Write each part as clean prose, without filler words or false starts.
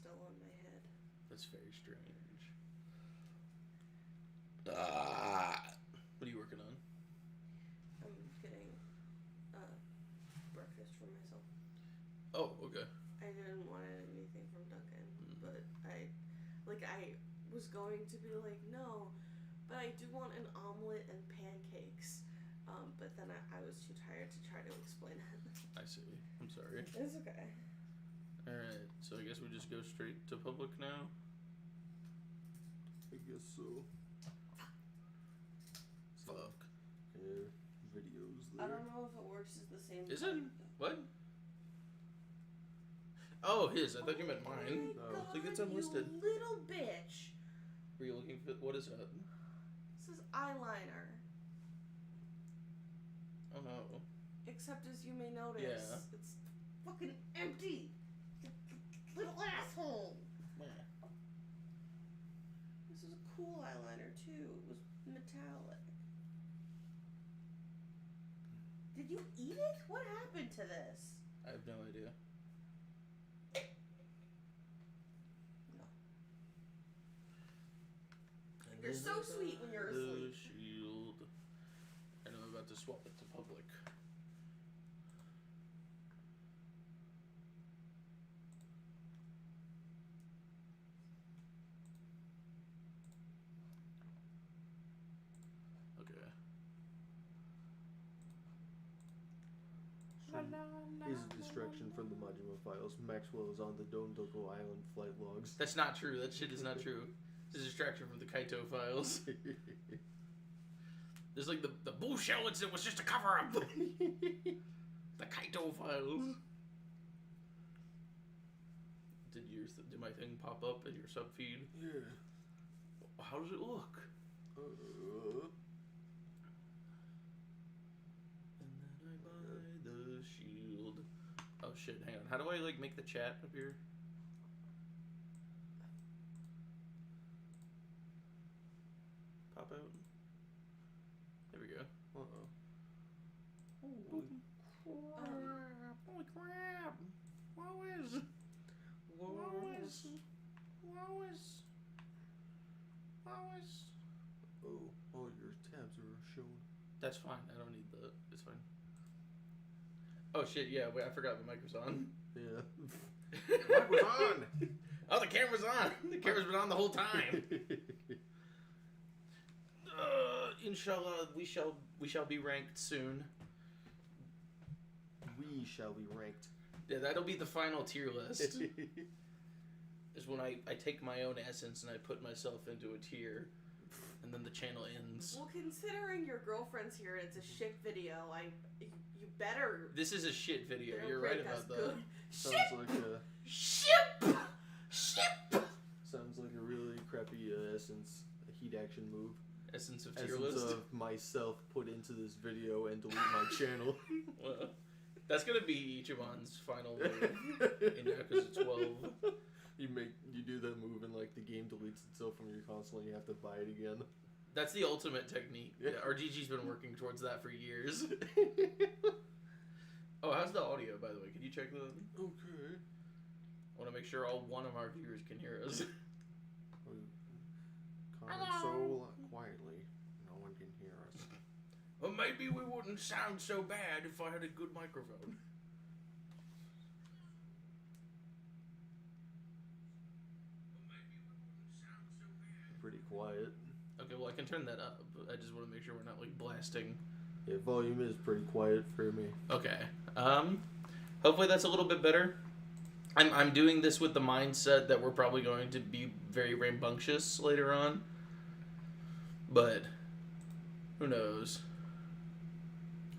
still on my head. That's very strange. What are you working on? I'm getting breakfast for myself. Oh, okay. I didn't want anything from Dunkin', but I was going to be like, no, but I do want an omelet and pancakes. But then I was too tired to try to explain it. I see. I'm sorry. It's okay. Alright, so I guess we just go straight to public now? I guess so. Fuck. Yeah, videos there. I don't know if it works as the same. Is it? What? Oh, his. I thought you meant mine. Oh my I was like, it's God, unlisted. you little bitch. Were you looking for... What is that? This is eyeliner. Oh, no. Except as you may notice, Yeah. it's fucking empty. Little asshole. Meh. This is a cool eyeliner too. It was metallic. Did you eat it? What happened to this? I have no idea. No. You're so sweet when you're The asleep. shield. And I'm about to swap it to public. Okay. Here's a distraction from the Majima files. Maxwell is on the Dondoko Island flight logs. That's not true. That shit is not true. It's a distraction from the Kaito files. There's like the bullshit incident was just a cover up. The Kaito files. Did my thing pop up in your sub feed? Yeah. How does it look? And then I buy the shield. Oh shit, hang on. How do I like make the chat appear? Pop out. There we go. Uh-oh. Holy crap! Lois! Oh, all your tabs are shown. That's fine. I don't need the. It's fine. Oh shit! Yeah, wait. I forgot the mic was on. Yeah. Mic was on! Oh, the camera's on. The camera's been on the whole time. Inshallah, we shall be ranked soon. We shall be ranked. Yeah, that'll be the final tier list. Is when I take my own essence and I put myself into a tier, and then the channel ends. Well, considering your girlfriend's here and it's a shit video, you better. This is a shit video. They'll You're right break us about that. good. Sounds like a Ship. sounds like a really crappy essence, a heat action move. Essence of tier Essence list. of myself put into this video and delete my channel. Well, that's gonna be Ichiban's final move in Yakuza 12. You do that move and like the game deletes itself from your console and you have to buy it again. That's the ultimate technique. Yeah, RGG's been working towards that for years. Oh, how's the audio, by the way? Can you check that? Okay. I want to make sure all one of our viewers can hear us. Console quietly. No one can hear us. Well, maybe we wouldn't sound so bad if I had a good microphone. Pretty quiet. Okay, well, I can turn that up. But I just want to make sure we're not, like, blasting. Yeah, volume is pretty quiet for me. Okay. Hopefully that's a little bit better. I'm doing this with the mindset that we're probably going to be very rambunctious later on. But who knows?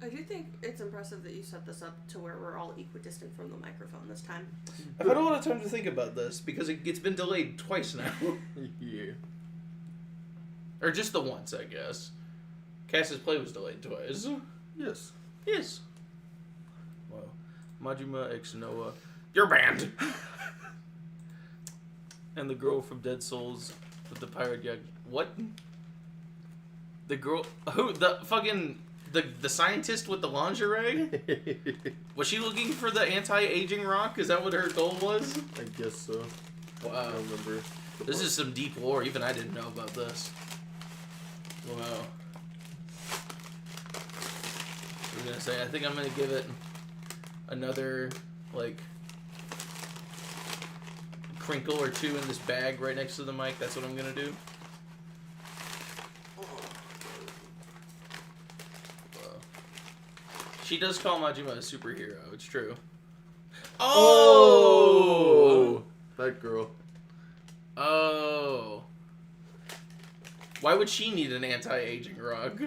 I do think it's impressive that you set this up to where we're all equidistant from the microphone this time. I've had a lot of time to think about this because it's been delayed twice now. Yeah. Or just the once, I guess. Cass's play was delayed twice. Yes. Yes. Wow. Majima X Noah. You're banned! And the girl from Dead Souls with the pirate yak. What? The girl. Who? The fucking. The scientist with the lingerie? Was she looking for the anti-aging rock? Is that what her goal was? I guess so. I Wow. don't remember. This is some deep lore. Even I didn't know about this. Wow. I was gonna say, I think I'm gonna give it another, like, crinkle or two in this bag right next to the mic. That's what I'm gonna do. Wow. She does call Majima a superhero. It's true. Oh! That girl. Oh. Why would she need an anti-aging rug?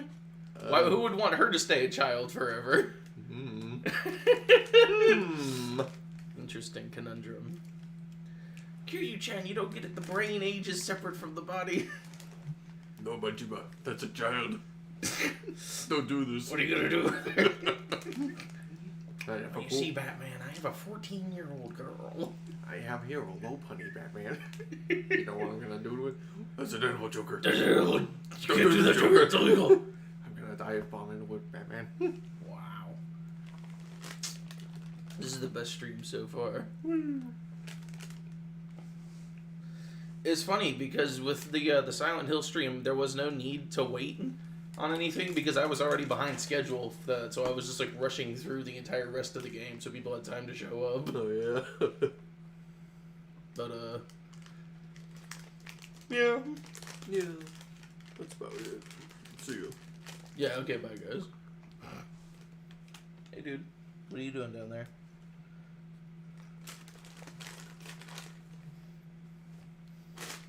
Who would want her to stay a child forever? Interesting conundrum. Kiryu-chan, you don't get it. The brain ages separate from the body. No, Majima, that's a child. Don't do this. What are you gonna do? You see, Batman, I have a 14-year-old girl. I have here a low punny, Batman. You know what I'm gonna do to it? That's an animal Joker. You can't do that, Joker. It's illegal. I'm gonna dive bomb into it, Batman. Wow. This is the best stream so far. It's funny because with the Silent Hill stream, there was no need to wait on anything because I was already behind schedule, so I was just like rushing through the entire rest of the game so people had time to show up. Oh yeah. But yeah. That's about it. See you. Yeah. Okay. Bye, guys. Hey, dude. What are you doing down there?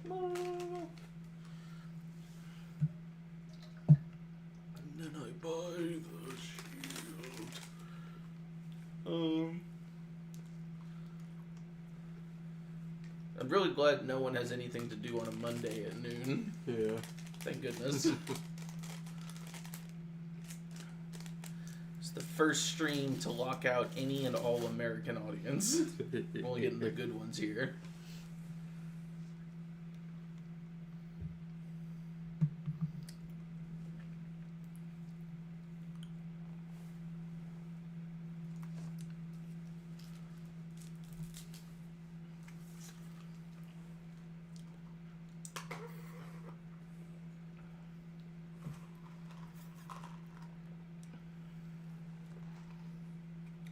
And then I buy the shield. I'm really glad no one has anything to do on a Monday at noon. Yeah. Thank goodness. It's the first stream to lock out any and all American audience. We're only getting the good ones here.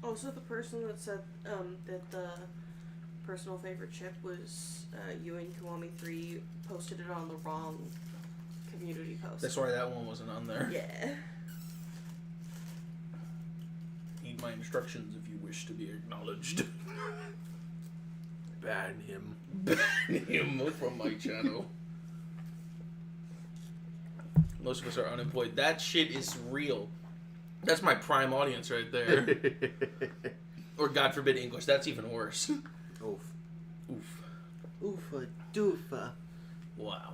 Also, the person that said that the personal favorite chip was you and Kiwami 3 posted it on the wrong community post. That's why that one wasn't on there. Yeah. Heed my instructions if you wish to be acknowledged. Ban him. Ban him from my channel. Most of us are unemployed. That shit is real. That's my prime audience right there. Or God forbid English. That's even worse. Oof. Oof. Oofa doofa. Wow.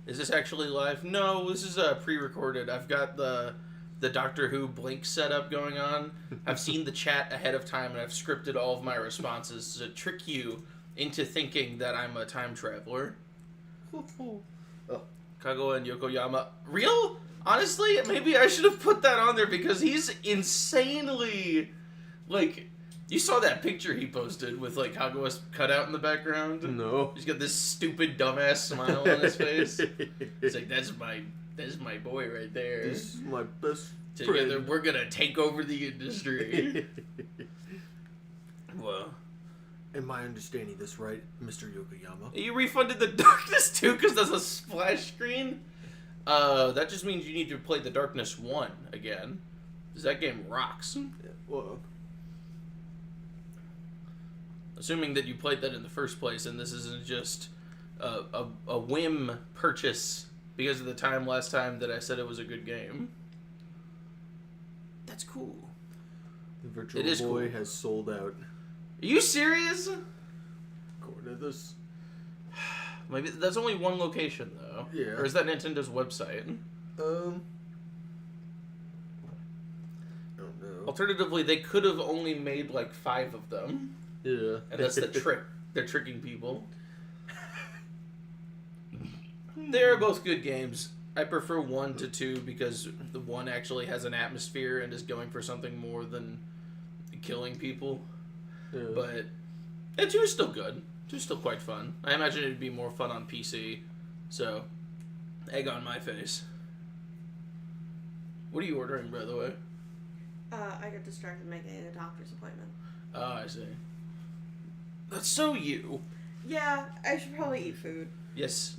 Is this actually live? No, this is pre-recorded. I've got the Doctor Who Blink setup going on. I've seen the chat ahead of time, and I've scripted all of my responses to trick you into thinking that I'm a time traveler. Oh. Kagawa and Yokoyama. Real? Honestly, maybe I should have put that on there because he's insanely, like, you saw that picture he posted with, like, Kagawa's cutout in the background? No. He's got this stupid dumbass smile on his face. It's like, that's my boy right there. This is my best Together, friend. we're gonna take over the industry. Well, Am I understanding this right, Mr. Yokoyama? you refunded the Darkness 2 because there's a splash screen? That just means you need to play the Darkness 1 again. Because that game rocks. Yeah, well, Assuming that you played that in the first place and this isn't just a whim purchase because of the time last time that I said it was a good game. That's cool. the Virtual It is Boy cool. has sold out. Are you serious? According to this. Maybe that's only one location though. Yeah. Or is that Nintendo's website? I don't know. Alternatively, they could have only made like 5 of them. Yeah. And that's the trick. They're tricking people. They're both good games. I prefer 1 to 2 because the 1 actually has an atmosphere and is going for something more than killing people. Yeah. But Yeah, 2 is still good. 2 is still quite fun. I imagine it'd be more fun on PC. So, egg on my face. What are you ordering, by the way? I got distracted making a doctor's appointment. Oh, I see. That's so you. Yeah, I should probably eat food. Yes.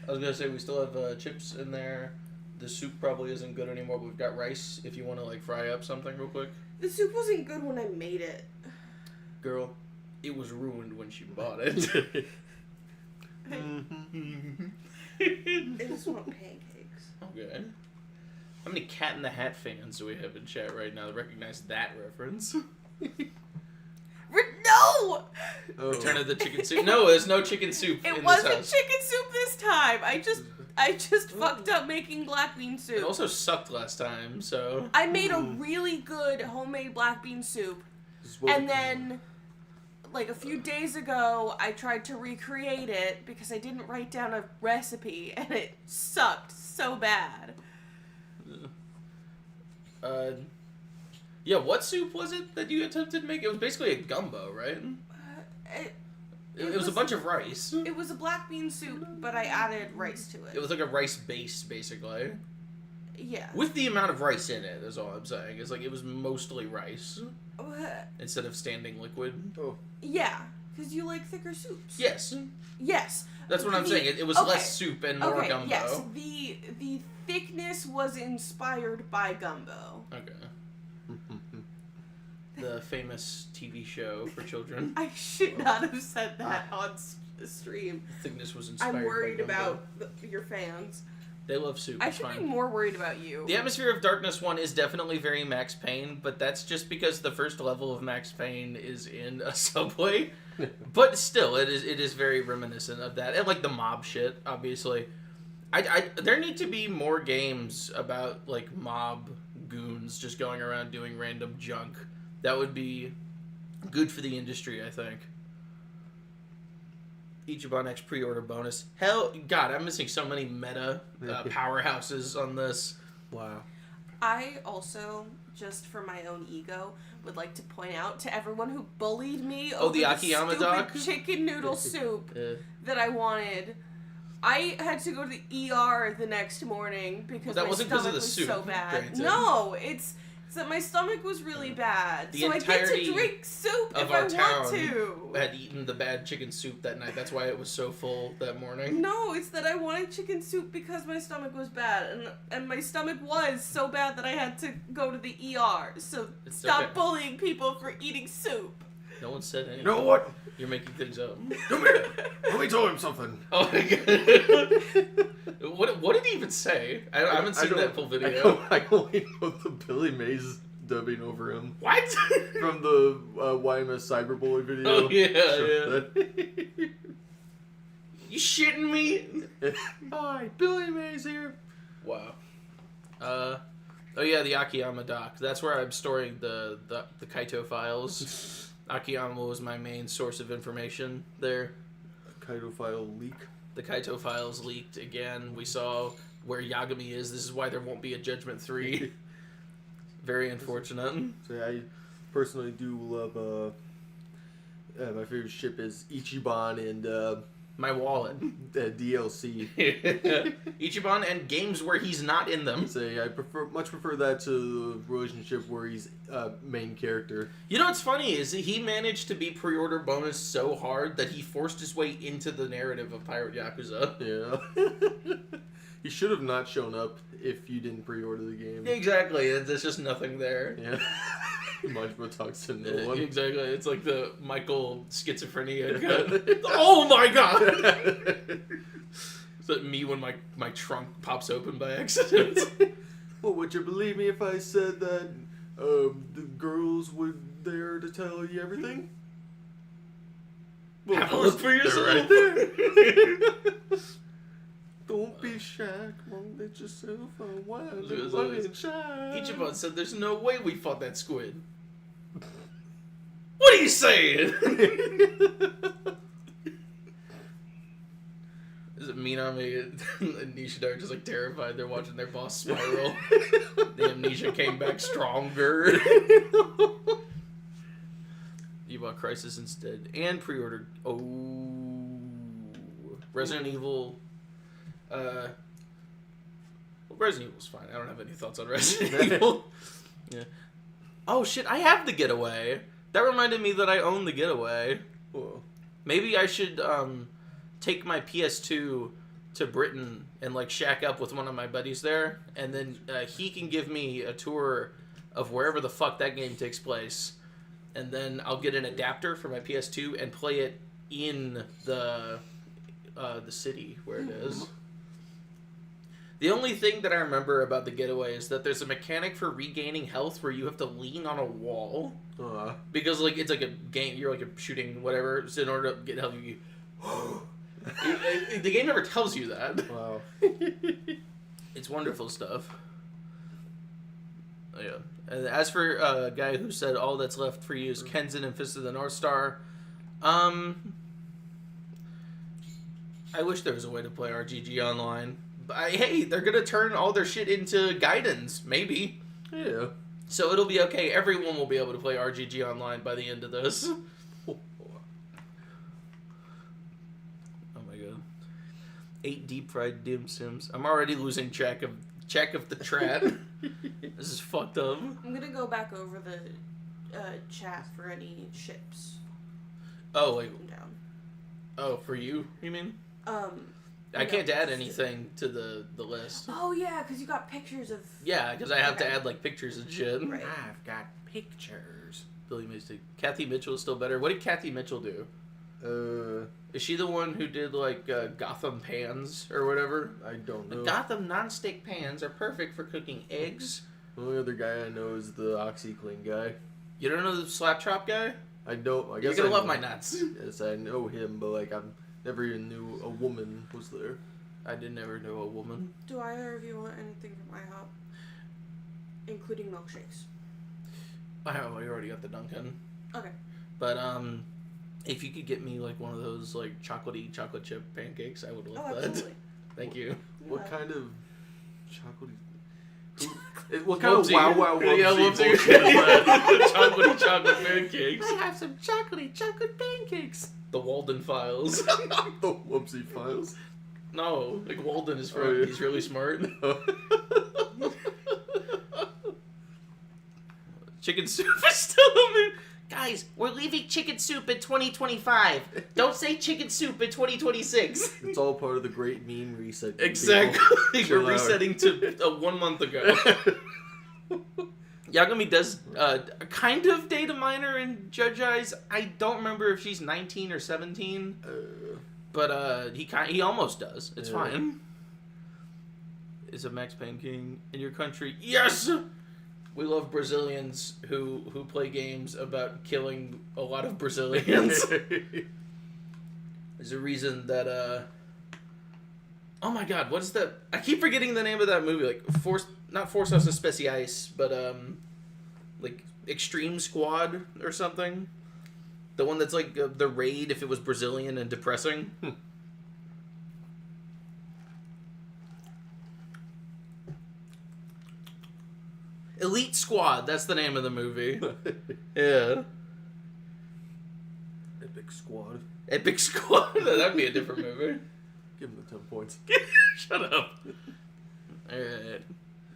I was gonna say we still have chips in there. The soup probably isn't good anymore, but we've got rice if you want to like fry up something real quick. The soup wasn't good when I made it. Girl, it was ruined when she bought it. I just want pancakes. Okay. How many Cat in the Hat fans do we have in chat right now that recognize that reference? No! Oh. Return of the Chicken Soup. No, there's no chicken soup in It this wasn't house. chicken soup this time. I just fucked up making black bean soup. It also sucked last time, so... I made a really good homemade black bean soup. And then, like a few days ago, I tried to recreate it because I didn't write down a recipe, and it sucked so bad. Yeah, what soup was it that you attempted to make? It was basically a gumbo, right? It was a bunch of rice. It was a black bean soup, but I added rice to it. It was like a rice base, basically. Yeah. With the amount of rice in it, is all I'm saying. It's like it was mostly rice instead of standing liquid. Oh. Yeah, because you like thicker soups. Yes. Yes. That's what I'm saying. It was less soup and more gumbo. Yes. The thickness was inspired by gumbo. Okay. The famous TV show for children. I should not have said that on stream. Thickness was inspired I'm worried by gumbo. about your fans. They love soup. I it's should fine. be more worried about you. The Atmosphere of Darkness one is definitely very Max Payne, but that's just because the first level of Max Payne is in a subway. But still, it is very reminiscent of that. And like the mob shit, obviously. There need to be more games about like mob goons just going around doing random junk. That would be good for the industry, I think. Ichiban X pre-order bonus. Hell, God, I'm missing so many meta powerhouses on this. Wow. I also, just for my own ego, would like to point out to everyone who bullied me over the Akiyama doc? chicken noodle soup that I wanted. I had to go to the ER the next morning because That my wasn't 'cause stomach of the was soup, so bad. granted. No, it's that my stomach was really bad. The So I get to entirety drink soup of if our I town want to. had eaten the bad chicken soup that night. That's why it was so full that morning. No, it's that I wanted chicken soup because my stomach was bad, and my stomach was so bad that I had to go to the ER. So It's stop okay. bullying people for eating soup. No one said anything. You know what? You're making things up. Come here. Let me tell him something. Oh my god. What did he even say? I haven't seen that full video. I only know the Billy Mays dubbing over him What? from the YMS Cyberbully video. Oh yeah, yeah. You shitting me? Hi, Billy Mays here. Wow. Oh yeah, the Akiyama doc. That's where I'm storing the Kaito files. Akiyama was my main source of information there. Kaido file leak. The Kaito files leaked again. We saw where Yagami is. This is why there won't be a Judgment 3. Very unfortunate. So I personally do love, my favorite ship is Ichiban and My wallet. DLC. Ichiban and games where he's not in them. Say I much prefer that to the relationship where he's main character. You know what's funny is he managed to be pre-order bonus so hard that he forced his way into the narrative of Pirate Yakuza. Yeah. He should have not shown up if you didn't pre-order the game. Exactly. There's just nothing there. Yeah. Majima talks to no one. Exactly. It's like the Michael schizophrenia cut. Oh my god! Is that me when my trunk pops open by accident? Well, would you believe me if I said that the girls were there to tell you everything? Well, Have a look for they're yourself. right there. Don't be shy. Come on, let yourself unwind. Ichiban said there's no way we fought that squid. What are you saying? Is it Minami and Nishida are just like terrified? They're watching their boss spiral. The amnesia came back stronger. You bought Crisis instead and pre-ordered. Oh, Resident Evil. Well, Resident Evil's fine. I don't have any thoughts on Resident Evil. Yeah. Oh shit! I have the Getaway. That reminded me that I own the Getaway. Whoa. Maybe I should take my PS2 to Britain and like shack up with one of my buddies there, and then he can give me a tour of wherever the fuck that game takes place, and then I'll get an adapter for my PS2 and play it in the city where it is. The only thing that I remember about the Getaway is that there's a mechanic for regaining health where you have to lean on a wall. Because like it's like a game, you're like a shooting whatever, so in order to get health, the game never tells you that. Wow. It's wonderful stuff. Oh, yeah. And as for a guy who said all that's left for you is Kenzin and Fist of the North Star, I wish there was a way to play RGG online. But hey, they're gonna turn all their shit into guidance, maybe. Yeah. So it'll be okay. Everyone will be able to play RGG online by the end of this. Oh my god. 8 deep fried dim sims. I'm already losing track of the trad. This is fucked up. I'm gonna go back over the chat for any ships. Oh, like Down. Oh, for you mean? I can't add anything to the list. Oh yeah, because you got pictures of. Yeah, because I have to add like pictures and shit. Right. I've got pictures. Billy Mystic. Kathy Mitchell is still better. What did Kathy Mitchell do? Is she the one who did like Gotham pans or whatever? I don't know. The Gotham non-stick pans are perfect for cooking eggs. The only other guy I know is the OxyClean guy. You don't know the Slap Chop guy? I don't. I guess You're gonna I love know. my nuts. Yes, I know him, but like I never even knew a woman was there. I did never know a woman. Do either of you want anything from IHOP, including milkshakes? I already got the Dunkin'. Okay. But if you could get me like one of those like chocolate chip pancakes, I would love that. Absolutely. Thank you. What Yeah. kind of chocolate? What kind Whoopsie. of wow wow Yeah, whoopsie whoopsie. bullshit is that? chocolate pancakes. I have some chocolate pancakes. The Walden Files. The whoopsie files. No, like Walden is from. Oh, yeah. He's really smart. Chicken soup is still a meme. Guys, we're leaving chicken soup in 2025. Don't say chicken soup in 2026. It's all part of the great meme reset. Exactly. Chill We're out. resetting to 1 month ago. Yagami does kind of date a minor in Judge Eyes. I don't remember if she's 19 or 17. But he almost does. It's fine. Is a Max Payne king in your country? Yes! We love Brazilians who play games about killing a lot of Brazilians. There's a reason that oh my god, what is that? I keep forgetting the name of that movie. Like not Forças Especiais, but like Extreme Squad or something. The one that's like the Raid if it was Brazilian and depressing. Elite Squad, that's the name of the movie. Yeah. Epic Squad. Epic Squad? That'd be a different movie. Give him the 10 points. Shut up. Alright.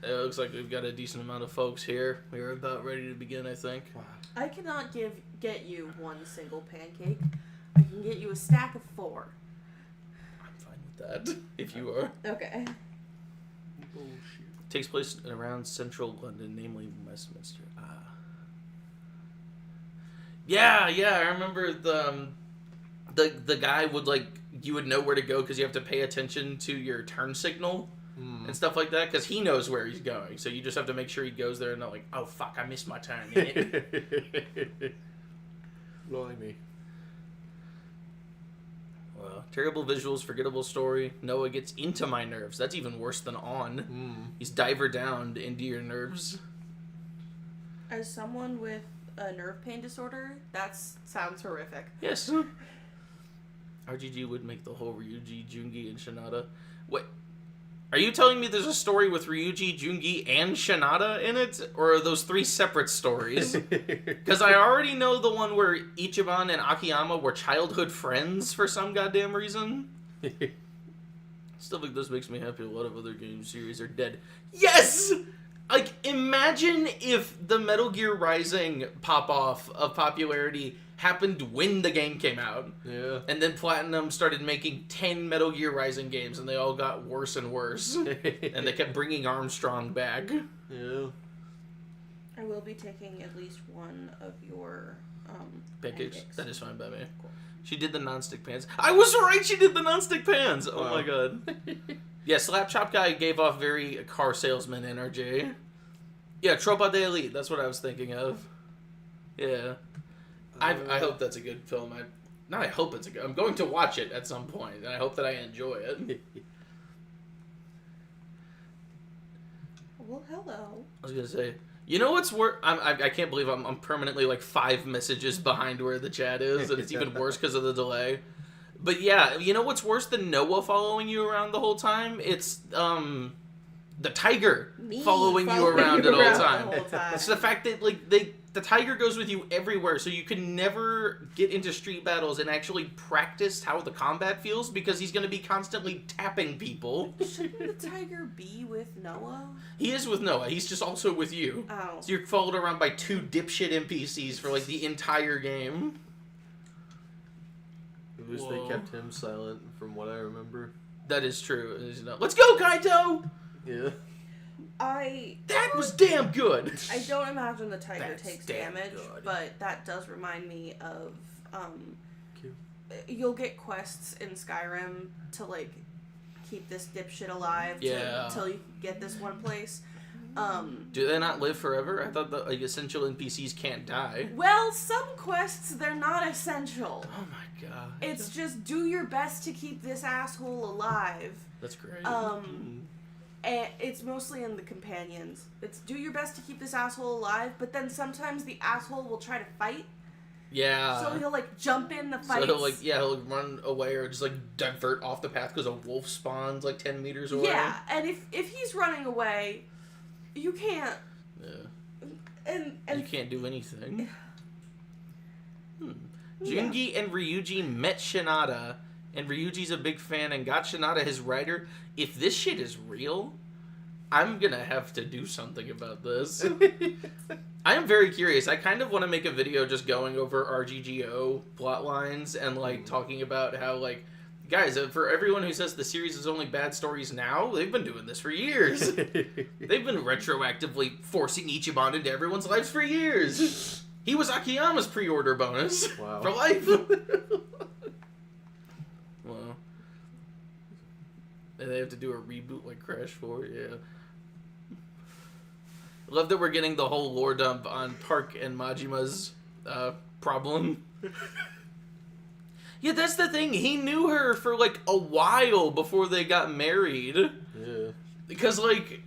It looks like we've got a decent amount of folks here. We're about ready to begin, I think. Wow. I cannot get you one single pancake. I can get you a stack of 4. I'm fine with that, if you are. Okay. Bullshit. Takes place around central London, namely Westminster. Yeah, I remember the guy would like, you would know where to go because you have to pay attention to your turn signal and stuff like that because he knows where he's going. So you just have to make sure he goes there and not like, oh fuck, I missed my turn. Blimey. Well, terrible visuals, forgettable story. Noah gets into my nerves. That's even worse than on. He's diver down into your nerves. As someone with a nerve pain disorder, that sounds horrific. Yes. RGG would make the whole Ryuji, Jungi, and Shinada. Wait. Are you telling me there's a story with Ryuji, Jungi, and Shinada in it? Or are those 3 separate stories? Because I already know the one where Ichiban and Akiyama were childhood friends for some goddamn reason. Stuff like this makes me happy. A lot of other game series are dead. Yes! Like, imagine if the Metal Gear Rising pop-off of popularity happened when the game came out. Yeah. And then Platinum started making 10 Metal Gear Rising games, and they all got worse and worse. And they kept bringing Armstrong back. Yeah. I will be taking at least one of your Pancakes? That is fine by me. Cool. She did the non-stick pans. I was right! She did the non-stick pans! Oh Wow. my god. Yeah, Slap Chop Guy gave off very car salesman energy. Yeah, Tropa de Elite. That's what I was thinking of. Yeah. I hope that's a good film. I hope it's a good... I'm going to watch it at some point, and I hope that I enjoy it. Well, hello. I was going to say... You know what's worse? I can't believe I'm permanently like 5 messages behind where the chat is, and it's even worse because of the delay. But yeah, you know what's worse than Noah following you around the whole time? It's the tiger following you around at all time. It's the fact that like the tiger goes with you everywhere, so you can never get into street battles and actually practice how the combat feels because he's going to be constantly tapping people. Shouldn't the tiger be with Noah? He is with Noah. He's just also with you. Oh. So you're followed around by 2 dipshit NPCs for like the entire game. I wish they kept him silent from what I remember. That is true. Let's go, Kaito! Yeah. That was damn good! I don't imagine the tiger That's takes damn damage, good. but that does remind me of you'll get quests in Skyrim to like keep this dipshit alive until you get this one place. Do they not live forever? I thought the like, essential NPCs can't die. Well, some quests they're not essential. Oh my god. It's just do your best to keep this asshole alive. That's great. And it's mostly in the companions. It's do your best to keep this asshole alive, but then sometimes the asshole will try to fight. Yeah. So he'll like jump in the fight. So he'll run away or just like divert off the path because a wolf spawns like 10 meters away. Yeah, and if he's running away, you can't. Yeah. And you can't do anything. Jungi and Ryuji met Shinada, and Ryuji's a big fan and got Shinada his writer. If this shit is real, I'm gonna have to do something about this. I am very curious. I kind of want to make a video just going over RGGO plot lines and like talking about how like, guys, for everyone who says the series is only bad stories now, they've been doing this for years. They've been retroactively forcing Ichiban into everyone's lives for years. He was Akiyama's pre-order bonus for life. Well, and they have to do a reboot like Crash 4, yeah. Love that we're getting the whole lore dump on Park and Majima's problem. Yeah, that's the thing. He knew her for like a while before they got married. Yeah. Because like,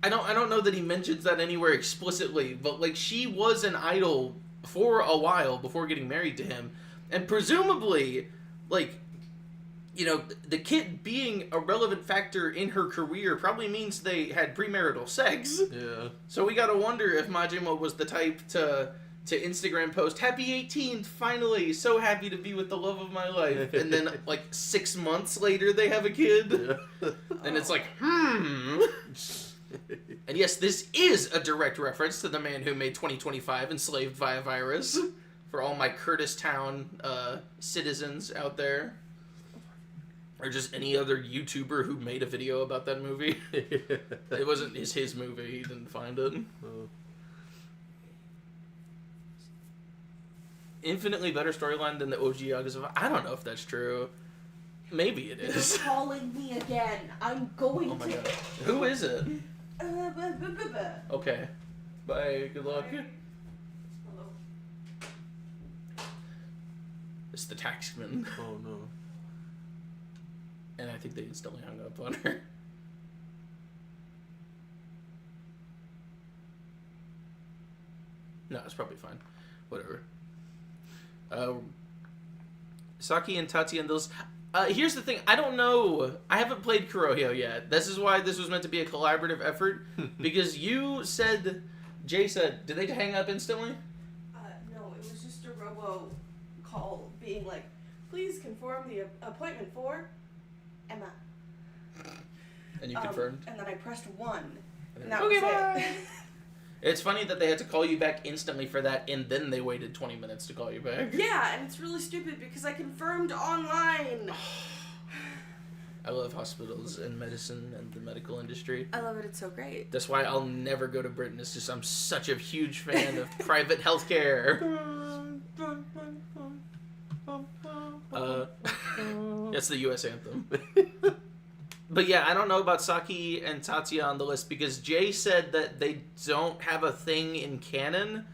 I don't know that he mentions that anywhere explicitly, but like she was an idol for a while before getting married to him, and presumably, like, you know, the kid being a relevant factor in her career probably means they had premarital sex. Yeah. So we gotta wonder if Majima was the type to Instagram post, "Happy 18th, finally, so happy to be with the love of my life," and then like 6 months later they have a kid, and it's like, And yes, this is a direct reference to the man who made 2025 enslaved via virus. For all my Curtis Town citizens out there. Or just any other YouTuber who made a video about that movie. It wasn't his movie, he didn't find it. Infinitely better storyline than the OG Yakuza. I don't know if that's true. Maybe it is. You're calling me again. I'm going to. Oh my god. Who is it? Okay. Bye. Good luck. Hello. It's the taxman. Oh no. And I think they instantly hung up on her. No, it's probably fine. Whatever. Saki and Tati and those... Here's the thing. I don't know. I haven't played Kurohyou yet. This is why this was meant to be a collaborative effort. Because you said... Jay said... Did they hang up instantly? No, it was just a robo call being like, please confirm the appointment for Emma. And you confirmed? And then I pressed 1. And then, that okay, was bye. it. It's funny that they had to call you back instantly for that, and then they waited 20 minutes to call you back. Yeah, and it's really stupid because I confirmed online. I love hospitals and medicine and the medical industry. I love it. It's so great. That's why I'll never go to Britain. It's just I'm such a huge fan of private healthcare. That's the U.S. anthem. But yeah, I don't know about Saki and Tatsuya on the list because Jay said that they don't have a thing in canon.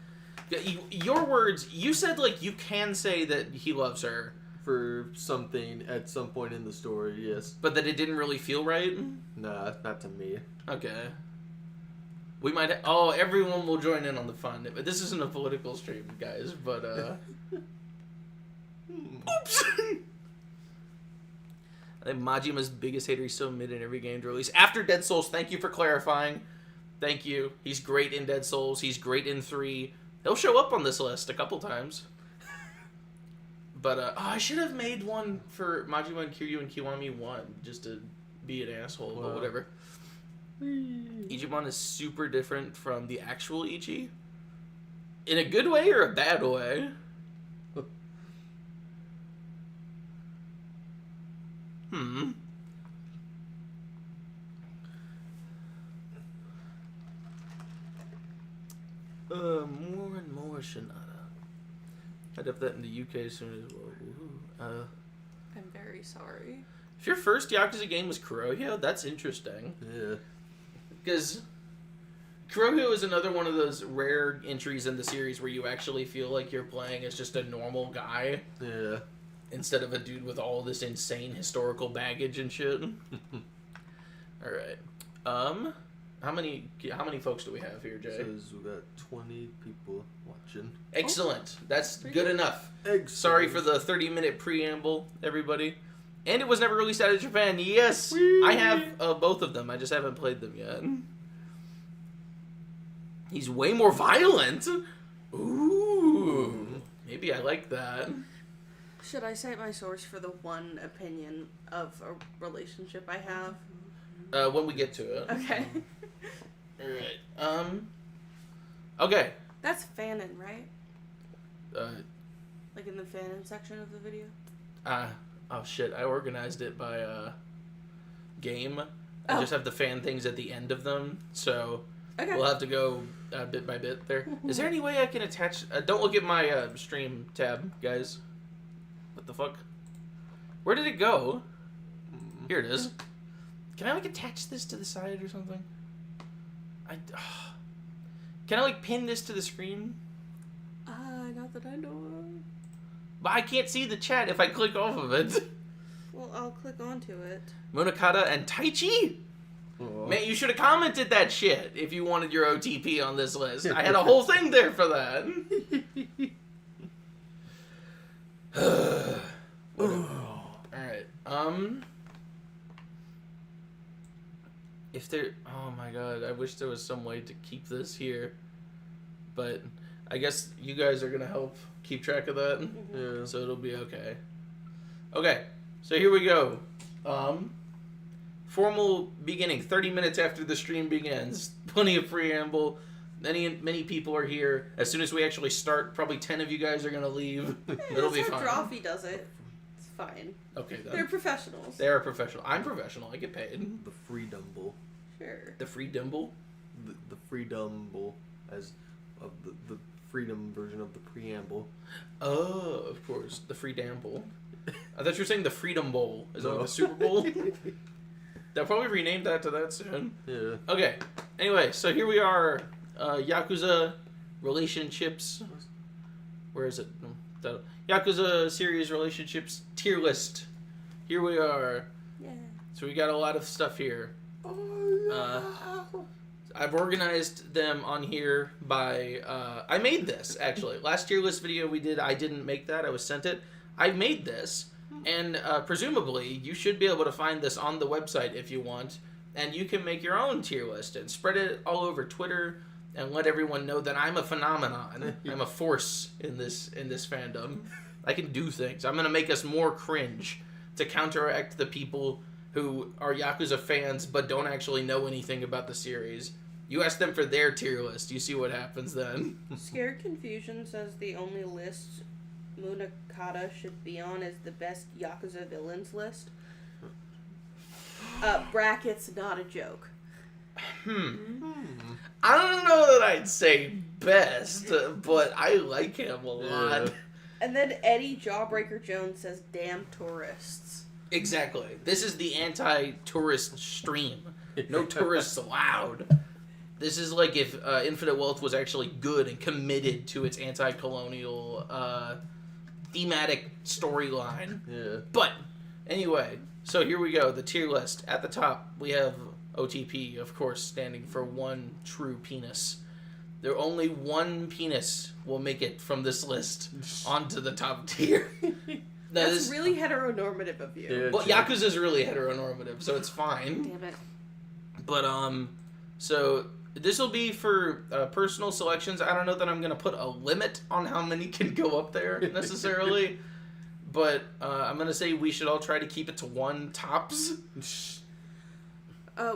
Your words, you said like you can say that he loves her. For something at some point in the story, yes. But that it didn't really feel right? Nah, not to me. Okay. We might everyone will join in on the fun. This isn't a political stream, guys, but Oops! I think Majima's biggest hater. He's so mid in every game to release. After Dead Souls, thank you for clarifying. Thank you. He's great in Dead Souls. He's great in 3. He'll show up on this list a couple times. But, I should have made one for Majima and Kiryu and Kiwami 1, just to be an asshole, but whatever. Ichiban is super different from the actual Ichi. In a good way or a bad way? More and more Shinada. I'd have that in the UK as soon as well. I'm very sorry. If your first Yakuza game was Kurohyou, that's interesting. Yeah. Because Kurohyou is another one of those rare entries in the series where you actually feel like you're playing as just a normal guy. Yeah. Instead of a dude with all this insane historical baggage and shit. Alright. How many folks do we have here, Jay? Says we got 20 people watching. Excellent. That's good enough. Excellent. Sorry for the 30-minute preamble, everybody. And it was never released out of Japan. Yes! Whee! I have both of them. I just haven't played them yet. He's way more violent. Ooh. Maybe I like that. Should I cite my source for the one opinion of a relationship I have? When we get to it. Okay. Alright. Okay. That's fanon, right? Uh, Like in the fanon section of the video? oh shit, I organized it by, game. I just have the fan things at the end of them, so Okay. we'll have to go bit by bit there. Is there any way I can attach... don't look at my stream tab, guys. What the fuck? Where did it go? Here it is. Can I, like, attach this to the side or something? Can I, like, pin this to the screen? Not that I know of. But I can't see the chat if I click off of it. Well, I'll click onto it. Monokata and Taichi? Oh. Man, you should have commented that shit if you wanted your OTP on this list. I had a whole thing there for that. Alright, if there... Oh my god, I wish there was some way to keep this here. But I guess you guys are gonna help keep track of that. Yeah. So it'll be okay. Okay, so here we go. Formal beginning, 30 minutes after the stream begins. Plenty of preamble. Many people are here. As soon as we actually start, probably 10 of you guys are gonna leave. It'll be fine. Drawfee does it. It's fine. Okay, then. They're professionals. They are professional. I'm professional. I get paid. The Freedumble. Sure. The free dimble? The Freedumble as of the freedom version of the preamble. Oh, of course. The free damble. I thought you were saying the Freedom Bowl. Is that like the Super Bowl? They'll probably rename that to that soon. Yeah. Okay. Anyway, so here we are. Yakuza relationships. Where is it? Yakuza series relationships tier list. Here we are. Yeah. So we got a lot of stuff here. I've organized them on here by... I made this, actually. Last tier list video we did, I didn't make that. I was sent it. I made this. And presumably, you should be able to find this on the website if you want, and you can make your own tier list and spread it all over Twitter and let everyone know that I'm a phenomenon. I'm a force in this fandom. I can do things. I'm gonna make us more cringe to counteract the people who are Yakuza fans but don't actually know anything about the series. You ask them for their tier list, you see what happens then. Scared Confusion says the only list Munakata should be on is the best Yakuza villains list. Brackets, not a joke. I don't know that I'd say best, but I like him a lot. Yeah. And then Eddie Jawbreaker Jones says, damn tourists. Exactly. This is the anti-tourist stream. No tourists allowed. This is like if Infinite Wealth was actually good and committed to its anti-colonial thematic storyline. Yeah. But, anyway, so here we go. The tier list. At the top, we have OTP, of course, standing for one true penis. There only one penis will make it from this list onto the top tier. That's really heteronormative of you. Yeah. Well, Yakuza is really heteronormative, so it's fine. Damn it. But, so this will be for personal selections. I don't know that I'm going to put a limit on how many can go up there, necessarily. But I'm going to say we should all try to keep it to one tops.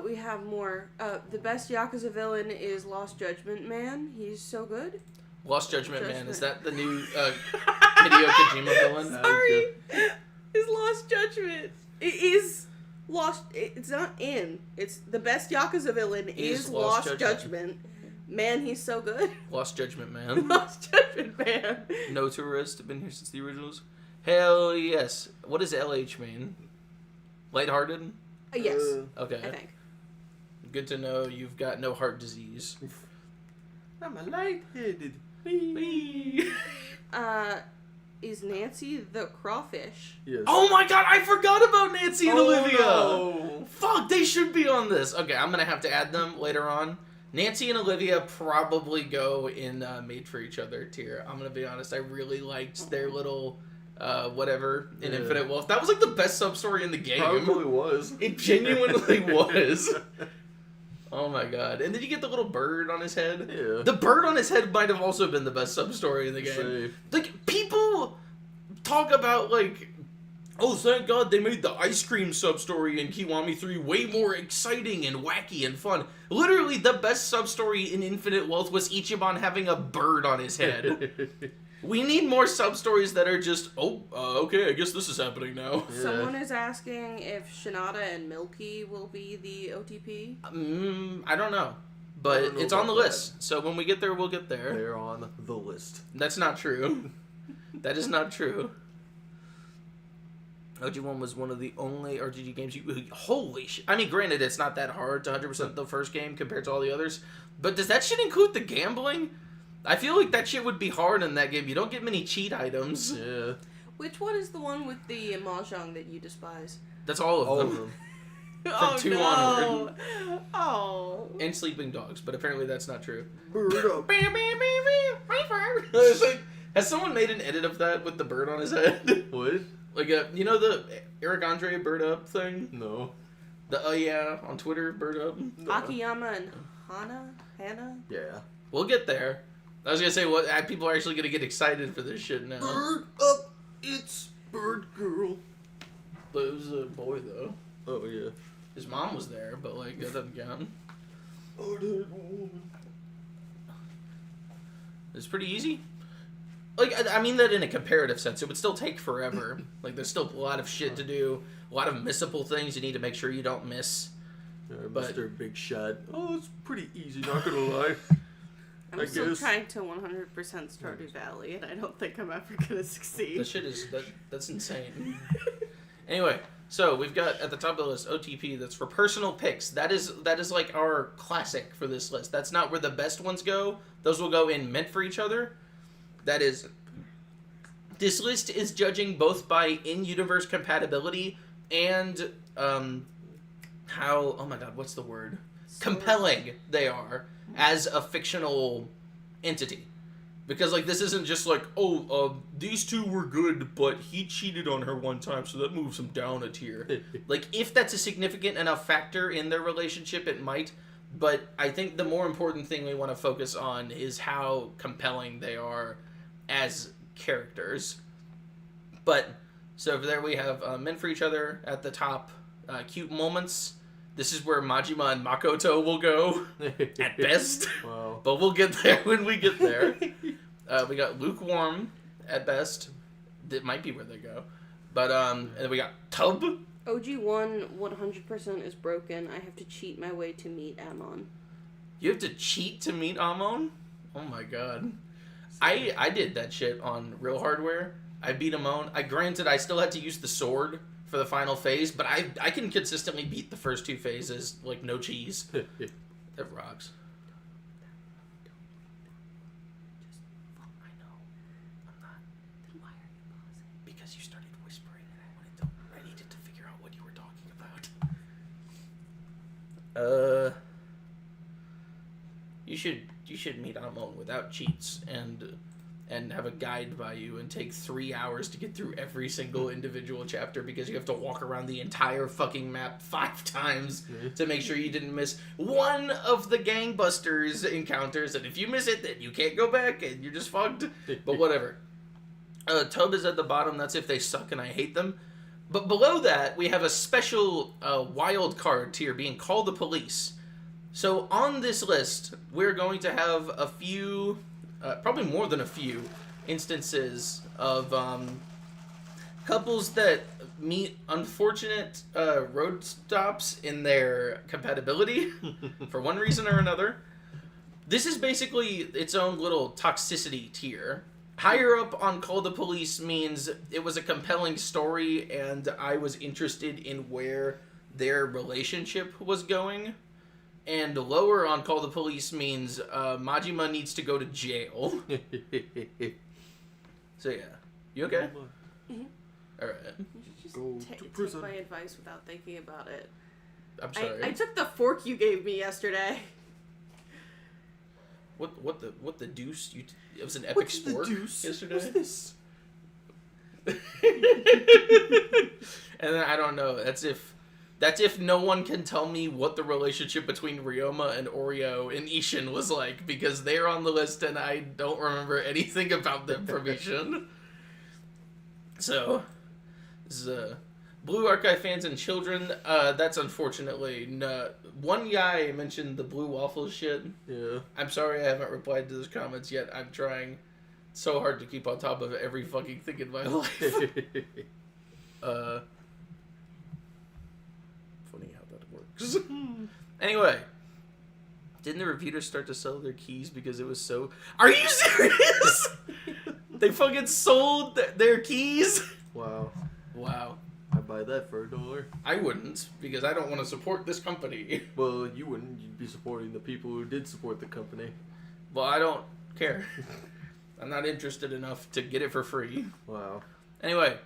We have more. The best Yakuza villain is Lost Judgment Man. He's so good. Lost Judgment Man. Is that the new Hideo Kojima villain? Sorry. It's Lost Judgment. It is Lost. It's not in. It's the best Yakuza villain is Lost Judgment. Man, he's so good. Lost Judgment Man. Lost Judgment Man. No tourist. Been here since the originals. Hell yes. What does LH mean? Lighthearted? Yes. Okay. I think. Good to know you've got no heart disease. I'm a light-headed. Is Nancy the crawfish? Yes. Oh my god, I forgot about Nancy and Olivia! No. Fuck, they should be on this. Okay, I'm gonna have to add them later on. Nancy and Olivia probably go in Made for Each Other tier. I'm gonna be honest, I really liked their little whatever in Infinite Wealth. That was like the best sub-story in the game. Probably was. It genuinely was. Oh my god. And did you get the little bird on his head? Yeah. The bird on his head might have also been the best sub-story in the game. Same. Like, people talk about, like, oh, thank God they made the ice cream sub-story in Kiwami 3 way more exciting and wacky and fun. Literally, the best sub-story in Infinite Wealth was Ichiban having a bird on his head. We need more sub-stories that are just, okay, I guess this is happening now. Yeah. Someone is asking if Shinada and Milky will be the OTP. I don't know. But don't know it's on the about list. So when we get there, we'll get there. They're on the list. That's not true. That is not true. OG1 was one of the only RPG games holy shit. I mean, granted, it's not that hard to 100% the first game compared to all the others. But does that shit include the gambling? I feel like that shit would be hard in that game. You don't get many cheat items. Yeah. Which one is the one with the mahjong that you despise? That's all of All them. of them. From 2 onward. Oh. And sleeping dogs, but apparently that's not true. Bird up. It's like, has someone made an edit of that with the bird on his head? What? Like, you know the Eric Andre bird up thing? No. The yeah on Twitter bird up? Akiyama and Hannah? Yeah. We'll get there. I was gonna say, people are actually gonna get excited for this shit now. Bird up. It's Bird Girl. But it was a boy though. Oh yeah. His mom was there, but like that doesn't count. Oh, that woman. It's pretty easy. Like, I mean that in a comparative sense. It would still take forever. Like, there's still a lot of shit to do. A lot of missable things you need to make sure you don't miss. But- Mr. Big Shot. Oh, it's pretty easy, not gonna lie. I'm still trying to 100% Stardew Valley, and I don't think I'm ever gonna succeed. That shit is, that's insane. Anyway, so we've got at the top of the list OTP. That's for personal picks. That is like our classic for this list. That's not where the best ones go. Those will go in Meant for Each Other. That is, this list is judging both by in-universe compatibility and how, oh my god, what's the word? Compelling they are as a fictional entity. Because, like, this isn't just like, these two were good, but he cheated on her one time, so that moves him down a tier. Like, if that's a significant enough factor in their relationship, it might. But I think the more important thing we want to focus on is how compelling they are as characters. But, so over there we have meant for each other at the top. Cute moments. This is where Majima and Makoto will go, at best. Wow. But we'll get there when we get there. We got lukewarm, at best. That might be where they go. But, and then we got Tub. OG1 100% is broken. I have to cheat my way to meet Amon. You have to cheat to meet Amon? Oh my god. I did that shit on real hardware. I beat Amon. Granted, I still had to use the sword for the final phase, but I can consistently beat the first two phases, like, no cheese. That rocks. I know. I'm not. Then why are you pausing? Because you started whispering and I needed to figure out what you were talking about. You should meet Amon without cheats and have a guide by you and take 3 hours to get through every single individual chapter because you have to walk around the entire fucking map 5 times to make sure you didn't miss one of the gangbusters encounters, and if you miss it, then you can't go back and you're just fucked. But whatever. Tub is at the bottom. That's if they suck and I hate them. But below that, we have a special wild card tier being Call the Police. So on this list, we're going to have a few... probably more than a few instances of couples that meet unfortunate road stops in their compatibility for one reason or another. This is basically its own little toxicity tier. Higher up on Call the Police means it was a compelling story and I was interested in where their relationship was going. And lower on Call the Police means Majima needs to go to jail. So yeah. You okay? Mm-hmm. Alright. Just Go to take prison. my advice without thinking about it. I'm sorry. I took the fork you gave me yesterday. What the deuce? It was an epic sport yesterday? What's this? And then I don't know. That's if no one can tell me what the relationship between Ryoma and Oreo and Ishin was like, because they're on the list and I don't remember anything about them from Ishin. So, this is Blue Archive fans and children. That's unfortunately not. One guy mentioned the blue waffle shit. Yeah. I'm sorry I haven't replied to those comments yet. I'm trying so hard to keep on top of every fucking thing in my life. Funny how that works. Anyway, didn't the repeaters start to sell their keys because it was so... Are you serious? They fucking sold their keys? Wow. Wow. I'd buy that for $1. I wouldn't, because I don't want to support this company. Well, you wouldn't. You'd be supporting the people who did support the company. Well, I don't care. I'm not interested enough to get it for free. Wow. Anyway,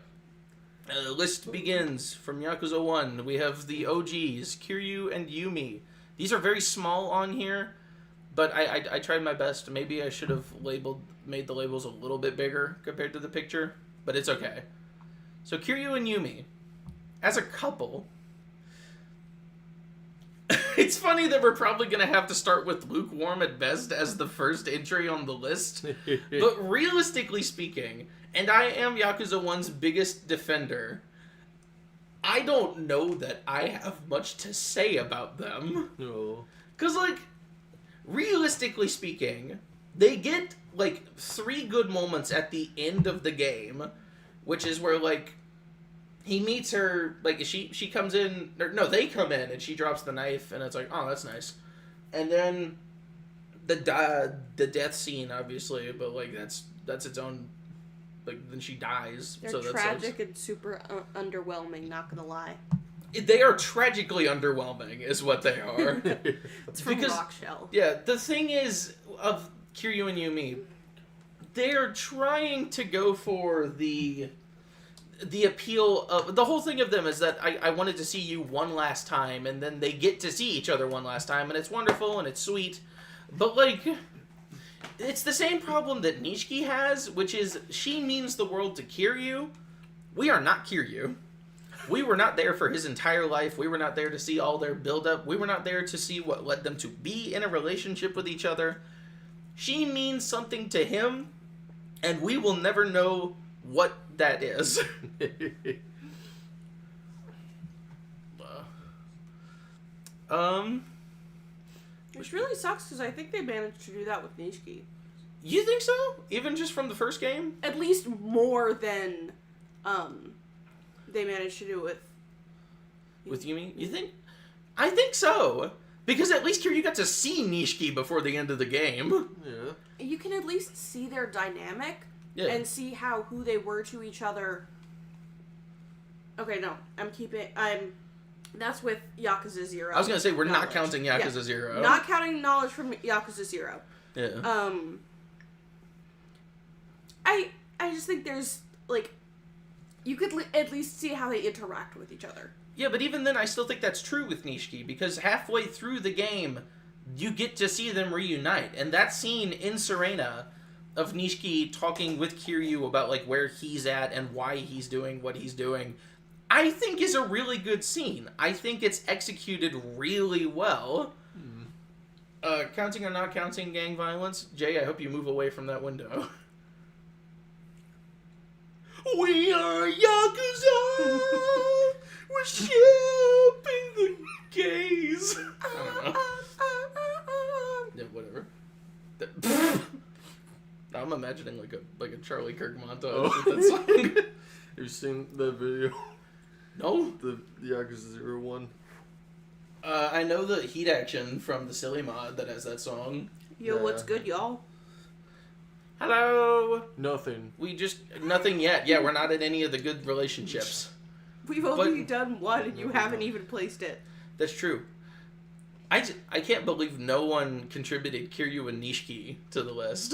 the list begins from Yakuza 1. We have the OGs, Kiryu and Yumi. These are very small on here, but I tried my best. Maybe I should have made the labels a little bit bigger compared to the picture, but it's okay. So Kiryu and Yumi, as a couple, it's funny that we're probably going to have to start with lukewarm at best as the first entry on the list, but realistically speaking, and I am Yakuza 1's biggest defender, I don't know that I have much to say about them. No. Because, like, realistically speaking, they get, like, 3 good moments at the end of the game, which is where, like, he meets her, like, she comes in, or, no, they come in, and she drops the knife, and it's like, oh, that's nice. And then the death scene, obviously, but, like, that's its own, like, then she dies. They're so tragic and super underwhelming, not gonna lie. They are tragically underwhelming, is what they are. It's from Rock Shell. Yeah, the thing is, of Kiryu and Yumi, they're trying to go for the appeal of... The whole thing of them is that I wanted to see you one last time, and then they get to see each other one last time, and it's wonderful, and it's sweet. But, like, It's the same problem that Nishiki has, which is she means the world to Kiryu. We are not Kiryu. We were not there for his entire life. We were not there to see all their build-up. We were not there to see what led them to be in a relationship with each other. She means something to him, and we will never know what that is. Which really sucks because I think they managed to do that with Nishiki. You think so? Even just from the first game? At least more than they managed to do with Yumi? You think? I think so. Because at least here you got to see Nishiki before the end of the game. Yeah. You can at least see their dynamic and see who they were to each other. Okay, no. That's with Yakuza 0. I was going to say, we're knowledge. not counting Yakuza 0. Not counting knowledge from Yakuza 0. Yeah. I just think there's, like, you could at least see how they interact with each other. Yeah, but even then, I still think that's true with Nishiki, because halfway through the game, you get to see them reunite. And that scene in Serena of Nishiki talking with Kiryu about, like, where he's at and why he's doing what he's doing, I think is a really good scene. I think it's executed really well. Counting or not counting gang violence? Jay, I hope you move away from that window. We are Yakuza! We're shipping the gays! I don't know. Yeah, whatever. I'm imagining like a Charlie Kirk montage with that song. Have you seen that video? No? The Yakuza 0 one? I know the Heat Action from the Silly Mod that has that song. Yo, what's good, y'all? Hello! Nothing. Nothing yet. Yeah, we're not in any of the good relationships. We've only done one and you haven't even placed it. That's true. I can't believe no one contributed Kiryu and Nishiki to the list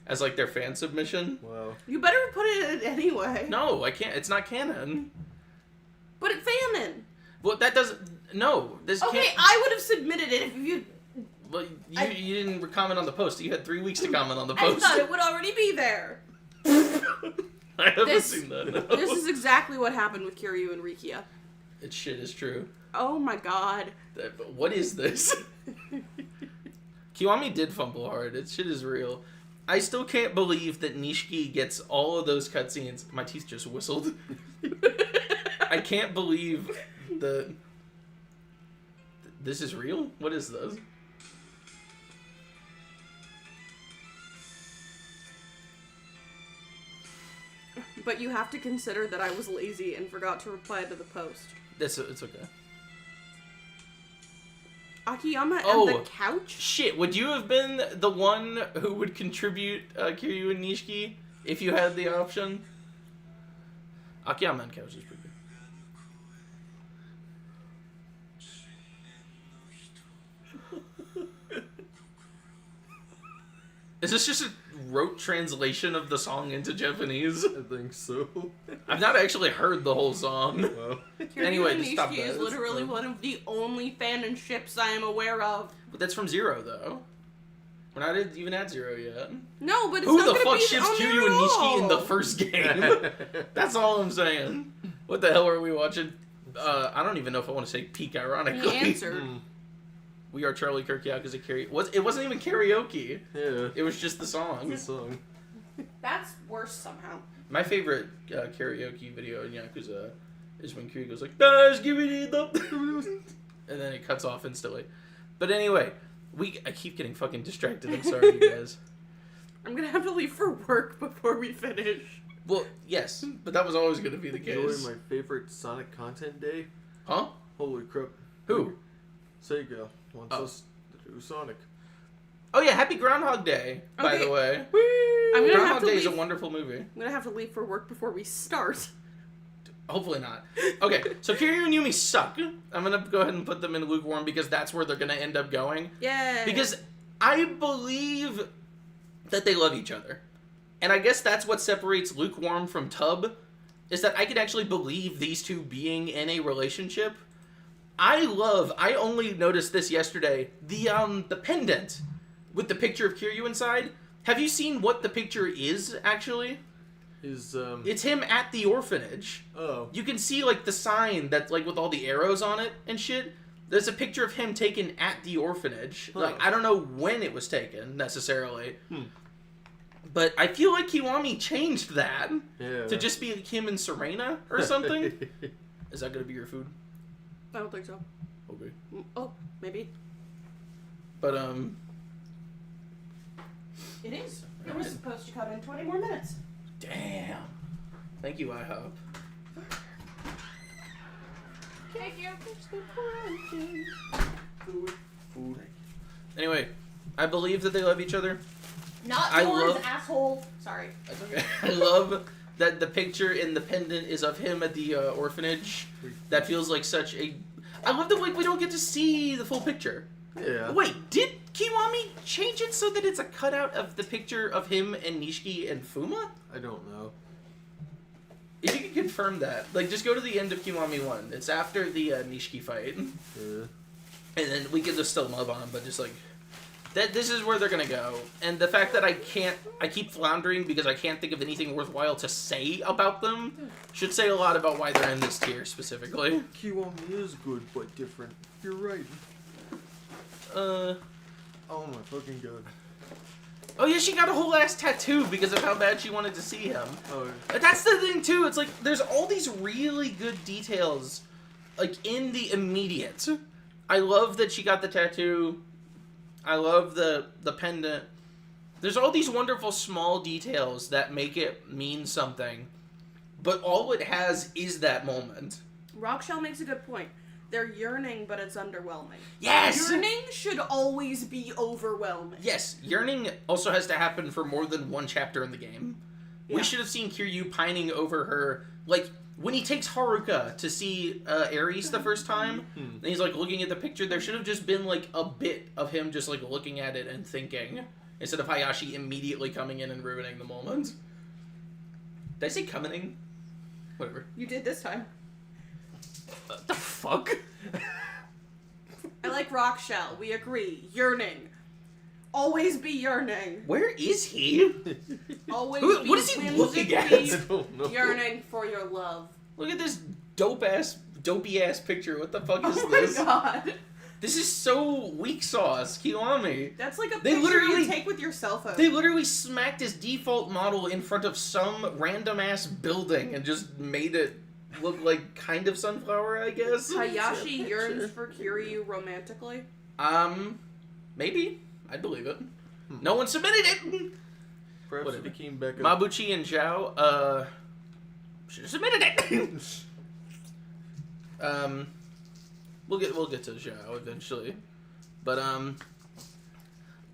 as like their fan submission. Wow. You better put it in anyway. No, I can't. It's not canon. But it's canon. Well, that doesn't... No. This Okay, can't... I would have submitted it if you... Well, you didn't comment on the post. You had 3 weeks to comment on the post. I thought it would already be there. I haven't seen that, no. This is exactly what happened with Kiryu and Rikia. It shit is true. Oh my god. What is this? Kiwami did fumble hard. It shit is real. I still can't believe that Nishiki gets all of those cutscenes. My teeth just whistled. I can't believe that... This is real? What is this? But you have to consider that I was lazy and forgot to reply to the post. It's okay. Akiyama and the couch? Shit, would you have been the one who would contribute Kiryu and Nishiki if you had the option? Akiyama and couch is pretty good. Is this just a rote translation of the song into Japanese? I think so. I've not actually heard the whole song. Well. Anyway, and just stop Nishiki that. is literally one of the only fanships I am aware of. But that's from Zero, though. We're not even at Zero yet. No, but it's Who not the gonna fuck be ships on there Kiryu at and Nishiki all. in the first game? That's all I'm saying. What the hell are we watching? I don't even know if I want to say peak ironically. He answered. We are Charlie Kirk Yakuza karaoke. It wasn't even karaoke. Yeah. It was just the song. The song. That's worse somehow. My favorite karaoke video in Yakuza is when Kiryu goes like, "Dash, give me the," and then it cuts off instantly. But anyway, I keep getting fucking distracted. I'm sorry, you guys. I'm gonna have to leave for work before we finish. Well, yes, but that was always going to be the case. Enjoy my favorite Sonic content day. Huh? Holy crap. Who? Sega wants us to do Sonic. Oh yeah, Happy Groundhog Day, by Okay. the way. I'm gonna have Groundhog to Day is a leave. wonderful movie. I'm gonna have to leave for work before we start. Hopefully not. Okay, so Kiryu and Yumi suck. I'm going to go ahead and put them in lukewarm because that's where they're going to end up going. Yeah. Because I believe that they love each other. And I guess that's what separates lukewarm from tub, is that I could actually believe these two being in a relationship. I only noticed this yesterday, the pendant with the picture of Kiryu inside. Have you seen what the picture is, actually? It's him at the orphanage. Oh. You can see, like, the sign that's, like, with all the arrows on it and shit. There's a picture of him taken at the orphanage. Huh. Like, I don't know when it was taken, necessarily. But I feel like Kiwami changed that to just be him and Serena or something. Is that going to be your food? I don't think so. Okay. Oh, maybe. But, It is. It was supposed to come in 20 more minutes. damn. Thank you, IHOP. Thank you. Food. Anyway, I believe that they love each other. Not I yours, love- asshole. Sorry. That's okay. I love that the picture in the pendant is of him at the orphanage. That feels like such a... I love that, like, we don't get to see the full picture. Yeah. Wait, did Kiwami change it so that it's a cutout of the picture of him and Nishiki and Fuma? I don't know. If you can confirm that, like, just go to the end of Kiwami 1. It's after the Nishiki fight. Yeah. And then we can just still move on, but just, like... This is where they're gonna go. And the fact that I keep floundering because I can't think of anything worthwhile to say about them should say a lot about why they're in this tier specifically. Kiwami is good, but different. You're right. Oh my fucking god. Oh yeah, she got a whole ass tattoo because of how bad she wanted to see him. Oh. But that's the thing too, it's like, there's all these really good details, like, in the immediate. I love that she got the tattoo. I love the pendant. There's all these wonderful small details that make it mean something. But all it has is that moment. Rockshell makes a good point. They're yearning, but it's underwhelming. Yes! Yearning should always be overwhelming. Yes, yearning also has to happen for more than one chapter in the game. Yeah. We should have seen Kiryu pining over her, like, when he takes Haruka to see Ares the first time, and he's, like, looking at the picture, there should have just been, like, a bit of him just, like, looking at it and thinking, instead of Hayashi immediately coming in and ruining the moment. Did I say coming? Whatever. You did this time. What the fuck? I like Rockshell. We agree. Yearning. Always be yearning. Where is he? Always Who- be what is he looking at? whimsically I don't know. yearning for your love. Look at this dopey ass picture. What the fuck is Oh my this? god. This is so weak sauce, Kiwami. That's like a They picture literally- you take with your cell phone. They literally smacked his default model in front of some random ass building and just made it look like kind of sunflower, I guess. Hayashi yearns for Kiryu romantically. Maybe. I'd believe it. No one submitted it! Perhaps Whatever. if he came back up. Mabuchi and Zhao, should have submitted it! We'll get to Zhao eventually. But,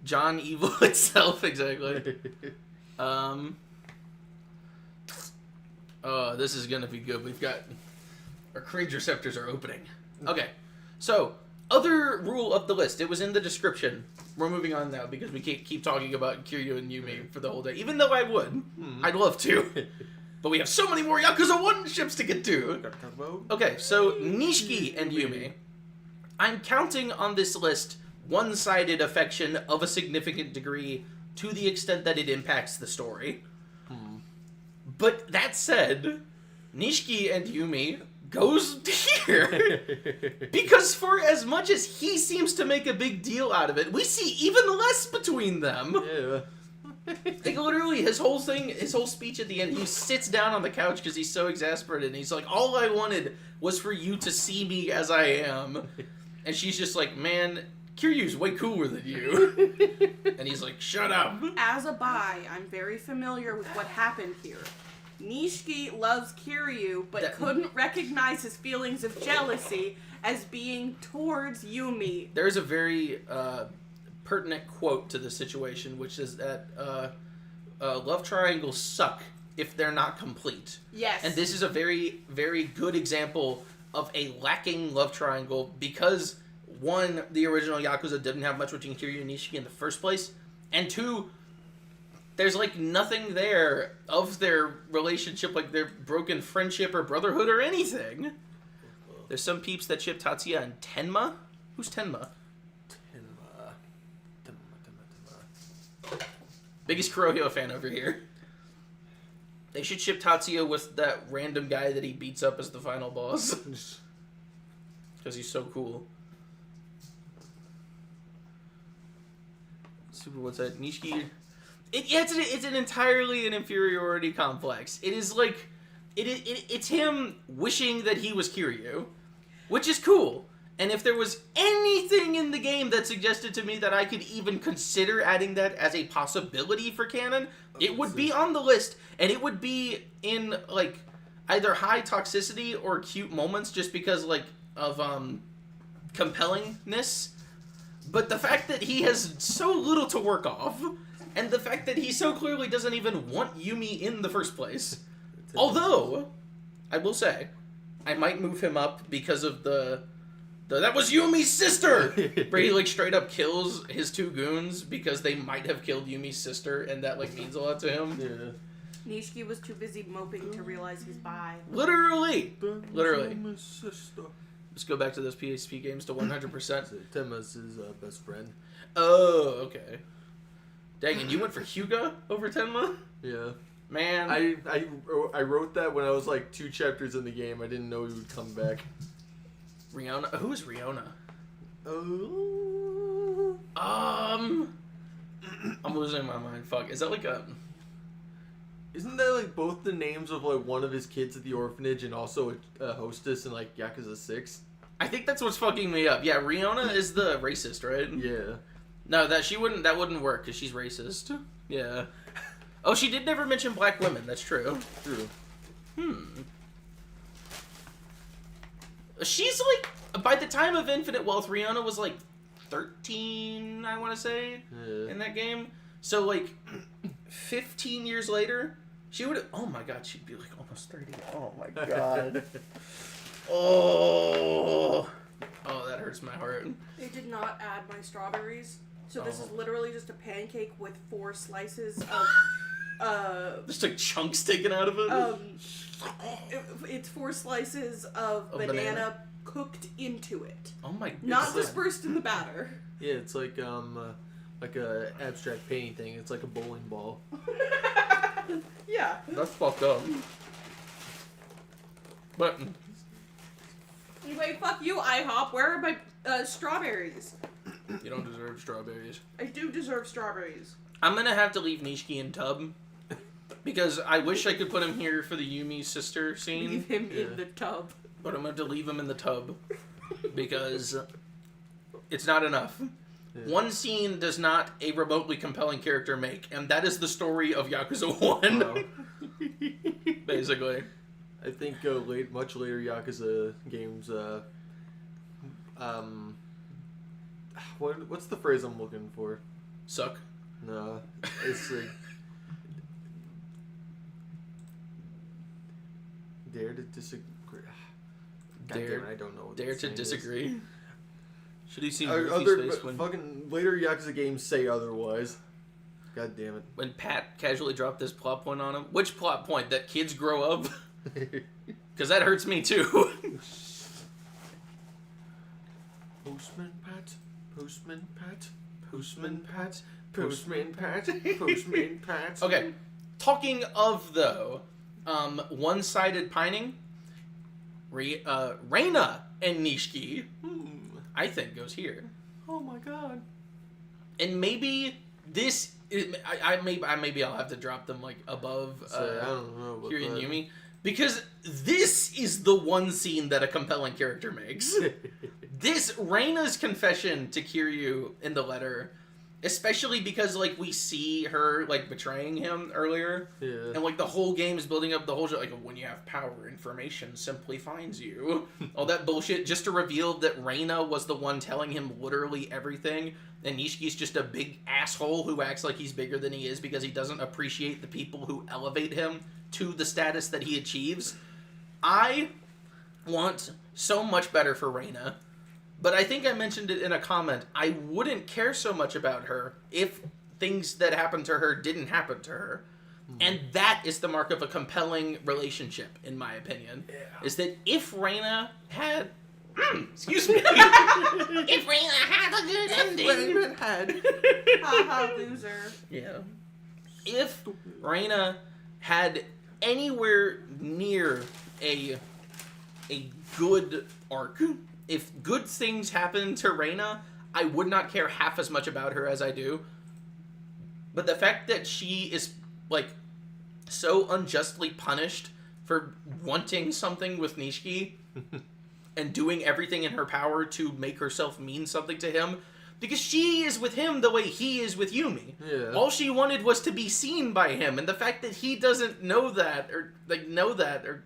John Evil itself, exactly. Oh, this is gonna be good. We've got... Our cringe receptors are opening. Okay, so, other rule of the list. It was in the description. We're moving on now because we can't keep talking about Kiryu and Yumi for the whole day. Even though I would. I'd love to. But we have so many more Yakuza 1 ships to get to. Gotta talk about. Okay, so Nishiki and Yumi. I'm counting on this list one-sided affection of a significant degree to the extent that it impacts the story. But that said, Nishiki and Yumi goes here. Because for as much as he seems to make a big deal out of it, we see even less between them. Yeah. Like, literally, his whole speech at the end, he sits down on the couch because he's so exasperated, and he's like, all I wanted was for you to see me as I am. And she's just like, man, Kiryu's way cooler than you. And he's like, shut up. As a bi, I'm very familiar with what happened here. Nishiki loves Kiryu, but couldn't recognize his feelings of jealousy as being towards Yumi. There's a very pertinent quote to the situation, which is that love triangles suck if they're not complete. Yes. And this is a very, very good example of a lacking love triangle because, one, the original Yakuza didn't have much between Kiryu and Nishiki in the first place, and two, there's, like, nothing there of their relationship, like their broken friendship or brotherhood or anything. There's some peeps that ship Tatsuya and Tenma. Who's Tenma? Biggest Kurohyou fan over here. They should ship Tatsuya with that random guy that he beats up as the final boss. Because he's so cool. Super, what's that? Nishiki. It's an entirely an inferiority complex. It is like, it's him wishing that he was Kiryu, which is cool. And if there was anything in the game that suggested to me that I could even consider adding that as a possibility for canon, it would be on the list, and it would be in, like, either high toxicity or cute moments just because, like, of, compellingness. But the fact that he has so little to work off, and the fact that he so clearly doesn't even want Yumi in the first place. Although, I will say, I might move him up because of the that was Yumi's sister! Where he, like, straight up kills his two goons because they might have killed Yumi's sister, and that, like, means a lot to him. Yeah. Nishiki was too busy moping to realize he's bi. Literally! Literally. My sister. Let's go back to those PSP games to 100%. Tenma's his best friend. Oh, okay. Dang, and you went for Hyuga over Tenma? Yeah. Man. I wrote that when I was like 2 chapters in the game. I didn't know he would come back. Riona? Who is Riona? Oh. I'm losing my mind. Fuck. Is that like a... Isn't that like both the names of like one of his kids at the orphanage and also a hostess in like Yakuza 6? I think that's what's fucking me up. Yeah, Riona is the racist, right? Yeah. No, that wouldn't work because she's racist. Yeah. Oh, she did never mention black women. That's true. True. She's like, by the time of Infinite Wealth, Rihanna was like 13, I want to say, in that game. So like 15 years later, she would, oh my god, she'd be like almost 30. Oh my god. Oh, that hurts my heart. They did not add my strawberries. So this is literally just a pancake with 4 slices of, just like chunks taken out of it. It's 4 slices of banana cooked into it. Oh my god. Not dispersed in the batter. Yeah, it's like a abstract painting thing. It's like a bowling ball. Yeah. That's fucked up. But anyway, fuck you, IHOP. Where are my strawberries? You don't deserve strawberries. I do deserve strawberries. I'm gonna have to leave Nishiki in tub. Because I wish I could put him here for the Yumi sister scene. Leave him in the tub. But I'm going to have to leave him in the tub. Because it's not enough. Yeah. One scene does not a remotely compelling character make. And that is the story of Yakuza 1. Wow. Basically. I think much later Yakuza games... what's the phrase I'm looking for? Suck? No. It's like... Dare to disagree. God damn it, I don't know what Dare to disagree. Is. Should he see Murphy's face when fucking later Yakuza games say otherwise? God damn it. When Pat casually dropped this plot point on him. Which plot point? That kids grow up? Because that hurts me too. Postman Pat. Postman Pat. Postman Pat. Postman Pat. Postman Pat. Okay. Talking of, though, one-sided pining, Reina and Nishiki, I think, goes here. Oh my god. And maybe this, maybe I'll have to drop them, like, above I don't know about Kiryu and that. Yumi. Because this is the one scene that a compelling character makes. This, Reina's confession to Kiryu in the letter, especially because, like, we see her, like, betraying him earlier. Yeah. And, like, the whole game is building up the whole shit, like, when you have power, information simply finds you. All that bullshit, just to reveal that Reina was the one telling him literally everything, and Nishiki's just a big asshole who acts like he's bigger than he is because he doesn't appreciate the people who elevate him to the status that he achieves. I want so much better for Reina. But I think I mentioned it in a comment. I wouldn't care so much about her if things that happened to her didn't happen to her. And that is the mark of a compelling relationship, in my opinion. Yeah. Is that if Reina had... excuse me. If Reina had a good ending... Reina had... Haha, loser. Yeah. if Reina had anywhere near a good arc, if good things happen to Reina, I would not care half as much about her as I do. But the fact that she is, like, so unjustly punished for wanting something with Nishiki and doing everything in her power to make herself mean something to him, because she is with him the way he is with Yumi. Yeah. All she wanted was to be seen by him, and the fact that he doesn't know that, or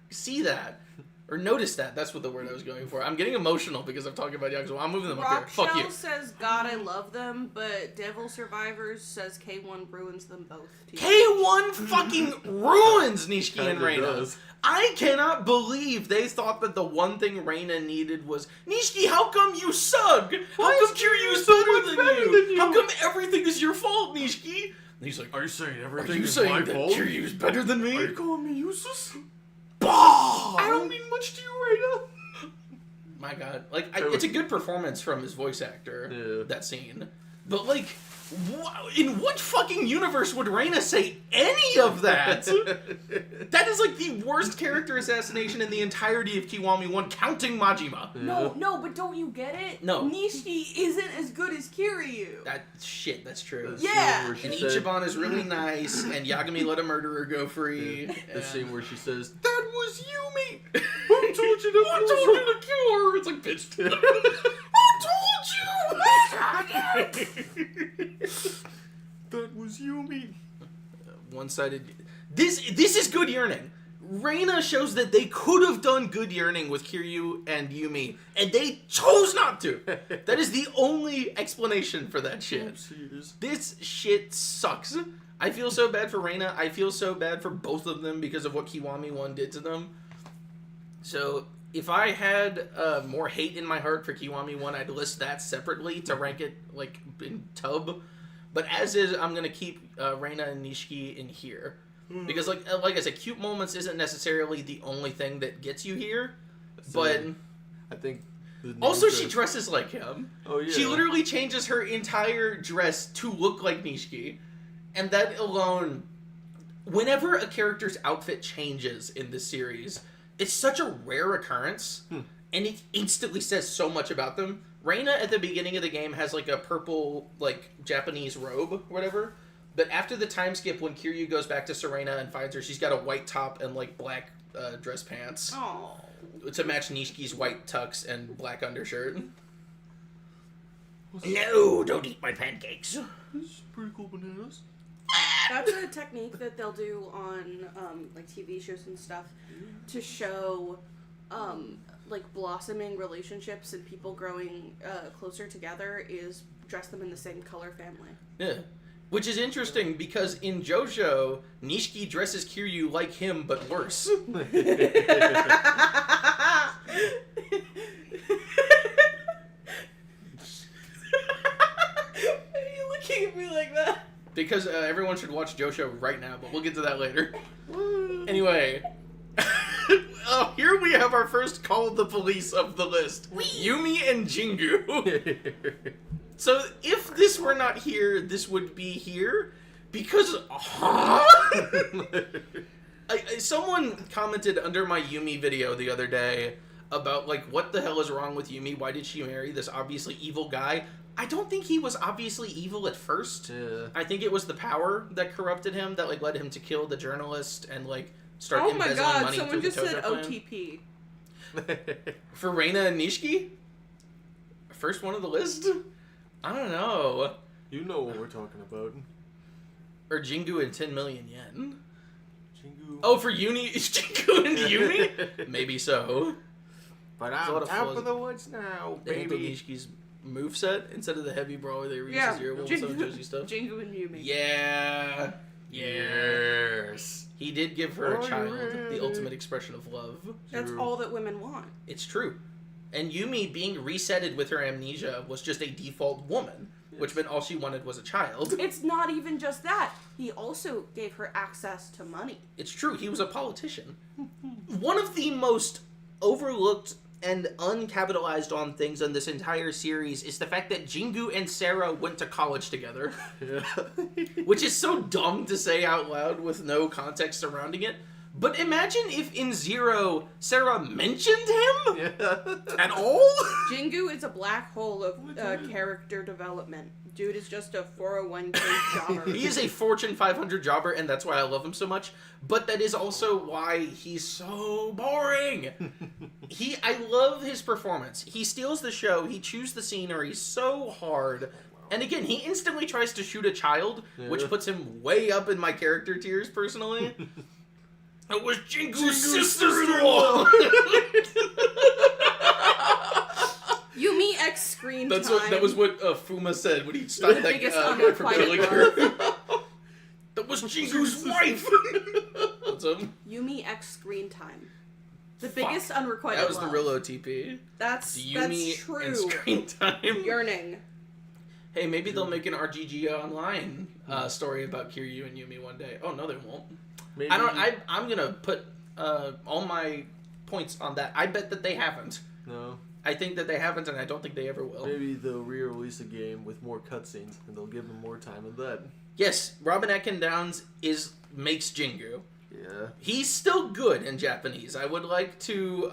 see that, or notice that, that's what the word I was going for. I'm getting emotional because I'm talking about Yakuza. I'm moving them up here. Fuck you. Rockshell says, God, I love them, but Devil Survivors says K1 ruins them both. K1 fucking ruins Nishiki and Reina. Does. I cannot believe they thought that the one thing Reina needed was, Nishiki, how come you suck? How come Kiryu's better than you? How come everything is your fault, Nishiki? And he's like, Are you saying are everything you is saying my that fault? Kiryu's better than me? Are you calling me useless? Bah! I don't mean much to you, Reina. My God, like it's a good performance from his voice actor. Yeah. That scene, but like, in what fucking universe would Reina say any of that? That is like the worst character assassination in the entirety of Kiwami 1, counting Majima. No, but don't you get it? No. Nishiki isn't as good as Kiryu. That's true. Yeah. And Ichiban is really nice, and Yagami let a murderer go free. The and- scene where she says, "That was Yumi. Who told you to Who told you to kill her? It's like, bitch. Who told you? That was Yumi." One-sided. This is good yearning. Reina shows that they could have done good yearning with Kiryu and Yumi, and they chose not to. That is the only explanation for that shit. This shit sucks. I feel so bad for Reina. I feel so bad for both of them because of what Kiwami 1 did to them. So, if I had more hate in my heart for Kiwami 1, I'd list that separately to rank it, like, in tub. But as is, I'm going to keep Reina and Nishiki in here. Because, like I said, cute moments isn't necessarily the only thing that gets you here. But I think... also, she dresses like him. Oh, yeah. She literally changes her entire dress to look like Nishiki. And that alone... Whenever a character's outfit changes in this series, it's such a rare occurrence. And it instantly says so much about them. Reina, at the beginning of the game, has, like, a purple, like, Japanese robe or whatever. But after the time skip, when Kiryu goes back to Serena and finds her, she's got a white top and, like, black dress pants. Oh. To match Nishiki's white tux and black undershirt. No, don't eat my pancakes. This is pretty cool bananas. That's a technique that they'll do on, like, TV shows and stuff to show, like, blossoming relationships and people growing closer together is dress them in the same color family. Yeah. Which is interesting because in JoJo, Nishiki dresses Kiryu like him, but worse. Why are you looking at me like that? Because everyone should watch JoJo right now, but we'll get to that later. Anyway. Oh, here we have our first call the police of the list. Yumi and Jingu. So, if this were not here, this would be here, because, someone commented under my Yumi video the other day about, like, what the hell is wrong with Yumi? Why did she marry this obviously evil guy? I don't think he was obviously evil at first. Yeah. I think it was the power that corrupted him, that, like, led him to kill the journalist and, like, start Oh my embezzling god, money someone through just the said Tojo plan. OTP. For Reina and Nishiki? First one of the list? I don't know. You know what we're talking about. Or Jingu and 10 million yen. Jingu. Oh, for Jingu and Yumi? Maybe so. But There's a I'm lot of top flaws. of the woods now, They handled baby. Nishiki's moveset instead of the heavy brawler they were using Yeah, Zero Will and some Josie stuff. Jingu and Yumi. Yeah. Yes. He did give her a Are you child, ready? the ultimate expression of love. That's True. all that women want. It's true. And Yumi being resetted with her amnesia was just a default woman, which meant all she wanted was a child. It's not even just that. He also gave her access to money. It's true, he was a politician. One of the most overlooked and uncapitalized on things in this entire series is the fact that Jingu and Sarah went to college together. Yeah. Which is so dumb to say out loud with no context surrounding it. But imagine if in Zero, Sarah mentioned him Yeah. at all? Jingu is a black hole of character development. Dude is just a 401k jobber. He is a Fortune 500 jobber, and that's why I love him so much. But that is also why he's so boring. I love his performance. He steals the show. He chews the scenery so hard. And again, he instantly tries to shoot a child, which puts him way up in my character tiers, personally. It was Jingu's sister-in-law! Yumi X screen time. That was what Fuma said when he started that biggest guy from unrequited Killing Her. That was Jingu's wife! What's up? Yumi X screen time. The biggest unrequited That was love. the real OTP. That's Yumi true. and screen time. Yearning. Hey, maybe they'll make an RGG Online story about Kiryu and Yumi one day. Oh, no, they won't. Maybe. I'm gonna put all my points on that. I bet that they haven't. No. I think that they haven't, and I don't think they ever will. Maybe they'll re-release a game with more cutscenes, and they'll give them more time of that. Yes, Robin Atkin Downs makes Jingu. Yeah. He's still good in Japanese. I would like to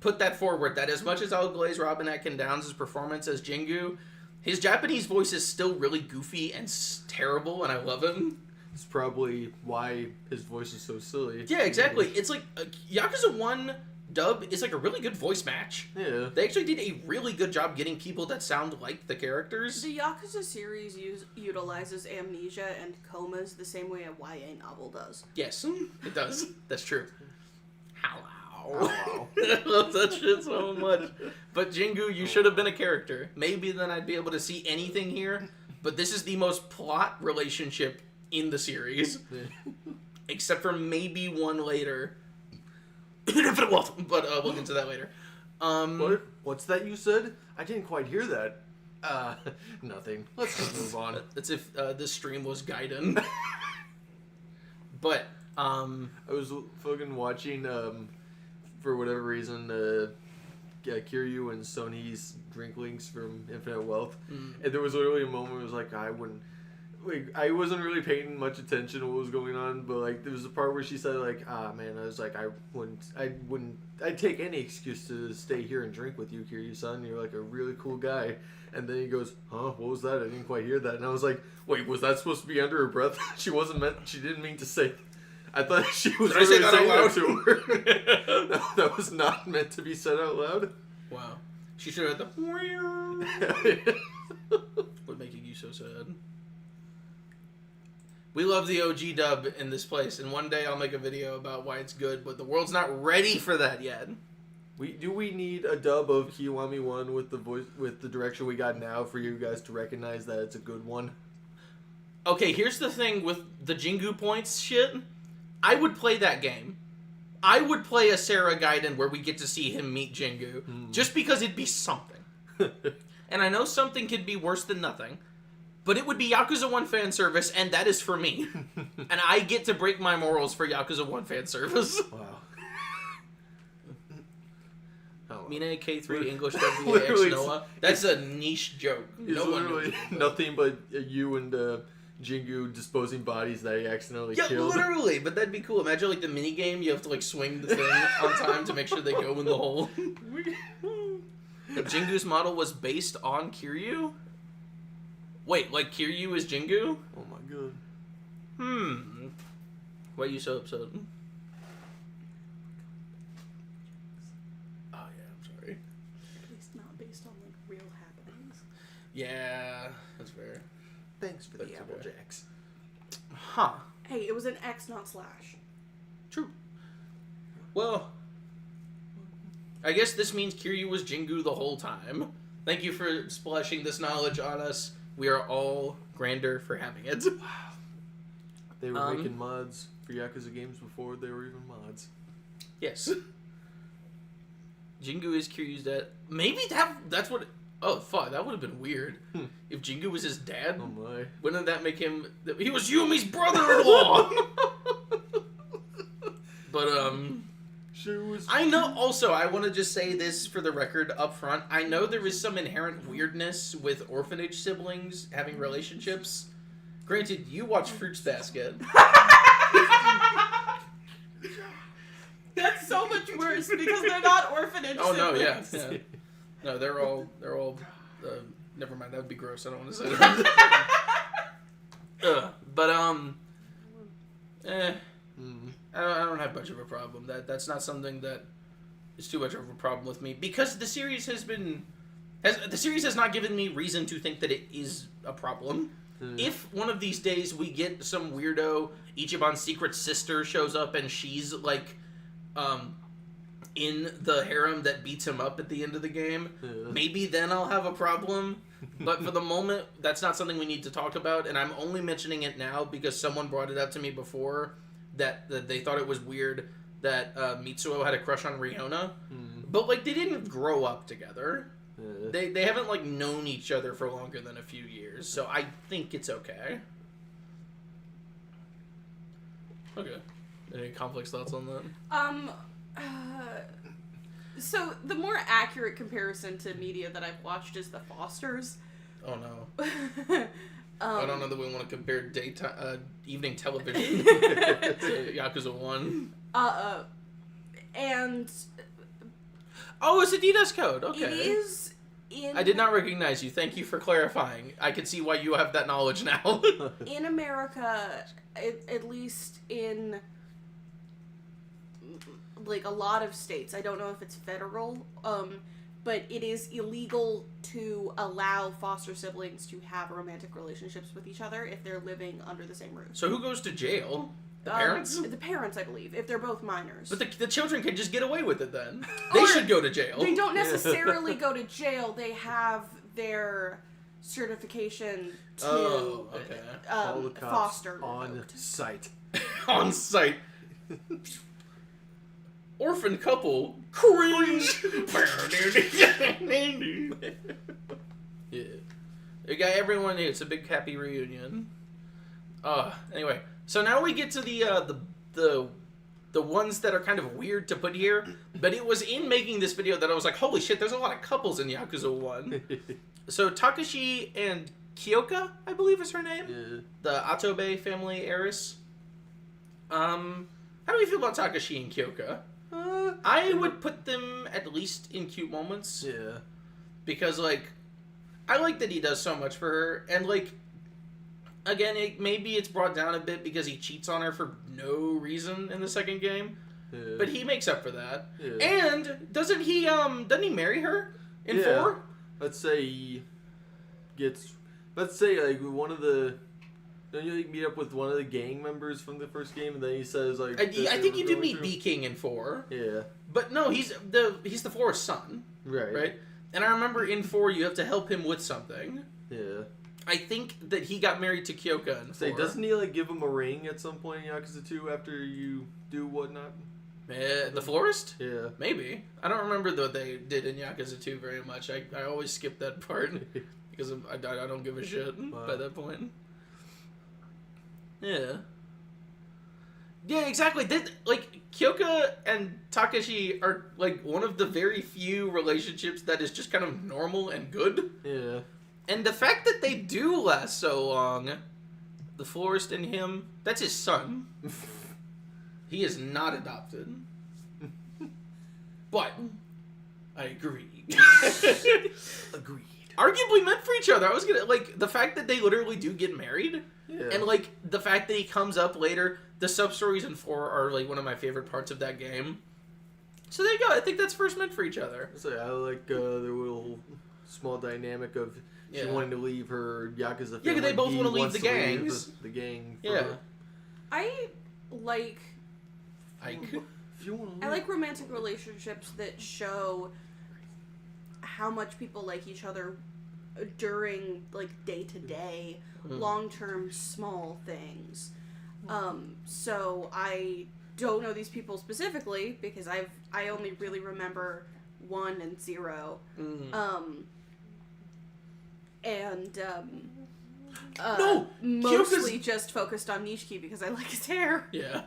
put that forward, that as much as I'll glaze Robin Atkin Downs' performance as Jingu, his Japanese voice is still really goofy and terrible, and I love him. It's probably why his voice is so silly. Yeah, exactly. It's like Yakuza 1 dub is like a really good voice match. Yeah. They actually did a really good job getting people that sound like the characters. The Yakuza series utilizes amnesia and comas the same way a YA novel does. Yes, it does. That's true. Hello. Wow. I love that shit so much. But Jingu, you should have been a character. Maybe then I'd be able to see anything here. But this is the most plot relationship in the series. Except for maybe one later. Infinite Wealth. But we'll get to that later. What's that you said? I didn't quite hear that. Nothing. Let's just move on. That's if this stream was Gaiden. But, I was fucking watching, for whatever reason, Kiryu and Sony's Drinklings from Infinite Wealth. And there was literally a moment where it was like, I wasn't really paying much attention to what was going on, but like there was a part where she said like, man, I was like, I'd take any excuse to stay here and drink with you, Kiryu-san. You're like a really cool guy. And then he goes, huh, what was that? I didn't quite hear that. And I was like, wait, was that supposed to be under her breath? She didn't mean to say. I thought she was Did I say that saying out that to her. No, that was not meant to be said out loud. wow. She should have had the... What making you so sad? We love the OG dub in this place, and one day I'll make a video about why it's good, but the world's not ready for that yet. Do we need a dub of Kiwami 1 with the voice, with the direction we got now for you guys to recognize that it's a good one? Okay, here's the thing with the Jingu points shit. I would play that game. I would play a Sarah Gaiden where we get to see him meet Jingu, just because it'd be something. And I know something could be worse than nothing, but it would be Yakuza 1 fan service, and that is for me. And I get to break my morals for Yakuza 1 fan service. Wow. Mine K3 English WAX Noah. That's a niche joke. No one knows. Nothing but you and Jingu disposing bodies that he accidentally Yeah, killed. literally. But that'd be cool. Imagine like the mini game. You have to like swing the thing on time to make sure they go in the hole. Jingu's model was based on Kiryu? Wait, like Kiryu is Jingu? Oh my god. Why are you so upset? Oh yeah, I'm sorry. At least not based on like real happenings. Yeah, that's fair. Thanks for the That's Apple okay. Jacks. Huh. Hey, it was an X, not slash. True. Well, I guess this means Kiryu was Jingu the whole time. Thank you for splashing this knowledge on us. We are all grander for having it. They were making mods for Yakuza games before they were even mods. Yes. Jingu is Kiryu's dad. Maybe that's what... Oh, fuck, that would have been weird. If Jingu was his dad, Oh my. wouldn't that make him... He was Yumi's brother-in-law! But, Sure was. I know. Also, I want to just say this for the record up front. I know there is some inherent weirdness with orphanage siblings having relationships. Granted, you watch Fruits Basket. That's so much worse because they're not orphanage Oh no, siblings. yeah. No, they're all. Never mind. That would be gross. I don't want to say that. But I don't have much of a problem. That's not something that is too much of a problem with me because the series has not given me reason to think that it is a problem. If one of these days we get some weirdo Ichiban's secret sister shows up and she's like in the harem that beats him up at the end of the game, maybe then I'll have a problem. But for the moment, that's not something we need to talk about, and I'm only mentioning it now because someone brought it up to me before that they thought it was weird that Mitsuo had a crush on Riona. But like they didn't grow up together. They haven't like known each other for longer than a few years, so I think it's okay. Okay. Any complex thoughts on that? So the more accurate comparison to media that I've watched is The Fosters. Oh no. I don't know that we want to compare daytime, evening television to Yakuza 1. And oh, it's Adidas code. Okay. it is in. I did not recognize you. Thank you for clarifying. I can see why you have that knowledge now. In America, at least in like a lot of states, I don't know if it's federal, but it is illegal to allow foster siblings to have romantic relationships with each other if they're living under the same roof. So who goes to jail? The parents? The parents, I believe, if they're both minors. But the children can just get away with it then. They should go to jail. They don't necessarily go to jail. They have their certification to All the cops foster on revoked. site. On site. Orphan couple. Cringe. Yeah. We got everyone here. It's a big happy reunion. Anyway, so now we get to the ones that are kind of weird to put here, but it was in making this video that I was like, holy shit, there's a lot of couples in Yakuza 1. So Takashi and Kyoka, I believe is her name. Yeah. The Atobe family heiress. How do we feel about Takashi and Kyoka? I would put them at least in cute moments. Yeah. Because, like, I like that he does so much for her. And, like, again, maybe it's brought down a bit because he cheats on her for no reason in the second game. Yeah. But he makes up for that. Yeah. And doesn't he marry her in 4? Let's say he gets... Let's say, like, one of the... Don't you like, meet up with one of the gang members from the first game, and then he says like... I think you do meet B-King in 4. Yeah. But no, he's the Forest son. Right? And I remember in 4 you have to help him with something. Yeah. I think that he got married to Kyoka in 4. Say, doesn't he like give him a ring at some point in Yakuza 2 after you do whatnot? The florist? Yeah. Maybe. I don't remember what they did in Yakuza 2 very much. I always skip that part because I don't give a shit by that point. Yeah. Yeah, exactly. Like, Kyoka and Takashi are, like, one of the very few relationships that is just kind of normal and good. Yeah. And the fact that they do last so long, the florist and him, that's his son. He is not adopted. But, I agree. Agreed. Arguably meant for each other. I was gonna, like, the fact that they literally do get married, Yeah. and, like, the fact that he comes up later, the sub-stories in 4 are, like, one of my favorite parts of that game. So there you go. I think that's first meant for each other. So I like the little small dynamic of she wanting to leave her Yakuza family. Yeah, 'cause they both He want to leave wants the gangs. The gang. Yeah. I like If you want to I like romantic relationships that show how much people like each other during like day-to-day, long-term small things. So I don't know these people specifically because I only really remember 1 and 0. No! Mostly just focused on Nishiki because I like his hair. Yeah.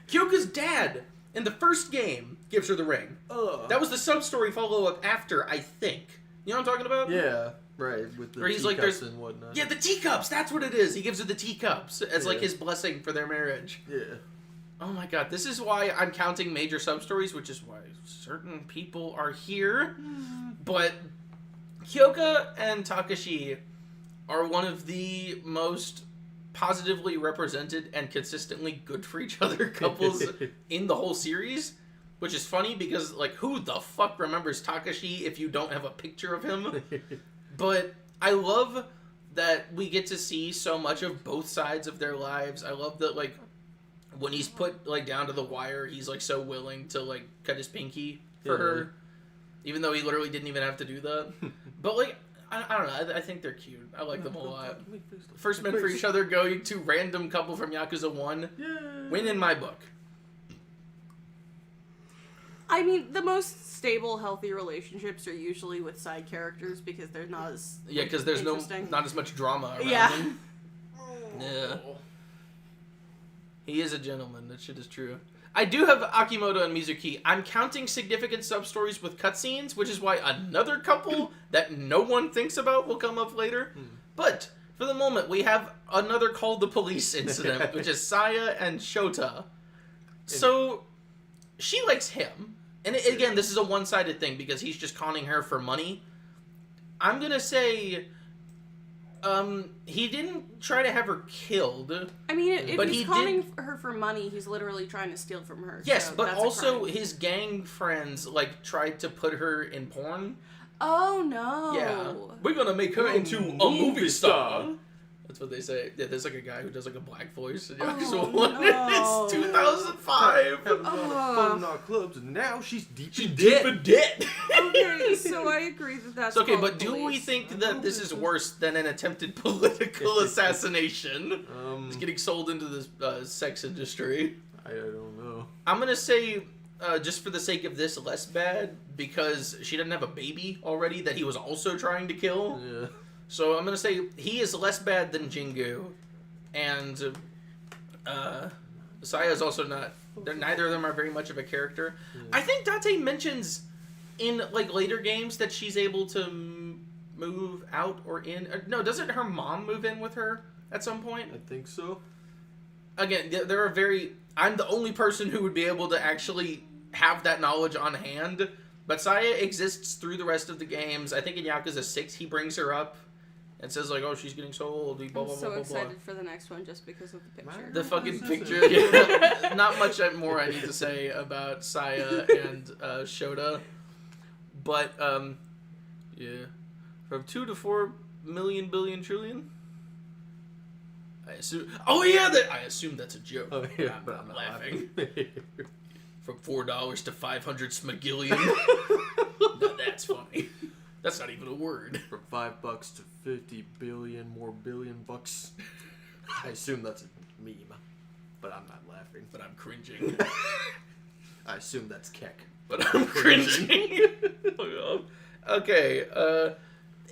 Kyoka's dad in the first game, gives her the ring. That was the sub-story follow-up after, I think. You know what I'm talking about? Yeah, right, with the teacups and whatnot. Yeah, the teacups, that's what it is. He gives her the teacups as, like, his blessing for their marriage. Yeah. Oh my god, this is why I'm counting major sub-stories, which is why certain people are here. But Kyoka and Takashi are one of the most positively represented and consistently good for each other couples in the whole series, which is funny because, like, who the fuck remembers Takashi if you don't have a picture of him? But I love that we get to see so much of both sides of their lives. I love that, like, when he's put, like, down to the wire, he's, like, so willing to, like, cut his pinky for her, even though he literally didn't even have to do that. But, like, I don't know. I think they're cute. I like them a lot. First men for each other going to random couple from Yakuza 1. Win in my book. I mean, the most stable, healthy relationships are usually with side characters because they're not as because there's not as much drama around them. Yeah. He is a gentleman. That shit is true. I do have Akimoto and Mizuki. I'm counting significant sub-stories with cutscenes, which is why another couple that no one thinks about will come up later. But, for the moment, we have another call the police incident, which is Saya and Shota. So, she likes him. And again, this is a one-sided thing because he's just conning her for money. I'm gonna say... he didn't try to have her killed. I mean, if he's conning her for money, he's literally trying to steal from her. Yes, so but also his gang friends, like, tried to put her in porn. Oh, no. Yeah. We're gonna make her into a movie star. That's what they say. Yeah, there's, like, a guy who does, like, a black voice in Yakuza 1. No. It's 2005. Having a lot of fun in our clubs, and now she's deep in debt. Okay, so I agree that that's okay, but police. do we think that this is worse than an attempted political assassination? It's getting sold into the sex industry. I don't know. I'm gonna say, just for the sake of this, less bad, because she doesn't have a baby already that he was also trying to kill. Yeah. So I'm going to say he is less bad than Jingu. And Saya is also not... Neither of them are very much of a character. I think Date mentions in, like, later games that she's able to move out or in. No, doesn't her mom move in with her at some point? I think so. Again, there are very... I'm the only person who would be able to actually have that knowledge on hand. But Saya exists through the rest of the games. I think in Yakuza 6 he brings her up. And says, like, oh, she's getting so old. Blah, blah, I'm blah, so blah, excited blah. for the next one just because of the picture. The fucking picture. Yeah. Not much more I need to say about Saya and Shota. But, yeah. From 2 to 4 million billion trillion? I assume... Oh, yeah! I assume that's a joke. Oh, yeah, but I'm laughing. From $4 to 500 smagillion. No, that's funny. That's not even a word. From $5 to 50 billion more billion bucks. I assume that's a meme, but I'm not laughing. But I'm cringing. I assume that's Keck. But I'm cringing. Okay,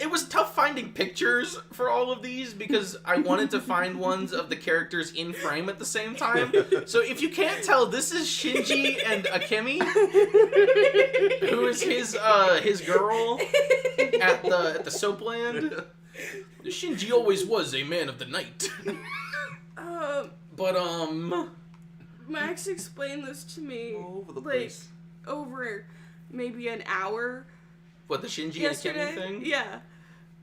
it was tough finding pictures for all of these because I wanted to find ones of the characters in frame at the same time. So if you can't tell, this is Shinji and Akemi, who is his girl at the soapland. Shinji always was a man of the night. But Max explained this to me all over the place. Over maybe an hour. What, the Shinji yesterday? and Akemi thing? Yeah.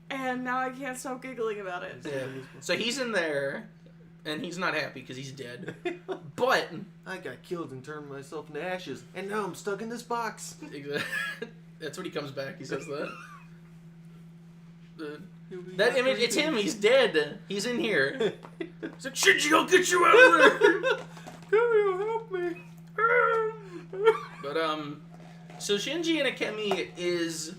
And now I can't stop giggling about it. Yeah. So he's in there, and he's not happy because he's dead. But I got killed and turned myself into ashes, and now I'm stuck in this box. That's when he comes back. He says that. That image, it's him. He's dead. He's in here. He's like, Shinji, I'll get you out of there. Can help me? But so Shinji and Akemi is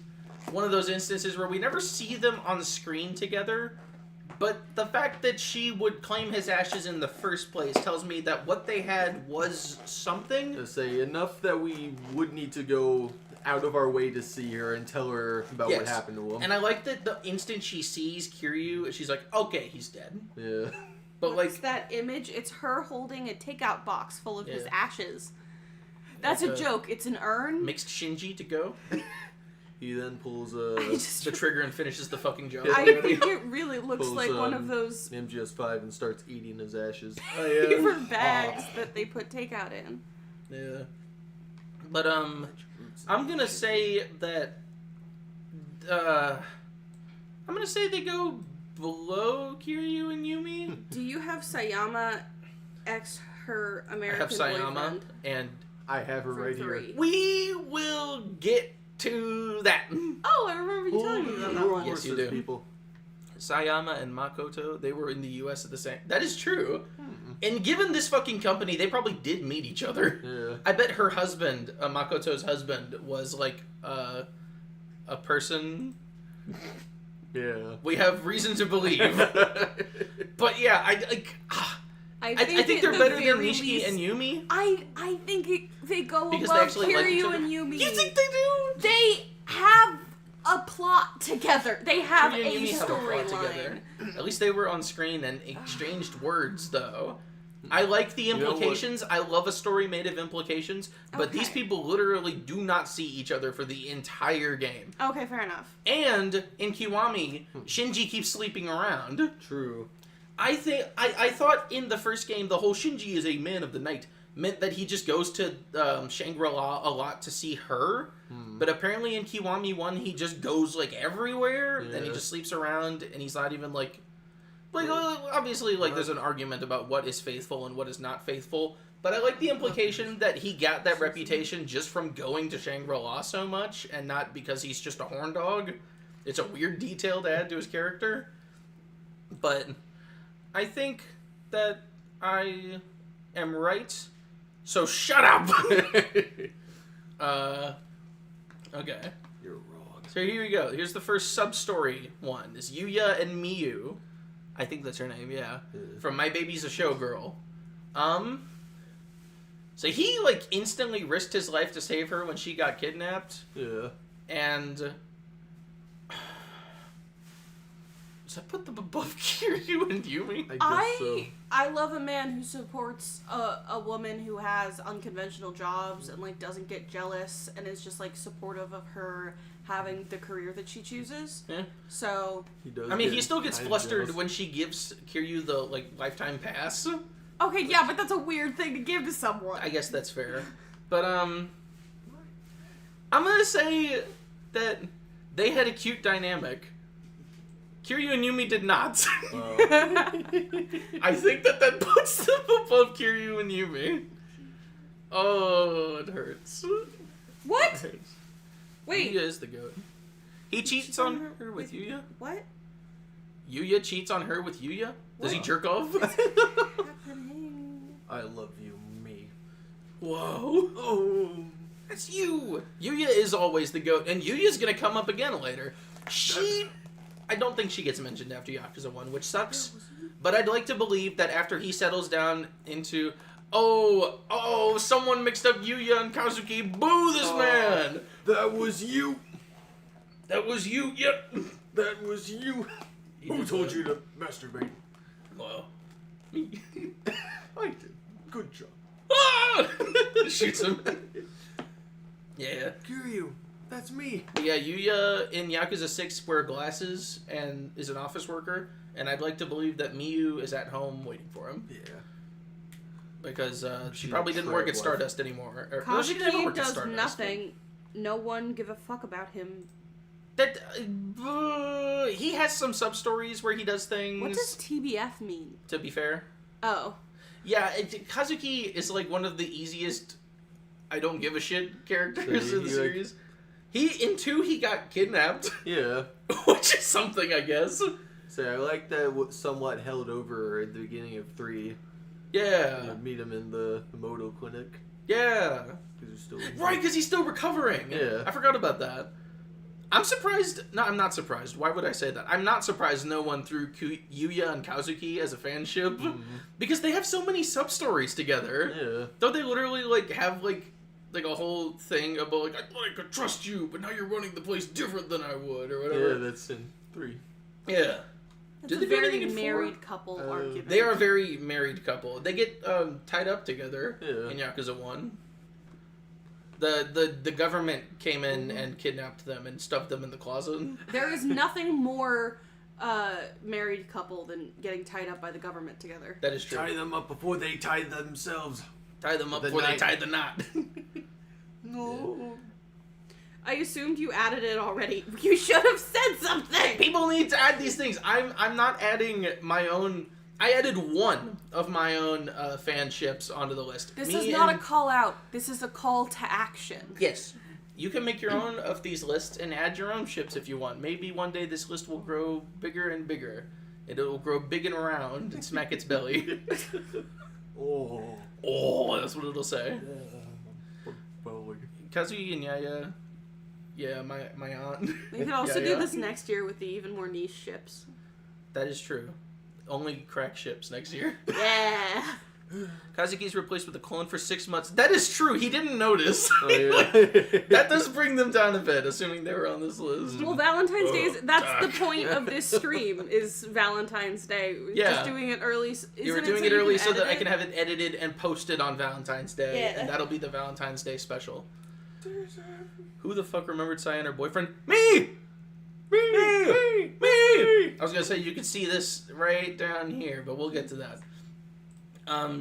one of those instances where we never see them on the screen together, but the fact that she would claim his ashes in the first place tells me that what they had was something. To say enough that we would need to go out of our way to see her and tell her about what happened to him. And I like that the instant she sees Kiryu, she's like, okay, he's dead. Yeah. But what's that image? It's her holding a takeout box full of his ashes. That's like a joke. It's an urn. Mixed Shinji to go. He then pulls The trigger and finishes the fucking job. I think it really looks Pulls, like one of those MGS5 and starts eating his ashes. Oh, yeah. paper bags that they put takeout in. Yeah. But, I'm gonna say that, I'm gonna say they go below Kiryu and Yumi. Do you have Sayama X her American I have Sayama, boyfriend? and I have her From right here. 3. we will get to that. Oh, I remember you telling me about that one. Yes, you do. People. Sayama and Makoto, they were in the U.S. at the same... That is true. And given this fucking company, they probably did meet each other. Yeah. I bet her husband, Makoto's husband, was like a person Yeah. we have reason to believe. But yeah, I think they're better than Nishiki and Yumi. I think they go Because above they actually like each Kiryu other. and Yumi. You think they do? They have a plot together. They have Kiryu and a Yumi have a plot storyline. At least they were on screen and exchanged words, though. I like the You know what? implications. I love a story made of implications, but these Okay. people literally do not see each other for the entire game. Okay, fair enough. And in Kiwami, Shinji keeps sleeping around. True. I thought in the first game the whole Shinji is a man of the night meant that he just goes to Shangri-La a lot to see her. But apparently in Kiwami 1 he just goes like everywhere and he Yeah. just sleeps around and he's not even like obviously like there's an argument about what is faithful and what is not faithful. But I like the implication that he got that reputation just from going to Shangri-La so much and not because he's just a horn dog. It's a weird detail to add to his character. But I think that I am right. So shut up! Okay. You're wrong. So here we go. Here's the first sub-story one. Is Yuya and Miyu. I think that's her name, yeah. From My Baby's a Showgirl. So he, like, instantly risked his life to save her when she got kidnapped. Yeah. And... Does that put them above Kiryu and Yumi? I guess so. I love a man who supports a woman who has unconventional jobs and like doesn't get jealous and is just like supportive of her having the career that she chooses. Yeah. So He does. I mean, get he still gets kinda flustered jealous. when she gives Kiryu the, like, lifetime pass. okay, yeah, but that's a weird thing to give to someone. I guess that's fair. But, I'm gonna say that they had a cute dynamic. Kiryu and Yumi did not. I think that puts them above Kiryu and Yumi. Oh, it hurts. What? It hurts. Wait. Yuya is the goat. He cheats on her with Yuya? What? Yuya cheats on her with Yuya? Does he What? jerk off? Happening. I love you, me. Whoa. Oh. That's you. Yuya is always the goat, and Yuya's gonna come up again later. I don't think she gets mentioned after Yakuza 1, which sucks. But I'd like to believe that after he settles down into... Oh, someone mixed up Yuya and Kazuki. Boo this man! That was you. That was you, yep. That was you. Who told you to masturbate? Well, me. I did. Good job. Ah! Shoots him. Yeah. Kiryu, that's me. Yeah, Yuya in Yakuza 6 wear glasses and is an office worker, and I'd like to believe that Miyu is at home waiting for him. Yeah. Because she She's probably a didn't work at trad wife. Stardust anymore. Well, she never Kazuki worked at does Stardust. nothing. No one give a fuck about him. That he has some sub stories where he does things. What does TBF mean? To be fair, Oh. yeah, Kazuki is like one of the easiest. I don't give a shit characters So in the he, like- series. In 2 he got kidnapped, Yeah. which is something, I guess. So I like that somewhat held over at the beginning of 3. Yeah, You meet him in the Moto clinic. yeah. 'Cause he's still Right, because he's still recovering. Yeah. I forgot about that. I'm surprised. No, I'm not surprised. Why would I say that? I'm not surprised no one threw Yuya and Kazuki as a fanship. Because they have so many sub-stories together. Yeah. Don't they literally, like, have, like a whole thing about, like, I thought I could trust you, but now you're running the place different than I would, or Yeah, whatever. that's in 3. Yeah. That's Did a they do very anything in 4? married couple argument. They are a very married couple. They get tied up together Yeah. in Yakuza 1. The government came in and kidnapped them and stuffed them in the closet. There is nothing more married couple than getting tied up by the government together. That is true. Tie them up before they tie themselves. Tie them up before they tie the knot. No. I assumed you added it already. You should have said something! People need to add these things. I'm not adding my own... I added one of my own fan ships onto the list. This is not a call out. This is a call to action. Yes. You can make your own of these lists and add your own ships if you want. Maybe one day this list will grow bigger and bigger. It'll grow big and round and smack its belly. Oh, that's what it'll say. Belly. Kazuki and Yaya. Yeah, my aunt. We can also Yaya. do this next year with the even more niche ships. That is true. Only crack ships next year. Yeah. Kazuki's replaced with a clone for 6 months. That is true. He didn't notice. Oh, yeah. That does bring them down a bit, assuming they were on this list. Well, Valentine's Day is... That's Doc. the point of this stream, is Valentine's Day. Yeah. Just doing it early. You were doing it early so that I can have... have it edited and posted on Valentine's Day. Yeah. And that'll be the Valentine's Day special. Who the fuck remembered Cyan, her boyfriend? Me! Me! I was gonna say, you could see this right down here, but we'll get to that.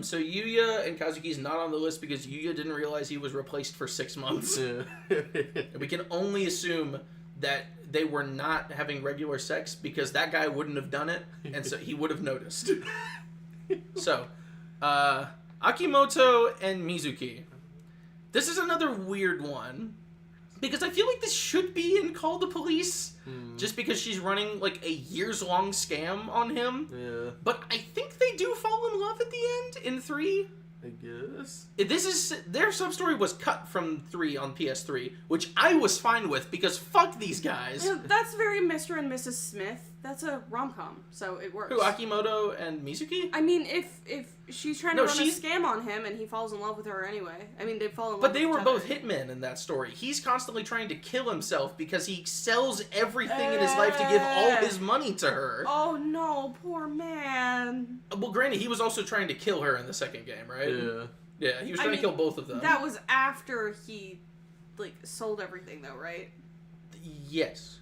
So Yuya and Kazuki's not on the list because Yuya didn't realize he was replaced for 6 months. Yeah. And we can only assume that they were not having regular sex because that guy wouldn't have done it, and so he would have noticed. So, Akimoto and Mizuki. This is another weird one. Because I feel like this should be in Call the Police. Just because she's running, like, a years-long scam on him. Yeah. But I think they do fall in love at the end in 3. I guess. Their sub-story was cut from 3 on PS3, which I was fine with because fuck these guys. Yeah, that's very Mr. and Mrs. Smith. That's a rom-com, so it works. Who, Akimoto and Mizuki? I mean, if she's trying to run a scam on him and he falls in love with her anyway. I mean, they fall in love But they with were each both other. hitmen in that story. He's constantly trying to kill himself because he sells everything in his life to give all his money to her. Oh no, poor man. Well, granted, he was also trying to kill her in the second game, right? Yeah. Yeah, he was trying to kill both of them. That was after he, like, sold everything, though, right? Yes.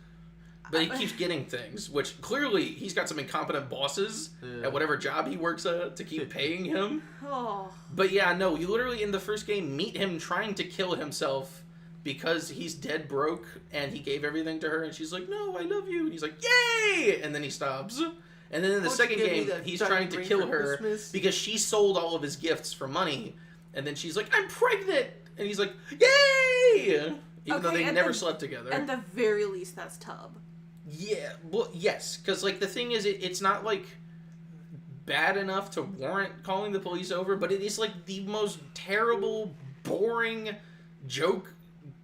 But he keeps getting things, which clearly he's got some incompetent bosses at whatever job he works at to keep paying him. Oh. But yeah, no, you literally in the first game meet him trying to kill himself because he's dead broke and he gave everything to her and she's like, no, I love you. And he's like, yay! And then he stops. And then in the second game, he's trying to kill her because she sold all of his gifts for money. And then she's like, I'm pregnant! And he's like, yay! Even though they never slept together. At the very least, that's Tub. Yeah, well, yes, because, like, the thing is, it's not, like, bad enough to warrant calling the police over, but it is, like, the most terrible, boring joke.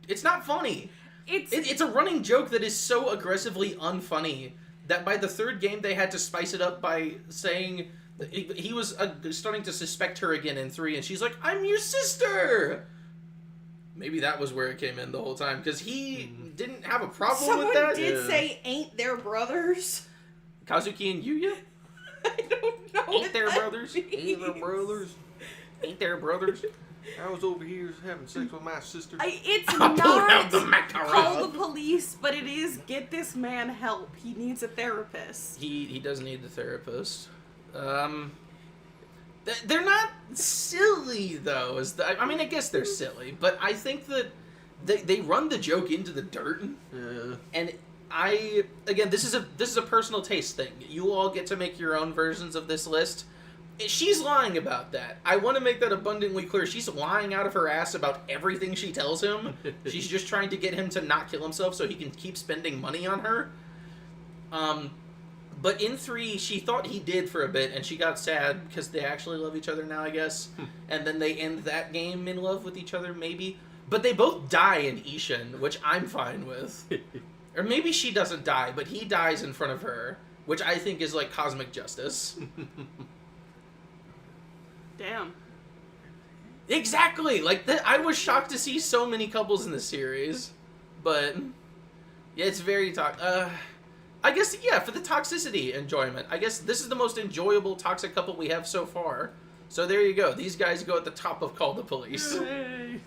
It's not funny. It's a running joke that is so aggressively unfunny that by the third game they had to spice it up by saying... He was starting to suspect her again in 3, and she's like, I'm your sister! Maybe that was where it came in the whole time, because he didn't have a problem with that. Someone did say, ain't their brothers? Kazuki and Yuya? I don't know. Ain't their brothers? Ain't their brothers? Ain't their brothers? I was over here having sex with my sister. It's I'll pull out not the macaron. call the police, but it is get this man help. He needs a therapist. He does need the therapist. They're not silly, though. I mean, I guess they're silly, but I think that they run the joke into the dirt. Yeah. And again, this is a personal taste thing. You all get to make your own versions of this list. She's lying about that. I want to make that abundantly clear. She's lying out of her ass about everything she tells him. She's just trying to get him to not kill himself so he can keep spending money on her. But in 3, she thought he did for a bit, and she got sad because they actually love each other now, I guess. And then they end that game in love with each other, maybe. But they both die in Ishin, which I'm fine with. Or maybe she doesn't die, but he dies in front of her, which I think is like cosmic justice. Damn. Exactly! Like, I was shocked to see so many couples in the series. But, yeah, it's very I guess, yeah, for the toxicity enjoyment. I guess this is the most enjoyable toxic couple we have so far. So there you go. These guys go at the top of Call the Police. Yay.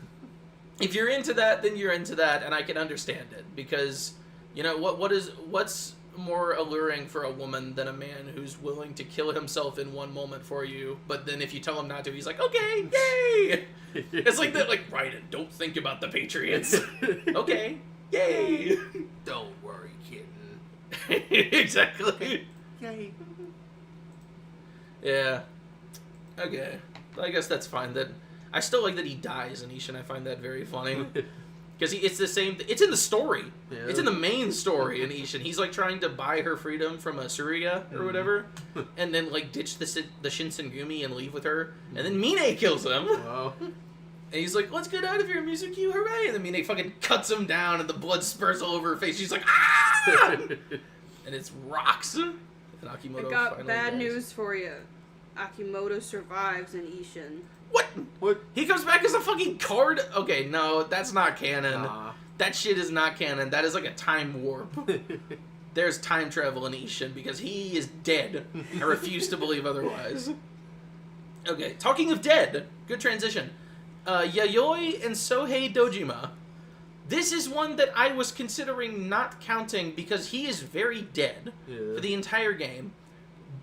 if you're into that, then you're into that, and I can understand it because what's more alluring for a woman than a man who's willing to kill himself in one moment for you, but then if you tell him not to, he's like, okay, yay! It's like that, like, write it, don't think about the Patriots. Okay, yay! Don't worry, kitten. Exactly. Yay. Yeah. Okay. I guess that's fine. That I still like that he dies in Ishin. I find that very funny. Because it's the same... It's in the story. Yeah. It's in the main story in Ishin. He's, like, trying to buy her freedom from a Surya or whatever. And then, like, ditch the Shinsengumi and leave with her. And then Mine kills him. Wow. And he's like, let's get out of here, Mizuki, hooray! And then Mine fucking cuts him down and the blood spurts all over her face. She's like, ah! And it's rocks. And Akimoto I got finally bad dies. news for you. Akimoto survives in Ishin. What? He comes back as a fucking card? Okay, no, that's not canon. That shit is not canon. That is like a time warp. There's time travel in Ishin because he is dead. I refuse to believe otherwise. Okay, talking of dead, good transition. Yayoi and Sohei Dojima. This is one that I was considering not counting because he is very dead for the entire game.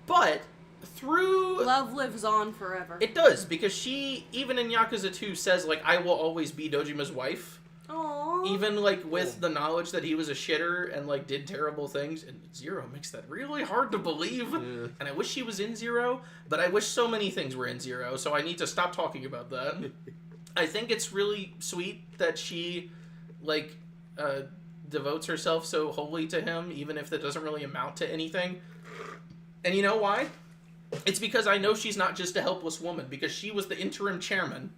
But through... Love lives on forever. It does, because she, even in Yakuza 2, says, like, I will always be Dojima's wife. Aww. Even, like, with the knowledge that he was a shitter and, like, did terrible things. And Zero makes that really hard to believe. Yeah. And I wish she was in Zero, but I wish so many things were in Zero, so I need to stop talking about that. I think it's really sweet that she, like, devotes herself so wholly to him, even if that doesn't really amount to anything. And you know why? It's because I know she's not just a helpless woman, because she was the interim chairman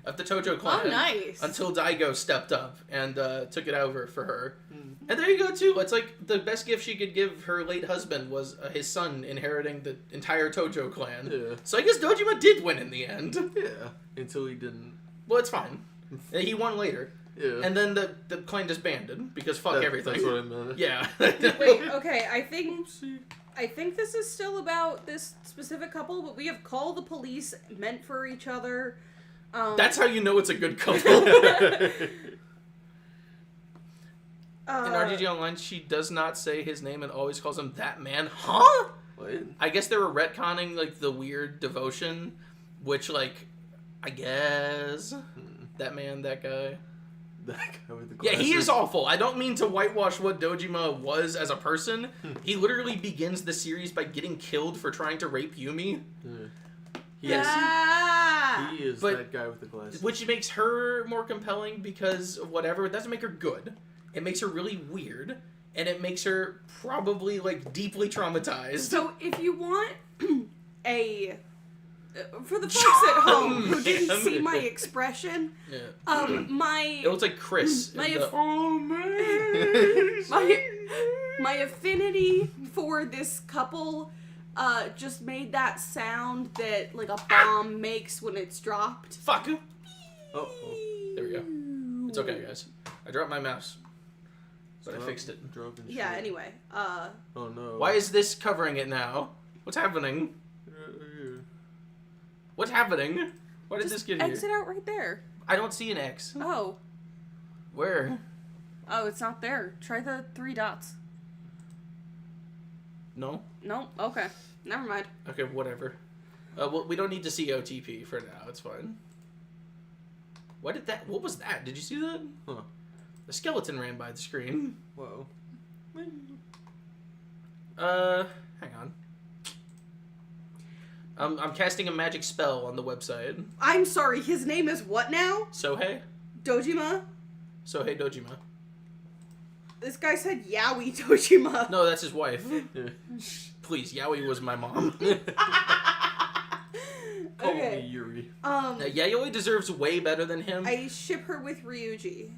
of the Tojo clan. Oh, nice. Until Daigo stepped up and took it over for her. And there you go, too. It's like the best gift she could give her late husband was his son inheriting the entire Tojo clan. Yeah. So I guess Dojima did win in the end. Yeah, until he didn't. Well, it's fine. He won later. Yeah. And then the clan disbanded, because fuck everything. That's what I meant. Yeah. Wait, okay, I think this is still about this specific couple, but we have Call the Police, Meant for Each Other. That's how you know it's a good couple. In RGG Online, she does not say his name and always calls him that man. Huh? What? I guess they were retconning, like, the weird devotion, which, like, I guess that man, that guy. That guy with the glasses. Yeah, he is awful. I don't mean to whitewash what Dojima was as a person. He literally begins the series by getting killed for trying to rape Yumi. Yes. He is that guy with the glasses. Which makes her more compelling because of whatever. It doesn't make her good. It makes her really weird. And it makes her probably, like, deeply traumatized. So if you want a... For the folks at home who didn't see my expression, my... It looks like Chris. My affinity for this couple just made that sound that, like, a bomb makes when it's dropped. Fuck. Oh. There we go. It's okay, guys. I dropped my mouse. But I fixed it. Yeah, anyway. Oh, no. Why is this covering it now? What's happening? What's happening? Why did this get here? Exit out right there. I don't see an X. Oh. Where? Oh, it's not there. Try the 3 dots. No? No? Okay. Never mind. Okay, whatever. Well, we don't need to see OTP for now. It's fine. What was that? Did you see that? Huh. The skeleton ran by the screen. Whoa. Hang on. I'm casting a magic spell on the website. I'm sorry, his name is what now? Sohei? Dojima? Sohei Dojima. This guy said Yaoi Dojima. No, that's his wife. Please, Yaoi was my mom. Call me Yuri. Yayoi deserves way better than him. I ship her with Ryuji.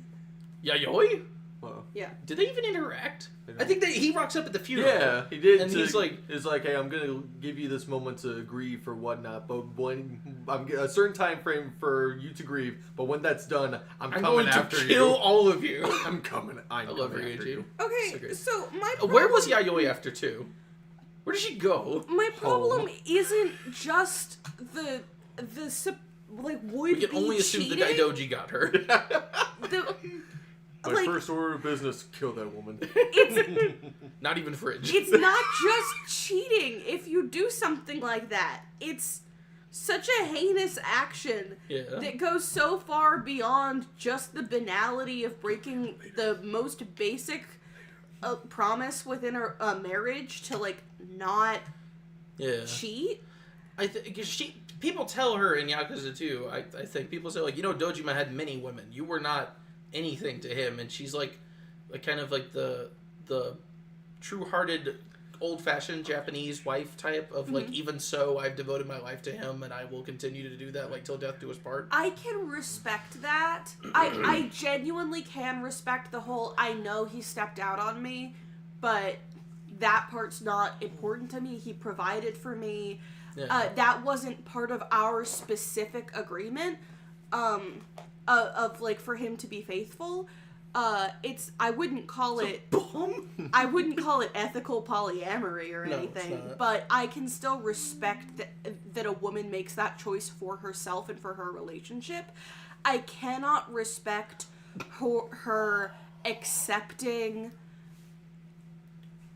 Yayoi? Whoa. Yeah. Did they even interact? I think that he rocks up at the funeral. Yeah, he did. And he's like, hey, I'm gonna give you this moment to grieve or whatnot, but when I'm a certain time frame for you to grieve, but when that's done, I'm coming after you. I'm going to kill all of you. I'm coming. I love Ryuji. Okay, so my problem... Where was Yayoi after 2? Where did she go? My problem isn't just the would We can be only assume cheating. the Daidoji got her. My first order of business, kill that woman. Not even fridge. It's not just cheating if you do something like that. It's such a heinous action that goes so far beyond just the banality of breaking the most basic promise within a marriage to, like, not cheat. People tell her in Yakuza 2, I think, people say, like, Dojima had many women. You were not anything to him. And she's, like kind of like the true-hearted, old-fashioned Japanese wife type of, like, even so, I've devoted my life to him, and I will continue to do that, like, till death do us part. I can respect that. I genuinely can respect the whole, I know he stepped out on me, but that part's not important to me. He provided for me. Yeah. That wasn't part of our specific agreement of like, for him to be faithful. I wouldn't call it ethical polyamory or anything, but I can still respect that a woman makes that choice for herself and for her relationship. I cannot respect her accepting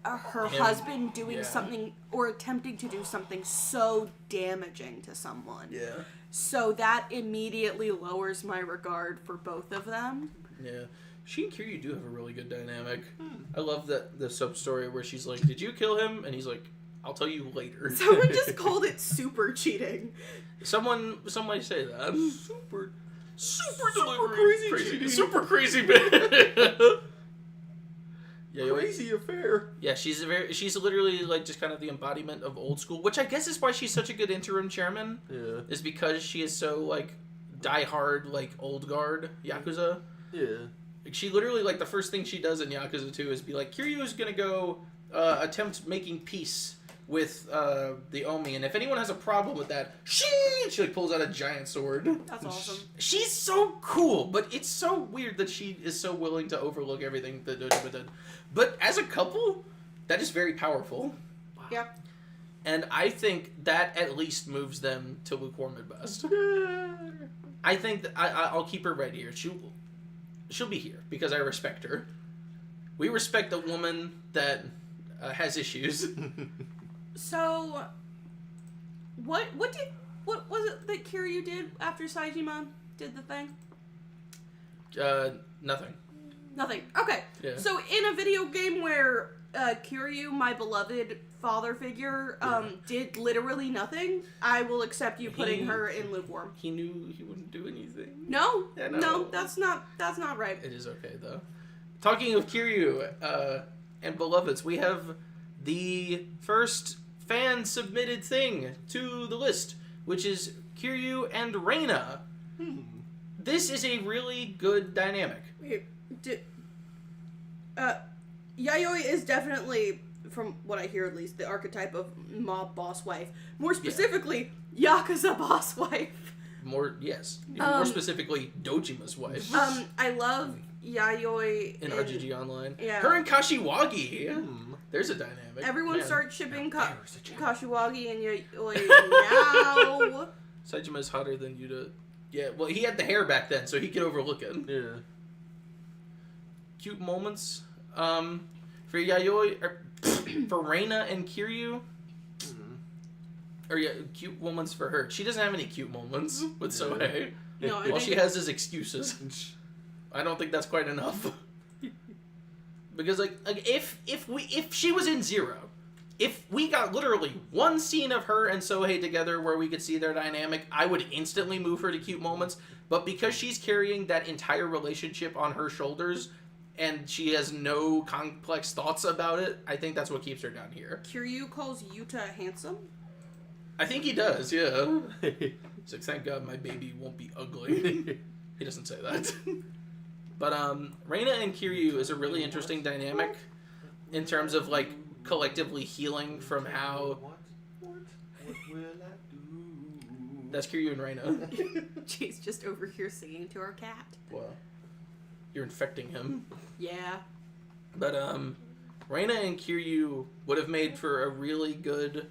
her husband doing something or attempting to do something so damaging to someone. Yeah. So that immediately lowers my regard for both of them. Yeah. She and Kiryu do have a really good dynamic. I love the sub-story where she's like, did you kill him? And he's like, I'll tell you later. Someone just called it super cheating. Some might say that. Super delivery. Crazy cheating. Super crazy bit. Crazy affair. Yeah, she's literally like just kind of the embodiment of old school, which I guess is why she's such a good interim chairman. Yeah. Is because she is so like die-hard, like old guard Yakuza. Yeah. Like, she literally, like, the first thing she does in Yakuza 2 is be like, Kiryu's gonna go attempt making peace with the Omi, and if anyone has a problem with that, she like pulls out a giant sword. That's awesome. She's so cool, but it's so weird that she is so willing to overlook everything that Dojima did. But as a couple, that is very powerful. Wow. Yeah. And I think that at least moves them to lukewarm at best. I think that I'll keep her right here. She'll be here because I respect her. We respect a woman that has issues. So, what was it that Kiryu did after Saejima did the thing? Nothing. Nothing. Okay. Yeah. So in a video game where Kiryu, my beloved father figure, did literally nothing, I will accept you putting her in lukewarm. He knew he wouldn't do anything. No, yeah, no, that's not right. It is okay though. Talking of Kiryu and beloveds, we have the first fan submitted thing to the list, which is Kiryu and Reina. This is a really good dynamic. Yayoi is definitely, from what I hear at least, the archetype of mob boss wife. More specifically, Yakuza boss wife. More specifically, Dojima's wife. I love Yayoi in RGG Online. Yeah. Her and Kashiwagi. There's a dynamic. Everyone starts shipping Kashiwagi and Yayoi now. Saejima is hotter than Yuta. Yeah, well, he had the hair back then, so he could overlook it. Yeah. Cute moments. For Yayoi, for Reina and Kiryu. Or cute moments for her. She doesn't have any cute moments with Sohei. No, all she has is excuses. I don't think that's quite enough. Because like if she was in Zero, if we got literally one scene of her and Sohei together where we could see their dynamic, I would instantly move her to cute moments. But because she's carrying that entire relationship on her shoulders and she has no complex thoughts about it, I think that's what keeps her down here. Kiryu calls Yuta handsome? I think he does, yeah. He's like, thank God my baby won't be ugly. He doesn't say that. But Reina and Kiryu is a really interesting dynamic in terms of like collectively healing from how. What will I do? That's Kiryu and Reina. She's just over here singing to our cat. Well, you're infecting him. Yeah. But Reina and Kiryu would have made for a really good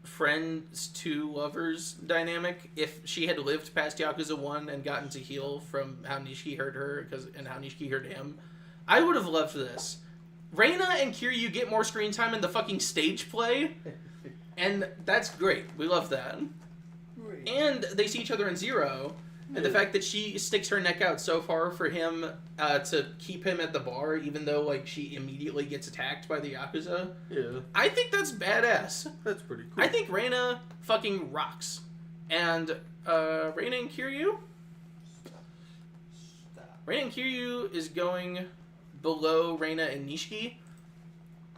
friends to lovers dynamic if she had lived past Yakuza 1 and gotten to heal from how Nishiki hurt her and how Nishiki hurt him. I would have loved this. Reina and Kiryu get more screen time in the fucking stage play, and that's great. We love that. Right. And they see each other in Zero, and the fact that she sticks her neck out so far for him to keep him at the bar, even though like she immediately gets attacked by the Yakuza. Yeah. I think that's badass. That's pretty cool. I think Reina fucking rocks. And Reina and Kiryu? Reina and Kiryu is going below Reina and Nishiki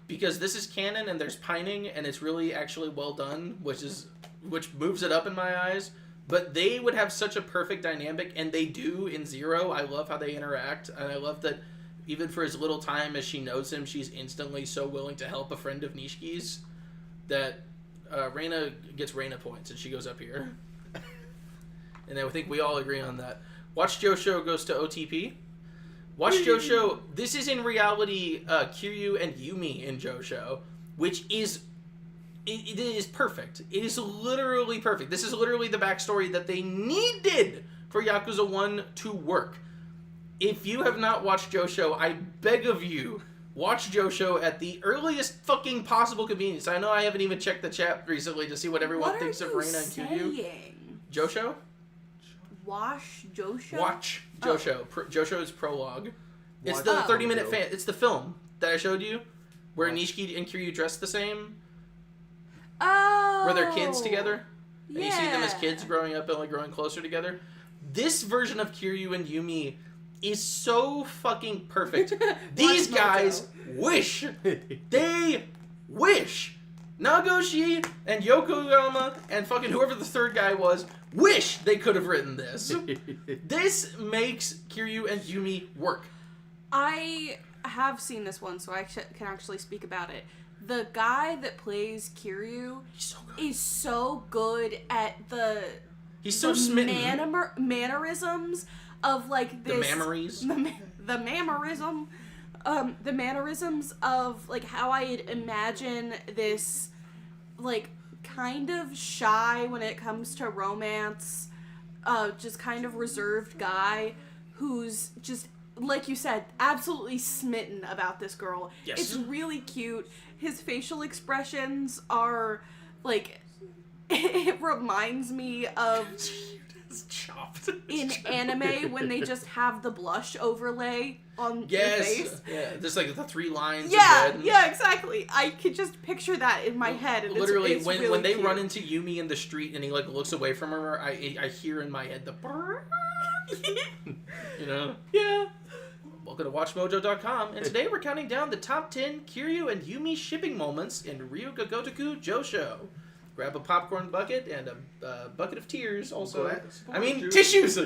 because this is canon and there's pining and it's really actually well done, which moves it up in my eyes. But they would have such a perfect dynamic, and they do in Zero. I love how they interact, and I love that even for as little time as she knows him, she's instantly so willing to help a friend of Nishiki's that Reina gets Reina points, and she goes up here. And I think we all agree on that. Watch Josho goes to OTP. Watch Josho. This is in reality Kiryu and Yumi in Josho, which is... It is perfect. It is literally perfect. This is literally the backstory that they needed for Yakuza 1 to work. If you have not watched Josho, I beg of you, watch Josho at the earliest fucking possible convenience. I know I haven't even checked the chat recently to see what everyone thinks of Reina and Kiryu. Josho? Watch Josho? Watch Josho. Josho's prologue. It's the 30-minute fan. It's the film that I showed you where Nishiki and Kiryu dress the same. Oh. Where they're kids together. And you see them as kids growing up and like growing closer together. This version of Kiryu and Yumi is so fucking perfect. These guys wish. They wish. Nagoshi and Yokoyama and fucking whoever the third guy was wish they could have written this. This makes Kiryu and Yumi work. I have seen this one, so I can actually speak about it. The guy that plays Kiryu is so good at the... He's so smitten. Mannerisms of, like, this... The mammaries? The mannerisms of, like, how I imagine this, like, kind of shy when it comes to romance, just kind of reserved guy who's just, like you said, absolutely smitten about this girl. Yes. It's really cute. His facial expressions are, like, it reminds me of chopped in anime when they just have the blush overlay on your face. Yeah, just like the 3 lines. Yeah, exactly. I could just picture that in my head. And literally, it's when really they cute. run into Yumi in the street and he like looks away from her, I hear in my head the you know? Yeah. Welcome to WatchMojo.com, and today we're counting down the top 10 Kiryu and Yumi shipping moments in Ryuga Gotoku Josho. Grab a popcorn bucket and a bucket of tears also. Tissues!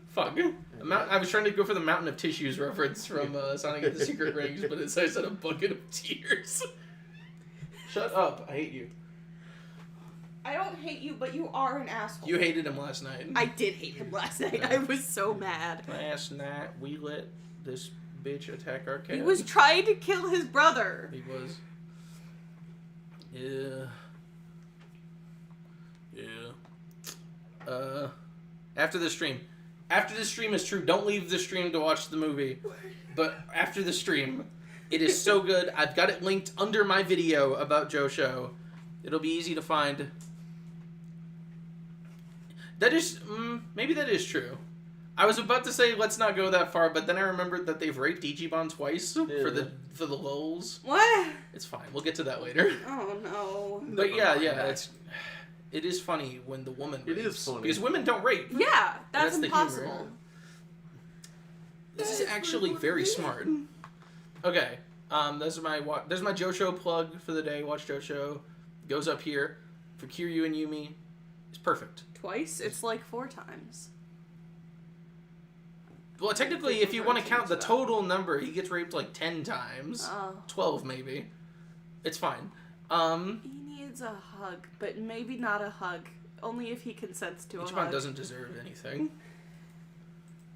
Fuck. I was trying to go for the Mountain of Tissues reference from Sonic and the Secret Rings, but I said a bucket of tears. Shut up. I hate you. I don't hate you, but you are an asshole. You hated him last night. I did hate him last night. I was so mad. Last night we let this bitch attack our cat. He was trying to kill his brother. He was. Yeah. After the stream. After the stream is true. Don't leave the stream to watch the movie. But after the stream, it is so good. I've got it linked under my video about Josho. It'll be easy to find. That is, maybe that is true. I was about to say let's not go that far, but then I remembered that they've raped Ichiban twice for the lulz. What? It's fine. We'll get to that later. Oh no. But yeah, it is funny when the woman rapes. It is funny. Because women don't rape. Yeah, that's the impossible. humor. This is actually very smart. Okay, there's my Josho plug for the day. Watch Josho. Goes up here for Kiryu and Yumi. It's perfect. Twice? It's like 4 times. Well, technically, if you want to count the total number, he gets raped like 10 times. 12 maybe. It's fine. He needs a hug, but maybe not a hug. Only if he consents to a hug. Ichiban doesn't deserve anything.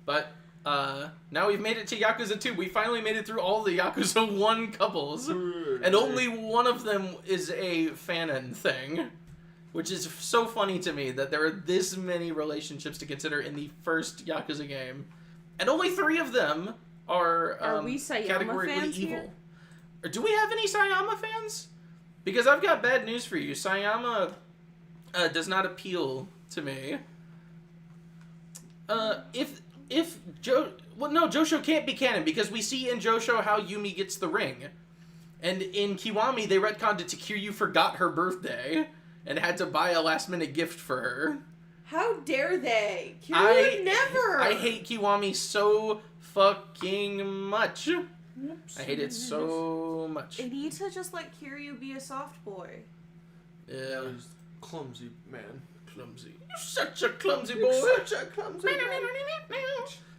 But now we've made it to Yakuza 2. We finally made it through all the Yakuza 1 couples. And only one of them is a fanon thing. which is so funny to me that there are this many relationships to consider in the first Yakuza game, and only 3 of them are we Sayama categorically fans evil. here? Or do we have any Sayama fans? Because I've got bad news for you. Sayama does not appeal to me. Josho can't be canon because we see in Josho how Yumi gets the ring. And in Kiwami, they retconned it to Kiryu forgot her birthday and had to buy a last-minute gift for her. How dare they? Kiryu would never! I hate Kiwami so fucking much. Oops. I hate it so much. They need to just let Kiryu be a soft boy. Yeah. He's clumsy, man. Clumsy. You're such a clumsy boy. You're such a clumsy man.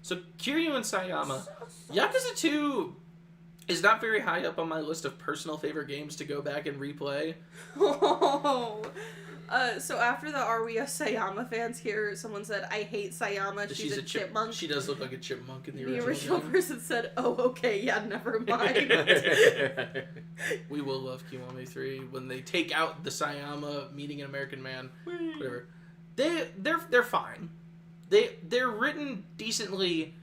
So, Kiryu and Sayama. Yakuza 2 is not very high up on my list of personal favorite games to go back and replay. So after the Are We a Sayama fans here, someone said, I hate Sayama, she's a chipmunk. She does look like a chipmunk in the original. The original person said, oh, okay, yeah, never mind. We will love Kiwami 3 when they take out the Sayama meeting an American man. Whatever. They're fine. They're written decently,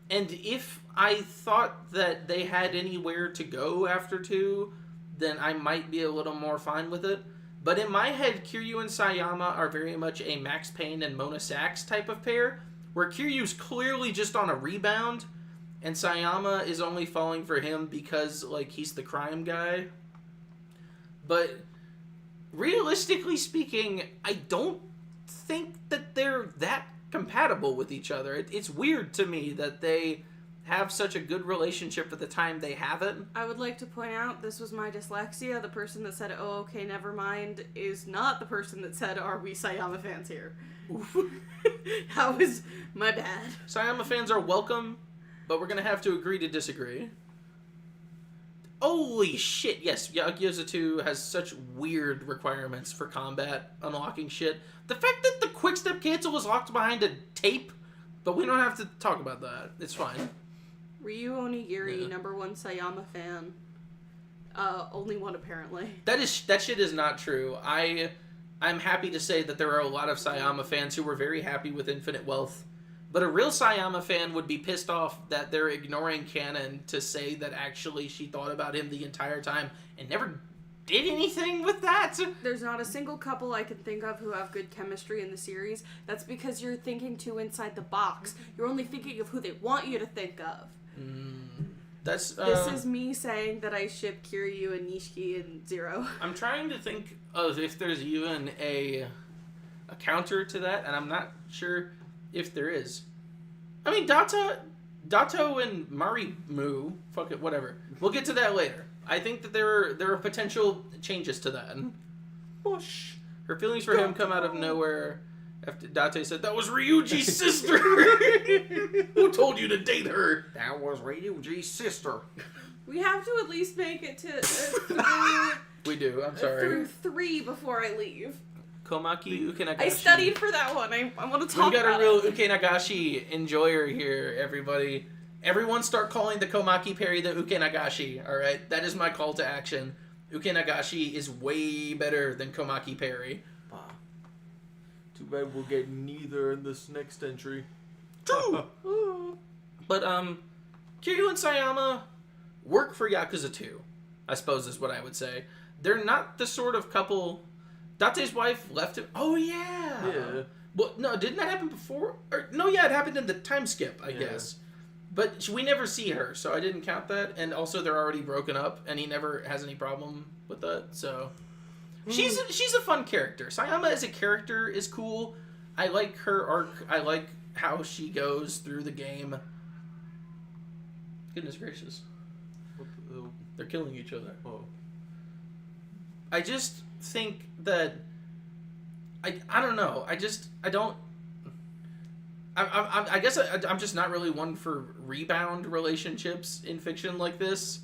and if I thought that they had anywhere to go after 2, then I might be a little more fine with it. But in my head, Kiryu and Sayama are very much a Max Payne and Mona Sachs type of pair, where Kiryu's clearly just on a rebound, and Sayama is only falling for him because, like, he's the crime guy. But realistically speaking, I don't think that they're that compatible with each other. It's weird to me that they have such a good relationship for the time they have it. I would like to point out, this was my dyslexia. The person that said, oh, okay, never mind, is not the person that said, are we Sayama fans here? That was my bad. Sayama fans are welcome, but we're going to have to agree to disagree. Holy shit, yes, Yakuza 2 has such weird requirements for combat, unlocking shit. The fact that the quick step cancel is locked behind a tape, but we don't have to talk about that. It's fine. Ryu Onigiri, #1 Sayama fan. Only one apparently. That shit is not true. I'm happy to say that there are a lot of Sayama fans who were very happy with Infinite Wealth. But a real Sayama fan would be pissed off that they're ignoring canon to say that actually she thought about him the entire time and never did anything with that. There's not a single couple I can think of who have good chemistry in the series. That's because you're thinking too inside the box. You're only thinking of who they want you to think of. This is me saying that I ship Kiryu and Nishiki and Zero. I'm trying to think of if there's even a counter to that, and I'm not sure if there is. I mean, Dato and Marimu, fuck it, whatever. We'll get to that later. I think that there are potential changes to that. Whoosh. Her feelings for him come out of nowhere after Date said, that was Ryuji's sister! Who told you to date her? That was Ryuji's sister. We have to at least make it to We do, I'm sorry. Through 3 before I leave. Komaki Ukenagashi. I studied for that one. I want to talk about it. We got a real Ukenagashi enjoyer here, everybody. Everyone start calling the Komaki parry the Ukenagashi, alright? That is my call to action. Ukenagashi is way better than Komaki parry. Too bad we'll get neither in this next entry. True! But, Kiryu and Sayama work for Yakuza 2, I suppose is what I would say. They're not the sort of couple... Date's wife left him... Oh, yeah! Yeah. Well, no, didn't that happen before? No, yeah, it happened in the time skip, I guess. But we never see her, so I didn't count that. And also, they're already broken up, and he never has any problem with that, so... She's a fun character. Sayama as a character is cool. I like her arc. I like how she goes through the game. Goodness gracious. They're killing each other. Oh. I just think that... I don't know. I don't... I guess I'm just not really one for rebound relationships in fiction like this.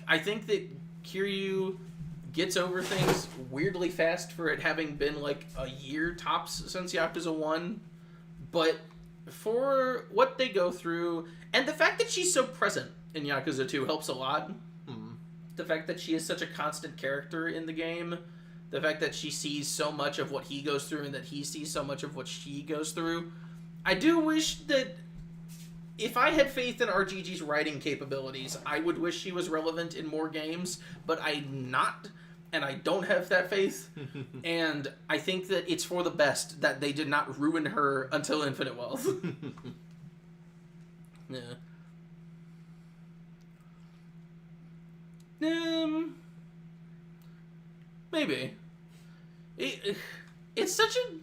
I think that Kiryu gets over things weirdly fast for it having been like a year tops since Yakuza 1. But for what they go through, and the fact that she's so present in Yakuza 2 helps a lot. The fact that she is such a constant character in the game The fact that she sees so much of what he goes through and that he sees so much of what she goes through. I do wish that if I had faith in RGG's writing capabilities, I would wish she was relevant in more games, but I'm not, and I don't have that faith. And I think that it's for the best that they did not ruin her until Infinite Wealth. Yeah. Maybe. It's such a...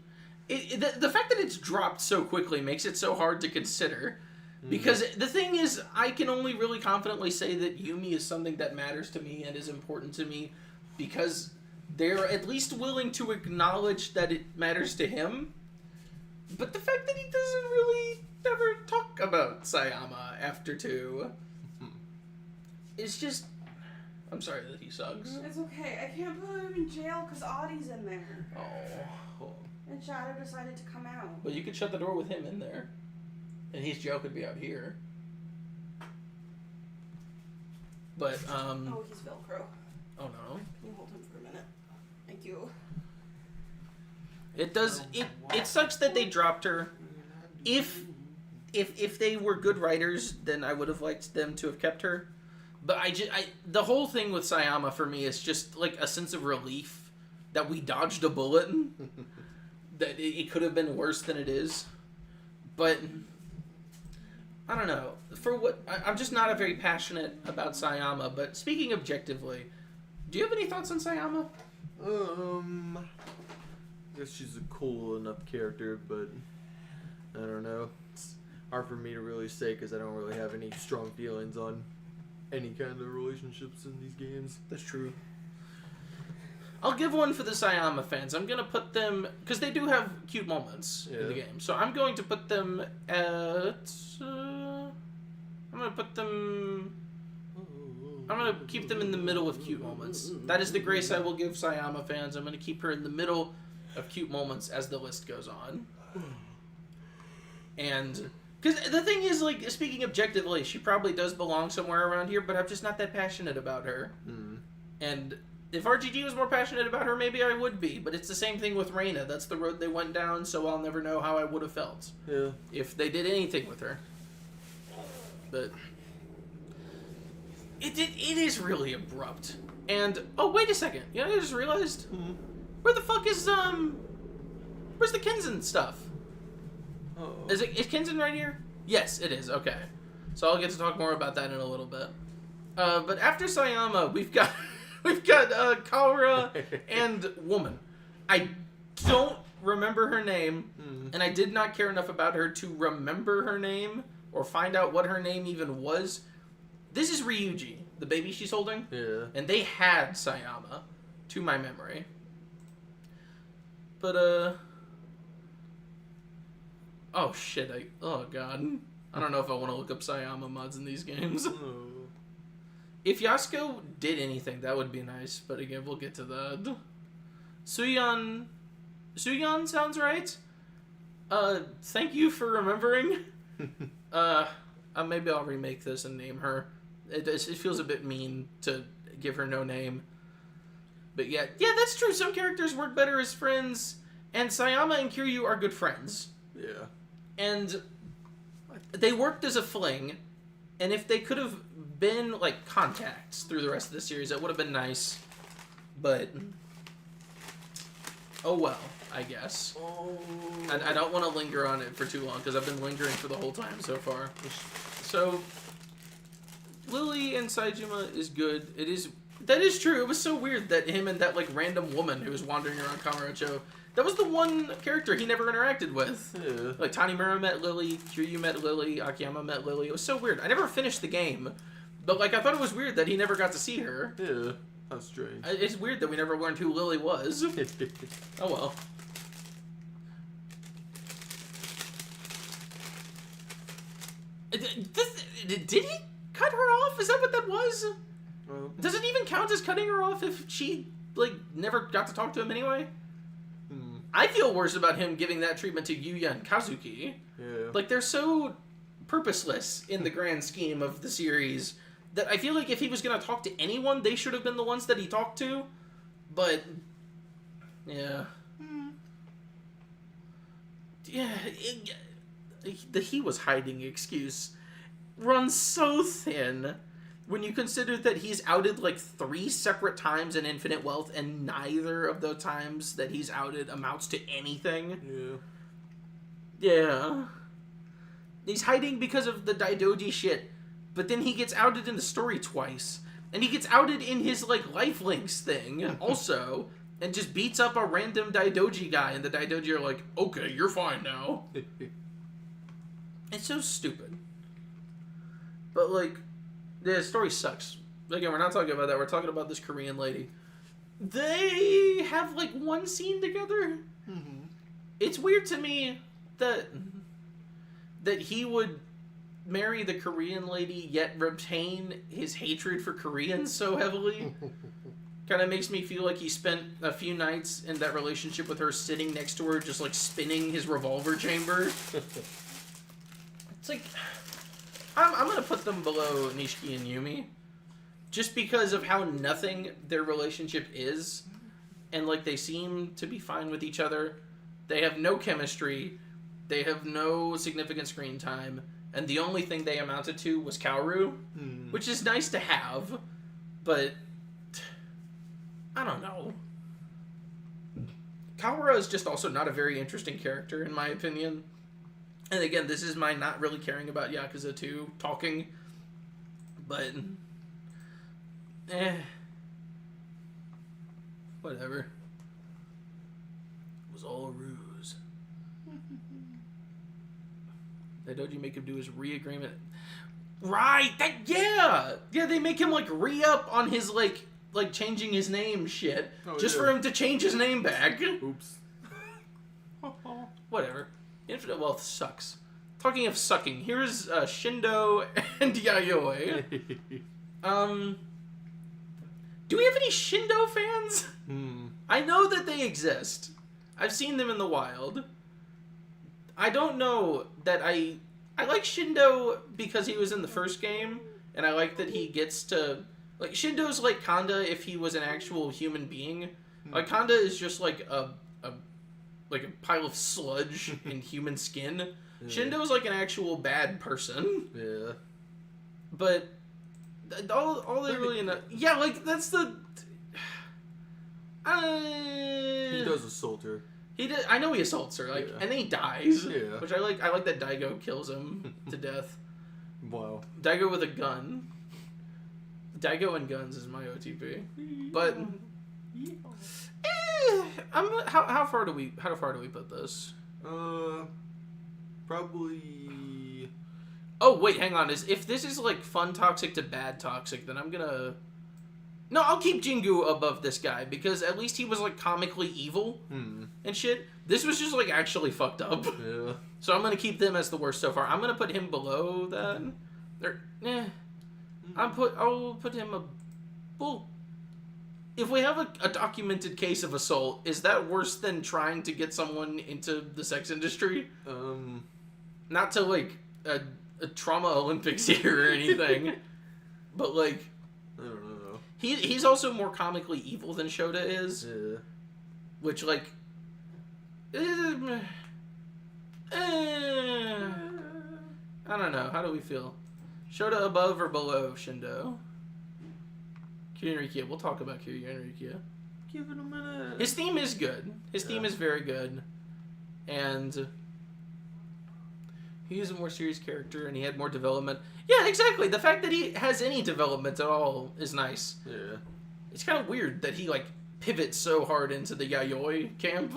the fact that it's dropped so quickly makes it so hard to consider. Because the thing is, I can only really confidently say that Yumi is something that matters to me and is important to me because they're at least willing to acknowledge that it matters to him. But the fact that he doesn't really ever talk about Sayama after 2 is just... I'm sorry that he sucks. It's okay. I can't put him in jail because Audie's in there. Oh. And Shadow decided to come out. But you could shut the door with him in there. And his jail could be out here. But, Oh, he's Velcro. Oh, no. Can you hold him for a minute? Thank you. It does... It sucks that they dropped her. If they were good writers, then I would have liked them to have kept her. But the whole thing with Sayama for me is just like a sense of relief that we dodged a bullet. That it could have been worse than it is. But I don't know. I'm just not a very passionate about Sayama. But speaking objectively, do you have any thoughts on Sayama? I guess she's a cool enough character, but I don't know. It's hard for me to really say because I don't really have any strong feelings on any kind of relationships in these games. That's true. I'll give one for the Sayama fans. I'm going to put them... Because they do have cute moments in the game. So I'm going to put them at... I'm going to put them... I'm going to keep them in the middle of cute moments. That is the grace I will give Sayama fans. I'm going to keep her in the middle of cute moments as the list goes on. And... Because the thing is, like, speaking objectively, she probably does belong somewhere around here, but I'm just not that passionate about her. And if RGG was more passionate about her, maybe I would be. But it's the same thing with Reina. That's the road they went down, so I'll never know how I would have felt. Yeah. If they did anything with her. But... It is really abrupt. And, oh, wait a second. You know, I just realized? Where the fuck is, where's the Kenzan stuff? Oh. Is Kenzan right here? Yes, it is. Okay. So I'll get to talk more about that in a little bit. But after Sayama, we've got Kaora and Woman. I don't remember her name, and I did not care enough about her to remember her name or find out what her name even was. This is Ryuji, the baby she's holding. Yeah. And they had Sayama, to my memory. But, oh, shit. Oh, God. I don't know if I want to look up Sayama mods in these games. If Yasuko did anything, that would be nice. But again, we'll get to that. Suyeon sounds right. Thank you for remembering. Maybe I'll remake this and name her. It feels a bit mean to give her no name. But yeah, that's true. Some characters work better as friends. And Sayama and Kiryu are good friends. Yeah. And they worked as a fling, and if they could have been, like, contacts through the rest of the series, that would have been nice. But, oh well, I guess. Oh. I don't want to linger on it for too long, because I've been lingering for the whole time so far. So, Lily and Saejima is good. That is true. It was so weird that him and that, like, random woman who was wandering around Kamurocho, that was the one character he never interacted with. Yeah. Like, Tanimura met Lily, Kiryu met Lily, Akiyama met Lily. It was so weird. I never finished the game, but, like, I thought it was weird that he never got to see her. Yeah, that's strange. It's weird that we never learned who Lily was. Oh, well. Did he cut her off? Is that what that was? Does it even count as cutting her off if she, like, never got to talk to him anyway? I feel worse about him giving that treatment to Yuya and Kazuki. Yeah. Like, they're so purposeless in the grand scheme of the series that I feel like if he was going to talk to anyone, they should have been the ones that he talked to. But Yeah. Yeah, the he was hiding excuse runs so thin when you consider that he's outed like 3 separate times in Infinite Wealth, and neither of those times that he's outed amounts to anything. Yeah. He's hiding because of the Daidoji shit, but then he gets outed in the story twice. And he gets outed in his, like, lifelinks thing also, and just beats up a random Daidoji guy, and the Daidoji are like, okay, you're fine now. It's so stupid. But, like, the story sucks. Again, we're not talking about that. We're talking about this Korean lady. They have, like, one scene together. Mm-hmm. It's weird to me that he would marry the Korean lady, yet retain his hatred for Koreans so heavily. Kind of makes me feel like he spent a few nights in that relationship with her sitting next to her, just like spinning his revolver chamber. It's like, I'm going to put them below Nishiki and Yumi. Just because of how nothing their relationship is. And like they seem to be fine with each other. They have no chemistry. They have no significant screen time. And the only thing they amounted to was Kaoru. Which is nice to have. But I don't know. Kaoru is just also not a very interesting character, in my opinion. And again, this is my not really caring about Yakuza 2 talking. But, whatever. It was all a ruse. Daidoji make him do his re-agreement. Right! Yeah, they make him, like, re-up on his, like changing his name shit. Just for him to change his name back. Oops. Whatever. Infinite Wealth sucks. Talking of sucking, here's Shindo and Yayoi. Do we have any Shindo fans? I know that they exist. I've seen them in the wild. I don't know that I like Shindo because he was in the first game, and I like that he gets to... Like, Shindo's like Kanda if he was an actual human being. Like, Kanda is just like a pile of sludge in human skin. Yeah. Shindo's like an actual bad person. Yeah. But all they really... Yeah, like, that's the... He does assault her. I know he assaults her, like, and then he dies. Yeah. Which I like. I like that Daigo kills him to death. Wow. Daigo with a gun. Daigo and guns is my OTP. But how far do we put this? Probably. Oh wait, hang on. If this is like fun toxic to bad toxic, then I'm gonna. No, I'll keep Jingu above this guy because at least he was like comically evil and shit. This was just like actually fucked up. Yeah. So I'm gonna keep them as the worst so far. I'm gonna put him below that. I'll put him well, if we have a documented case of assault, is that worse than trying to get someone into the sex industry? Not to like a trauma Olympics here or anything, but like I don't know. He's also more comically evil than Shota is. Yeah. Which like I don't know. How do we feel? Shota above or below Shindo? Kiryu Enrique. We'll talk about Kiryu Enrique. Give it a minute. His theme is good. His theme is very good. And he is a more serious character and he had more development. Yeah, exactly. The fact that he has any development at all is nice. Yeah. It's kind of weird that he, like, pivots so hard into the Yayoi camp.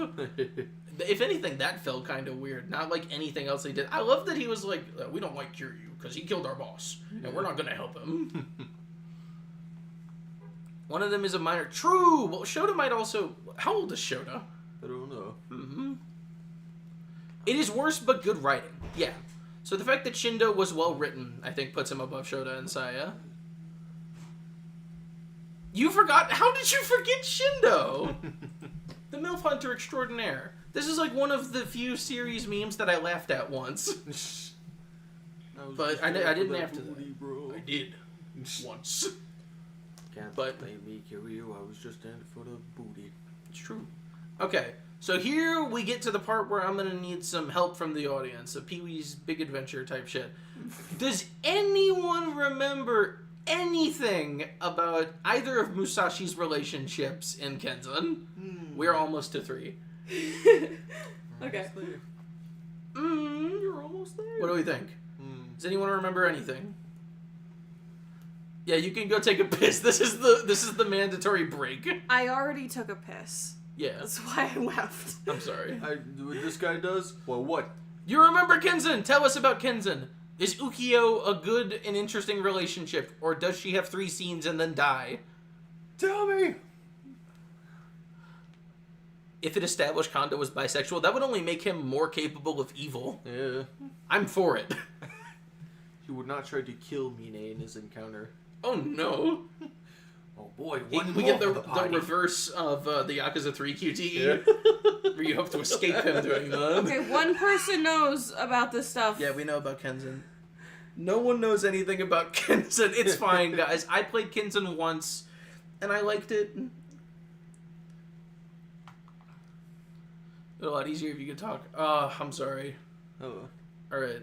If anything, that felt kind of weird. Not like anything else he did. I love that he was like, we don't like Kiryu because he killed our boss. And we're not going to help him. One of them is a minor. True! Well, Shota might also... How old is Shota? I don't know. Mm-hmm. It is worse but good writing. Yeah. So the fact that Shindo was well written, I think, puts him above Shota and Saya. You forgot... How did you forget Shindo? The MILF Hunter Extraordinaire. This is like one of the few series memes that I laughed at once. But I didn't have to. Bro. I did. Once. Can't But blame me, Kiryu. I was just in for the booty. It's true. Okay, so here we get to the part where I'm gonna need some help from the audience, a Pee-wee's Big Adventure type shit. Does anyone remember anything about either of Musashi's relationships in Kenzan? We're almost to 3. Okay. You're almost there. What do we think? Does anyone remember anything? Yeah, you can go take a piss. This is the mandatory break. I already took a piss. Yeah. That's why I left. I'm sorry. What this guy does? Well, what? You remember Kenzan? Tell us about Kenzan. Is Ukiyo a good and interesting relationship, or does she have 3 scenes and then die? Tell me! If it established Kondo was bisexual, that would only make him more capable of evil. Yeah. I'm for it. He would not try to kill Mine in his encounter. Oh no. Oh boy, We get the reverse of the Yakuza 3 QTE, where you have to escape him doing that. Okay, one person knows about this stuff. Yeah, we know about Kenzan. No one knows anything about Kenzan. It's fine, guys. I played Kenzan once, and I liked it. It'd be a lot easier if you could talk. I'm sorry. Oh. Alright.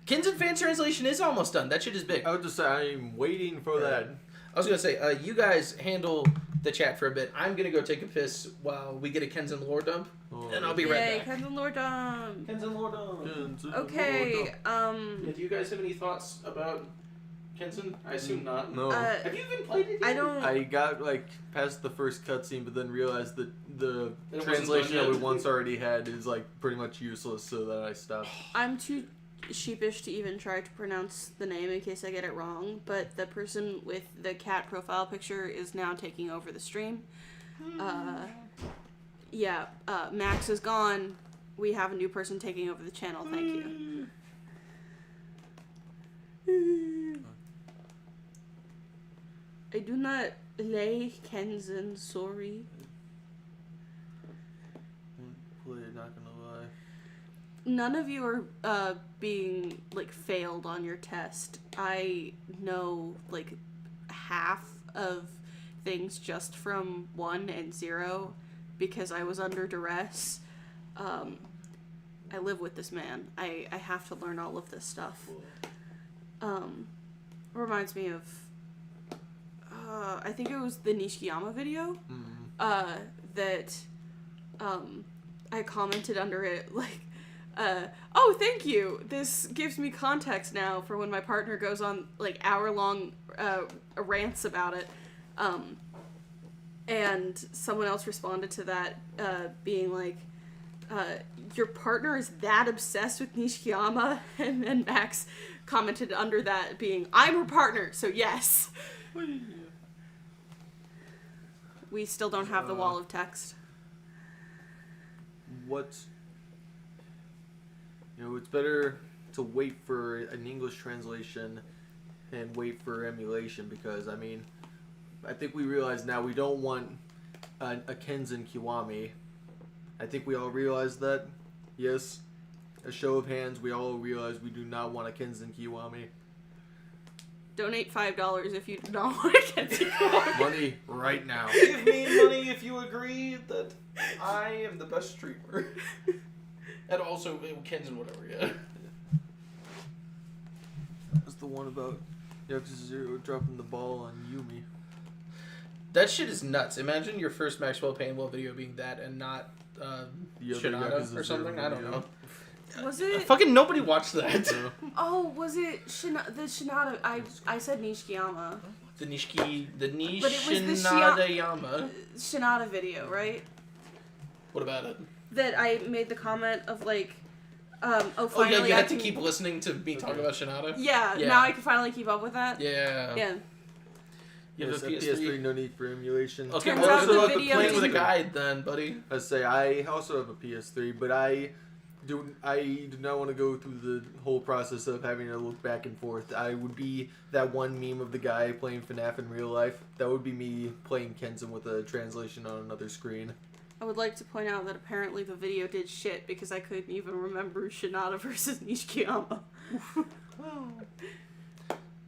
Kenzan fan translation is almost done. That shit is big. I would just say I'm waiting for that. I was gonna say, you guys handle the chat for a bit. I'm gonna go take a piss while we get a Kenzan lore dump, and I'll be right back. Kenzan lore dump. Kenzan lore dump. Okay, Yeah, do you guys have any thoughts about Kenzan? I assume not. No. Have you even played it yet? I don't... I got past the first cutscene, but then realized that the It wasn't translation done that we yet. once already had is pretty much useless, so that I stopped. I'm too sheepish to even try to pronounce the name in case I get it wrong, but the person with the cat profile picture is now taking over the stream. Max is gone. We have a new person taking over the channel. Thank you. I do not lay Kenzan, sorry. Not gonna lie. None of you are being failed on your test. I know half of things just from 1 and 0 because I was under duress. I live with this man. I have to learn all of this stuff. Reminds me of I think it was the Nishikiyama video that I commented under it oh, thank you. This gives me context now for when my partner goes on hour-long rants about it. And someone else responded to that being your partner is that obsessed with Nishikiyama? And then Max commented under that being, I'm her partner, so yes. We still don't have the wall of text. It's better to wait for an English translation and wait for emulation because, I think we realize now we don't want a Kenzan Kiwami. I think we all realize that. Yes. A show of hands, we all realize we do not want a Kenzan Kiwami. Donate $5 if you do not want a Kenzan Kiwami. Money right now. Give me money if you agree that I am the best streamer. And also, Kenzan, whatever, yeah. That's the one about Yakuza 0 dropping the ball on Yumi. That shit is nuts. Imagine your first Maxwell Painwell video being that and not Shinada or something. I don't know. Was it? Fucking nobody watched that. Oh, was it the Shinada? I said Nishikiyama. The Nishinada But it was the Yama. Shinada video, right? What about it? That I made the comment of finally finally you I had can... to keep listening to me talk about Shinada? Yeah, now I can finally keep up with that. Yeah. Yeah. You have a PS3, no need for emulation. Okay, Turns well, out the also video playing with a didn't- guide then, buddy. I also have a PS3, but I do not want to go through the whole process of having to look back and forth. I would be that one meme of the guy playing FNAF in real life. That would be me playing Kenzan with a translation on another screen. I would like to point out that apparently the video did shit because I couldn't even remember Shinada versus Nishikiyama.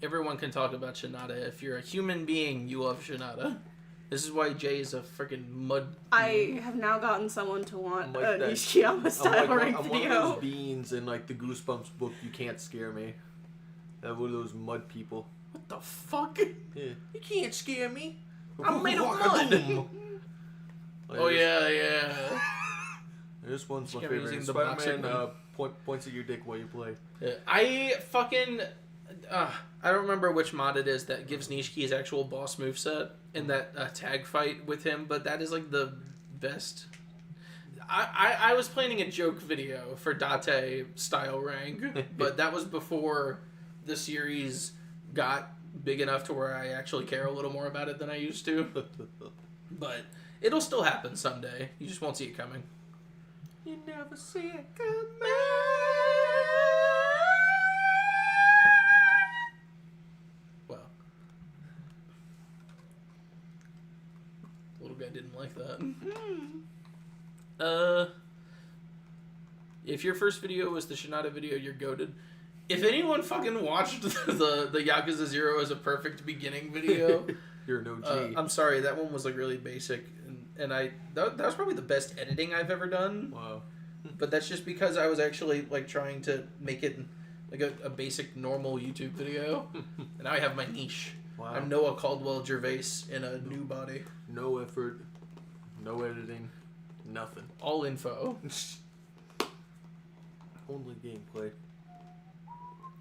Everyone can talk about Shinada. If you're a human being, you love Shinada. This is why Jay is a freaking mud. I have now gotten someone to want I'm a like that. Nishikiyama style rank I'm one of video. those beans in like the Goosebumps book. You can't scare me. That one of those mud people. What the fuck? Yeah. You can't scare me. I'm made of mud. Oh yeah. This one's my Scare me favorite. using the boxing Spider-Man points at your dick while you play. Yeah. I fucking I don't remember which mod it is that gives Nishiki his actual boss moveset in that tag fight with him, but that is like the best. I was planning a joke video for Date style rank, but that was before the series got big enough to where I actually care a little more about it than I used to. But it'll still happen someday. You just won't see it coming. You never see it coming. Well, little guy didn't like that. If your first video was the Shinada video, you're goated. If anyone fucking watched the Yakuza 0 as a perfect beginning video, you're an OG. I'm sorry, that one was like really basic, and that was probably the best editing I've ever done. Wow. But that's just because I was actually like trying to make it like a basic normal YouTube video, and now I have my niche. Wow. I'm Noah Caldwell Gervais in a new body. No effort, no editing, nothing. All info. Only gameplay.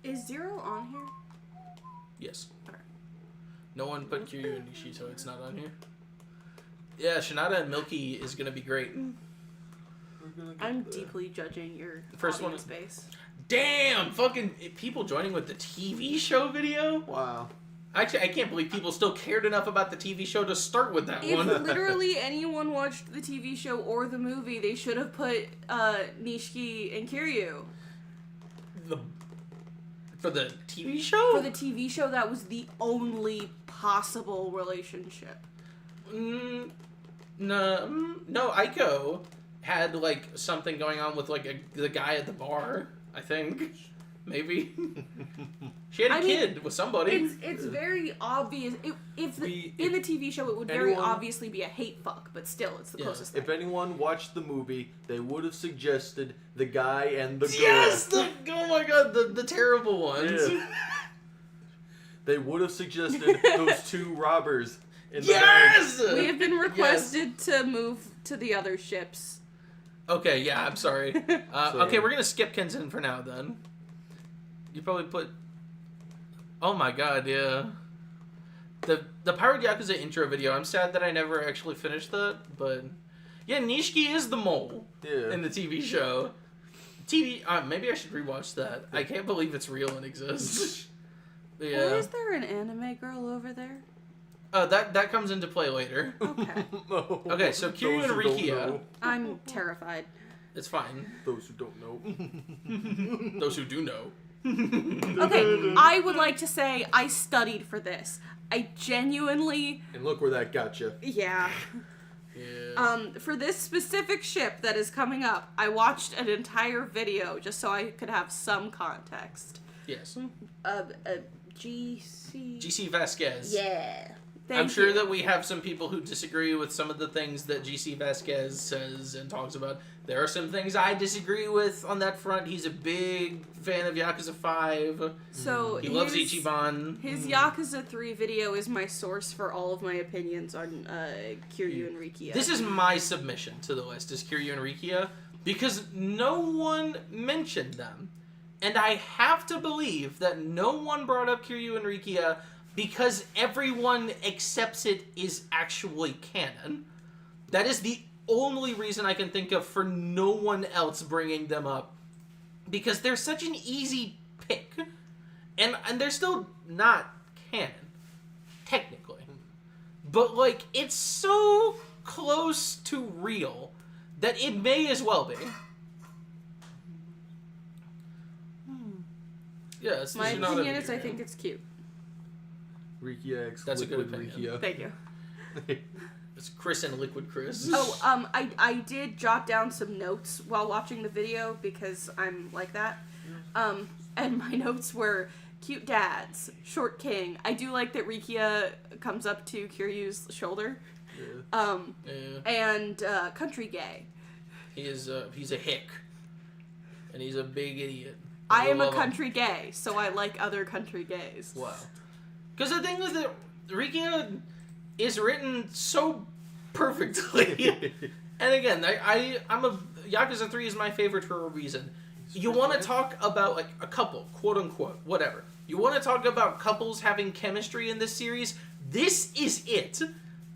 Is Zero on here? Yes. Alright. No one put Kiryu and Nishi, so it's not on here. Yeah, Shinada and Milky is gonna be great. I'm deeply judging your First one audience base. Damn! Fucking people joining with the TV show video? Wow. Actually, I can't believe people still cared enough about the TV show to start with that If one. literally anyone watched the TV show or the movie, they should have put Nishiki and Kiryu. For the TV show? For the TV show, that was the only possible relationship. No, Aiko had like something going on with like the guy at the bar. I think, maybe she had a kid with somebody. It's very obvious. In the TV show, it would very obviously be a hate fuck, but still, it's the closest thing. If anyone watched the movie, they would have suggested the guy and the girl. Yes, oh my god, the terrible ones. Yeah. They would have suggested those two robbers. In Yes, the we have been requested to move to the other ships. Okay, yeah, I'm sorry. Okay, we're gonna skip Kenzen for now then. You probably put. Oh my god, yeah. The Pirate Yakuza intro video. I'm sad that I never actually finished that, but yeah, Nishiki is the mole in the TV show. Maybe I should rewatch that. I can't believe it's real and exists. Yeah. Why is there an anime girl over there? That comes into play later. Okay. Okay, so Kiryu and Rikia. I'm terrified. It's fine. Those who don't know. Those who do know. Okay, I would like to say I studied for this. I genuinely... And look where that got you. Yeah. Yeah. For this specific ship that is coming up, I watched an entire video just so I could have some context. Yes. GC Vasquez. Yeah. I'm sure that we have some people who disagree with some of the things that GC Vasquez says and talks about. There are some things I disagree with on that front. He's a big fan of Yakuza 5. So he loves Ichiban. His Yakuza 3 video is my source for all of my opinions on Kiryu and Rikia. This is my submission to the list, is Kiryu and Rikia, because no one mentioned them. And I have to believe that no one brought up Kiryu and Rikia because everyone accepts it is actually canon. That is the only reason I can think of for no one else bringing them up. Because they're such an easy pick. And they're still not canon. Technically. But, like, it's so close to real that it may as well be. Yeah, it's my opinion is I think it's cute. Rikia X That's Liquid a good opinion. Rikia. Thank you. It's Chris and Liquid Chris. Oh, I did jot down some notes while watching the video because I'm like that. And my notes were cute dads, short king. I do like that Rikia comes up to Kiryu's shoulder. And country gay. He's a hick. And he's a big idiot. I am a country gay, so I like other country gays. Wow. Because the thing is that Rikia is written so perfectly. And again, I'm a Yakuza 3 is my favorite for a reason. You want to talk about like a couple, quote unquote, whatever. You want to talk about couples having chemistry in this series? This is it.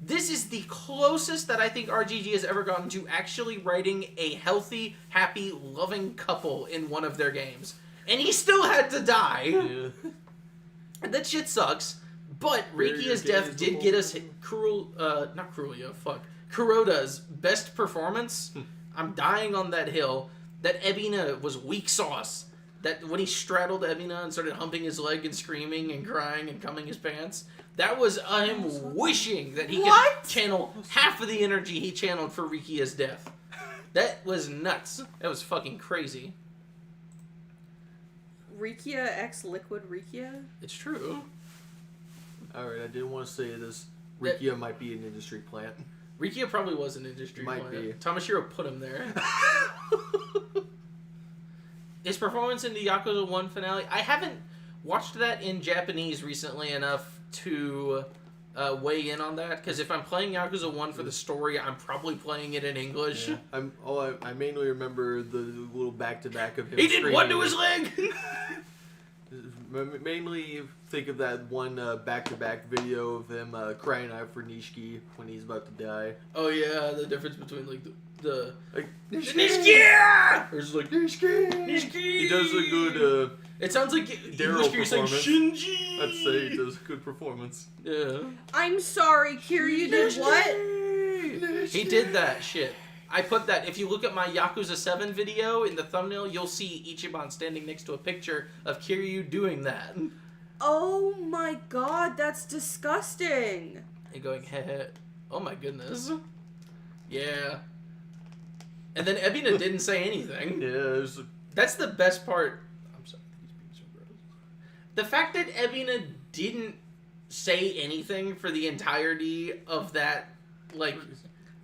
This is the closest that I think RGG has ever gotten to actually writing a healthy, happy, loving couple in one of their games. And he still had to die. Yeah. That shit sucks. But Rikia's death did get us Kuroda's best performance. I'm dying on that hill. That Ebina was weak sauce. That when he straddled Ebina and started humping his leg and screaming and crying and cumming his pants, that was him wishing that he could channel half of the energy he channeled for Rikia's death. That was nuts. That was fucking crazy. Rikia x Liquid Rikia? It's true. Alright, I didn't want to say this. Rikia might be an industry plant. Rikia probably was an industry Might plant. be. Tamashiro put him there. His performance in the Yakuza 1 finale, I haven't watched that in Japanese recently enough to weigh in on that, because if I'm playing Yakuza 1 for the story, I'm probably playing it in English. Yeah. I mainly remember the little back-to-back of him He did screaming. what to his leg? Mainly think of that one back-to-back video of him crying out for Nishiki when he's about to die. Oh yeah, the difference between like the Nishiki! Or it's like Nishiki! He does a good it sounds like Daryl English saying performance. Shinji. I'd say he does a good performance. Yeah. I'm sorry, Kiryu did what? He did that shit. I put that. If you look at my Yakuza 7 video in the thumbnail, you'll see Ichiban standing next to a picture of Kiryu doing that. Oh my god, that's disgusting. And going, heh. Oh my goodness. Yeah. And then Ebina didn't say anything. Yeah, That's the best part. I'm sorry, he's being so gross. The fact that Ebina didn't say anything for the entirety of that, like,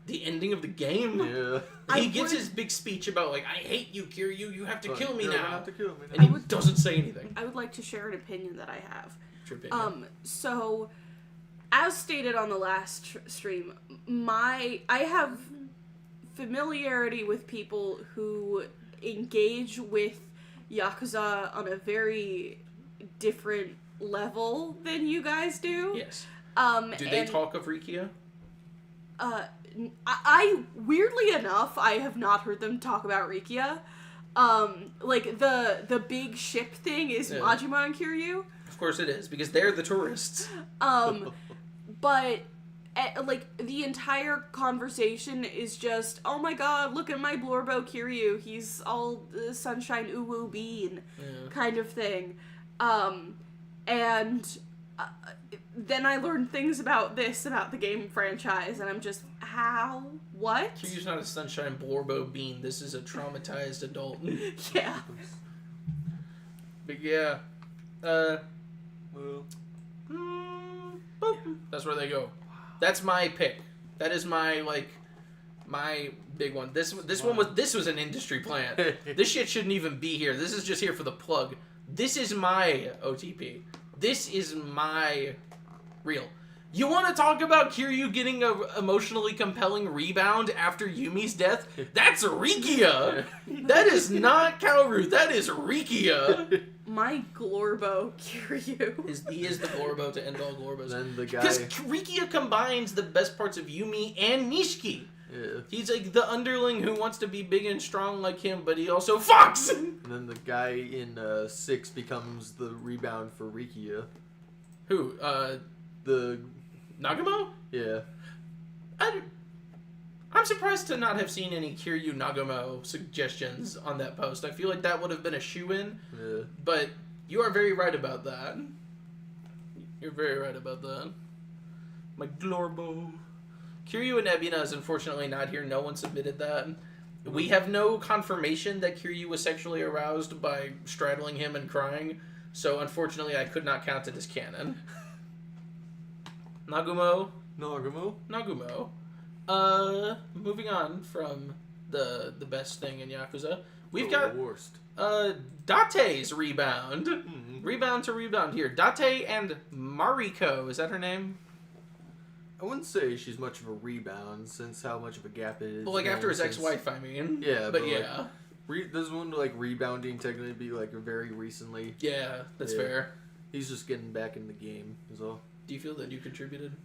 the ending of the game. Yeah. He gives his big speech about, like, I hate you, Kiryu, you have to kill me You now. have to kill me now. And he doesn't say anything. I would like to share an opinion that I have. What's your opinion? So, as stated on the last stream, I have familiarity with people who engage with Yakuza on a very different level than you guys do. Yes. Do they talk of Rikia? I weirdly enough, I have not heard them talk about Rikia. Like the big ship thing is Majima and Kiryu. Of course it is, because they're the tourists. But like the entire conversation is just, oh my god, look at my Blorbo Kiryu. He's all sunshine uwu bean kind of thing. And then I learned things about the game franchise, and I'm just, how? What? Kiryu's not a sunshine Blorbo bean. This is a traumatized adult. Yeah. But yeah. Well, Boop. That's where they go. That's my pick. That is my, like, my big one. This was an industry plant. This shit shouldn't even be here. This is just here for the plug. This is my OTP. This is my reel. You want to talk about Kiryu getting a emotionally compelling rebound after Yumi's death? That's Rikia! That is not Kaoru, that is Rikia! My Glorbo Kiryu. He is the Glorbo to end all Glorbos. then the guy. Because Rikia combines the best parts of Yumi and Nishiki. Yeah. He's like the underling who wants to be big and strong like him, but he also fucks! And then the guy in 6 becomes the rebound for Rikia. Who? The Nagamo? yeah. I'm surprised to not have seen any Kiryu Nagamo suggestions on that post. I feel like that would have been a shoo-in, Yeah. but you are very right about that. You're very right about that. My Glorbo. Kiryu and Ebina is unfortunately not here. No one submitted that. We have no confirmation that Kiryu was sexually aroused by straddling him and crying, so unfortunately I could not count it as canon. Nagumo, Nagumo. Moving on from the best thing in Yakuza, we've got worst. Date's rebound. Mm-hmm. Rebound to rebound here. Date and Mariko, is that her name? I wouldn't say she's much of a rebound since how much of a gap it is. Well, like after his since... ex-wife, I mean. Yeah, but yeah. Does one like rebounding technically be like very recently? Yeah, that's fair. He's just getting back in the game, is all. Do you feel that you contributed?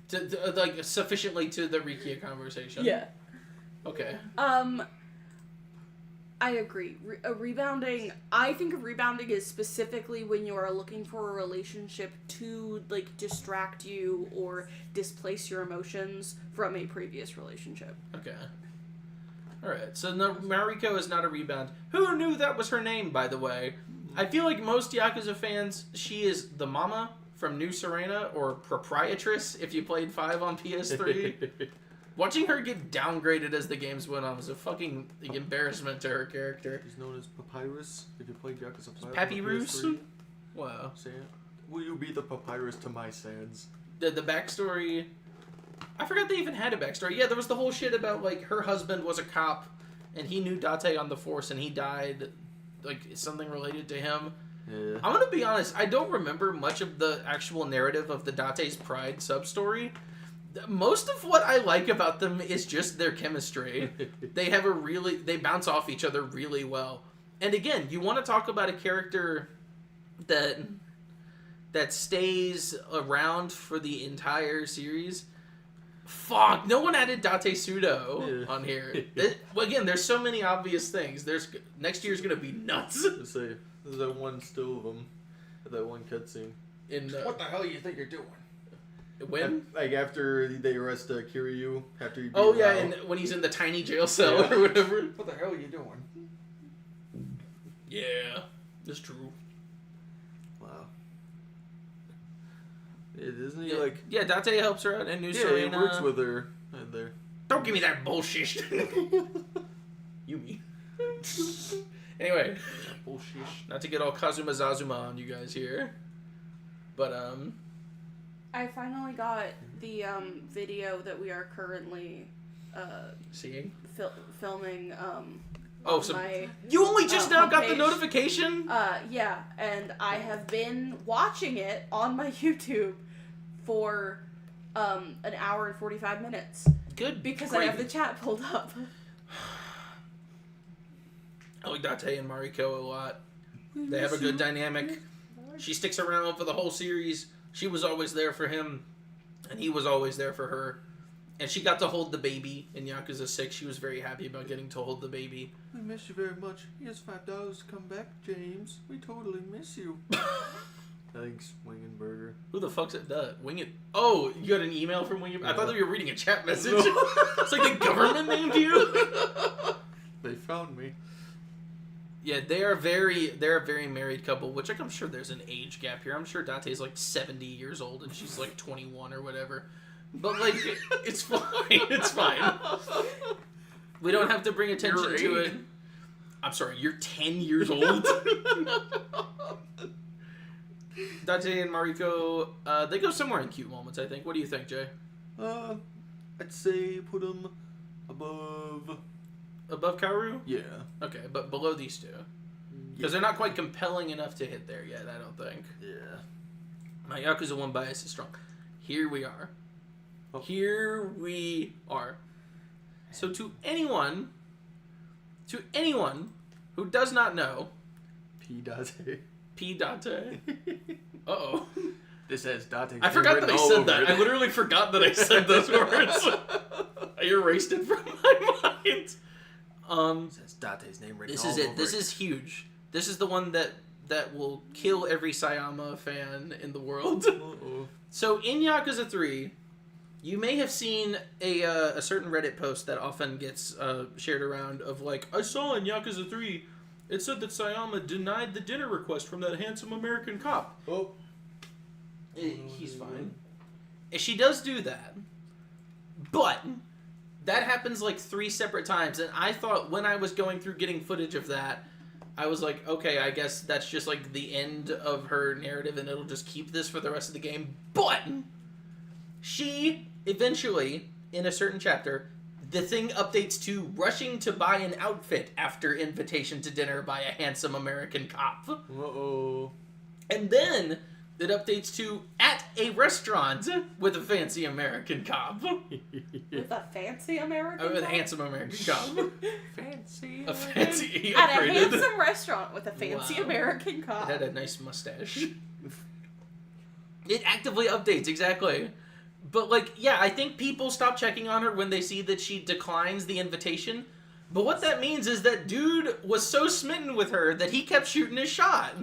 to like sufficiently to the Rikia conversation? Yeah. Okay. I agree. Rebounding. I think of rebounding is specifically when you are looking for a relationship to like distract you or displace your emotions from a previous relationship. Okay. All right. So no, Mariko is not a rebound. Who knew that was her name? By the way, I feel like most Yakuza fans, she is the mama from New Serena or proprietress. If you played 5 on PS3. Watching her get downgraded as the games went on was a fucking embarrassment to her character. He's known as Papyrus. If you played Yakuza 5 Papyrus? Wow. Will you be the Papyrus to my sands? The backstory... I forgot they even had a backstory. Yeah, there was the whole shit about, like, her husband was a cop, and he knew Date on the force, and he died, like, something related to him. Yeah. I'm gonna be honest, I don't remember much of the actual narrative of the Date's Pride sub-story. Most of what I like about them is just their chemistry. They bounce off each other really well. And again, you want to talk about a character that stays around for the entire series. Fuck, no one added Date Sudo on here. Again, there's so many obvious things. Next year's gonna be nuts. There's that one still of them, that one cutscene. What the hell do you think you're doing? When? Like after they arrest Kiryu, after you beat and when he's in the tiny jail cell or whatever. What the hell are you doing? Yeah, that's true. Wow. Isn't he like... Yeah, Date helps her out in New Serena. Yeah, he works with her in there. Don't give me that bullshit. Yumi. Anyway. Bullshit. Not to get all Kazuma Zazuma on you guys here. But, I finally got the video that we are currently seeing filming. You only just now got the homepage. Notification? Yeah, and I have been watching it on my YouTube for an hour and 45 minutes. Good. Because gravy. I have the chat pulled up. I like Date and Mariko a lot. They have a good dynamic. She sticks around for the whole series. She was always there for him, and he was always there for her. And she got to hold the baby in Yakuza 6. She was very happy about getting to hold the baby. We miss you very much. Here's $5 to come back, James. We totally miss you. Thanks, Wingenberger. Who the fuck's that? Wing It? Oh, you got an email from Wing It? I thought that you were reading a chat message. It's like the government named you. They found me. Yeah, they're a very married couple, which like I'm sure there's an age gap here. I'm sure Date's like 70 years old and she's like 21 or whatever. But like, it's fine. It's fine. We don't have to bring attention to it. I'm sorry, you're 10 years old? Date and Mariko, they go somewhere in cute moments, I think. What do you think, Jay? I'd say put them above... Above Kaoru? Yeah. Okay, but below these two. Because they're not quite compelling enough to hit there yet, I don't think. Yeah. My Yakuza 1 bias is strong. Here we are. Oh. Here we are. So to anyone who does not know... P. Date. Uh-oh. This has Date. I forgot that I said that. I literally forgot that I said those words. I erased it from my mind. It says Date's name written This all is it. over This is huge. This is the one that will kill every Sayama fan in the world. Uh-oh. So in Yakuza 3, you may have seen a certain Reddit post that often gets shared around of like, I saw in Yakuza 3, it said that Sayama denied the dinner request from that handsome American cop. Oh. He's fine. She does do that. But that happens like 3 separate times, and I thought when I was going through getting footage of that, I was like, okay, I guess that's just like the end of her narrative and it'll just keep this for the rest of the game. But she eventually, in a certain chapter, the thing updates to rushing to buy an outfit after invitation to dinner by a handsome American cop. Uh-oh. And then it updates to at a restaurant with a fancy American cop. With a fancy American With a cop? handsome American cop. Fancy. A fancy. He At a upgraded. handsome restaurant with a fancy Wow. American cop. It had a nice mustache. It actively updates, exactly. But, like, yeah, I think people stop checking on her when they see that she declines the invitation. But what that means is that dude was so smitten with her that he kept shooting his shot.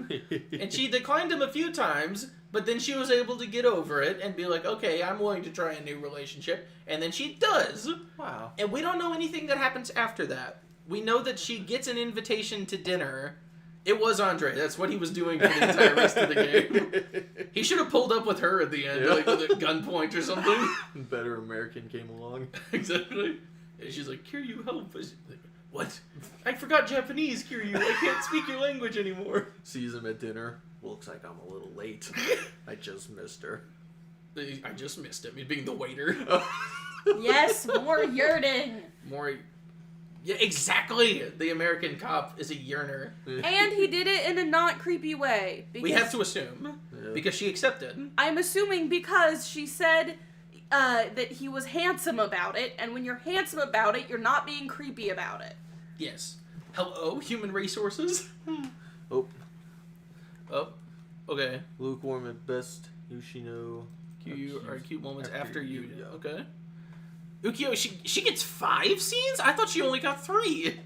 And she declined him a few times, but then she was able to get over it and be like, okay, I'm willing to try a new relationship. And then she does. Wow. And we don't know anything that happens after that. We know that she gets an invitation to dinner. It was Andre. That's what he was doing for the entire rest of the game. He should have pulled up with her at the end, Yeah. like with a gunpoint or something. Better American came along. Exactly. And she's like, Kiryu, help. Like, what? I forgot Japanese, Kiryu. I can't speak your language anymore. Sees him at dinner. Looks like I'm a little late. I just missed her. I just missed him. He's being the waiter. Yes, more yearning. More... Yeah, exactly. The American cop is a yearner. And he did it in a not creepy way. We have to assume. Yeah. Because she accepted. I'm assuming because she said that he was handsome about it, and when you're handsome about it, you're not being creepy about it. Yes. Hello, human resources? Oh, Oh, okay. lukewarm at best. Yoshino. Cute are cute moments after After you. you, yeah. Okay. Ukyo, she gets 5 scenes? I thought she only got 3.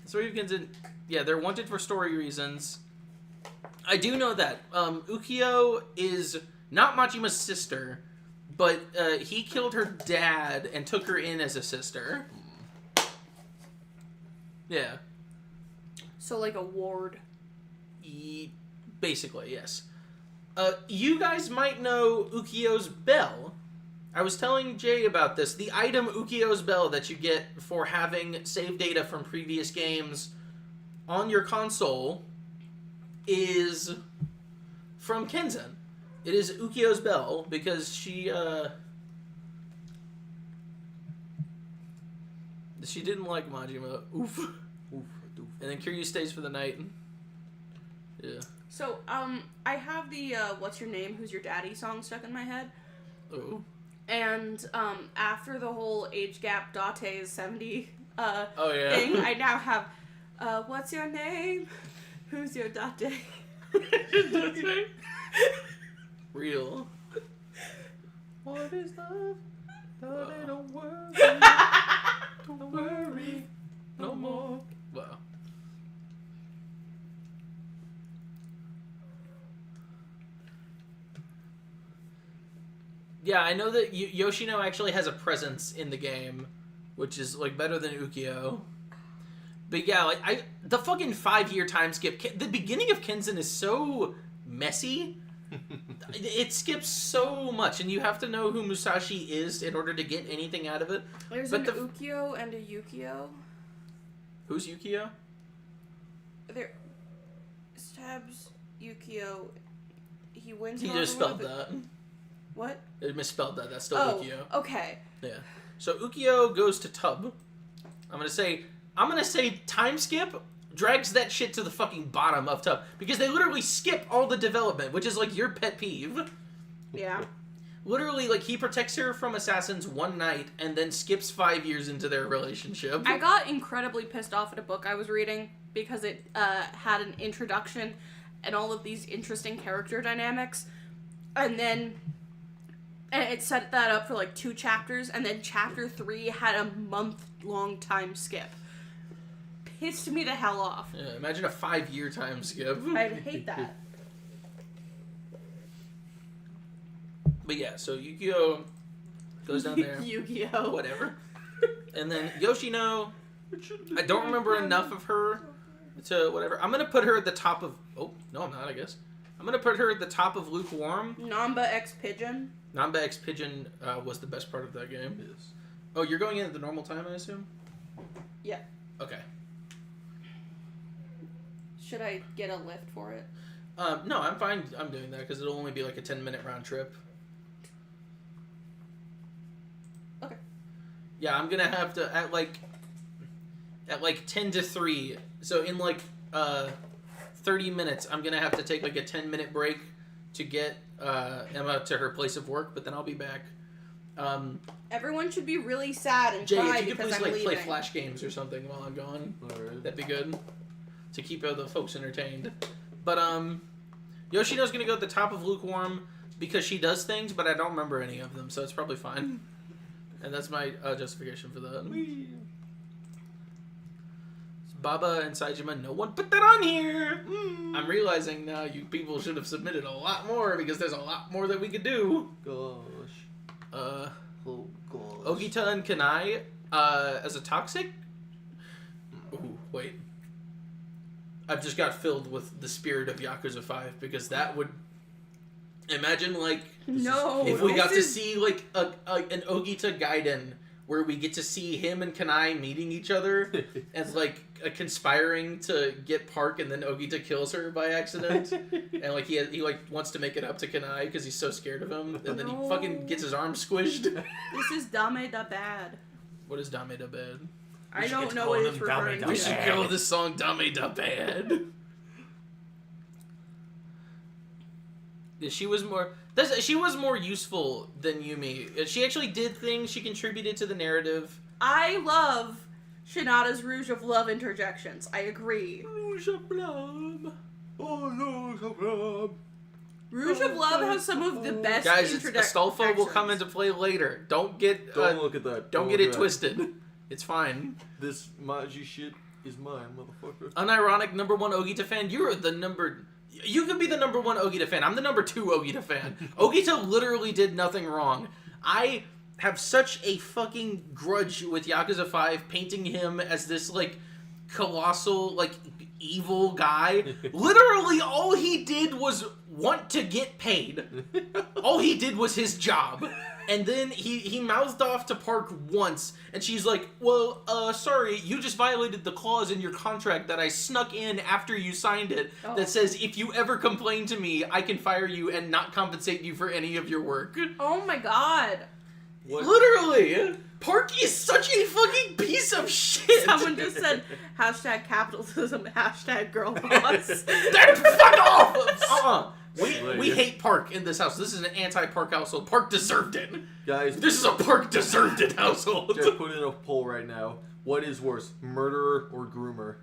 So you can, yeah, they're wanted for story reasons. I do know that. Ukyo is not Majima's sister, but he killed her dad and took her in as a sister. Yeah. So, like a ward. Basically, yes. You guys might know Ukyo's bell. I was telling Jay about this. The item Ukyo's bell that you get for having save data from previous games on your console is from Kenzen. It is Ukyo's bell because she didn't like Majima. Oof. Oof, doof. And then Kiryu stays for the night. Yeah. So, I have the What's Your Name, Who's Your Daddy song stuck in my head. Oh. And, after the whole age gap Date is 70, Oh yeah. thing, I now have, What's Your Name? Who's Your Date? Real. What is love? Love Wow. don't worry. Don't worry no more. Wow. Yeah, I know that Yoshino actually has a presence in the game, which is like better than Ukyo. But yeah, like the fucking 5-year time skip. The beginning of Kenzen is so messy. It skips so much, and you have to know who Musashi is in order to get anything out of it. There's But an the- Ukyo and a Yukio. Who's Yukio? There, stabs Yukio. He wins. He her just over spelled with that. What? It misspelled that. That's still Oh, Ukyo. okay. Yeah. So Ukyo goes to Tub. I'm gonna say time skip drags that shit to the fucking bottom of Tub because they literally skip all the development, which is like your pet peeve. Yeah. Literally, like he protects her from assassins one night and then skips 5 years into their relationship. I got incredibly pissed off at a book I was reading because it had an introduction and all of these interesting character dynamics, and it set that up for like 2 chapters, and then chapter 3 had a month-long time skip. Pissed me the hell off. Yeah, imagine a 5-year time skip. I'd hate that. But yeah, so Yukio goes down there. Yu-Gi-Oh! Whatever. And then Yoshino, I don't remember enough of her to whatever. I'm gonna put her at the top of. Oh no, I'm not. I guess I'm gonna put her at the top of Lukewarm. Namba X Pigeon. Namba X Pigeon was the best part of that game. Yes. Oh, you're going in at the normal time, I assume. Yeah. Okay. Should I get a lift for it? No, I'm fine. I'm doing that because it'll only be like a 10-minute round trip. Yeah, I'm gonna have to at like 10 to 3. So in 30 minutes, I'm gonna have to take like a 10-minute break to get Emma to her place of work, but then I'll be back. Everyone should be really sad and Jay, cry if you could because please I'm leaving. play Flash games or something while I'm gone, Alright. that'd be good to keep the folks entertained. But Yoshino's gonna go at the top of lukewarm because she does things, but I don't remember any of them, so it's probably fine. And that's my justification for that. Baba and Saejima, no one put that on here. I'm realizing now you people should have submitted a lot more because there's a lot more that we could do. Gosh. Oh gosh. Ogita and Kanai as a toxic. Ooh, wait. I've just got filled with the spirit of Yakuza 5 because that would imagine if we got to see like an Ogita Gaiden where we get to see him and Kanai meeting each other as like conspiring to get Park, and then Ogita kills her by accident, and like he wants to make it up to Kanai because he's so scared of him, and then he fucking gets his arm squished. This is Dame da Bad. What is Dame da Bad? I don't know what it's referring to. We should call this song Dame da Bad. She was more useful than Yumi. She actually did things. She contributed to the narrative. I love Shinada's Rouge of Love interjections. I agree. Rouge of Love. Oh, Rouge of Love. Rouge of Love has some of the best Guys, introductions. Astolfo will come into play later. Don't look at that. Don't get it twisted. It's fine. This Maji shit is mine, motherfucker. Unironic #1 Ogita fan. You could be the #1 Ogita fan. I'm the #2 Ogita fan. Ogita literally did nothing wrong. I have such a fucking grudge with Yakuza 5 painting him as this like colossal like evil guy. Literally all he did was want to get paid. All he did was his job. And then he mouthed off to Park once, and she's like, well, sorry, you just violated the clause in your contract that I snuck in after you signed it that says if you ever complain to me, I can fire you and not compensate you for any of your work. Oh my god. What? Literally! Park is such a fucking piece of shit! Someone just said, #capitalism, #girlboss. Fuck off! We hate Park in this house. This is an anti-Park household. Park deserved it. Guys, this is a Park deserved it household. Just put in a poll right now. What is worse, murderer or groomer?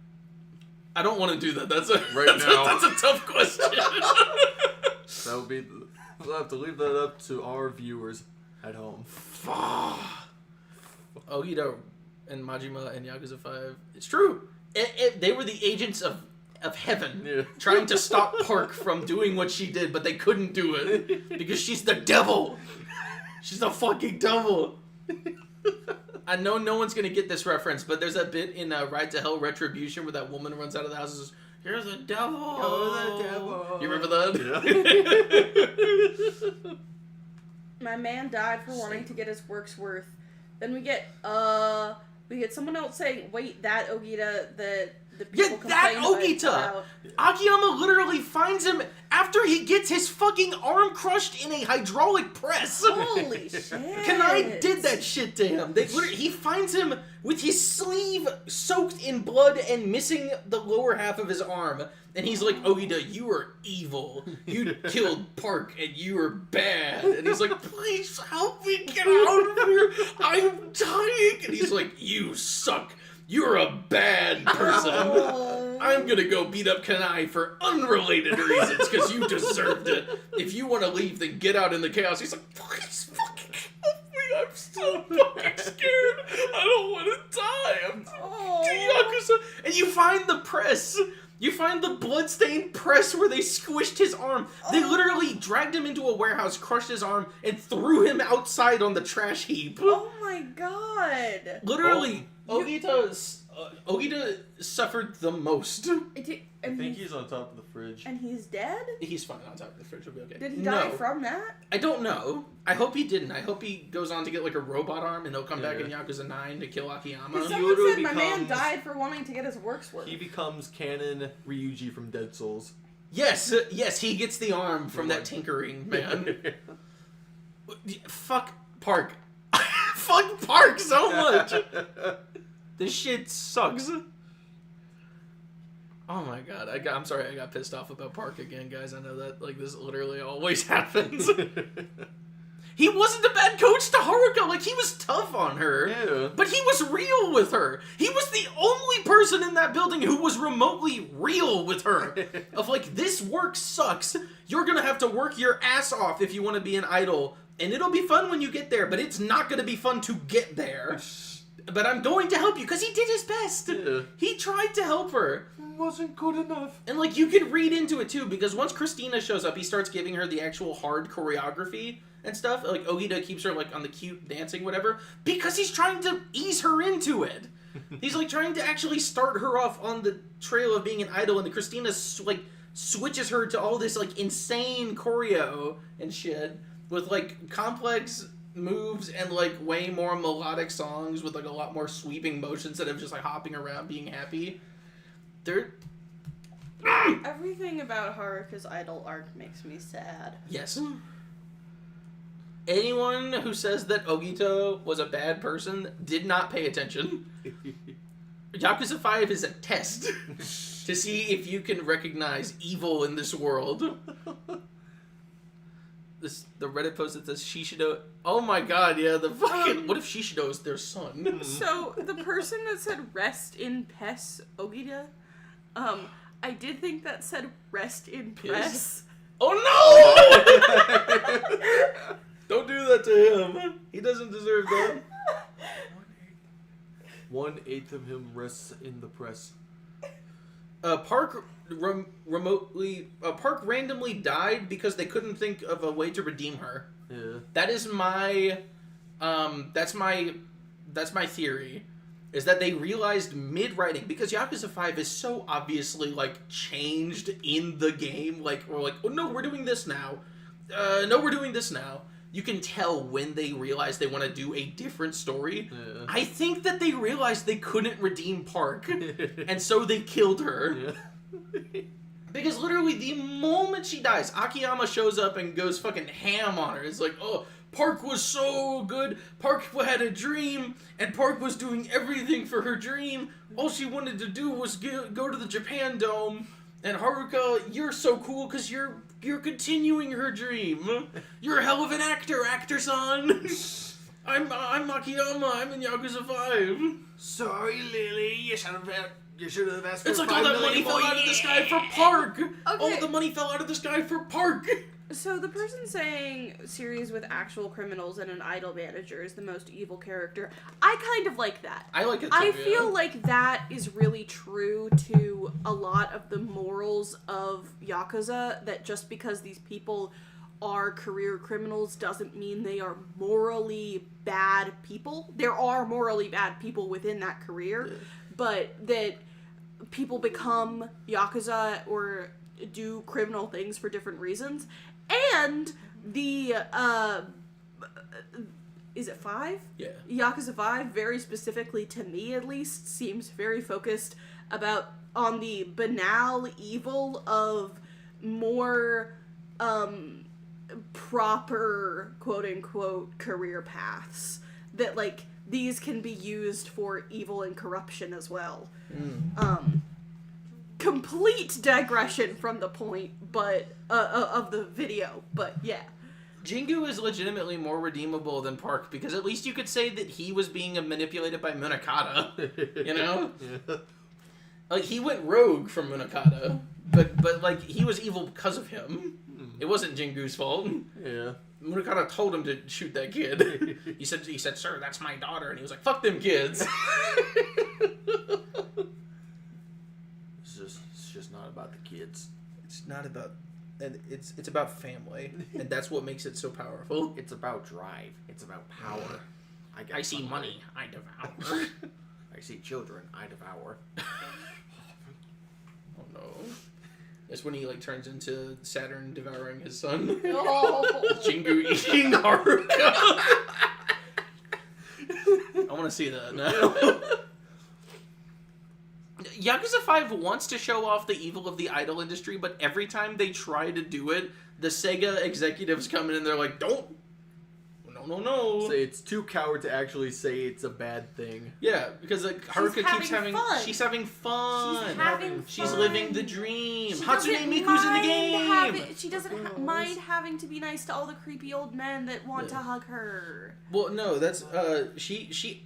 I don't want to do that. That's a tough question. That would be. We'll have to leave that up to our viewers at home. Ogita and Majima and Yakuza 5. It's true. They were the agents of heaven, trying to stop Park from doing what she did, but they couldn't do it because she's the devil. She's the fucking devil. I know no one's gonna get this reference, but there's that bit in Ride to Hell Retribution where that woman runs out of the house and says, "You're the devil." You're the devil. You remember that? Yeah. My man died for wanting to get his work's worth. Then we get someone else saying, "Wait, that Ogita the people that Ogita! about." Akiyama literally finds him after he gets his fucking arm crushed in a hydraulic press. Holy shit. Kanai did that shit to him. He finds him with his sleeve soaked in blood and missing the lower half of his arm. And he's like, Ogita, you are evil. You killed Park and you are bad. And he's like, please help me get out of here. I'm dying. And he's like, you suck. You're a bad person. I'm gonna go beat up Kanai for unrelated reasons because you deserved it. If you want to leave, then get out in the chaos. He's like, please fucking help me. I'm so fucking scared. I don't want to die. I'm Yakuza. And you find the press. You find the bloodstained press where they squished his arm. They literally dragged him into a warehouse, crushed his arm, and threw him outside on the trash heap. Oh my god. Literally, Ogita suffered the most. I think he's on top of the fridge. And he's dead? He's fine on top of the fridge. He'll be okay. Did he die from that? I don't know. I hope he didn't. I hope he goes on to get like a robot arm and he'll come back in Yakuza 9 to kill Akiyama. Someone said my man died for wanting to get his work's worth. He becomes canon Ryuji from Dead Souls. Yes, he gets the arm from that tinkering man. Fuck Park. fuck Park so much. This shit sucks. Oh my god, I'm sorry I got pissed off about Park again, guys. I know that, like, this literally always happens. He wasn't a bad coach to Haruka. Like, he was tough on her. Yeah. But he was real with her. He was the only person in that building who was remotely real with her. Of like, this work sucks. You're gonna have to work your ass off if you want to be an idol. And it'll be fun when you get there, but it's not gonna be fun to get there. But I'm going to help you, because he did his best. Yeah. He tried to help her. Wasn't good enough. And, like, you can read into it, too, because once Christina shows up, he starts giving her the actual hard choreography and stuff. Like, Ogita keeps her, like, on the cute dancing, whatever, because he's trying to ease her into it. He's, like, trying to actually start her off on the trail of being an idol, and Christina, like, switches her to all this, like, insane choreo and shit with, like, complex moves and, like, way more melodic songs with, like, a lot more sweeping motion instead of just, like, hopping around being happy. Everything about Haruka's idol arc makes me sad. Yes. Anyone who says that Ogito was a bad person did not pay attention. Yakuza 5 is a test to see if you can recognize evil in this world. The Reddit post that says Shishido. Oh my god, yeah, the fucking. What if Shishido is their son? So, the person that said rest in pes Ogita, I did think that said rest in press. Oh no! Don't do that to him. He doesn't deserve that. 1/8 of him rests in the press. Park Park randomly died because they couldn't think of a way to redeem her. Yeah. That is my that's my theory. Is that they realized mid-writing, because Yakuza 5 is so obviously, like, changed in the game. Like, we're like, oh no, we're doing this now. No, we're doing this now. You can tell when they realize they want to do a different story. Yeah. I think that they realized they couldn't redeem Park, and so they killed her. Yeah. Because literally, the moment she dies, Akiyama shows up and goes fucking ham on her. It's like, oh, Park was so good. Park had a dream, and Park was doing everything for her dream. All she wanted to do was go to the Japan Dome. And Haruka, you're so cool because you're continuing her dream. You're a hell of an actor-san. I'm Akiyama. I'm in Yakuza 5. Sorry, Lily. You should have asked for It's like all that money fell out of the sky for Park. Okay. All the money fell out of the sky for Park. So the person saying series with actual criminals and an idol manager is the most evil character, I kind of like that. I like it too, I feel like that is really true to a lot of the morals of Yakuza, that just because these people are career criminals doesn't mean they are morally bad people. There are morally bad people within that career, but that people become Yakuza or do criminal things for different reasons. And the, is it 5? Yeah. Yakuza 5, very specifically to me at least, seems very focused on the banal evil of more, proper, quote-unquote, career paths. That, like, these can be used for evil and corruption as well. Complete digression from the point, but of the video, but yeah. Jingu is legitimately more redeemable than Park, because at least you could say that he was being manipulated by Munakata, you know? Yeah. Like, he went rogue from Munakata, but like, he was evil because of him. It wasn't Jingu's fault. Yeah. Munakata told him to shoot that kid. He said, sir, that's my daughter, and he was like, fuck them kids. It's just not about the kids. It's not about, and it's about family, and that's what makes it so powerful. It's about drive. It's about power. I see money, I devour. I see children, I devour. Oh no. That's when he, like, turns into Saturn devouring his son. Oh. Jingu eating Haruka. I want to see that now. Yakuza 5 wants to show off the evil of the idol industry, but every time they try to do it, the Sega executives come in and they're like, no, No. Say it's too coward to actually say it's a bad thing. Yeah, because like Haruka keeps having fun. She's having fun. She's having fun. She's living the dream. She Hatsune doesn't Miku's in the mind game. she doesn't mind having to be nice to all the creepy old men that want to hug her. Well, no, that's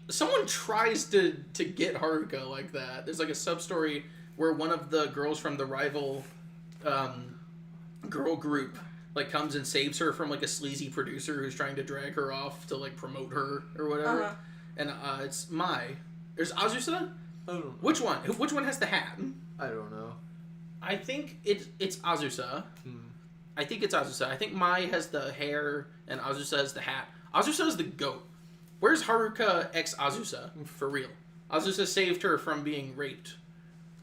someone tries to get Haruka like that. There's like a sub story where one of the girls from the rival girl group like comes and saves her from like a sleazy producer who's trying to drag her off to like promote her or whatever. And it's Mai. There's Azusa. I don't know. Which one? Which one has the hat? I don't know. I think it's Azusa. I think it's Azusa. I think Mai has the hair and Azusa has the hat. Azusa is the goat. Where's Haruka ex Azusa? For real. Azusa saved her from being raped.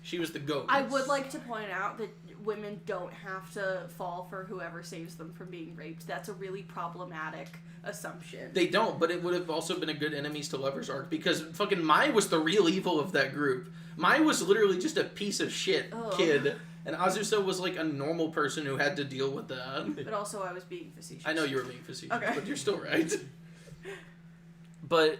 She was the goat. I would like to point out that women don't have to fall for whoever saves them from being raped. That's a really problematic assumption. They don't, but it would have also been a good enemies to lovers arc because fucking Mai was the real evil of that group. Mai was literally just a piece of shit kid, and Azusa was like a normal person who had to deal with that. But also I was being facetious. I know you were being facetious, Okay. but you're still right. But,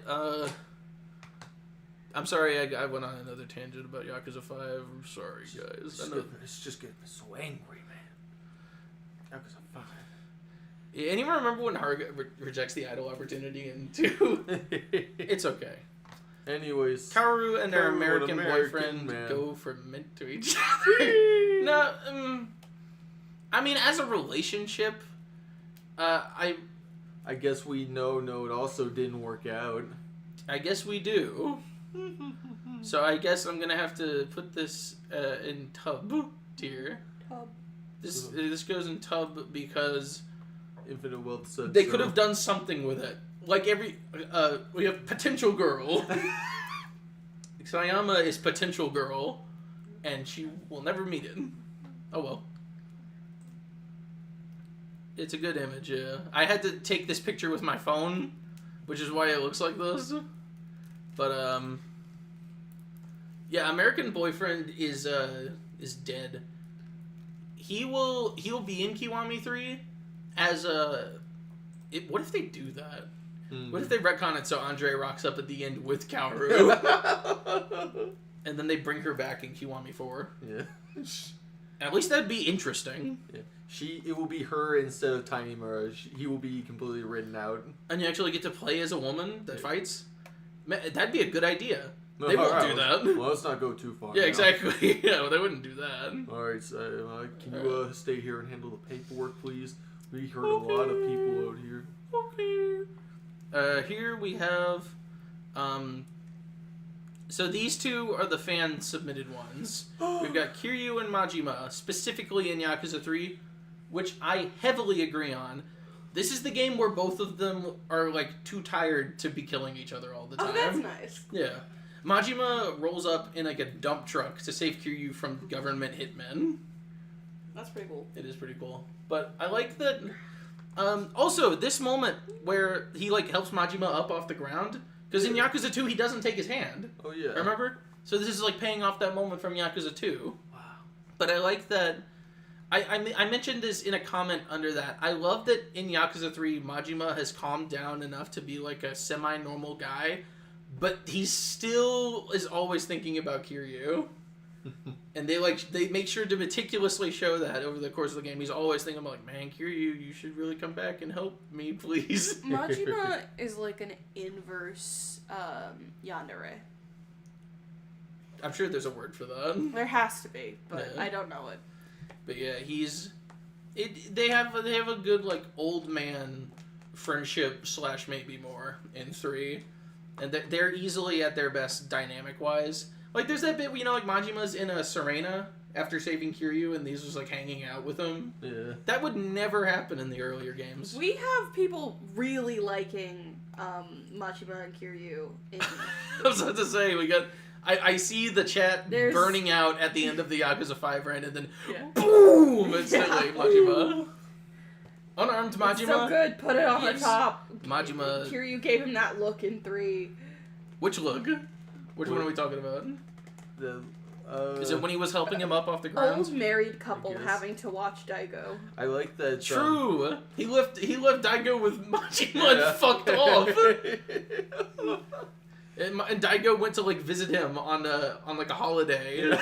I'm sorry I went on another tangent about Yakuza 5. I'm sorry, guys. It's just getting so angry, man. Yakuza 5. Yeah, anyone remember when Haruka rejects the idol opportunity in 2? It's okay. Anyways. Kaoru and their Kaoru, American an boyfriend man. go for mint to each other. No, I mean, as a relationship, I guess we know, no, it also didn't work out. I guess we do. So I guess I'm gonna have to put this in tub tier. Tub. This goes in tub because Infinite Wealth said they so. could have done something with it. Like we have potential girl. Sayama is potential girl, and she will never meet it. Oh well. It's a good image, yeah. I had to take this picture with my phone, which is why it looks like this. But yeah, American Boyfriend is dead. He'll be in Kiwami 3 as what if they do that? What if they retcon it so Andre rocks up at the end with Kaoru? And then they bring her back in Kiwami 4? Yeah. At least that'd be interesting. Yeah. It will be her instead of Tiny Mura. He will be completely written out. And you actually get to play as a woman that fights? Man, that'd be a good idea. No, they won't do that. Well, let's not go too far. Yeah, now. exactly. Yeah, they wouldn't do that. Alright, so can you stay here and handle the paperwork, please? We heard a lot of people out here. Okay. Here we have... So these two are the fan-submitted ones. We've got Kiryu and Majima, specifically in Yakuza 3, which I heavily agree on. This is the game where both of them are, like, too tired to be killing each other all the time. Oh, that's nice. Yeah. Majima rolls up in, like, a dump truck to save Kiryu from government hitmen. That's pretty cool. It is pretty cool. But I like that... also, this moment where he, like, helps Majima up off the ground... Because in Yakuza 2, he doesn't take his hand. Oh, yeah. Remember? So this is, like, paying off that moment from Yakuza 2. Wow. But I like that... I mentioned this in a comment under that. I love that in Yakuza 3, Majima has calmed down enough to be, like, a semi-normal guy. But he still is always thinking about Kiryu. And they make sure to meticulously show that over the course of the game. He's always thinking about, like, man, Kiryu, you should really come back and help me, please. Majima is like an inverse yandere. I'm sure there's a word for that. There has to be, but Yeah. I don't know it. But yeah, they have a good, like, old man friendship / maybe more in 3. And they're easily at their best dynamic-wise. Like, there's that bit where, you know, like, Majima's in a Serena after saving Kiryu, and these was, like, hanging out with him. Yeah. That would never happen in the earlier games. We have people really liking Majima and Kiryu. I was about to say, we got... I see the chat burning out at the end of the Yakuza 5 run, and then boom! Instantly, Majima. Unarmed Majima. It's so good, put it on the top. Majima. Kiryu gave him that look in 3. Which look? Which one are we talking about? Is it when he was helping him up off the ground? Old married couple having to watch Daigo. I like that. True. He left Daigo with Majima and fucked off. And Daigo went to like visit him on like a holiday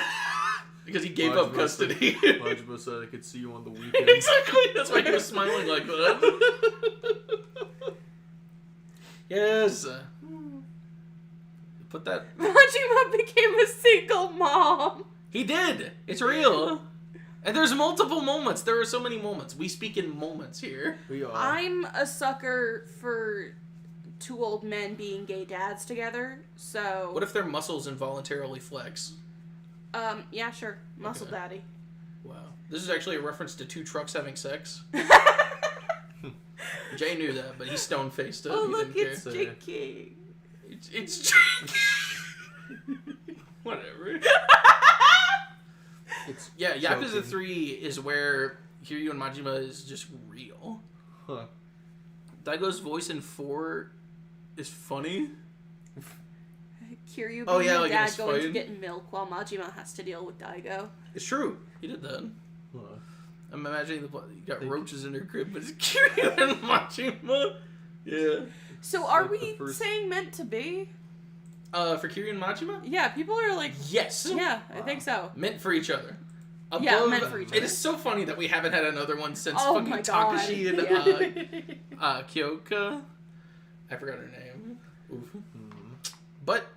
because he gave up custody. Majima said I could see you on the weekend. Exactly. That's why he was smiling like that. Yes. Put that. Majima became a single mom. He did. It's real. And there's multiple moments. There are so many moments. We speak in moments here. We are. I'm a sucker for two old men being gay dads together. So. What if their muscles involuntarily flex? Yeah, sure. Muscle daddy. Wow. This is actually a reference to two trucks having sex. Jay knew that, but he stone-faced it. Oh, he look, didn't it's care. Jake King. It's whatever. Yeah, Yakuza 3 is where Kiryu and Majima is just real. Huh. Daigo's voice in 4 is funny. Kiryu being like dad in going to fight. get milk while Majima has to deal with Daigo. It's true. He did that. Huh. I'm imagining you got roaches in her crib, but it's Kiryu and Majima. Yeah. So are like the we saying meant to be? For Kiryu and Majima? Yeah, people are like, Yes. yeah, I think so. Meant for each other. Yeah, meant for each other. It is so funny that we haven't had another one since Oh fucking my God. Takashi and Kyoka. I forgot her name. Oof. But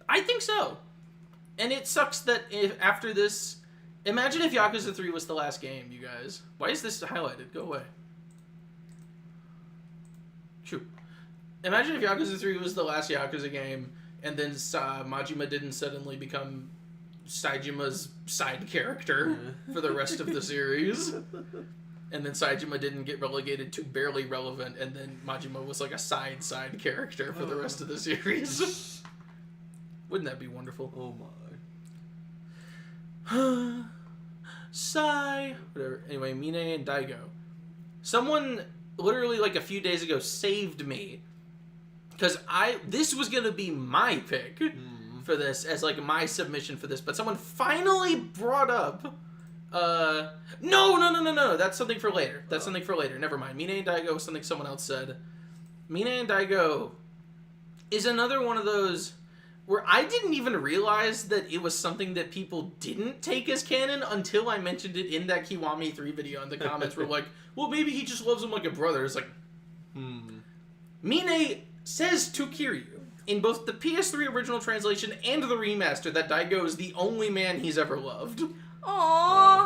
I think so. And it sucks that after this... Imagine if Yakuza 3 was the last game, you guys. Why is this highlighted? Go away. Shoot. Imagine if Yakuza 3 was the last Yakuza game, and then Majima didn't suddenly become Saijima's side character for the rest of the series. And then Saijima didn't get relegated to barely relevant, and then Majima was like a side character for the rest of the series. Wouldn't that be wonderful? Oh my. Sigh. Whatever. Anyway, Mine and Daigo. Someone literally like a few days ago saved me. Because this was going to be my pick for this, as like my submission for this. But someone finally brought up... No. That's something for later. Something for later. Never mind. Mine and Daigo was something someone else said. Mine and Daigo is another one of those where I didn't even realize that it was something that people didn't take as canon until I mentioned it in that Kiwami 3 video, and the comments were like, well, maybe he just loves him like a brother. It's like, Mine says to Kiryu, in both the PS3 original translation and the remaster, that Daigo is the only man he's ever loved. Aww. I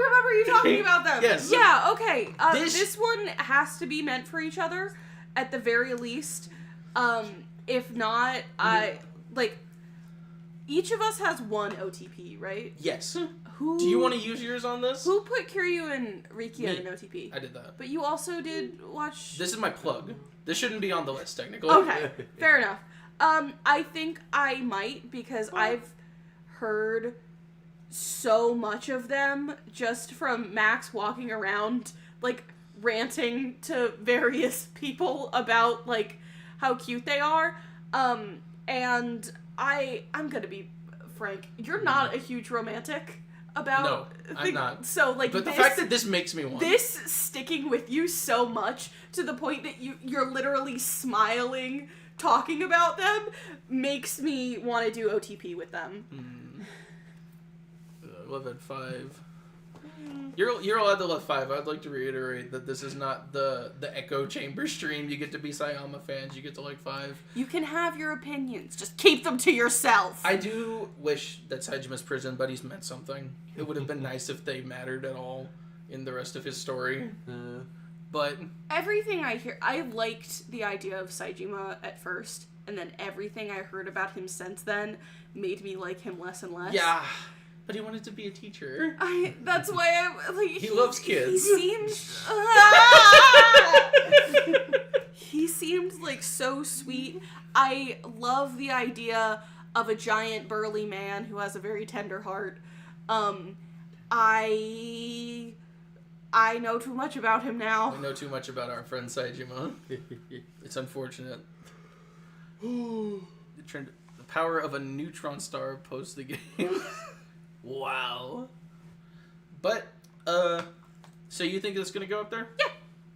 remember you talking about them. Yes. Yeah, okay. This one has to be meant for each other, at the very least. If not, each of us has one OTP, right? Yes. Who? Do you want to use yours on this? Who put Kiryu and Riki on an OTP? I did that. But you also did watch... This is my plug. This shouldn't be on the list, technically. Okay, fair enough. I think I might, because I've heard so much of them just from Max walking around, like, ranting to various people about, like, how cute they are. And I'm gonna be frank, you're not a huge romantic about... No, I'm not. So, like, but the fact that this makes me want... This sticking with you so much, to the point that you're literally smiling talking about them, makes me want to do OTP with them. Love at 5. You're allowed to love 5. I'd like to reiterate that this is not the echo chamber stream. You get to be Sayama fans. You get to like 5. You can have your opinions. Just keep them to yourself. I do wish that Saijima's prison buddies meant something. It would have been nice if they mattered at all in the rest of his story. But everything I hear, I liked the idea of Saijima at first, and then everything I heard about him since then made me like him less and less. Yeah. But he wanted to be a teacher. That's why he loves kids. He seemed like so sweet. I love the idea of a giant burly man who has a very tender heart. I know too much about him now. I know too much about our friend Saijima. It's unfortunate. The power of a neutron star post the game. Wow. But, so you think it's gonna go up there? Yeah,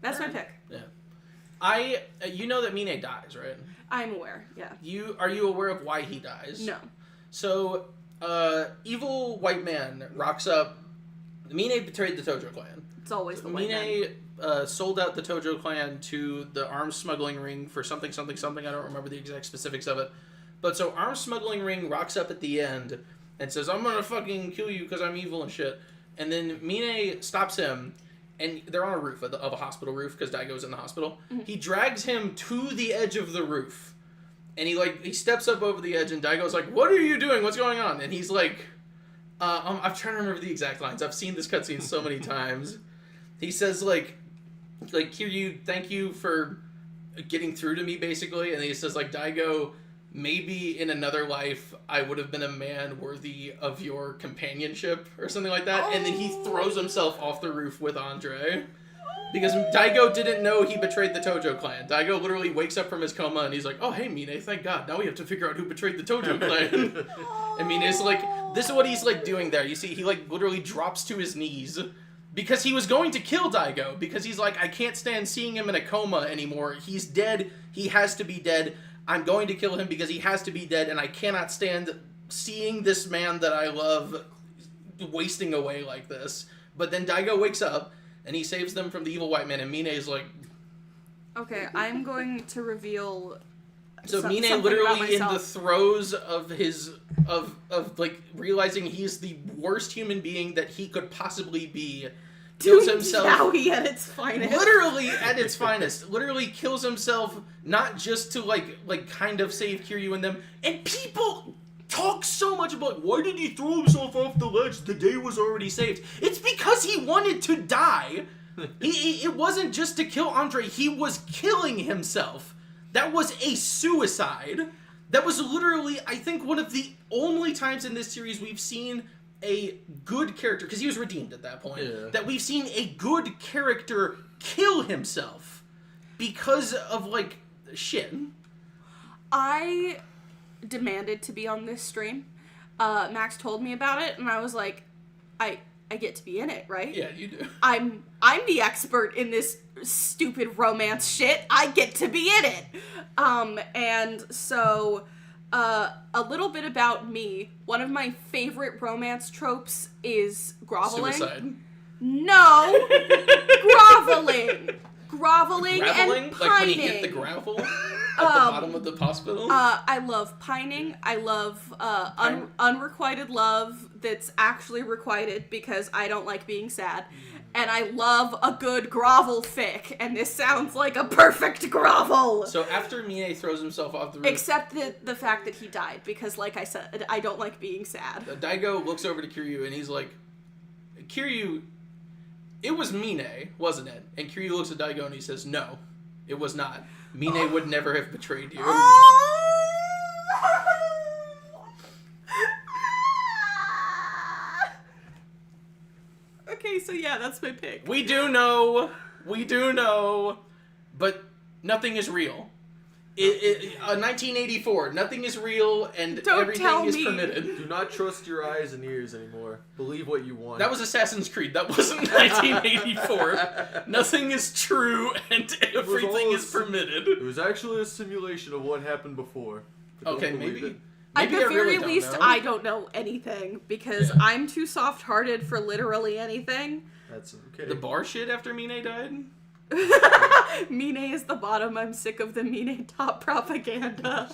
that's my pick. Yeah. You know that Mine dies, right? I'm aware, yeah. Are you aware of why he dies? No. So, evil white man rocks up. Mine betrayed the Tojo clan. It's always the white man. Mine sold out the Tojo clan to the arms smuggling ring for something. I don't remember the exact specifics of it. But so arms smuggling ring rocks up at the end and says, I'm gonna fucking kill you because I'm evil and shit. And then Mine stops him, and they're on a roof of a hospital roof because Daigo's in the hospital. Mm-hmm. He drags him to the edge of the roof. And he steps up over the edge, and Daigo's like, what are you doing? What's going on? And he's like, I'm trying to remember the exact lines. I've seen this cutscene so many times. He says, like, Kiryu, thank you for getting through to me, basically. And he says, like, Daigo, maybe in another life, I would have been a man worthy of your companionship, or something like that. Oh. And then he throws himself off the roof with Andre. Because Daigo didn't know he betrayed the Tojo clan. Daigo literally wakes up from his coma and he's like, oh, hey, Mine, thank God. Now we have to figure out who betrayed the Tojo clan. And Mine's like, this is what he's, like, doing there. You see, he, like, literally drops to his knees because he was going to kill Daigo. Because he's like, I can't stand seeing him in a coma anymore. He's dead. He has to be dead. I'm going to kill him because he has to be dead. And I cannot stand seeing this man that I love wasting away like this. But then Daigo wakes up. And he saves them from the evil white man, and Mine is like... Okay, I'm going to reveal... So Mine literally in the throes of his... Of like, realizing he's the worst human being that he could possibly be, kills himself... Yowie at its finest. Literally at its finest. Literally kills himself, not just to, like kind of save Kiryu and them. And people... talk so much about why did he throw himself off the ledge? The day was already saved. It's because he wanted to die. It wasn't just to kill Andre. He was killing himself. That was a suicide. That was literally, I think, one of the only times in this series we've seen a good character, because he was redeemed at that point, that we've seen a good character kill himself because of, like, shit. I demanded to be on this stream. Max told me about it, and I was like, I get to be in it, right? Yeah, you do. I'm the expert in this stupid romance shit. I get to be in it. And so a little bit about me. One of my favorite romance tropes is groveling. Suicide. No, groveling and pining. Like when he hit the gravel at the bottom of the hospital? I love pining. I love unrequited love that's actually requited because I don't like being sad. And I love a good grovel fic, and this sounds like a perfect grovel. So after Mine throws himself off the roof... Except the fact that he died, because like I said, I don't like being sad. Daigo looks over to Kiryu, and he's like, Kiryu... It was Mine, wasn't it? And Kiryu looks at Daigo and he says, no, it was not. Mine would never have betrayed you. Okay, so yeah, that's my pick. We do know, but nothing is real. 1984, nothing is real and everything is permitted. Do not trust your eyes and ears anymore. Believe what you want. That was Assassin's Creed. That wasn't 1984. Nothing is true and everything is permitted. It was actually a simulation of what happened before. Okay, maybe at the very really least, I don't know anything because I'm too soft-hearted for literally anything. That's okay. The bar shit after Mine died? Mine is the bottom. I'm sick of the Mine top propaganda.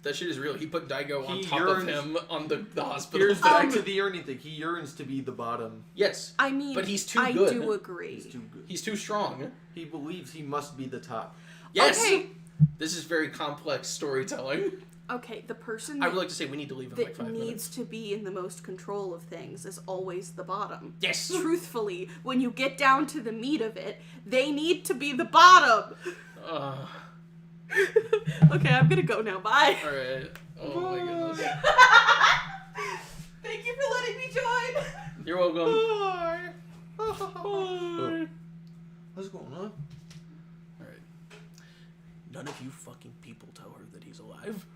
That shit is real. He put Daigo on top of him on the hospital. Here's back to the yearning thing. He yearns to be the bottom. Yes. I mean, but he's too good. I do agree. He's too good. He's too strong. He believes he must be the top. Yes. Okay. This is very complex storytelling. Okay, the person I would like to say we need to leave in like 5 minutes. That needs to be in the most control of things is always the bottom. Yes. Truthfully, when you get down to the meat of it, they need to be the bottom. Okay, I'm gonna go now. Bye. Alright. Oh my goodness. Thank you for letting me join. You're welcome. Bye. Bye. What's going on? Alright. None of you fucking people tell her that he's alive.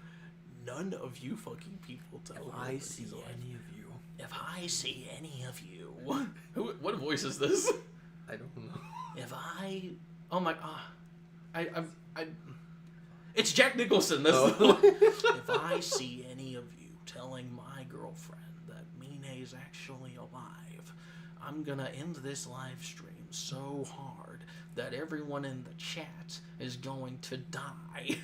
none of you fucking people tell If me I that see he's alive. any of you, If I see any of you, what voice is this? I don't know. If I, oh my, I, it's Jack Nicholson. That's Oh. if I see any of you telling my girlfriend that Mine is actually alive, I'm gonna end this live stream so hard that everyone in the chat is going to die.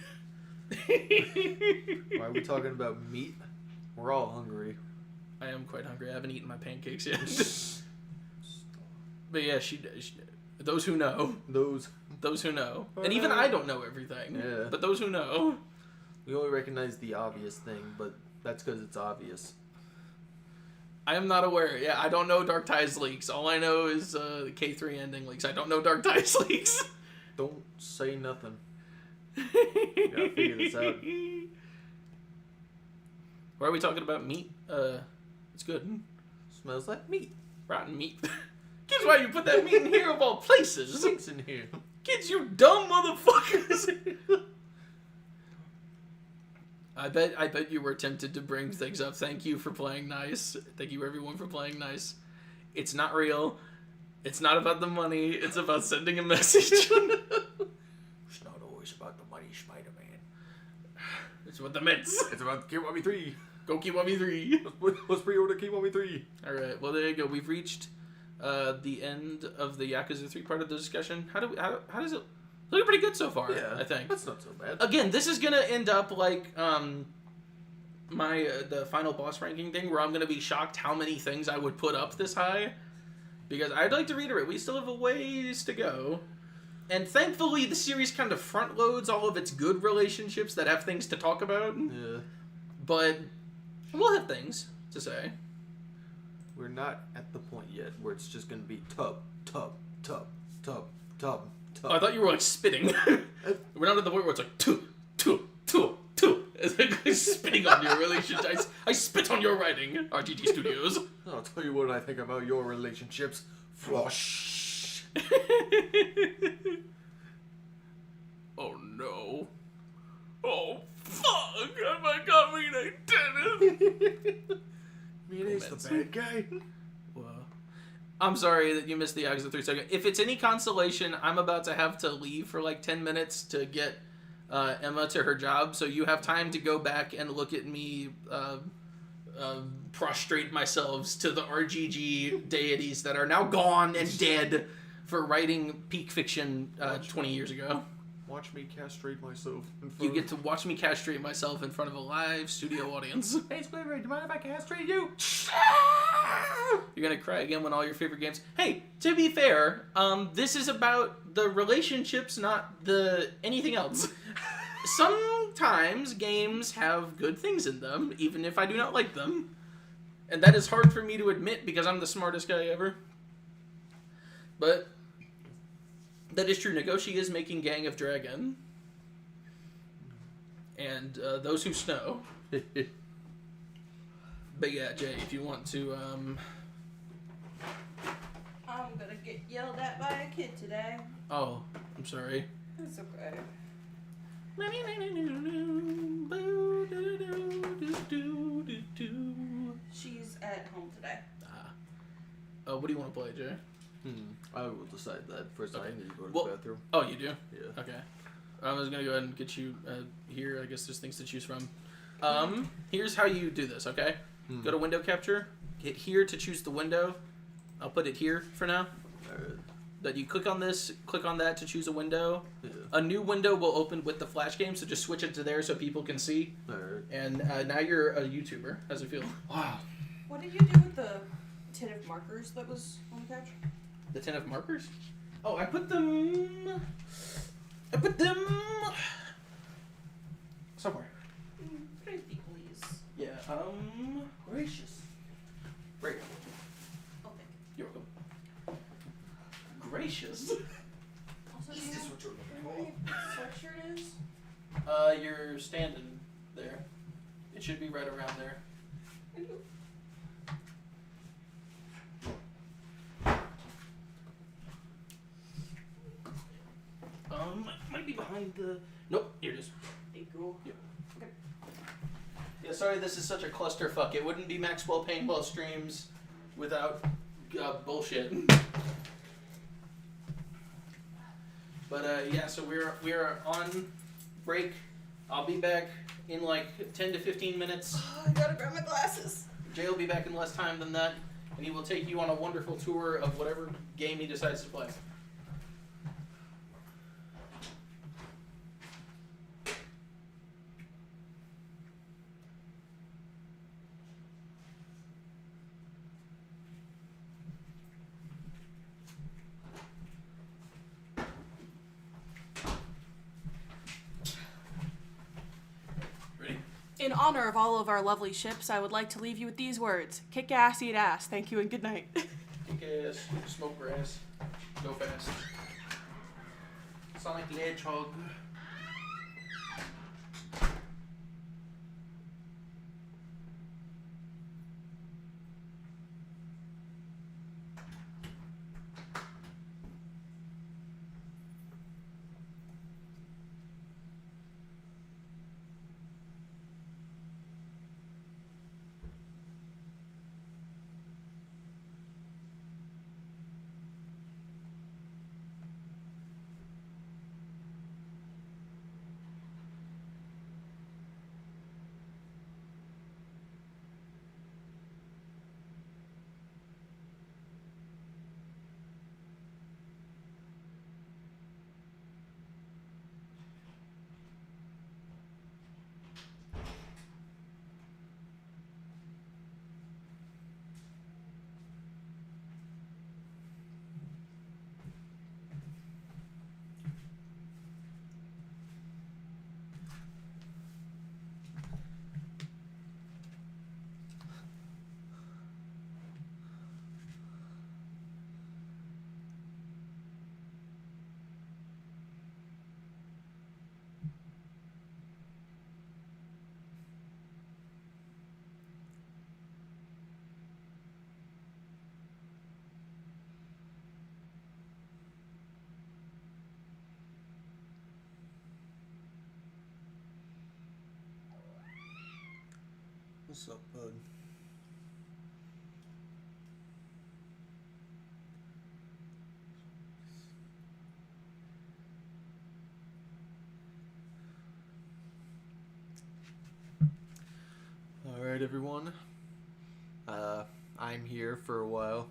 Why are we talking about meat? We're all hungry. I am quite hungry. I haven't eaten my pancakes yet. But yeah, she those who know. Those who know. And even I don't know everything. Yeah. But those who know. We only recognize the obvious thing, but that's because it's obvious. I am not aware. Yeah, I don't know Dark Ties leaks. All I know is the K3 ending leaks. I don't know Dark Ties leaks. Don't say nothing. You gotta figure this out. Why are we talking about meat? It's good. Smells like meat. Rotten meat. Kids, why you put that meat in here of all places? Stinks in here. Kids, you dumb motherfuckers. I bet you were tempted to bring things up. Thank you for playing nice. Thank you everyone for playing nice. It's not real. It's not about the money. It's about sending a message. It's not always about the money, Spider-Man. It's about the mitts. It's about Kiwami 3. Go Kiwami 3. Let's pre-order Kiwami 3. Alright, well there you go. We've reached the end of the Yakuza 3 part of the discussion. How does it... Looking pretty good so far, Yeah, I think. that's not so bad. Again, this is gonna end up like the final boss ranking thing, where I'm gonna be shocked how many things I would put up this high, because I'd like to reiterate, we still have a ways to go, and thankfully the series kind of front loads all of its good relationships that have things to talk about. Yeah. But we'll have things to say. We're not at the point yet where it's just gonna be tub. Oh, I thought you were like spitting. We're not at the point where it's like two. It's like spitting on your relationship. I spit on your writing, RGT Studios. I'll tell you what I think about your relationships. Flush. Oh no. Oh fuck! Oh my god, I did it! Mina's the bad guy. Well, I'm sorry that you missed the Yakuza 3 segment. If it's any consolation, I'm about to have to leave for like 10 minutes to get Emma to her job, so you have time to go back and look at me prostrate myself to the RGG deities that are now gone and dead for writing peak fiction 20 years ago. Watch me castrate myself. You get to watch me castrate myself in front of a live studio audience. Hey, Squidward, do you mind if I castrate you? You're gonna cry again when all your favorite games... Hey, to be fair, this is about the relationships, not the anything else. Sometimes games have good things in them, even if I do not like them. And that is hard for me to admit because I'm the smartest guy ever. But that is true. Nagoshi is making Gang of Dragon. And Those Who Snow. But yeah, Jay, if you want to... I'm gonna get yelled at by a kid today. Oh, I'm sorry. It's okay. She's at home today. What do you want to play, Jay? I will decide that. First, Okay. I need to go to Well- the bathroom. Oh, you do? Yeah. Okay. I was going to go ahead and get you here. I guess there's things to choose from. Here's how you do this, okay? Go to window capture. Hit here to choose the window. I'll put it here for now. Alright. That you click on this, click on that to choose a window. Yeah. A new window will open with the flash game, so just switch it to there so people can see. Alright. And now you're a YouTuber. How's it feel? Wow. What did you do with the tin of markers that was on the couch? The tin of markers? Oh, I put them somewhere. Pretty please. Yeah, gracious. Right. Oh, thank You're welcome. Gracious. you. Also, do you know what you're where my sweatshirt is? You're standing there. It should be right around there. I do. Might be behind the... Nope, here it is. Hey, cool. Yep. Okay. sorry this is such a clusterfuck. It wouldn't be Maxwell Paintball streams without bullshit. But yeah, so we're on break. I'll be back in like 10 to 15 minutes. Oh, I gotta grab my glasses. Jay will be back in less time than that, and he will take you on a wonderful tour of whatever game he decides to play. In honor of all of our lovely ships, I would like to leave you with these words. Kick ass, eat ass. Thank you and good night. Kick ass, smoke grass, go fast. Sonic the Hedgehog. What's up, bud? Alright, everyone. I'm here for a while.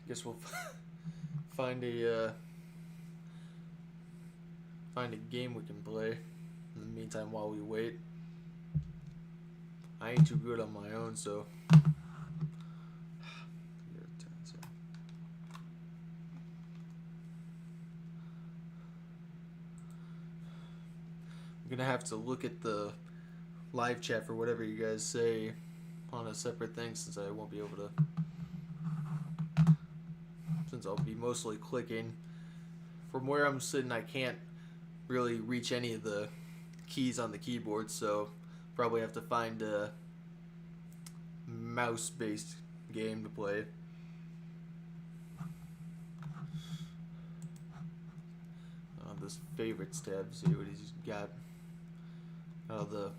Guess we'll find a game we can play. In the meantime, while we wait, I ain't too good on my own, so I'm gonna have to look at the live chat for whatever you guys say on a separate thing, since I won't be able to, since I'll be mostly clicking. From where I'm sitting, I can't really reach any of the keys on the keyboard, so probably have to find a mouse-based game to play. This favorites tab, see what he's got. The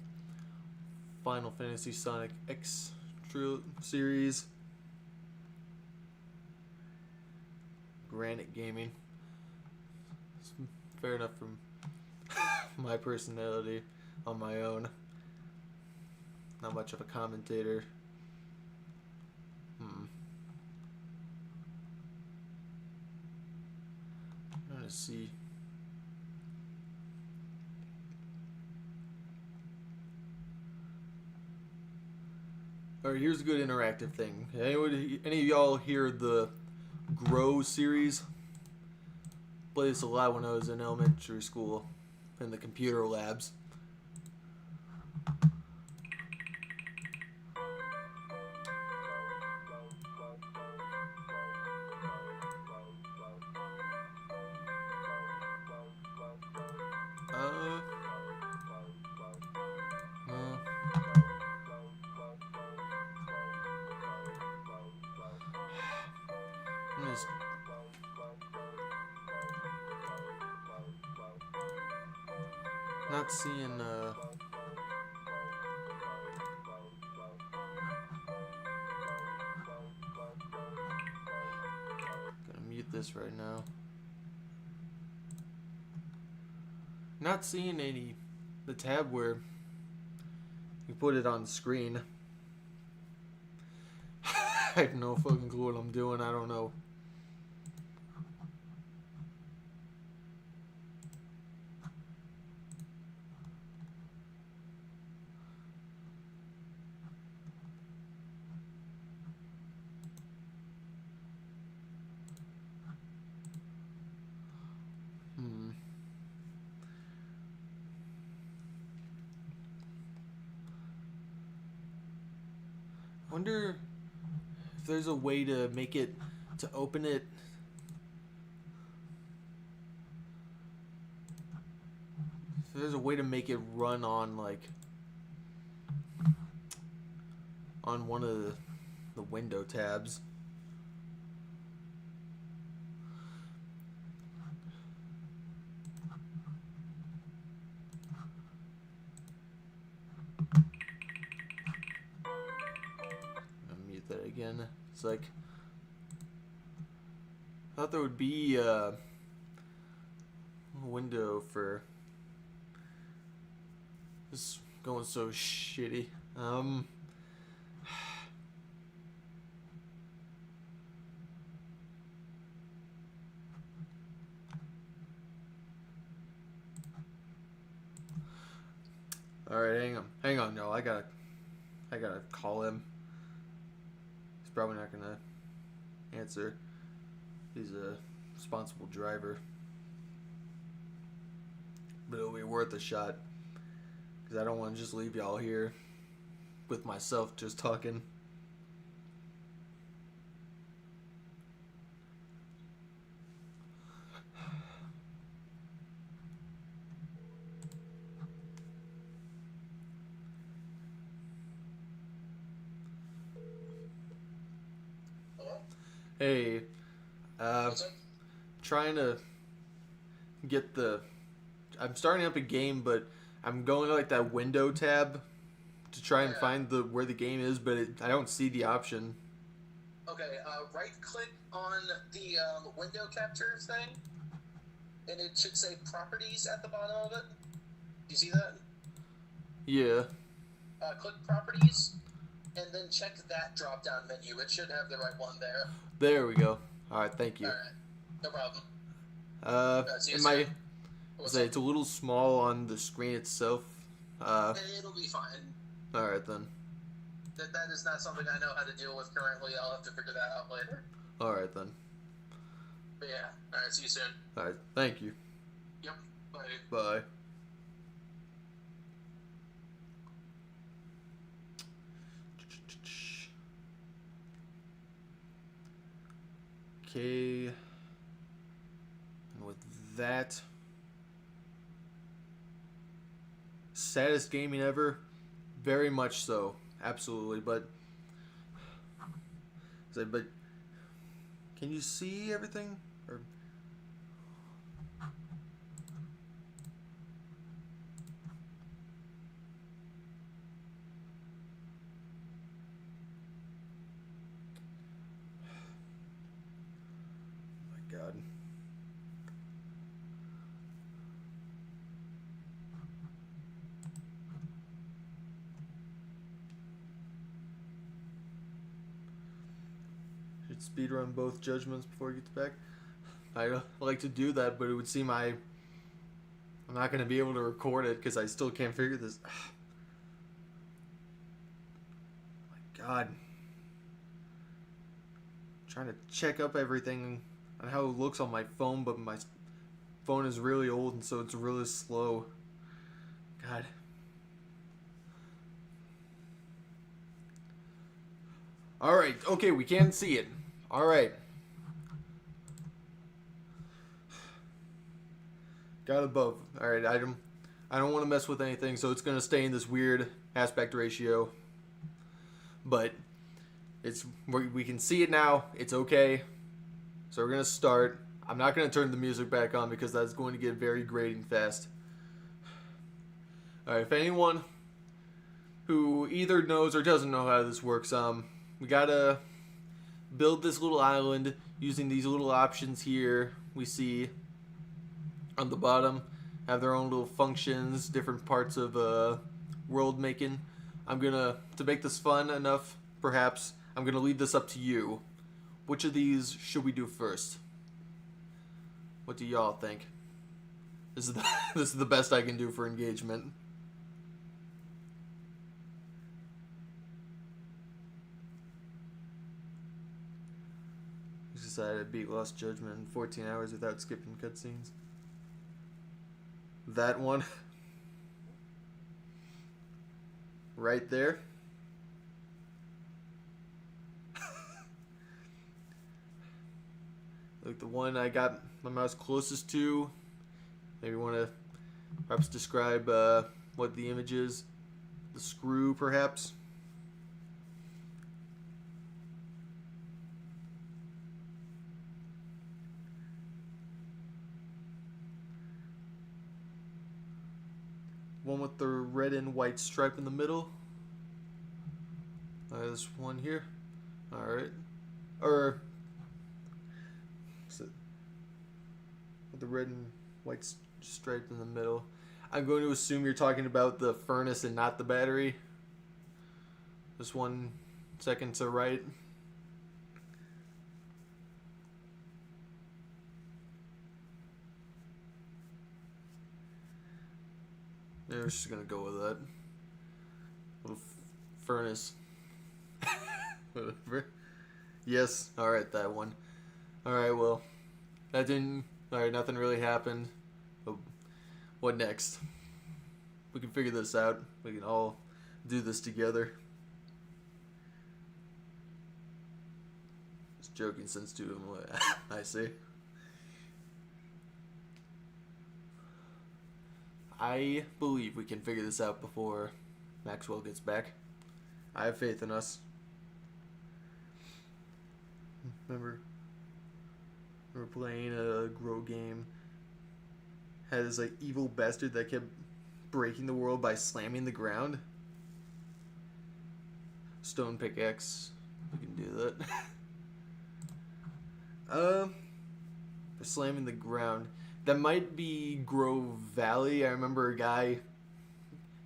Final Fantasy Sonic X series, Granite Gaming. It's fair enough from my personality on my own. Not much of a commentator. I'm trying to see. Alright, here's a good interactive thing. Any of y'all hear the Grow series? Played this a lot when I was in elementary school in the computer labs. Not seeing, Gonna mute this right now. Not seeing the tab where you put it on screen. I have no fucking clue what I'm doing. I don't know. Wonder if there's a way to make it, to open it. If there's a way to make it run on, like, on one of the window tabs. That again. It's like, I thought there would be a window for this going so shitty. All right, hang on, no, I gotta call him. Probably not gonna answer. He's a responsible driver, but it'll be worth a shot because I don't want to just leave y'all here with myself just talking. Hey, trying to get I'm starting up a game, but I'm going to like that window tab to try and find where the game is, but I don't see the option. Okay, right click on the window capture thing, and it should say properties at the bottom of it. Do you see that? Yeah. Click properties, and then check that drop-down menu. It should have the right one there. There we go. All right, thank you. All right, no problem. It's a little small on the screen itself. It'll be fine. All right then. That is not something I know how to deal with currently. I'll have to figure that out later. All right then. But yeah. All right. See you soon. All right. Thank you. Yep. Bye. Bye. Okay, and with that, saddest gaming ever, very much so, absolutely. But can you see everything? Or God. Should speedrun both judgments before it gets back. I like to do that, but it would seem I'm not going to be able to record it because I still can't figure this. My God. Trying to check up everything on how it looks on my phone, but my phone is really old and so it's really slow. God. Alright, okay, we can see it. Alright. Got above. Alright, I don't want to mess with anything, so it's gonna stay in this weird aspect ratio. But we can see it now. It's okay. So we're going to start. I'm not going to turn the music back on because that's going to get very grating fast. Alright, if anyone who either knows or doesn't know how this works, we gotta build this little island using these little options here we see on the bottom. Have their own little functions, different parts of world making. To make this fun enough, perhaps, I'm gonna leave this up to you. Which of these should we do first? What do y'all think? This is the best I can do for engagement. We decided to beat Lost Judgment in 14 hours without skipping cutscenes. That one. Right there. Like the one I got my mouse closest to. Maybe want to perhaps describe what the image is. The screw, perhaps. One with the red and white stripe in the middle. There's one here. Alright. Or with the red and white stripe in the middle. I'm going to assume you're talking about the furnace and not the battery. Just 1 second to right. Yeah, we're just gonna go with that. Little furnace. Whatever. Yes, alright, that one. Alright, well, that didn't. Alright, nothing really happened. What next? We can figure this out. We can all do this together. Just joking since two of them. I see. I believe we can figure this out before Maxwell gets back. I have faith in us. Remember playing a Grow game? Had this like evil bastard that kept breaking the world by slamming the ground. Stone pickaxe. We can do that. For slamming the ground. That might be Grove Valley. I remember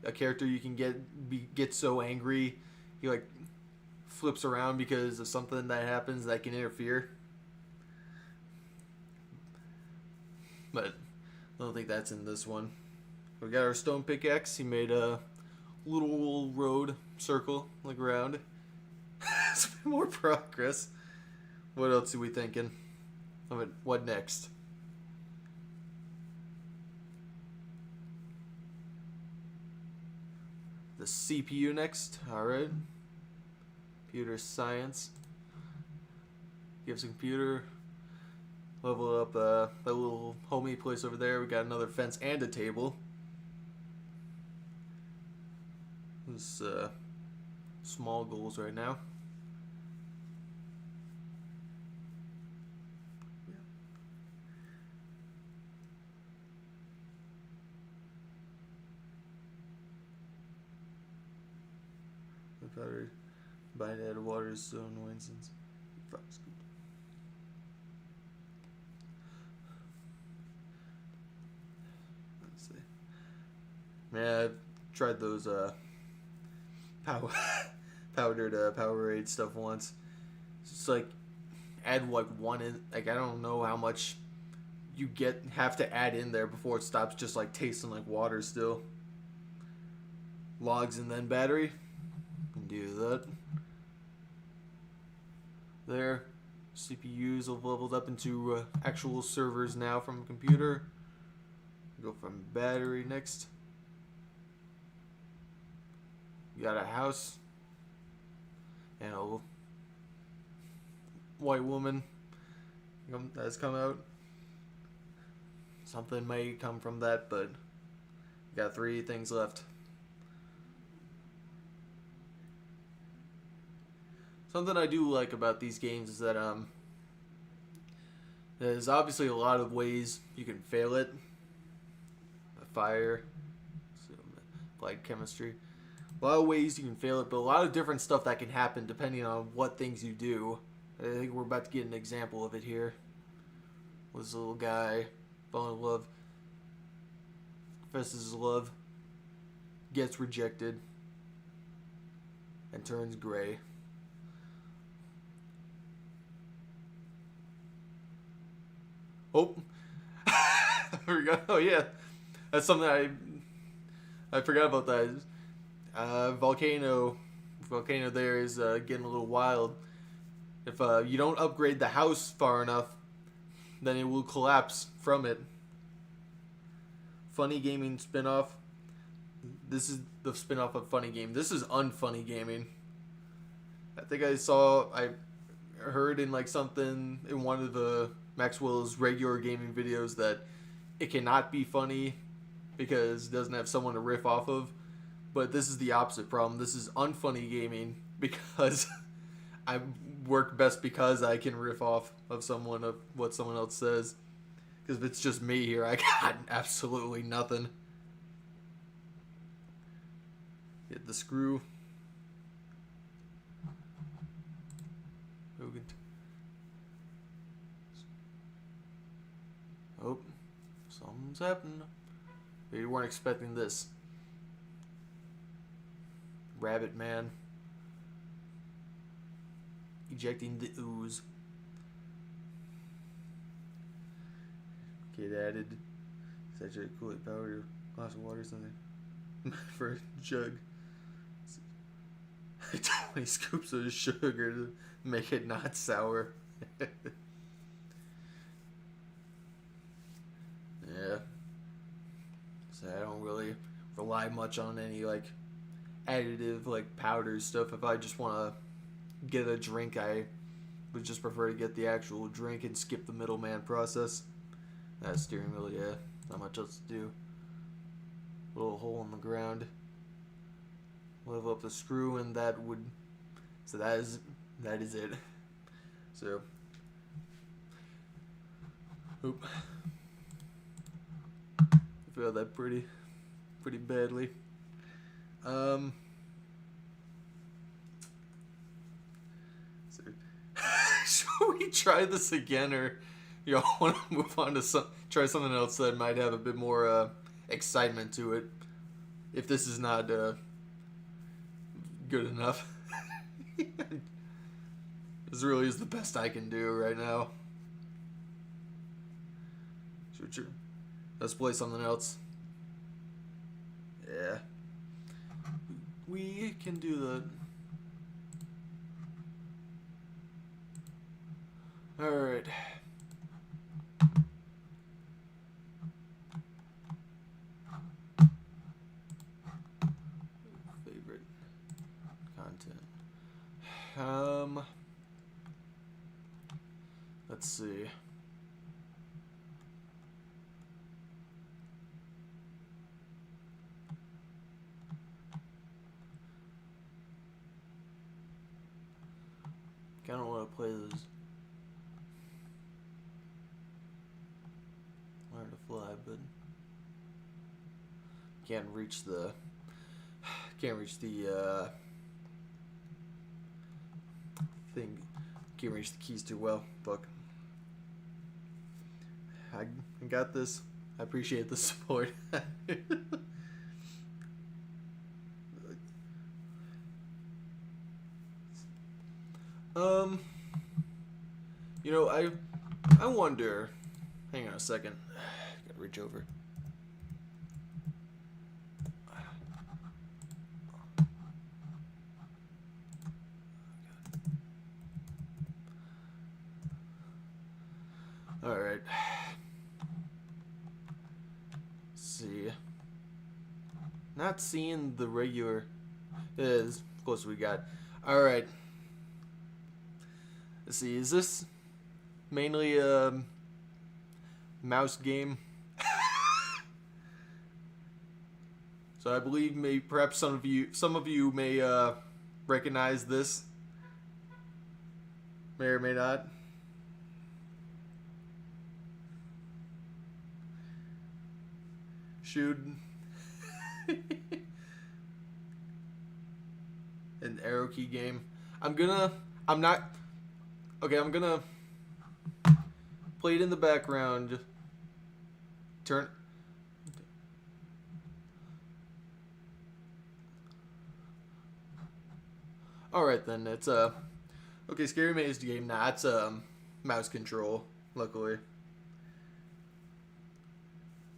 a character you can get so angry, he like flips around because of something that happens that can interfere. But I don't think that's in this one. We got our stone pickaxe. He made a little road circle like around. It's a bit more progress. What else are we thinking? What next? The CPU next. Alright. Computer science. Gives a computer. Level up that little homey place over there. We got another fence and a table. This small goals right now. Powder bind add water is so annoying since let's see. Yeah, I've tried those powdered Powerade stuff once. It's just like add like one in, like I don't know how much you have to add in there before it stops just like tasting like water still. Logs and then battery. Do that. There. CPUs have leveled up into actual servers now from a computer. Go from battery next. You got a house. And a white woman that has come out. Something may come from that, but you got 3 things left. Something I do like about these games is that there's obviously a lot of ways you can fail it. Fire, applied chemistry. A lot of ways you can fail it, but a lot of different stuff that can happen depending on what things you do. I think we're about to get an example of it here. This little guy falling in love, confesses his love, gets rejected, and turns gray. Oh, there we go. Oh yeah, that's something I forgot about that. Volcano there is getting a little wild. If you don't upgrade the house far enough, then it will collapse from it. Funny gaming spinoff. This is the spinoff of Funny Game. This is unfunny gaming. I think I heard in like something in one of the Maxwell's regular gaming videos that it cannot be funny because it doesn't have someone to riff off of. But this is the opposite problem. This is unfunny gaming because I work best because I can riff off of what someone else says. Because if it's just me here, I got absolutely nothing. Get the screw. Oh, something's happening. You weren't expecting this. Rabbit Man. Ejecting the ooze. Get added. Saturate Kool-Aid powder, glass of water, something. For a jug. 20 scoops of sugar to make it not sour. Yeah. So I don't really rely much on any like additive like powder stuff. If I just want to get a drink, I would just prefer to get the actual drink and skip the middleman process. That steering wheel, yeah, not much else to do. Little hole in the ground. Level up the screw, and that is it. So, oop. I failed that pretty badly. So, should we try this again, or y'all want to move on to try something else that might have a bit more excitement to it? If this is not good enough. This really is the best I can do right now. Let's play something else. Yeah. We can do that. Alright. Favorite content. Let's see. I don't want to play this. Learn to fly, but can't reach the thing. Can't reach the keys too well. Fuck. I got this. I appreciate the support. You know, I wonder. Hang on a second. Gotta reach over. All right. Let's see. Not seeing the regular. Is close we got. All right. Let's see. Is this mainly a mouse game? So I believe perhaps some of you may recognize this. May or may not. Shoot. an arrow key game. I'm gonna play it in the background. Turn. All right then. It's okay. Scary Maze game. Nah, it's mouse control. Luckily.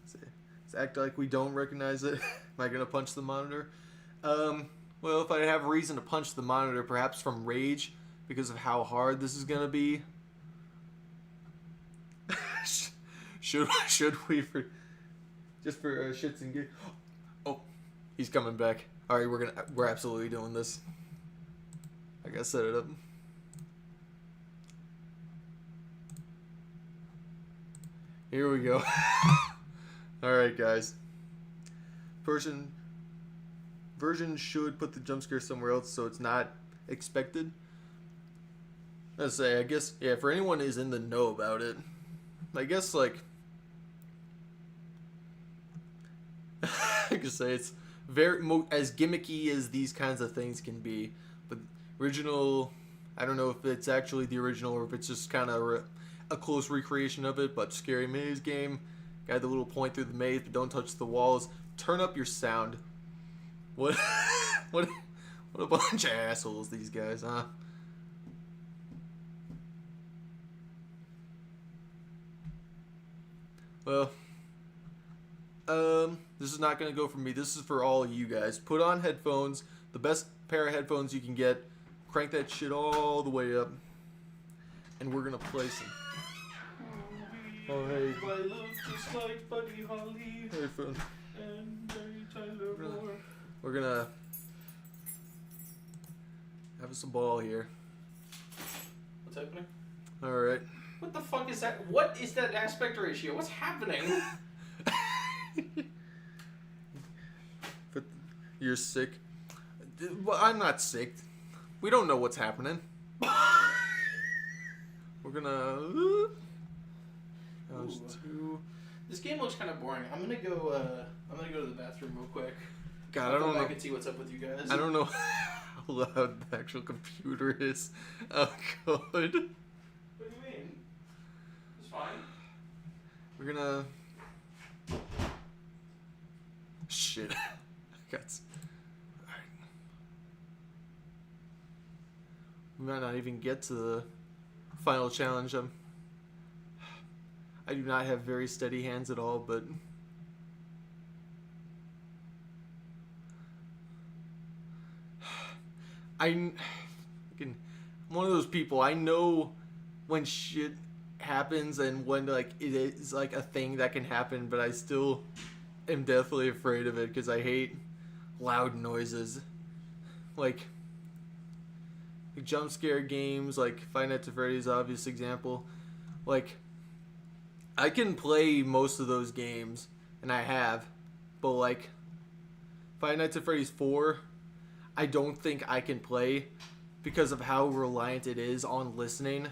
Let's act like we don't recognize it. Am I gonna punch the monitor? Well, if I have reason to punch the monitor, perhaps from rage, because of how hard this is gonna be. should we for shits and gigs? Oh, he's coming back. All right, we're absolutely doing this. I gotta set it up. Here we go. All right, guys. Version should put the jump scare somewhere else so it's not expected. Let's say, I guess, yeah, for anyone who's in the know about it, I guess, like, I could say it's as gimmicky as these kinds of things can be. But original, I don't know if it's actually the original or if it's just kind of a close recreation of it, but Scary Maze game, got the little point through the maze, but don't touch the walls. Turn up your sound. What a bunch of assholes these guys, huh? Well, this is not gonna go for me. This is for all of you guys. Put on headphones, the best pair of headphones you can get. Crank that shit all the way up, and we're gonna play some. Oh hey. I look just like Buddy Holly. Hey, friend. And Tyler Moore. We're gonna have us a ball here. What's happening? All right. What the fuck is that? What is that aspect ratio? What's happening? But you're sick. Well, I'm not sick. We don't know what's happening. We're gonna. This game looks kind of boring. I'm gonna go to the bathroom real quick. God, I'll I don't come know. back and see what's up with you guys. I don't know how loud the actual computer is. Oh god. What do you mean? It's fine. We're gonna. Shit. Alright. We might not even get to the final challenge. I do not have very steady hands at all, but I'm one of those people. I know when shit happens and when like it is like a thing that can happen, but I still am deathly afraid of it because I hate loud noises. Like jump scare games, like Five Nights at Freddy's, obvious example. Like I can play most of those games, and I have, but like Five Nights at Freddy's 4, I don't think I can play because of how reliant it is on listening.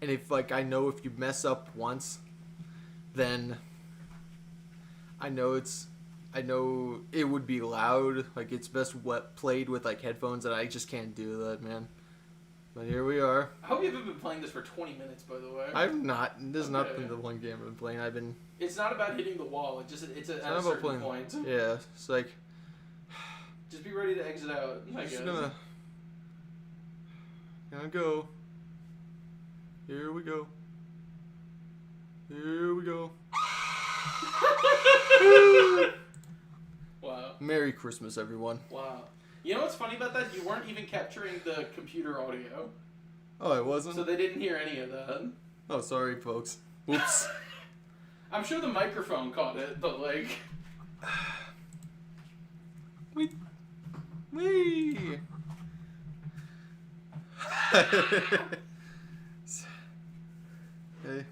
And if like I know if you mess up once, then I know it would be loud. Like it's best played with like headphones, and I just can't do that, man. But here we are. I hope you haven't been playing this for 20 minutes, by the way. I've not. This has not been the one game I've been playing. I've been. It's not about hitting the wall. It's at a certain point. Yeah, it's like. Just be ready to exit out. I guess. Gonna go. Here we go. Here we go. Wow. Merry Christmas, everyone. Wow. You know what's funny about that? You weren't even capturing the computer audio. Oh, I wasn't? So they didn't hear any of that. Oh, sorry, folks. Oops. I'm sure the microphone caught it, but like... Wee. Okay.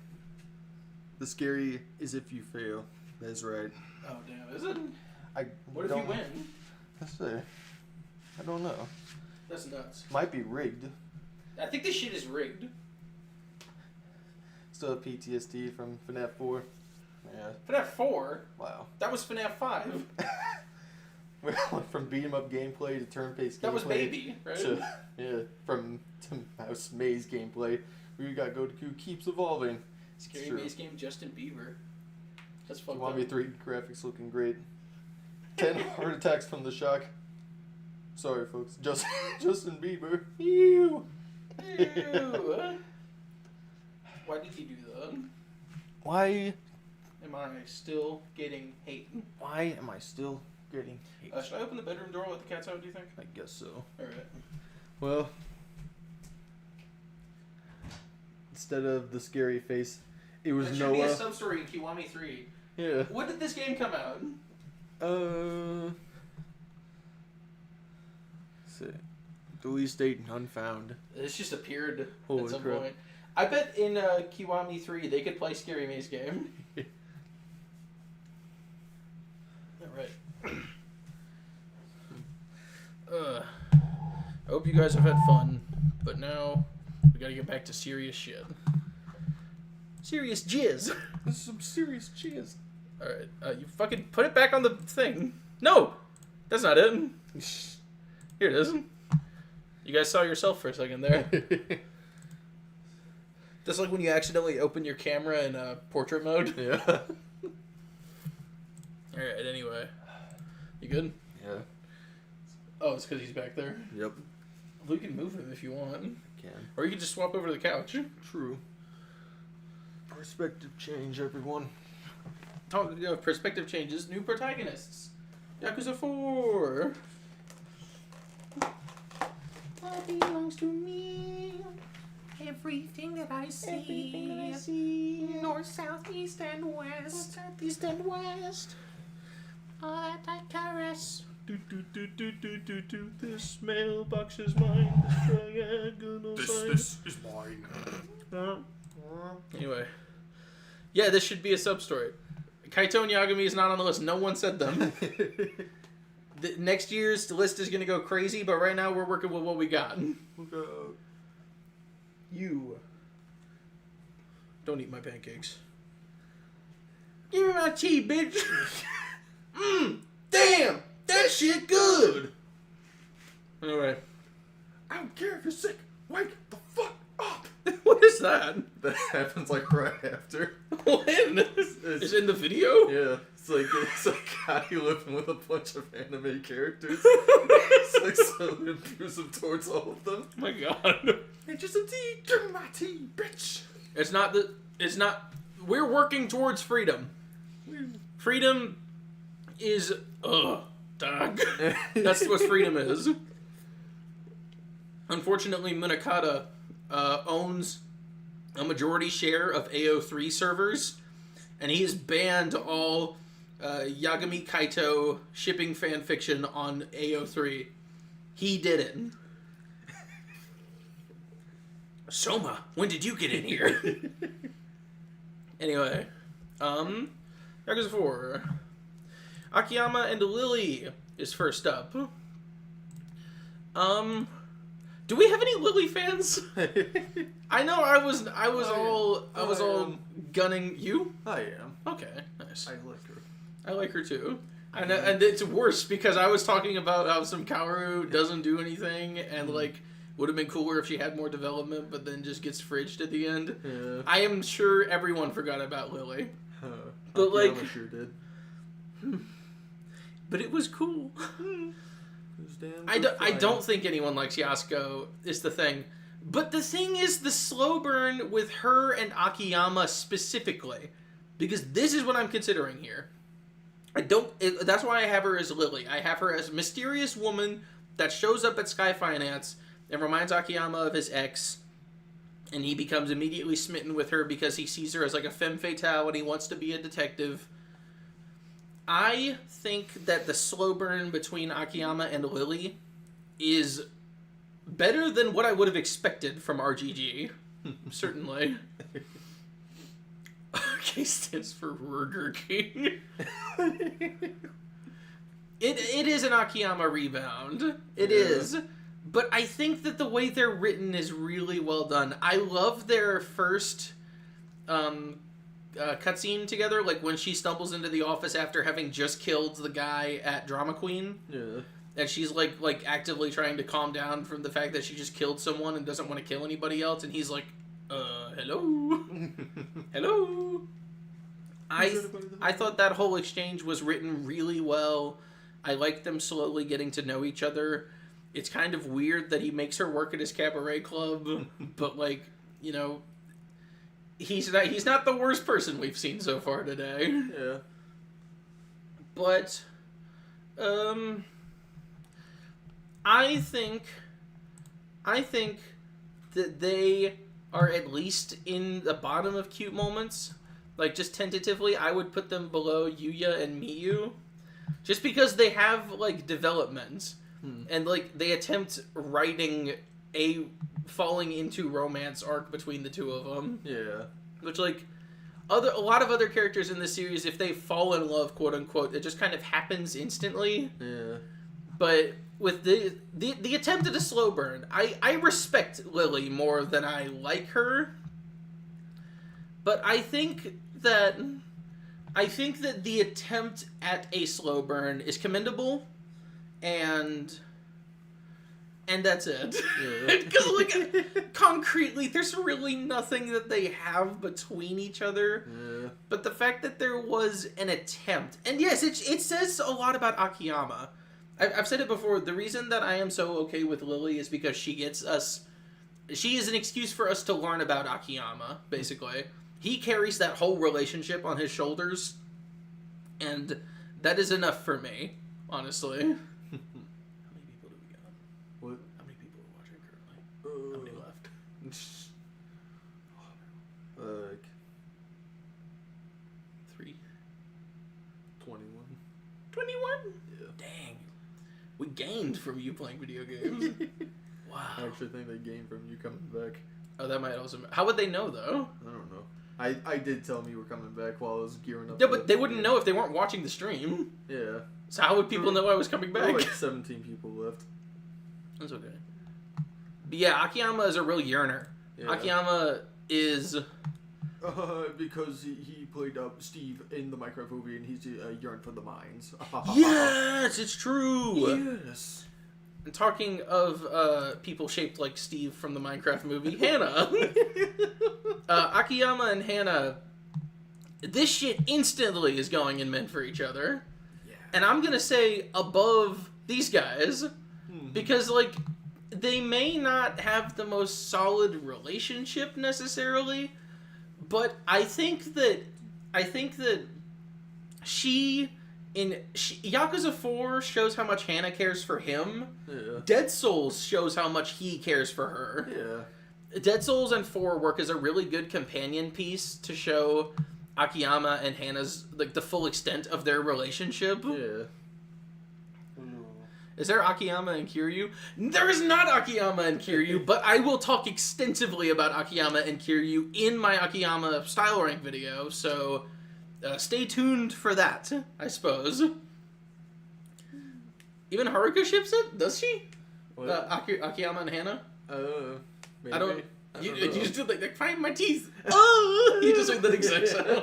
The scary is if you fail. That's right. Oh, damn. Is it? What if don't- you win? Let's see. I don't know. That's nuts. Might be rigged. I think this shit is rigged. Still have PTSD from FNAF 4. Yeah. FNAF 4? Wow. That was FNAF 5. From beat 'em up gameplay to turn-based gameplay. That was Baby, right? From Mouse Maze gameplay. We got Goku keeps evolving. Scary Maze game, Justin Bieber. That's fucked Kiwami up. 3 graphics looking great. 10 heart attacks from the shock. Sorry, folks. Justin Bieber. Ew. Ew. Why did he do that? Why Am I still getting hate? am I still getting hate? Should I open the bedroom door with the cat's out, do you think? I guess so. Alright. Well, instead of the scary face, it was There should be a Noah. sub-story in Kiwami 3. Yeah. When did this game come out? See. Release date unfound. This just appeared Holy at some crap. point. I bet in Kiwami 3 they could play Scary Maze game. Alright. I hope you guys have had fun, but now we gotta get back to serious shit. Serious jizz. This is some serious jizz. Alright, you fucking put it back on the thing. No! That's not it. Here it is. You guys saw yourself for a second there. That's like when you accidentally open your camera in portrait mode. Yeah. Alright, anyway. You good? Yeah. Oh, it's because he's back there. Yep. We can move him if you want. Can. Or you can just swap over to the couch. True. Perspective change, everyone. Talking of perspective changes, new protagonists. Yakuza 4. All belongs to me. Everything that I see, north, south, east, and west, all that I caress. This mailbox is mine. This triangle This is mine. Anyway. Yeah, this should be a sub-story. Kaito and Yagami is not on the list. No one said them. Next year's list is going to go crazy, but right now we're working with what we got. You. Don't eat my pancakes. Give me my tea, bitch. Damn! That shit good! Anyway. I don't care if you're sick. Wake the fuck up. What is that? That happens like right after. When? It's in the video? Yeah. It's like how you living with a bunch of anime characters. It's like so intrusive towards all of them. Oh my god. Hey, just some tea. Give me my tea, bitch. It's not, we're working towards freedom. Freedom is, dog. That's what freedom is. Unfortunately, Munakata owns a majority share of AO3 servers, and he has banned all Yagami Kaito shipping fanfiction on AO3. He did it. Soma, when did you get in here? Anyway, Yakuza 4. Akiyama and Lily is first up. Do we have any Lily fans? I know I was all gunning you. I am. Okay, nice. I like her. I like her too. And it's worse because I was talking about how some Kaoru doesn't do anything and like would have been cooler if she had more development, but then just gets fridged at the end. Yeah. I am sure everyone forgot about Lily. But Akiyama like, sure did. but it was cool. Damn I don't think anyone likes Yasuko is the thing. But the thing is the slow burn with her and Akiyama specifically. Because this is what I'm considering here. That's why I have her as Lily. I have her as a mysterious woman that shows up at Sky Finance and reminds Akiyama of his ex. And he becomes immediately smitten with her because he sees her as like a femme fatale and he wants to be a detective. I think that the slow burn between Akiyama and Lily is better than what I would have expected from RGG. Certainly. K stands for Burger King. It is an Akiyama rebound. It is. But I think that the way they're written is really well done. I love their first cutscene together, like when she stumbles into the office after having just killed the guy at Drama Queen. Yeah. And she's like actively trying to calm down from the fact that she just killed someone and doesn't want to kill anybody else, and he's like, hello? Hello? I thought that whole exchange was written really well. I liked them slowly getting to know each other. It's kind of weird that he makes her work at his cabaret club, but like, you know, he's not the worst person we've seen so far today. Yeah. But I think that they are at least in the bottom of cute moments. Like, just tentatively, I would put them below Yuya and Miyu. Just because they have, like, development. And, like, they attempt writing a falling into romance arc between the two of them. Yeah. Which, like, a lot of other characters in this series, if they fall in love, quote-unquote, it just kind of happens instantly. Yeah. But with the attempt at a slow burn, I respect Lily more than I like her. But I think that the attempt at a slow burn is commendable, and that's it. Because like concretely, there's really nothing that they have between each other. Yeah. But the fact that there was an attempt, and yes, it says a lot about Akiyama. I've said it before. The reason that I am so okay with Lily is because she is an excuse for us to learn about Akiyama. Basically. He carries that whole relationship on his shoulders, and that is enough for me, honestly. How many people do we got? What? How many people are watching currently? How many left? Like 3? 21. 21? Yeah. Dang. We gained from you playing video games. Wow. I actually think they gained from you coming back. Oh, that might also... How would they know, though? I don't know. I did tell them you were coming back while I was gearing up. Yeah, but they wouldn't know if they weren't watching the stream. Yeah. So how would people know I was coming There back? were like 17 people left. That's okay. But yeah, Akiyama is a real yearner. Yeah. Akiyama is... Because he played Steve in the Minecraft movie, and he's yearned for the mines. Yes, it's true! Yes. And talking of people shaped like Steve from the Minecraft movie, Hannah. Akiyama and Hannah, this shit instantly is going in men for each other. Yeah. And I'm gonna say above these guys, because, like, they may not have the most solid relationship necessarily, but I think that Yakuza 4 shows how much Hannah cares for him. Yeah. Dead Souls shows how much he cares for her. Yeah. Dead Souls and 4 work as a really good companion piece to show Akiyama and Hannah's, like, the full extent of their relationship. Yeah. Is there Akiyama and Kiryu? There is not Akiyama and Kiryu, but I will talk extensively about Akiyama and Kiryu in my Akiyama style rank video, so stay tuned for that, I suppose. Even Haruka ships it? Does she? What? Akiyama and Hannah? Maybe. I don't... You know. just did like find my teeth. Oh! You just made that exact sound.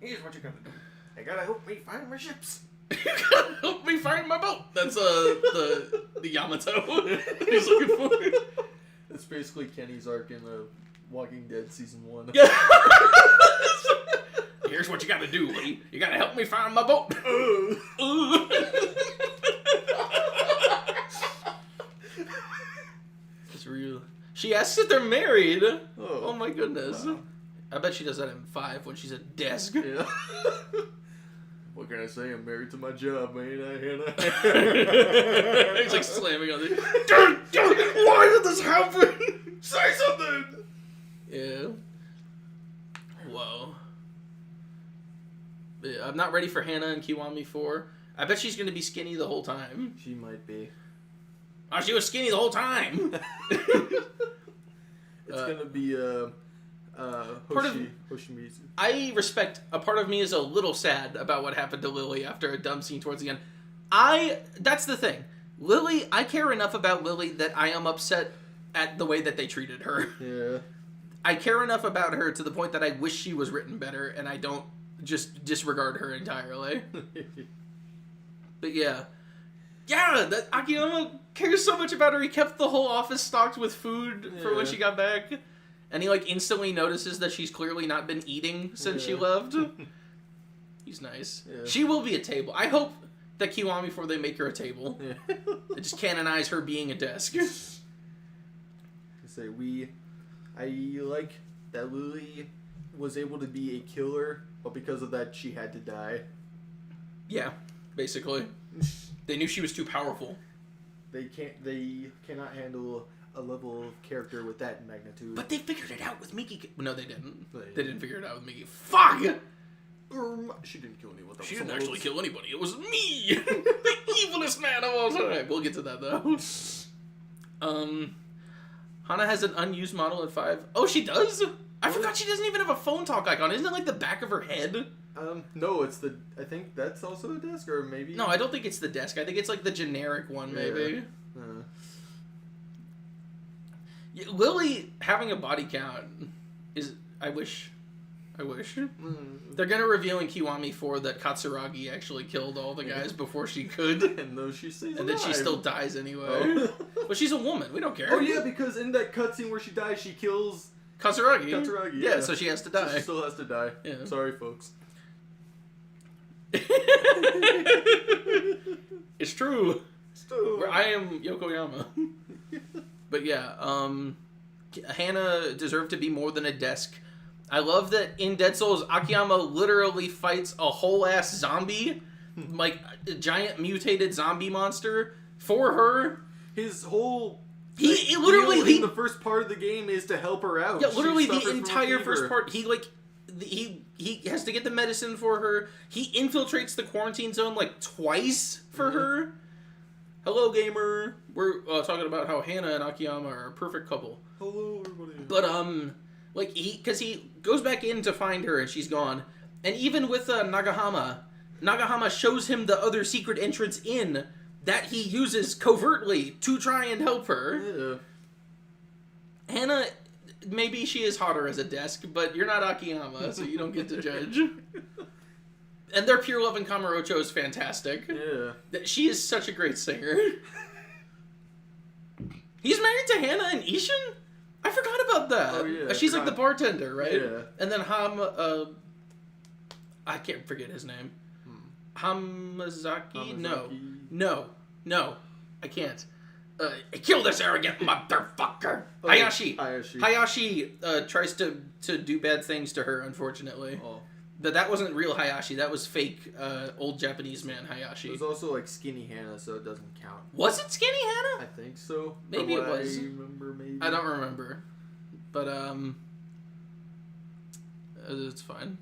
Here's what you're gonna do. You gotta help me find my ships. You gotta help me find my boat. That's the Yamato he's looking for. It's basically Kenny's arc in Walking Dead season 1. Yeah. Here's what you gotta do, Lee. You gotta help me find my boat. It's real. She asks if they're married. Oh my goodness. Wow. I bet she does that in 5 when she's at desk. Yeah. What can I say? I'm married to my job, ain't I, Hannah? He's like slamming on the... Why did this happen? Say something! Yeah. Whoa. Yeah, I'm not ready for Hannah and Kiwami 4. I bet she's going to be skinny the whole time. She might be. Oh, she was skinny the whole time! It's going to be, Hoshimitsu. I respect... A part of me is a little sad about what happened to Lily after a dumb scene towards the end. That's the thing. Lily, I care enough about Lily that I am upset at the way that they treated her. Yeah. I care enough about her to the point that I wish she was written better, and I don't just disregard her entirely. But yeah, that Akiyama cares so much about her. He kept the whole office stocked with food for when she got back, and he like instantly notices that she's clearly not been eating since she left. He's nice. Yeah. She will be a table. I hope that Kiwami, before they make her a table, they just canonize her being a desk. I like that Lily was able to be a killer, but because of that, she had to die. Yeah, basically. They knew she was too powerful. They cannot handle a level of character with that magnitude. But they figured it out with Miki. No, they didn't. They didn't figure it out with Miki. Fuck! She didn't kill anyone. She didn't actually kill anybody. It was me! The evilest man of all time. We'll get to that, though. Hana has an unused model at 5. Oh, she does? I forgot she doesn't even have a phone talk icon. Isn't it like the back of her head? No, it's the... I think that's also a desk, or maybe... No, I don't think it's the desk. I think it's like the generic one, maybe. Yeah, Lily having a body count is... I wish. They're gonna reveal in Kiwami 4 that Katsuragi actually killed all the guys before she could. And though she stays and then she still dies anyway. Oh. But she's a woman. We don't care. Oh yeah, because in that cutscene where she dies, she kills... Katsuragi, yeah. So she has to die. So she still has to die. Yeah. Sorry, folks. It's true. I am Yokoyama. But yeah, Hana deserved to be more than a desk. I love that in Dead Souls, Akiyama literally fights a whole ass zombie, like a giant mutated zombie monster for her. His whole he literally in the first part of the game is to help her out. Yeah, literally the entire first part. He has to get the medicine for her. He infiltrates the quarantine zone like twice for her. Hello, gamer. We're talking about how Hana and Akiyama are a perfect couple. Hello, everybody. But because he goes back in to find her and she's gone, and even with Nagahama shows him the other secret entrance in that he uses covertly to try and help her. Yeah. Hana, maybe she is hotter as a desk, but you're not Akiyama, so you don't get to judge. And their pure love in Kamurocho is fantastic. Yeah. She is such a great singer. He's married to Hana and Ishin? I forgot about that. Oh, yeah. She's like the bartender, right? Yeah. And then I can't forget his name. Hamazaki? No, I can't. Kill this arrogant motherfucker! Oh, Hayashi tries to do bad things to her, unfortunately. Oh. But that wasn't real Hayashi. That was fake old Japanese man Hayashi. It was also like Skinny Hana, so it doesn't count. Was it Skinny Hana? I think so. Maybe it was. I remember, maybe. I don't remember. But, it's fine.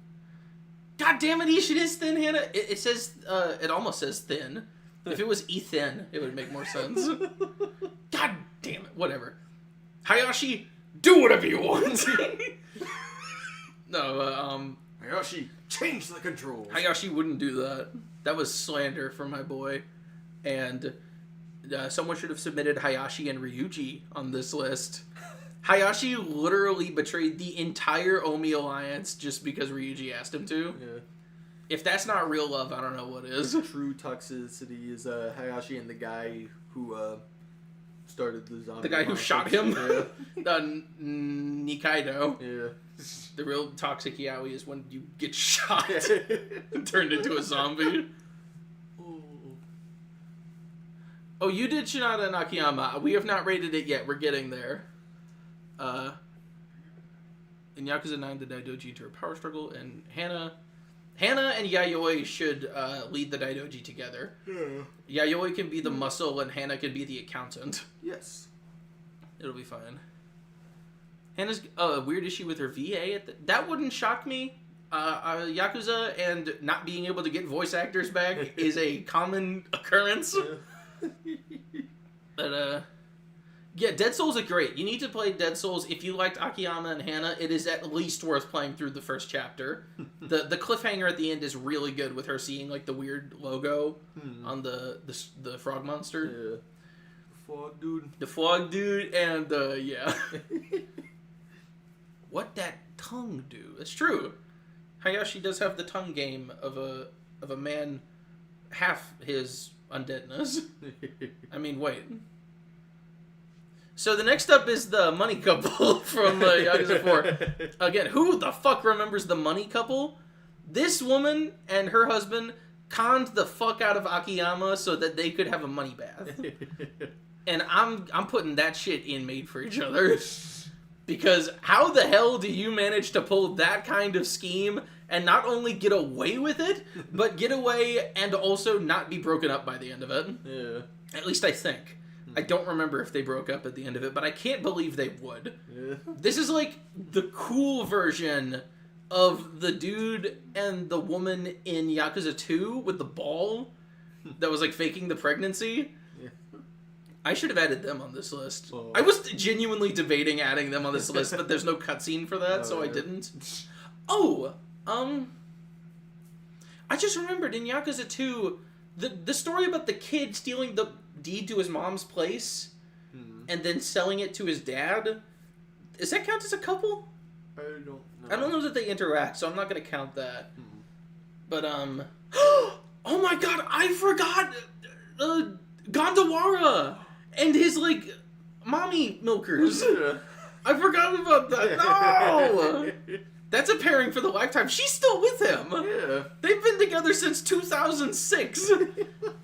God damn it, Ishin is thin, Hana. It says, it almost says thin. If it was Ethan, it would make more sense. God damn it, whatever. Hayashi, do whatever you want. No, Hayashi, change the controls. Hayashi wouldn't do that. That was slander for my boy. And someone should have submitted Hayashi and Ryuji on this list. Hayashi literally betrayed the entire Omi alliance just because Ryuji asked him to. Yeah. If that's not real love, I don't know what is. True toxicity is Hayashi and the guy who started the zombie. The guy who shot him? Yeah. Nikaido. Yeah. The real toxic yaoi is when you get shot and turned into a zombie. Oh, you did Shinada and Akiyama. We have not rated it yet. We're getting there. In Yakuza 9, the Daidoji enter a power struggle, and Hana and Yayoi should lead the Daidoji together. Yeah. Yayoi can be the muscle, and Hana can be the accountant. Yes. It'll be fine. Hana's weird issue with her VA. That wouldn't shock me. Yakuza and not being able to get voice actors back is a common occurrence. But, yeah, Dead Souls are great. You need to play Dead Souls. If you liked Akiyama and Hana, it is at least worth playing through the first chapter. The cliffhanger at the end is really good with her seeing, like, the weird logo on the frog monster. Yeah. The frog dude. The frog dude, and, yeah. what that tongue do? It's true. Hayashi does have the tongue game of a man half his undeadness. I mean, wait. So the next up is the money couple from Yakuza 4. Again, who the fuck remembers the money couple? This woman and her husband conned the fuck out of Akiyama so that they could have a money bath. And I'm putting that shit in Made for Each Other. Because how the hell do you manage to pull that kind of scheme and not only get away with it, but get away and also not be broken up by the end of it? Yeah. At least I think. I don't remember if they broke up at the end of it, but I can't believe they would. Yeah. This is like the cool version of the dude and the woman in Yakuza 2 with the ball that was like faking the pregnancy. Yeah. I should have added them on this list. Oh. I was genuinely debating adding them on this list, but there's no cutscene for that, so I didn't. Oh, I just remembered in Yakuza 2, the story about the kid stealing the deed to his mom's place and then selling it to his dad. Does that count as a couple? I don't know. I don't know that they interact, so I'm not going to count that. But, oh my god, I forgot Gandawara and his, like, mommy milkers. I forgot about that. No! That's a pairing for the lifetime. She's still with him. Yeah. They've been together since 2006.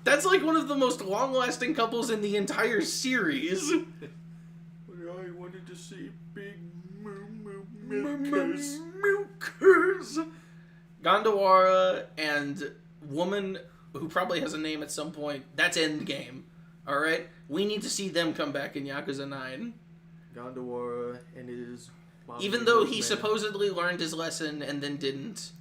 That's like one of the most long-lasting couples in the entire series. I wanted to see big milkers. Gandawara and woman who probably has a name at some point. That's Endgame. Alright? We need to see them come back in Yakuza 9. Gandawara and his mom. Even though he supposedly learned his lesson and then didn't.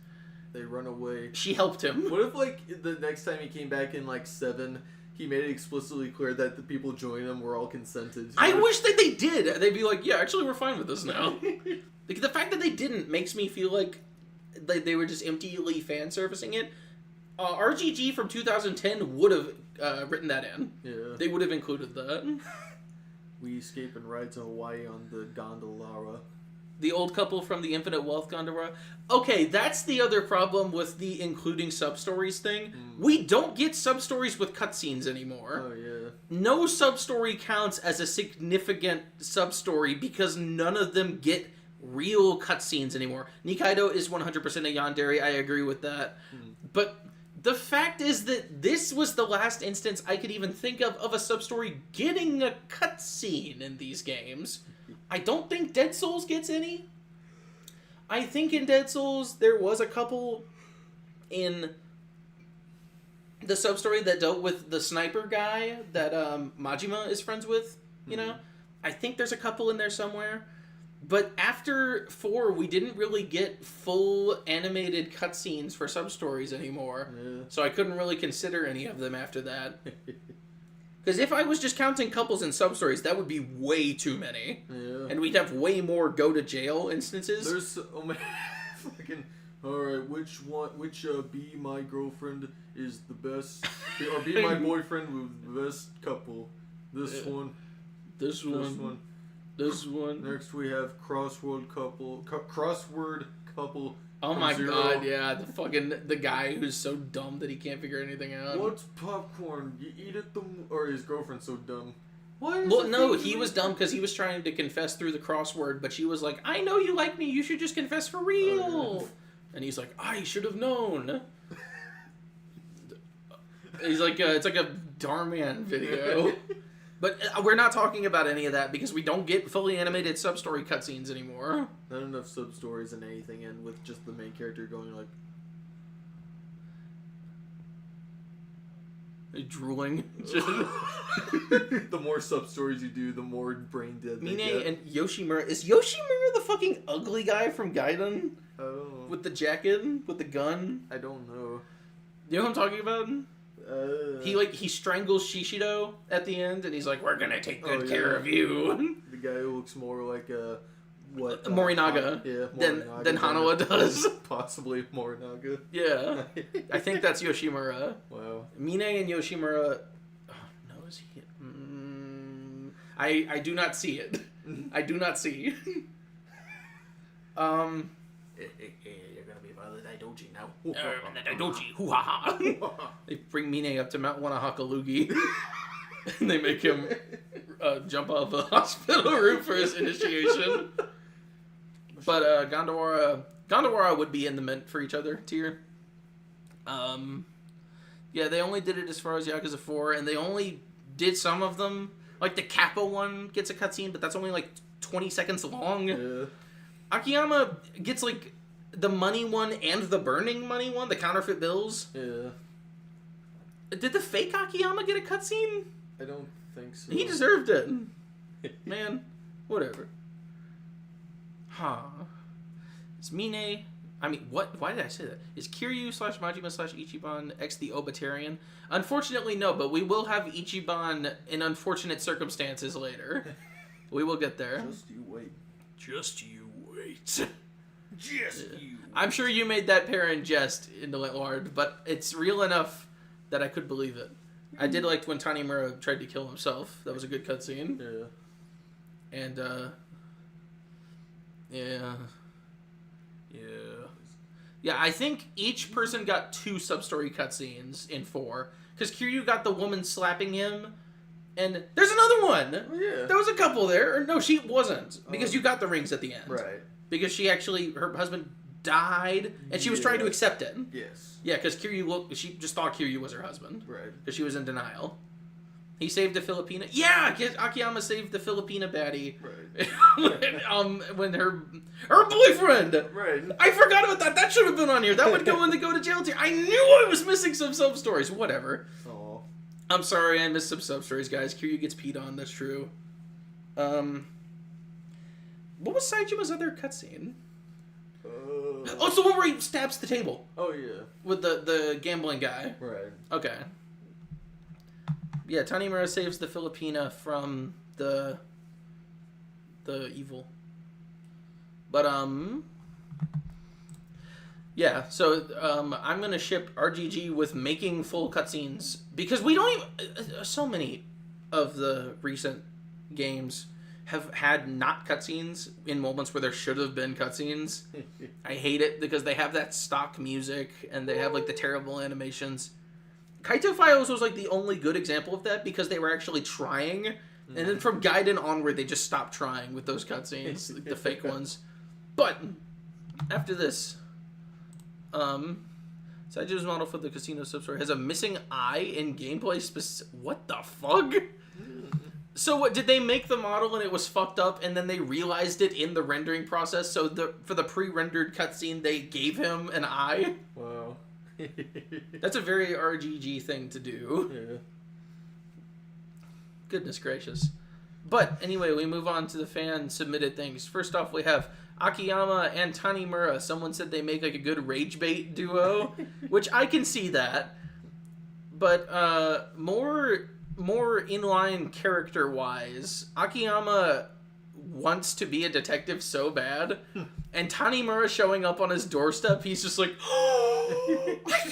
They run away. She helped him. What if, like, the next time he came back in, like, 7, he made it explicitly clear that the people joining him were all consented? I wish that they did. They'd be like, yeah, actually, we're fine with this now. Like, the fact that they didn't makes me feel like they were just emptily fan servicing it. RGG from 2010 would have written that in. Yeah. They would have included that. We escape and ride to Hawaii on the Gondolara. The old couple from the Infinite Wealth Gandawara. Okay, that's the other problem with the including sub-stories thing. We don't get sub-stories with cutscenes anymore. Oh, yeah. No sub-story counts as a significant sub-story because none of them get real cutscenes anymore. Nikaido is 100% a yandere, I agree with that. But the fact is that this was the last instance I could even think of a sub-story getting a cutscene in these games. I don't think Dead Souls gets any. I think in Dead Souls there was a couple in the sub-story that dealt with the sniper guy that Majima is friends with, you know? I think there's a couple in there somewhere. But after 4, we didn't really get full animated cutscenes for sub-stories anymore. Yeah. So I couldn't really consider any of them after that. Because if I was just counting couples and sub-stories, that would be way too many. Yeah. And we'd have way more go-to-jail instances. There's so many fucking... Alright, which be my girlfriend is the best... or be my boyfriend with the best couple. This one. This one. This one. Next we have crossword couple. Crossword couple. Oh my 0. god, yeah. The guy who's so dumb that he can't figure anything out. What's popcorn? You eat it or his girlfriend's so dumb. Why is Well, it no, thing he was dumb because he was trying to confess through the crossword, but she was like, I know you like me, you should just confess for real. Oh, yeah. And he's like, I should have known. He's like, it's like a Darman video. But we're not talking about any of that because we don't get fully animated sub-story cutscenes anymore. Not enough sub-stories and anything, and with just the main character going like... Drooling. The more sub-stories you do, the more brain dead they Mine get. and Yoshimura. Is Yoshimura the fucking ugly guy from Gaiden? Oh. With the jacket? With the gun? I don't know. You know what I'm talking about? He strangles Shishido at the end, and he's like, "We're gonna take good care of you." The guy who looks more like Morinaga. Morinaga than Hanawa does. Possibly Morinaga. Yeah, I think that's Yoshimura. Wow. Mine and Yoshimura. Oh, no, is he? I do not see it. I do not see. You're gonna be by the Daidoji now. The Daidoji, hoo ha ha. They bring Mine up to Mount Wanahakalugi, and they make him jump off a hospital roof for his initiation. But Gondawara would be in the meant for each other tier. Yeah, they only did it as far as Yakuza 4, and they only did some of them. Like, the Kappa one gets a cutscene, but that's only, like, 20 seconds long. Yeah. Akiyama gets, like, the money one and the burning money one, the counterfeit bills. Yeah. Did the fake Akiyama get a cutscene? I don't think so. He deserved it. Man, whatever. Huh. Is Mine... I mean, what? Why did I say that? Is Kiryu/Majima/Ichiban X the Obatarian? Unfortunately, no, but we will have Ichiban in unfortunate circumstances later. We will get there. Just you wait. Just you wait. Just you. I'm sure you made that pair in jest, Indolent, but it's real enough that I could believe it. I did like when Tanimura tried to kill himself. That was a good cutscene. Yeah. And, yeah. Yeah, I think each person got 2 sub-story cutscenes in 4. Because Kiryu got the woman slapping him, and there's another one! Oh, yeah. There was a couple there. Or, no, she wasn't. Because you got the rings at the end. Right. Because she actually, her husband died, and she was trying to accept it. Yes. Yeah, because she just thought Kiryu was her husband. Right. Because she was in denial. He saved a Filipina. Yeah, Akiyama saved the Filipina baddie. Right. when her boyfriend. Right. I forgot about that. That should have been on here. That would go in the go to jail tier. I knew I was missing some sub stories. Whatever. Aw. I'm sorry, I missed some sub stories, guys. Kiryu gets peed on. That's true. What was Saijima's other cutscene? Oh, it's the one where he stabs the table Oh yeah. with the gambling guy. Right. Okay. Yeah, Tanimura saves the Filipina from the evil. But, yeah, so, I'm gonna ship RGG with making full cutscenes, because we don't even, so many of the recent games have had not cutscenes in moments where there should have been cutscenes. I hate it, because they have that stock music, and they have, like, the terrible animations. Kaito Files was like the only good example of that because they were actually trying, and then from Gaiden onward they just stopped trying with those cutscenes, like the fake ones. But after this, Saijima's model for the casino substory has a missing eye in gameplay. What the fuck? So what, did they make the model and it was fucked up, and then they realized it in the rendering process? So for the pre-rendered cutscene they gave him an eye. Wow. That's a very RGG thing to do. Yeah. Goodness gracious. But anyway, we move on to the fan-submitted things. First off, we have Akiyama and Tanimura. Someone said they make like a good rage bait duo, which I can see that. But more in-line character-wise, Akiyama wants to be a detective so bad, and Tanimura showing up on his doorstep, he's just like, oh, I can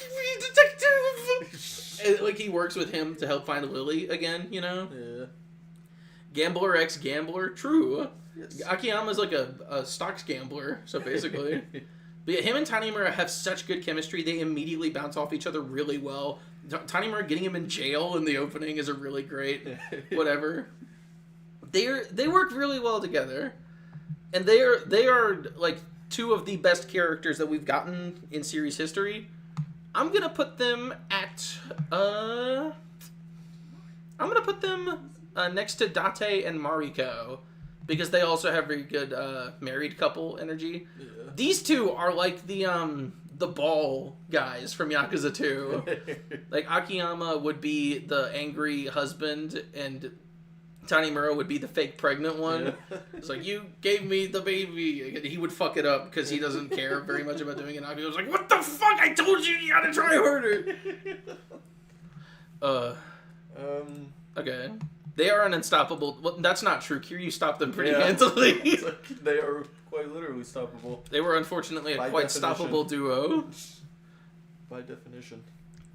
be a detective! And, like, he works with him to help find Lily again, you know? Yeah. Gambler x Gambler, true. Yes. Akiyama's like a stocks gambler, so basically. But yeah, him and Tanimura have such good chemistry, they immediately bounce off each other really well. Tanimura getting him in jail in the opening is a really great whatever. They work really well together, and they are like 2 of the best characters that we've gotten in series history. I'm gonna put them at next to Date and Mariko, because they also have very good married couple energy. Yeah. These 2 are like the ball guys from Yakuza 2. Like Akiyama would be the angry husband, and Tanimura would be the fake pregnant one. Yeah. It's like, you gave me the baby. He would fuck it up because he doesn't care very much about doing it. Akiyama was like, what the fuck? I told you gotta try harder. Okay. They are an unstoppable... Well, that's not true. Kiryu stopped them pretty handily. Like, they are quite literally stoppable. They were unfortunately a quite stoppable duo. By definition.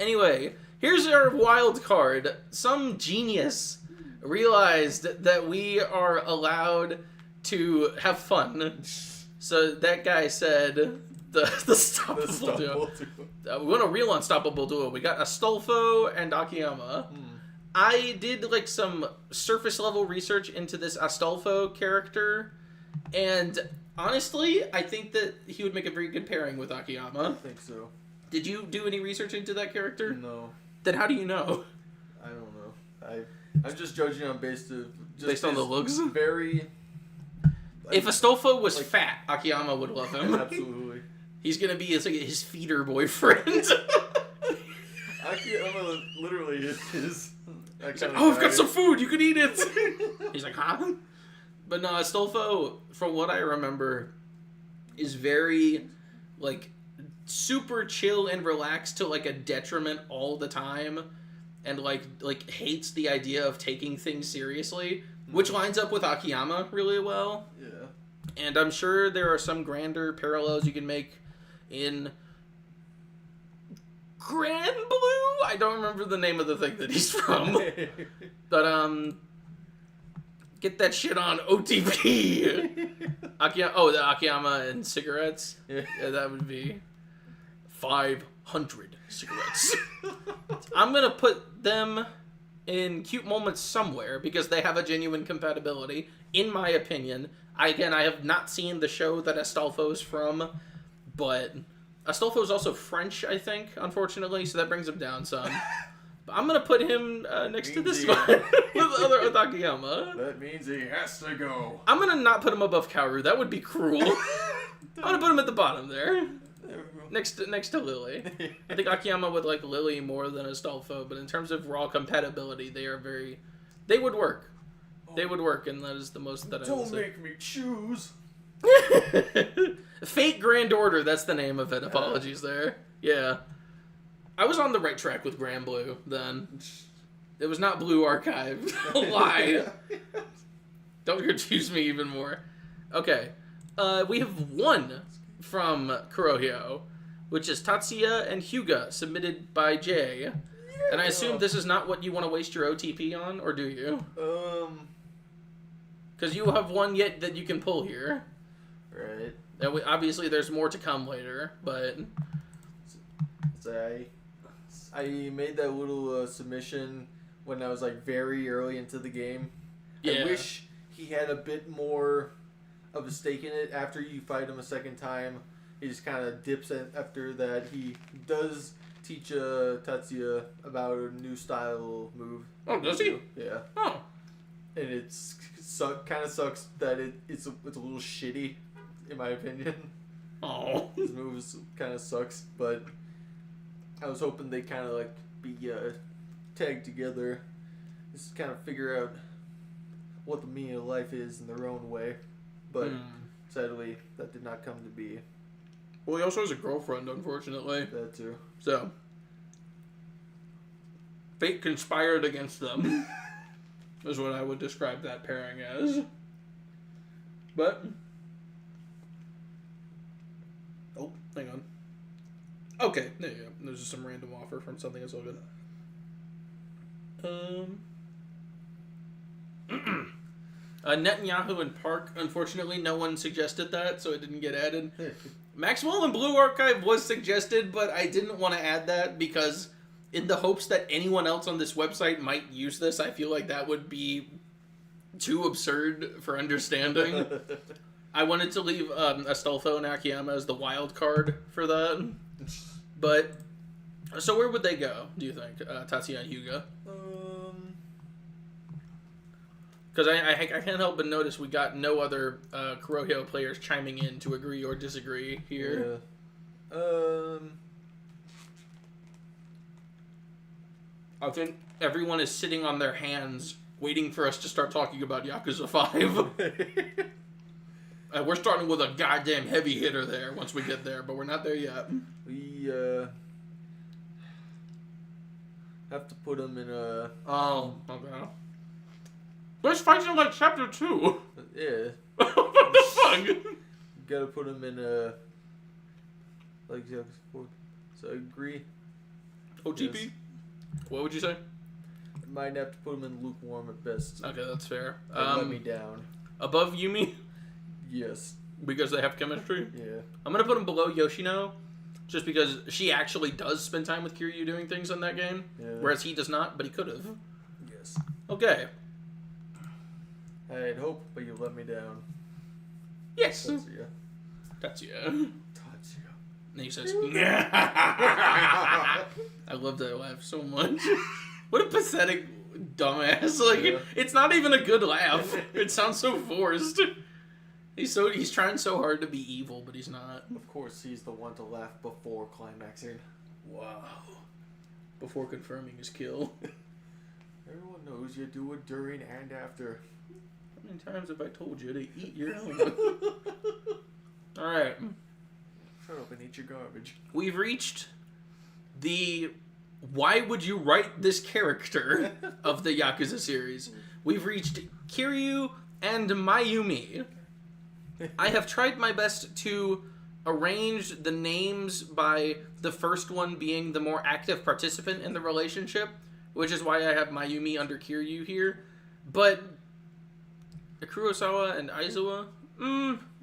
Anyway, here's our wild card. Some genius realized that we are allowed to have fun. So that guy said the stoppable duo. We want a real unstoppable duo. We got Astolfo and Akiyama. I did like some surface level research into this Astolfo character, and honestly, I think that he would make a very good pairing with Akiyama. I think so. Did you do any research into that character? No. Then how do you know? I don't know. I'm just judging on based on the looks. Very. If Astolfo was fat, Akiyama would love him. Absolutely. He's gonna be his feeder boyfriend. Akiyama literally is. He's like, I've got some food. You can eat it. He's like, huh? But no, Astolfo, from what I remember, is very like super chill and relaxed to like a detriment all the time, and like hates the idea of taking things seriously, which lines up with Akiyama really well. Yeah. And I'm sure there are some grander parallels you can make in Grand Blue? I don't remember the name of the thing that he's from. But, get that shit on OTP. The Akiyama and cigarettes? Yeah, that would be 500 cigarettes. I'm gonna put them in Cute Moments somewhere because they have a genuine compatibility, in my opinion. I have not seen the show that Astolfo's from, but Astolfo is also French, I think, unfortunately, so that brings him down some. But I'm going to put him next to this one with Akiyama. That means he has to go. I'm going to not put him above Kaoru. That would be cruel. I'm going to put him at the bottom there. Next to Lily. I think Akiyama would like Lily more than Astolfo, but in terms of raw compatibility, they would work. They would work, and that is the most that I would say. Don't make me choose. Fate Grand Order, that's the name of it. Apologies there. Yeah. I was on the right track with Grand Blue then. It was not Blue Archive. Lie. Don't confuse me even more. Okay. We have one from Kurohyo, which is Tatsuya and Hyuga, submitted by Jay. And I assume this is not what you want to waste your OTP on, or do you? Because you have one yet that you can pull here. Right. And obviously there's more to come later, but... I made that little submission when I was like very early into the game. Yeah. I wish he had a bit more of a stake in it after you fight him a second time. He just kind of dips in after that. He does teach Tatsuya about a new style move. Oh, does he? Yeah. Oh. And it's kind of sucks that it's a little shitty, in my opinion. Oh. His moves kind of sucks, but I was hoping they kind of like be tagged together, just kind of figure out what the meaning of life is in their own way. But sadly, that did not come to be. Well, he also has a girlfriend, unfortunately. That too. So, fate conspired against them. Is what I would describe that pairing as. But... Oh, hang on. Okay, there you go. There's just some random offer from something that's all good. Netanyahu and Park, unfortunately, no one suggested that, so it didn't get added. Maxwell and Blue Archive was suggested, but I didn't want to add that because in the hopes that anyone else on this website might use this, I feel like that would be too absurd for understanding. I wanted to leave Astolfo and Akiyama as the wild card for that. But, so where would they go, do you think, Tatsuya and Hyuga? Because I can't help but notice we got no other Kurohyo players chiming in to agree or disagree here. Yeah. I think everyone is sitting on their hands waiting for us to start talking about Yakuza 5. We're starting with a goddamn heavy hitter there once we get there, but we're not there yet. We have to put him in a... Oh, okay. This fights in like chapter 2. Yeah. What the fuck? You gotta put him in a... Like, so I agree. OTP? Yes. What would you say? Might have to put him in lukewarm at best. Okay, that's fair. Let me down. Above Yumi? Yes. because they have chemistry. Yeah. I'm gonna put him below Yoshino, just because she actually does spend time with Kiryu doing things in that game, whereas he does not, but he could have. Yes. Okay. I had hope, but you let me down. Yes. Tatsuya. Tatsuya. Tatsuya. And he says, I love that laugh so much. What a pathetic dumbass. Like, it's not even a good laugh. It sounds so forced. He's trying so hard to be evil, but he's not. Of course, he's the one to laugh before climaxing. Wow. Before confirming his kill. Everyone knows you do it during and after. How many times have I told you to eat your helmet? Alright. Shut up and eat your garbage. We've reached the why would you write this character of the Yakuza series. We've reached Kiryu and Mayumi. I have tried my best to arrange the names by the first one being the more active participant in the relationship, which is why I have Mayumi under Kiryu here. But Kurosawa and Aizawa,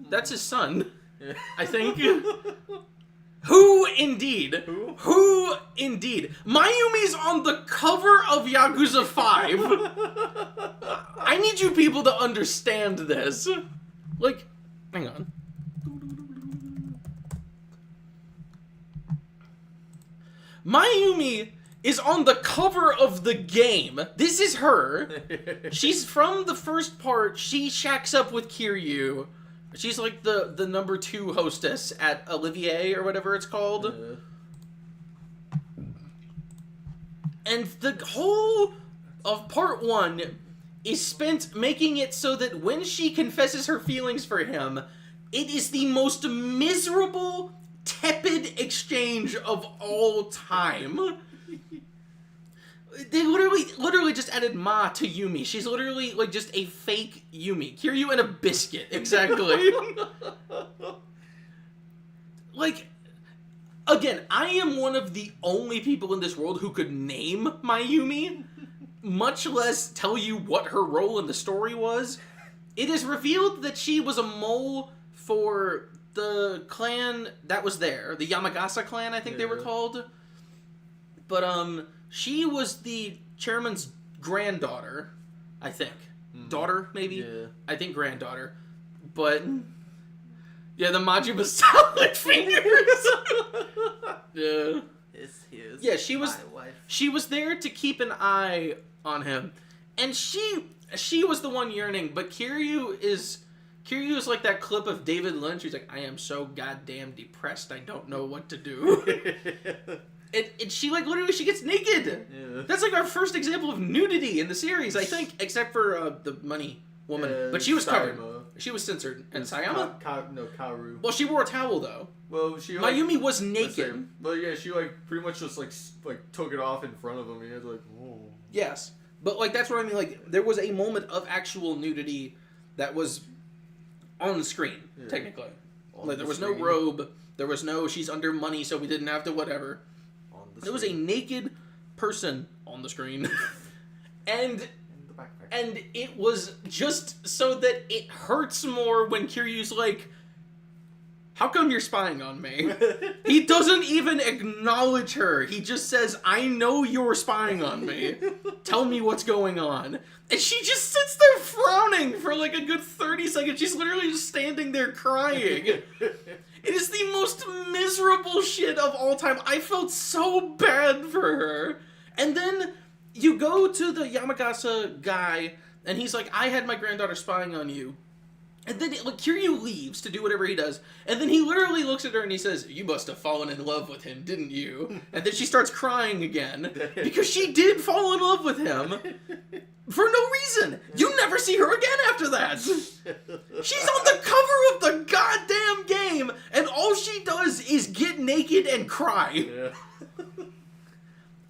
that's his son, I think. Who indeed? Who indeed? Mayumi's on the cover of Yakuza 5. I need you people to understand this. Like, hang on. Mayumi is on the cover of the game. This is her. She's from the first part. She shacks up with Kiryu. She's like the number 2 hostess at Olivier or whatever it's called. And the whole of part 1 is spent making it so that when she confesses her feelings for him, it is the most miserable, tepid exchange of all time. They literally just added Ma to Yumi. She's literally like just a fake Yumi. Kiryu and a biscuit, exactly. Like, again, I am one of the only people in this world who could name my Yumi, much less tell you what her role in the story was. It is revealed that she was a mole for the clan that was there. The Yamagasa clan, I think they were called. But, she was the chairman's granddaughter, I think. Daughter, maybe? Yeah. I think granddaughter. But, yeah, the Majima salad fingers! Yeah. Yeah, she was there to keep an eye on him. And she was the one yearning, but Kiryu is like that clip of David Lynch who's like, I am so goddamn depressed, I don't know what to do. And she, like, literally, she gets naked. Yeah. That's, like, our first example of nudity in the series, I think, except for the money woman. But she was covered. She was censored. And Sayama? Kaoru. Well, she wore a towel, though. Well, she, like, Mayumi was naked. Well, yeah, she, like, pretty much just, like took it off in front of him. And he was like, oh. Yes. But, like, that's what I mean. Like, there was a moment of actual nudity that was on the screen, technically. Like, there was no robe. There was no, she's under money, so we didn't have to whatever. It was a naked person on the screen. and it was just so that it hurts more when Kiryu's like, how come you're spying on me? He doesn't even acknowledge her. He just says, I know you're spying on me. Tell me what's going on. And she just sits there frowning for like a good 30 seconds. She's literally just standing there crying. It is the most miserable shit of all time. I felt so bad for her. And then you go to the Yamagasa guy, and he's like, I had my granddaughter spying on you. And then Kiryu leaves to do whatever he does. And then he literally looks at her and he says, you must have fallen in love with him, didn't you? And then she starts crying again. Because she did fall in love with him. For no reason. You never see her again after that. She's on the cover of the goddamn game. And all she does is get naked and cry. Yeah.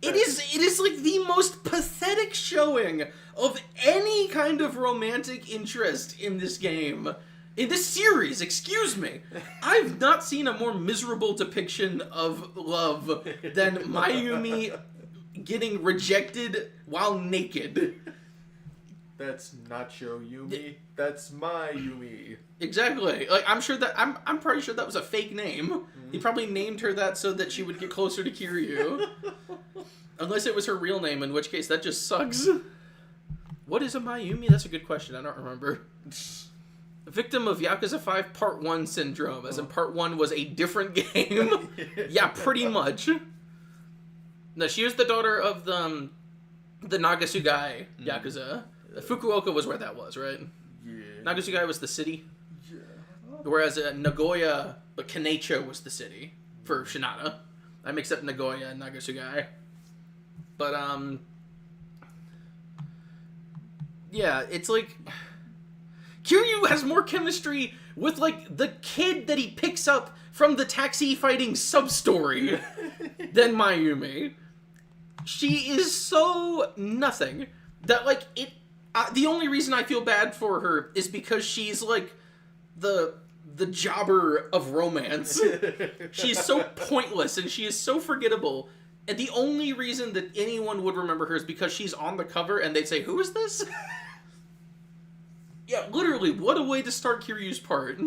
It is like the most pathetic showing of any kind of romantic interest in this game. In this series, excuse me. I've not seen a more miserable depiction of love than Mayumi getting rejected while naked. That's not your Yumi. That's my Yumi. Exactly. Like, I'm pretty sure that was a fake name. He probably named her that so that she would get closer to Kiryu. Unless it was her real name, in which case that just sucks. What is a Mayumi? That's a good question. I don't remember. Victim of Yakuza 5 Part 1 syndrome, as in Part 1 was a different game. Yeah, pretty much. No, she was the daughter of the Nagasugai Yakuza. Fukuoka was where that was, right? Yeah. Nagasugai was the city. Yeah. Whereas Nagoya, but Kanecho was the city for Shinada. I mixed up Nagoya and Nagasugai. But, yeah, it's like... Kiryu has more chemistry with, like, the kid that he picks up from the taxi fighting sub-story than Mayumi. She is so nothing that, like, the only reason I feel bad for her is because she's, like, the jobber of romance. She is so pointless and she is so forgettable. And the only reason that anyone would remember her is because she's on the cover and they'd say, who is this? Yeah, literally, what a way to start Kiryu's part.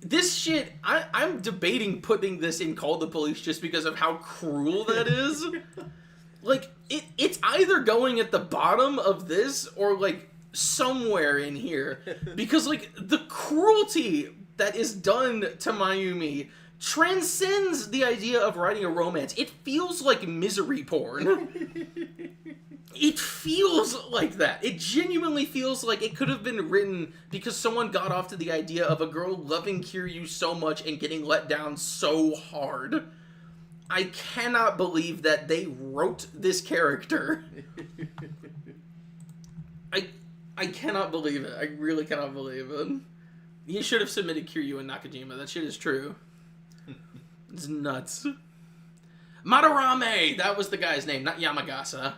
This shit, I'm debating putting this in Call the Police just because of how cruel that is. Like, it's either going at the bottom of this or, like, somewhere in here. Because, like, the cruelty that is done to Mayumi transcends the idea of writing a romance. It feels like misery porn. It feels like that. It genuinely feels like it could have been written because someone got off to the idea of a girl loving Kiryu so much and getting let down so hard. I cannot believe that they wrote this character. I cannot believe it. I really cannot believe it. You should have submitted Kiryu and Nakajima. That shit is true. It's nuts. Madarame! That was the guy's name, not Yamagasa.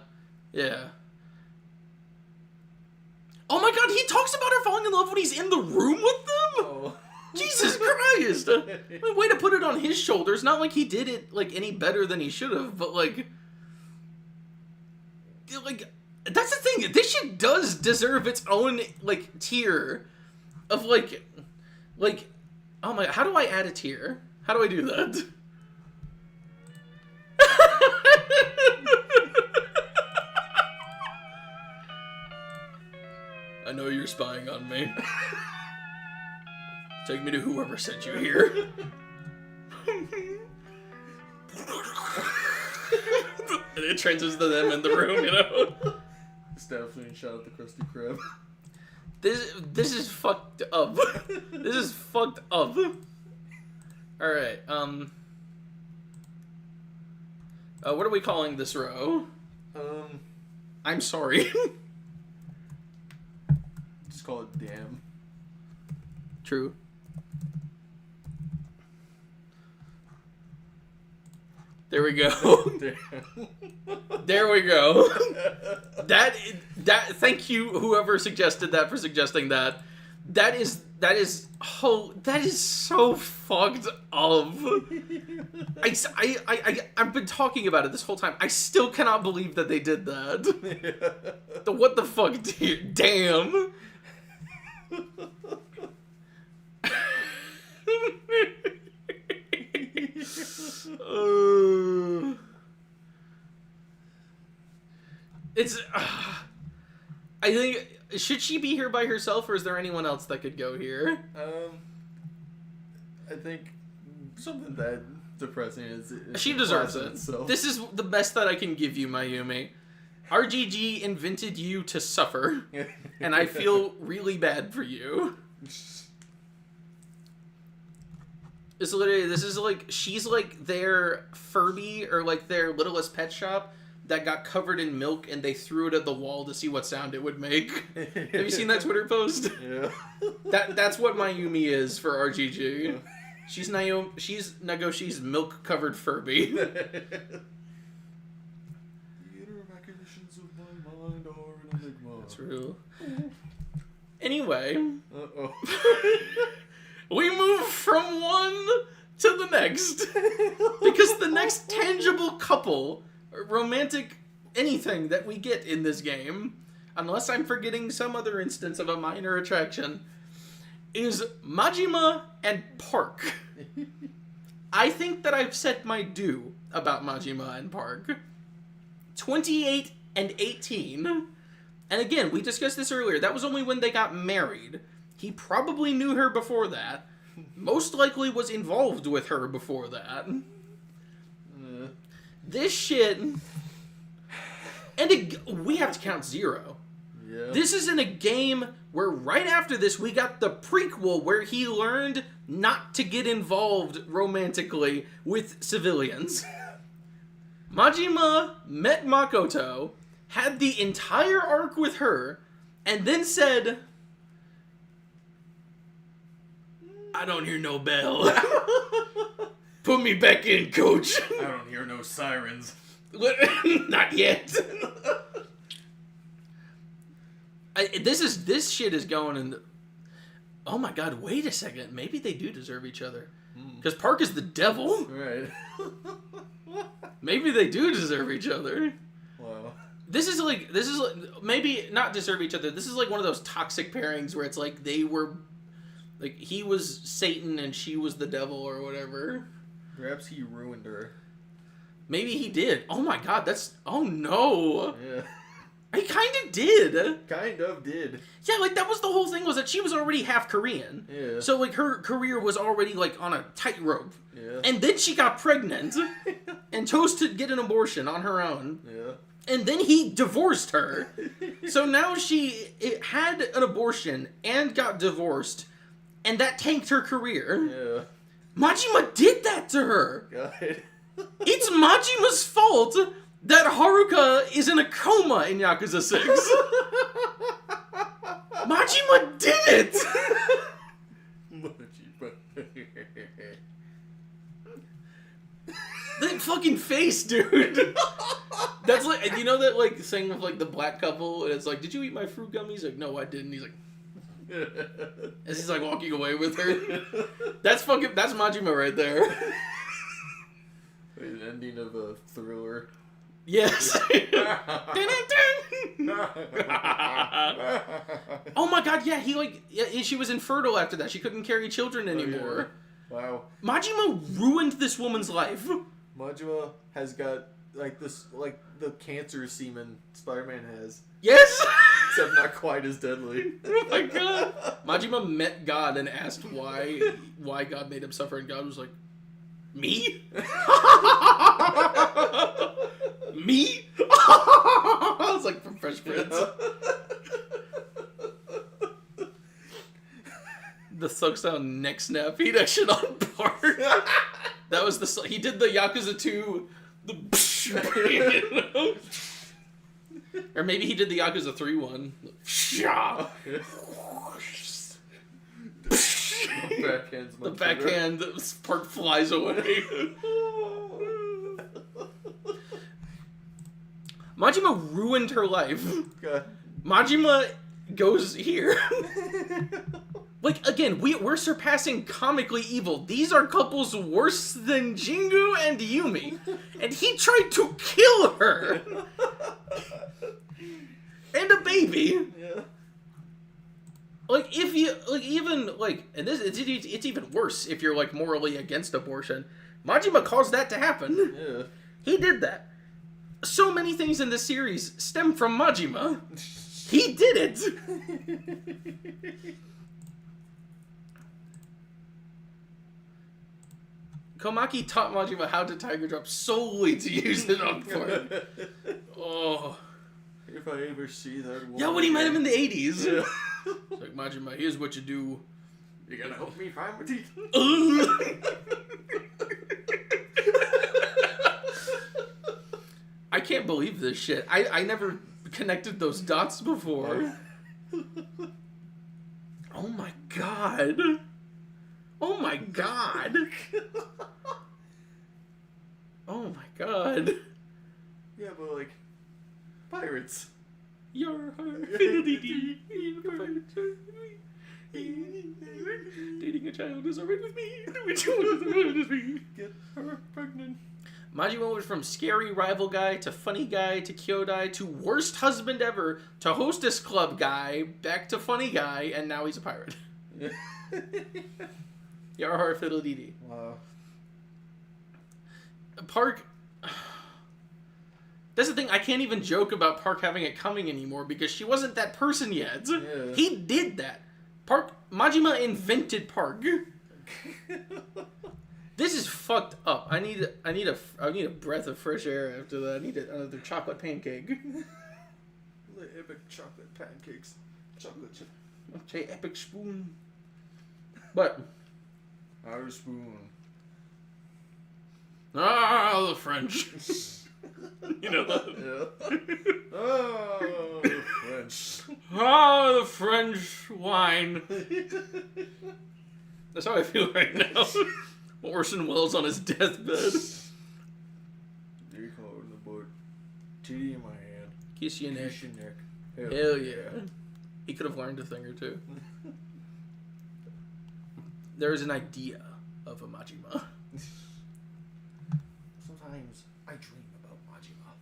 Yeah. Oh my god, he talks about her falling in love when he's in the room with them? Oh. Jesus Christ! Way to put it on his shoulders. Not like he did it, like, any better than he should have, but, like, that's the thing. This shit does deserve its own, like, tier of, like, oh my, how do I add a tier? How do I do that? I know you're spying on me. Take me to whoever sent you here. And it transfers to them in the room, you know? Stabs me and shot at the Krusty Krab. This is fucked up. This is fucked up. Alright, what are we calling this row? I'm sorry. Just call it damn. True. There we go. There we go. That thank you whoever suggested that for suggesting that. That is so fucked up. I've been talking about it this whole time. I still cannot believe that they did that. What the fuck, damn. It's I think, should she be here by herself or is there anyone else that could go here? I think something that depressing is she deserves it. Itself. This is the best that I can give you, Mayumi. RGG invented you to suffer, and I feel really bad for you. This is like, she's like their Furby or like their Littlest Pet Shop that got covered in milk and they threw it at the wall to see what sound it would make. Have you seen that Twitter post? Yeah. That's what Mayumi is for RGG. Yeah. She's Nagoshi's milk covered Furby. The inner machinations of my mind are an enigma. That's real. Anyway. Uh-oh. We move from one to the next. Because the next tangible couple, romantic anything that we get in this game, unless I'm forgetting some other instance of a minor attraction, is Majima and Park. I think that I've said my due about Majima and Park. 28 and 18. And again, we discussed this earlier. That was only when they got married. He probably knew her before that. Most likely was involved with her before that. This shit... And we have to count 0. Yeah. This is in a game where right after this we got the prequel where he learned not to get involved romantically with civilians. Majima met Makoto, had the entire arc with her, and then said, I don't hear no bell. Put me back in, coach. I don't hear no sirens. Not yet. This shit is going in. Oh my god! Wait a second. Maybe they do deserve each other. Because Park is the devil. Right. Maybe they do deserve each other. Wow. This is like maybe not deserve each other. This is like one of those toxic pairings where it's like they were, like he was Satan and she was the devil or whatever. Perhaps he ruined her. Maybe he did. Oh my god, oh no. Yeah. He kind of did. Kind of did. Yeah, like that was the whole thing, was that she was already half Korean. Yeah. So like her career was already like on a tightrope. Yeah. And then she got pregnant and chose to get an abortion on her own. Yeah. And then he divorced her. So now she had an abortion and got divorced, and that tanked her career. Yeah. Majima did that to her. God. It's Majima's fault that Haruka is in a coma in Yakuza 6. Majima did it! That fucking face, dude. That's like, you know that like thing with like the black couple, and it's like, did you eat my fruit gummy? He's like, no, I didn't. He's like, as he's like walking away with her. That's Majima right there. Wait, the ending of a Thriller. Yes. Oh my god, yeah, she was infertile after that. She couldn't carry children anymore. Oh, yeah. Wow. Majima ruined this woman's life. Majima has got like this, like the cancer semen Spider-Man has. Yes. Except not quite as deadly. Oh my god. Majima met God and asked why God made him suffer, and God was like, me? Me? I was like from Fresh Prince. The sucks down neck snap heat action on Park. That was he did the Yakuza 2 or maybe he did the Yakuza 3 one. The backhand Park flies away. Majima ruined her life. God. Majima goes here. Like, again, we're surpassing comically evil. These are couples worse than Jingu and Yumi. And he tried to kill her. And a baby. Yeah. Like, if you, like, even, like, and this, it's even worse if you're, like, morally against abortion. Majima caused that to happen. Yeah. He did that. So many things in this series stem from Majima. He did it. Komaki taught Majima how to tiger drop solely to use it on Park. Oh. If I ever see that woman. Yeah, when he met him in the 80s. Yeah. It's like, Majima, here's what you do. You're gonna help me find my teeth? I can't believe this shit. I never connected those dots before. Oh my god. Oh my god. Oh my god. Yeah, but like, pirates. Your heart. Dating a child is alright with me. Which one is alright with me? Get her pregnant. Majima went from scary rival guy to funny guy to Kyodai to worst husband ever to hostess club guy back to funny guy, and now he's a pirate. Yarhar Fiddle Dee Dee. Wow. Park. That's the thing, I can't even joke about Park having it coming anymore because she wasn't that person yet. Yeah. He did that. Majima invented Park. This is fucked up. I need a breath of fresh air after that. I need another chocolate pancake. The epic chocolate pancakes. Chocolate chip. Okay, epic spoon. But Outer spoon. the French. You know that? Yeah. Oh, the French. The French wine. That's how I feel right now. Orson Welles on his deathbed. There you go in the book. TD in my hand. Kiss your neck. Kiss your neck. Hell yeah. He could have learned a thing or two. There is an idea of a Majima. Sometimes I dream about Majima.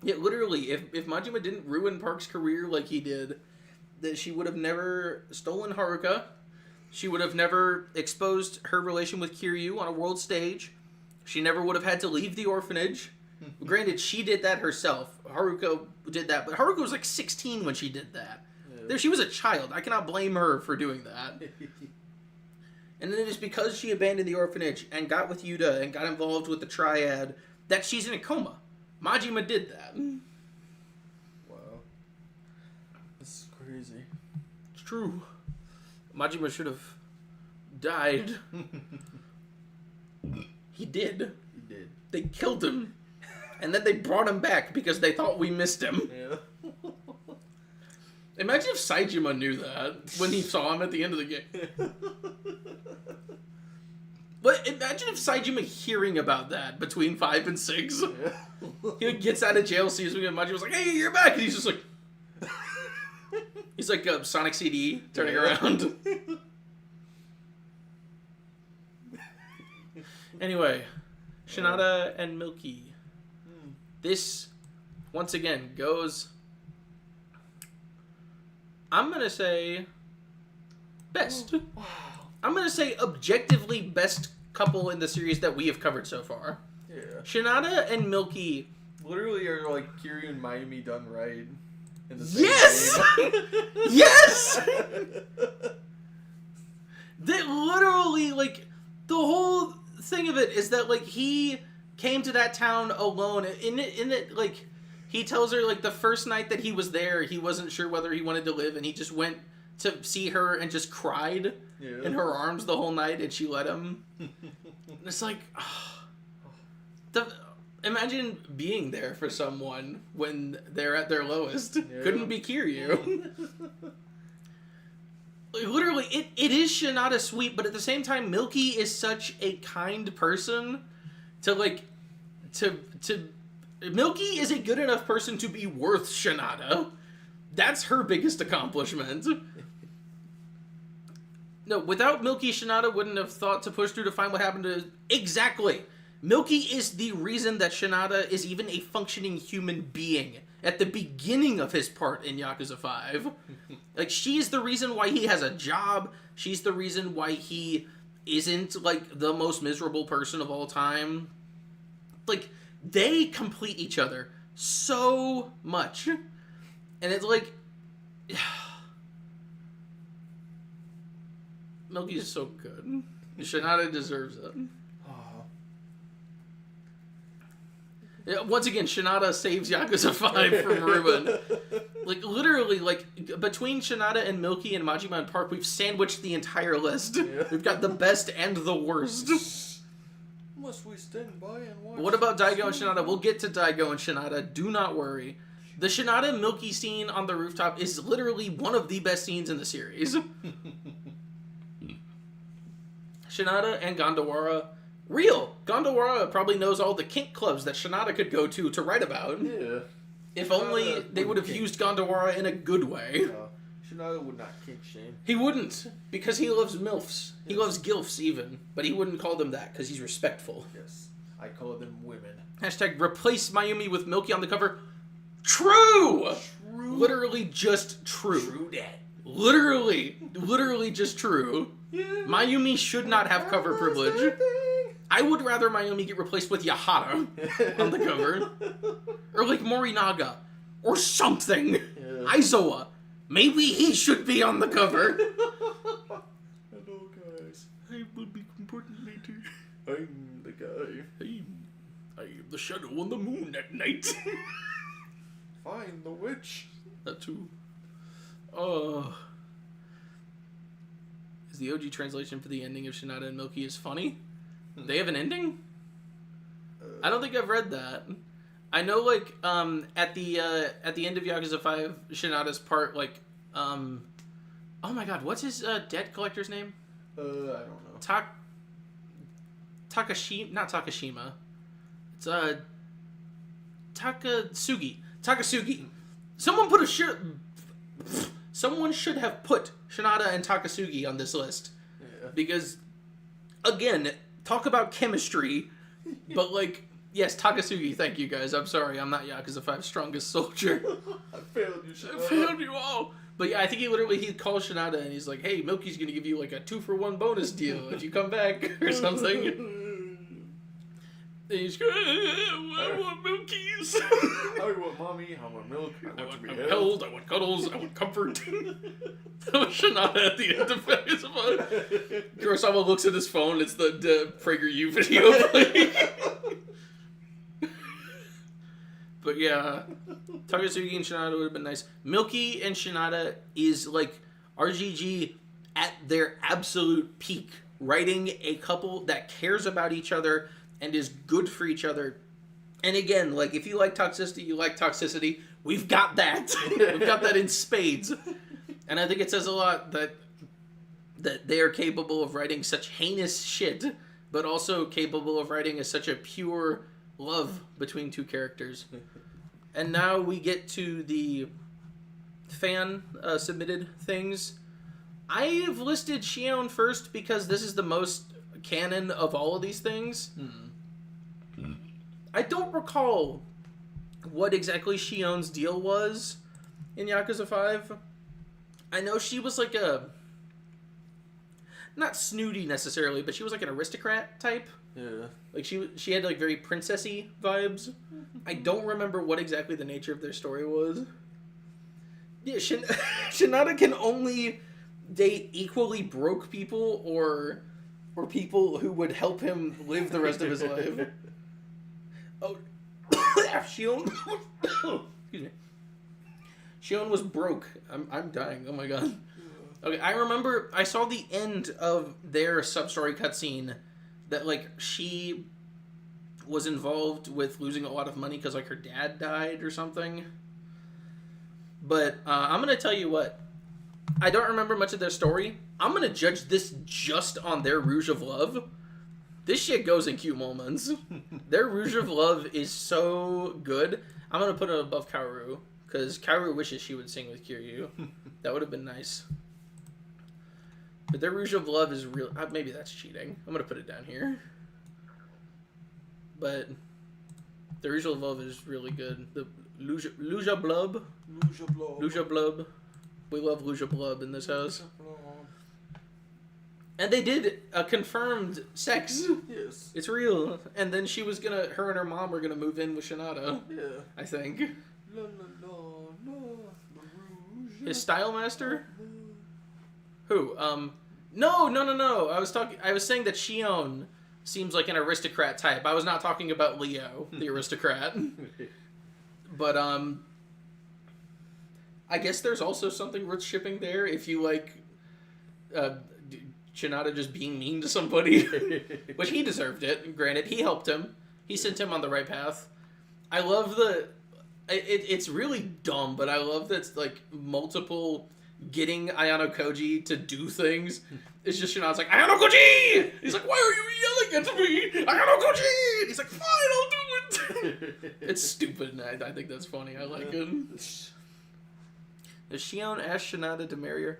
Yeah, literally, if Majima didn't ruin Park's career like he did, that she would have never stolen Haruka. She would have never exposed her relation with Kiryu on a world stage. She never would have had to leave the orphanage. Granted, she did that herself. Haruka did that, but Haruka was like 16 when she did that. Yeah. She was a child. I cannot blame her for doing that. And then it is because she abandoned the orphanage and got with Yuta and got involved with the Triad that she's in a coma. Majima did that. Wow. This is crazy. It's true. Majima should have died. He did. He did. They killed him. And then they brought him back because they thought we missed him. Yeah. Imagine if Saejima knew that when he saw him at the end of the game. But imagine if Saejima hearing about that between 5 and 6. Yeah. He gets out of jail, sees me, and Majima's like, "Hey, you're back!" And he's just like... He's like a Sonic CD turning around. Anyway, Shinada and Milky. This, once again, goes... I'm going to say... best. Wow. I'm going to say objectively best couple in the series that we have covered so far. Yeah. Shinada and Milky... literally are like Kiryu and Mayumi done right. In the same Yes! Yes! That literally, like, the whole thing of it is that, like, he came to that town alone. In it, like, he tells her, like, the first night that he was there, he wasn't sure whether he wanted to live, and he just went to see her and just cried in her arms the whole night, and she let him. It's like, imagine being there for someone when they're at their lowest. Yeah. Couldn't be Kiryu. Like, literally, it is Shinada sweet, but at the same time, Milky is such a kind person to Milky is a good enough person to be worth Shinada. That's her biggest accomplishment. No, without Milky, Shinada wouldn't have thought to push through to find what happened to... Exactly. Milky is the reason that Shinada is even a functioning human being at the beginning of his part in Yakuza 5. Like, she's the reason why he has a job. She's the reason why he isn't, like, the most miserable person of all time. Like, they complete each other so much. And it's like... Milky's so good. Shinada deserves it. Yeah, once again, Shinada saves Yakuza 5 from ruin. Like, literally, like, between Shinada and Milky and Majima and Park, we've sandwiched the entire list. Yeah. We've got the best and the worst. Must we stand by and watch? What about Daigo and Shinada? We'll get to Daigo and Shinada. Do not worry. The Shinada Milky scene on the rooftop is literally one of the best scenes in the series. Shinada and Gondawara... Real! Gondawara probably knows all the kink clubs that Shinada could go to write about. Yeah. If only they would have used Gondawara in a good way. Shinada would not kink shame. He wouldn't, because he loves MILFs. He loves GILFs even, but he wouldn't call them that because he's respectful. Yes. I call them women. Hashtag replace Mayumi with Milky on the cover. True! Literally just true. True that. Literally just true. Yeah. Mayumi should not have cover privilege. I would rather Mayumi get replaced with Yahara on the cover. Or like Morinaga. Or something. Yeah. Aizawa. Maybe he should be on the cover. Hello, guys. I will be important later. I'm the guy. I am the shadow on the moon at night. Find the witch. That too. Oh. Is the OG translation for the ending of Shinada and Milky is funny? They have an ending? I don't think I've read that. I know, like, at the end of Yakuza 5, Shinada's part, like, oh my god, what's his debt collector's name? I don't know. Takashima, not Takashima. It's Takasugi. Someone should have put Shinada and Takasugi on this list. Yeah. Because, again, talk about chemistry, but, like, yes, Takasugi, thank you guys. I'm sorry, I'm not Yakuza 5's strongest soldier. I failed you, Shinada. I failed you all. But yeah, I think he calls Shinada and he's like, hey, Milky's gonna give you like a 2-for-1 bonus deal if you come back or something. And he's going, I want Milky's. I want mommy, I want milk, I want to be held. I want cuddles, I want comfort. That was Shinada at the end of it. Kurosawa looks at his phone, it's the PragerU video playing. But yeah, Takasugi and Shinada would have been nice. Milky and Shinada is like RGG at their absolute peak. Writing a couple that cares about each other and is good for each other. And again, like, if you like toxicity, you like toxicity. We've got that. We've got that in spades. And I think it says a lot that they are capable of writing such heinous shit, but also capable of writing such a pure love between two characters. And now we get to the fan submitted things. I've listed Shion first because this is the most canon of all of these things. I don't recall what exactly Shion's deal was in Yakuza 5. I know she was like a... not snooty necessarily, but she was like an aristocrat type. Yeah. Like, she had, like, very princessy vibes. I don't remember what exactly the nature of their story was. Yeah, Shinada can only date equally broke people or people who would help him live the rest of his life. Oh, Shion... excuse me. Shion was broke. I'm dying. Oh, my God. Okay, I remember I saw the end of their sub-story cutscene that, like, she was involved with losing a lot of money because, like, her dad died or something. But I'm going to tell you what. I don't remember much of their story. I'm going to judge this just on their Rouge of Love. This shit goes in cute moments. Their Rouge of Love is so good. I'm going to put it above Kaoru, because Kaoru wishes she would sing with Kiryu. That would have been nice. But their Rouge of Love is real. Maybe that's cheating. I'm going to put it down here. But the Rouge of Love is really good. The Rouge of Blub. Rouge of Blub. We love Rouge of Blub in this house. And they did a confirmed sex. Yes. It's real. And then her and her mom were gonna move in with Shinada. Yeah. I think. La, la, la, la, the Rouge. His style master? Who? No. I was saying that Shion seems like an aristocrat type. I was not talking about Leo, the aristocrat. But, I guess there's also something worth shipping there if you like, Shinada just being mean to somebody. Which he deserved it, granted. He helped him. He sent him on the right path. I love it's really dumb, but I love that, like, multiple getting Ayano Koji to do things. It's just Shinada's like, Ayano Koji! He's like, why are you yelling at me? Ayano Koji! And he's like, fine, I'll do it! It's stupid, and I think that's funny. I like it. If Shion asked Shinada to marry her...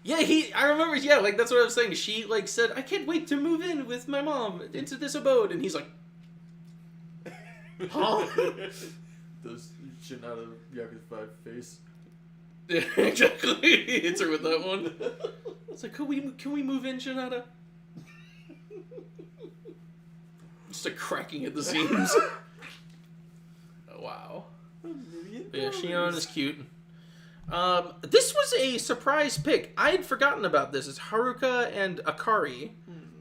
Yeah, I remember, that's what I was saying. She, like, said, I can't wait to move in with my mom into this abode. And he's like, Huh? Those Shinada Yakuza 5 face. Yeah, exactly. He hits her with that one. It's like, can we move in, Shinada? Just a cracking at the seams. Oh, wow. Yeah, Shion is cute. This was a surprise pick. I had forgotten about this. It's Haruka and Akari.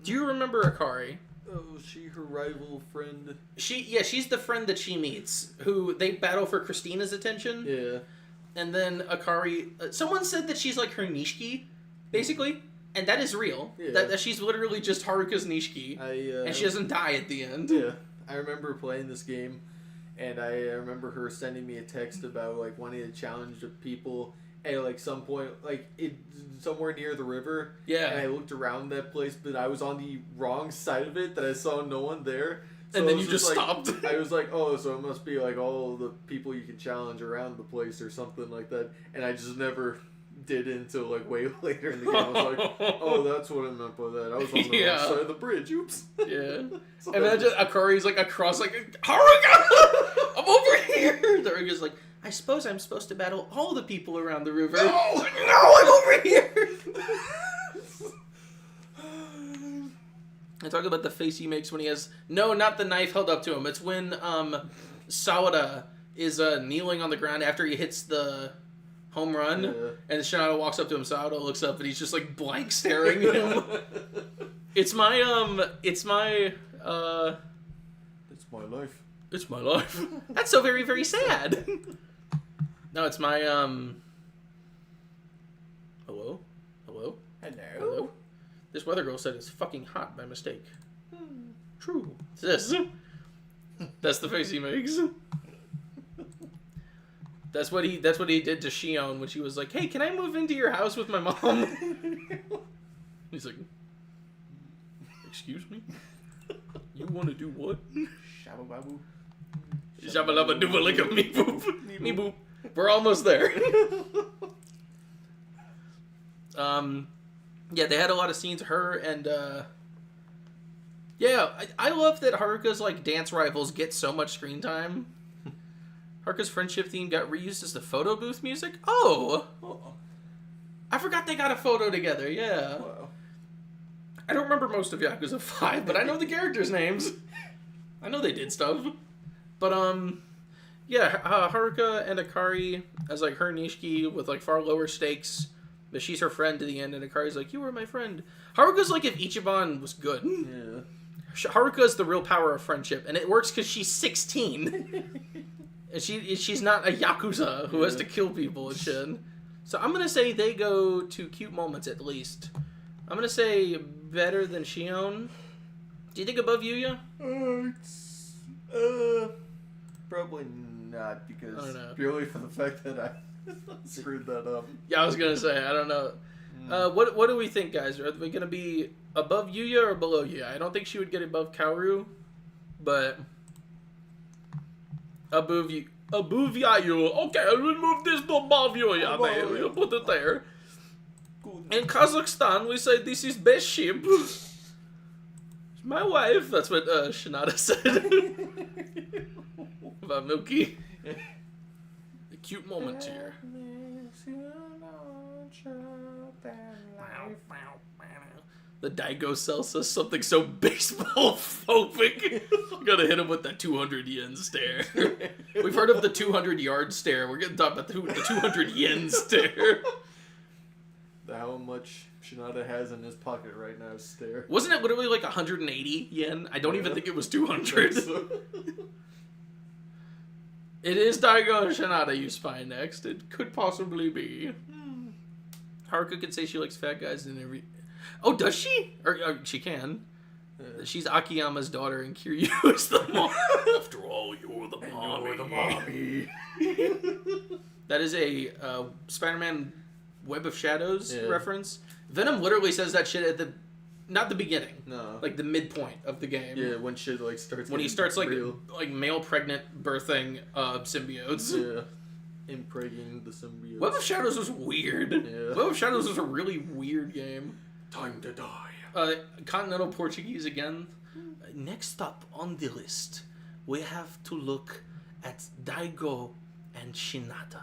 Do you remember Akari? Oh, she her rival friend. She's the friend that she meets, who they battle for Christina's attention. Yeah. And then Akari, someone said that she's like her Nishiki, basically, and that is real. Yeah. That she's literally just Haruka's Nishiki, and she doesn't die at the end. Yeah, I remember playing this game, and I remember her sending me a text about like wanting to challenge the people at like some point, like somewhere near the river. Yeah. And I looked around that place, but I was on the wrong side of it. That I saw no one there. So And then I you was just like, stopped. I was like, oh, so it must be like all the people you can challenge around the place or something like that. And I just never did until like way later in the game. I was like, oh, that's what I meant by that. I was on the wrong side of the bridge. Oops. Yeah. Imagine Akari's like across, like, Haruka! I'm over here! Haruka's like, I suppose I'm supposed to battle all the people around the river. No, I'm over here! I talk about the face he makes when he has... No, not the knife held up to him. It's when Sawada is kneeling on the ground after he hits the home run. Yeah. And Shinada walks up to him. Sawada looks up and he's just like blank staring at him. It's my It's my life. It's my life. That's so very, very sad. No, it's my Hello? Hello? Hello? This weather girl said it's fucking hot by mistake. True. It's this. That's the face he makes. That's what he did to Shion when she was like, "Hey, can I move into your house with my mom?" He's like, "Excuse me? You want to do what?" Shabababu. Shabalaba doobalika me boop. Me boop. We're almost there. Yeah, they had a lot of scenes. Her and yeah, I love that Haruka's like dance rivals get so much screen time. Haruka's friendship theme got reused as the photo booth music. Oh, I forgot they got a photo together. Yeah. Wow. I don't remember most of Yakuza 5, but I know the characters' names. I know they did stuff. But, yeah, Haruka and Akari as, like, her Nishiki with, like, far lower stakes. But she's her friend to the end, and Akari's like, you were my friend. Haruka's like if Ichiban was good. Yeah. Haruka's the real power of friendship, and it works because she's 16. And she's not a Yakuza who has to kill people and shit. So I'm going to say they go to cute moments at least. I'm going to say better than Shion. Do you think above Yuya? Probably not, because I don't know. purely for the fact that I screwed that up. Yeah, I was going to say, I don't know. What do we think, guys? Are we going to be above Yuya or below Yuya? I don't think she would get above Kaoru, but above Yuya. Okay, we'll move this to above Yuya, man. We'll put it there. In Kazakhstan, we say this is best ship. My wife. That's what Shinada said about Milky. A cute moment here. The Daigo Cell says something so baseball phobic. Gotta hit him with that 200 yen stare. We've heard of the 200-yard stare. We're getting talked about the 200 yen stare. How much Shinada has in his pocket right now, stare. Wasn't it literally like 180 yen? I don't even think it was 200. It is Daigo and Shinada you spy next. It could possibly be. Haruka could say she likes fat guys in every... Oh, does she? Or she can. She's Akiyama's daughter and Kiryu is the mom. After all, you're the mommy. That is a Spider-Man Web of Shadows reference. Venom literally says that shit at the... Not the beginning. No. Like the midpoint of the game. Yeah, when shit like starts... When he starts like male pregnant birthing symbiotes. Yeah. Impregnating the symbiote. Web of Shadows was weird. Yeah. Web of Shadows was a really weird game. Time to die. Continental Portuguese again. Next up on the list, we have to look at Daigo and Shinata.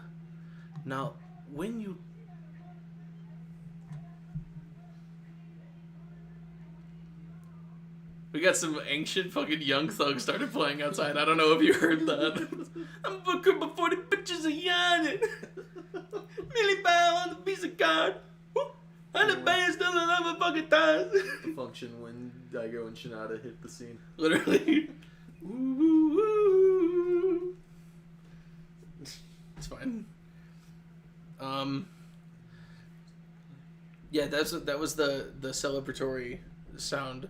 Now, when you... We got some ancient fucking Young Thug started playing outside. I don't know if you heard that. I'm booking before the bitches are yawning. Millie bow on the piece of card. And the band's still in love with fucking ties. The function when Daigo and Shinada hit the scene. Literally. Ooh. It's fine. Yeah, that was the celebratory sound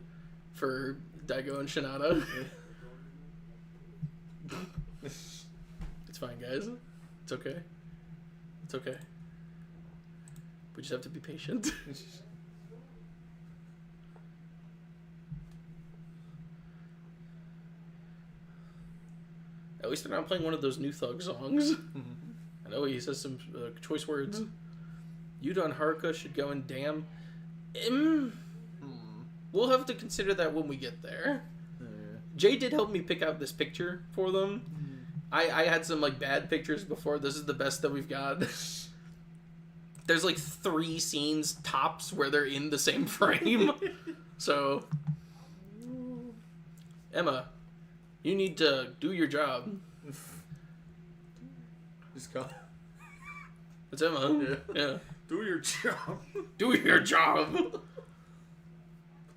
for Daigo and Shinada. It's fine, guys. It's okay. It's okay. We just have to be patient. At least they're not playing one of those new Thug songs. I know he says some choice words. Yuta and Haruka should go in damn. We'll have to consider that when we get there. Jay did help me pick out this picture for them. I had some like bad pictures before. This is the best that we've got. There's like 3 scenes tops where they're in the same frame. So, Emma, you need to do your job. Just go. It's Emma. Yeah. Do your job. Do your job. Put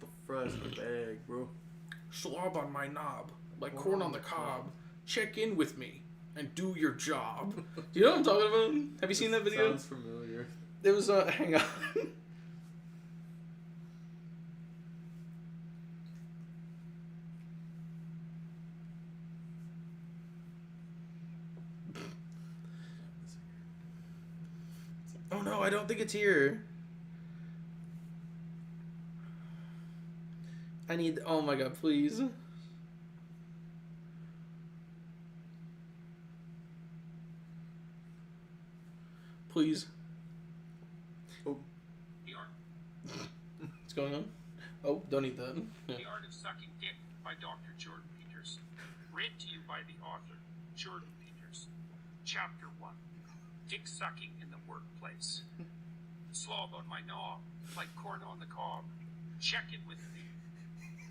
the fries in the bag, bro. Slob on my knob, like corn on the cob. Check in with me and do your job. Do you know what I'm talking about? Have you seen that video? Sounds familiar. It was, hang on. Oh no, I don't think it's here. I need, oh my god, please. Please. Oh. What's going on? Oh, don't eat that. Yeah. The Art of Sucking Dick by Dr. Jordan Peters. Read to you by the author, Jordan Peters. Chapter 1. Dick sucking in the workplace. Slob on my knob, like corn on the cob. Check it with me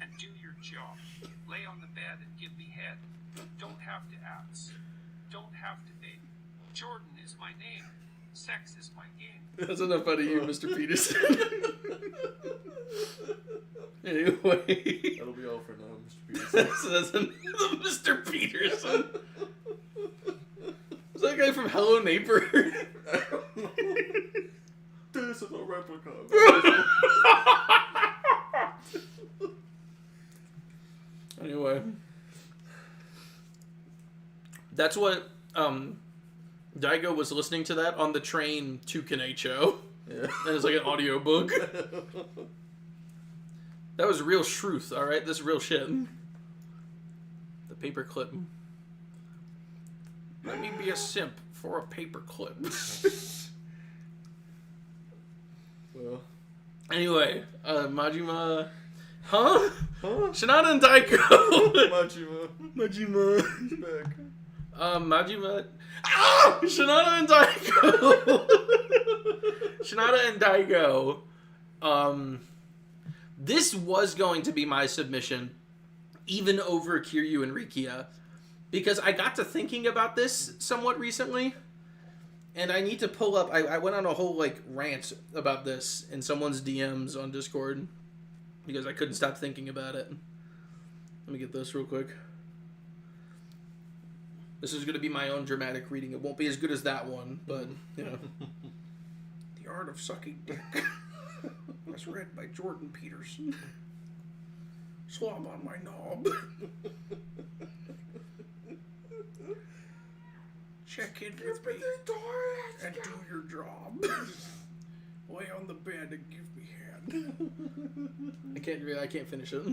and do your job. Lay on the bed and give me head. Don't have to ask. Don't have to beg. Jordan is my name. Sex is my game. That's enough out of you, Mr. Peterson. Anyway. That'll be all for now, Mr. Peterson. That's enough, Mr. Peterson. Is that guy from Hello Neighbor? This is a replica. Anyway. That's what, Daigo was listening to that on the train to Kanecho. Yeah. And it's like an audiobook. That was real truth, alright? This is real shit. The paperclip. Let me be a simp for a paperclip. Well. Anyway, Majima... Huh? Huh? Shinada and Daigo! Majima. He's back. Majima... Ah! Shinada and Daigo! Shinada and Daigo. This was going to be my submission, even over Kiryu and Rikia, because I got to thinking about this somewhat recently, and I need to pull up... I went on a whole, like, rant about this in someone's DMs on Discord, because I couldn't stop thinking about it. Let me get this real quick. This is going to be my own dramatic reading. It won't be as good as that one, but, you know. The Art of Sucking Dick. As read by Jordan Peterson. Slob on my knob. Check in with me and do your job. Lay on the bed and give me head. I can't finish it.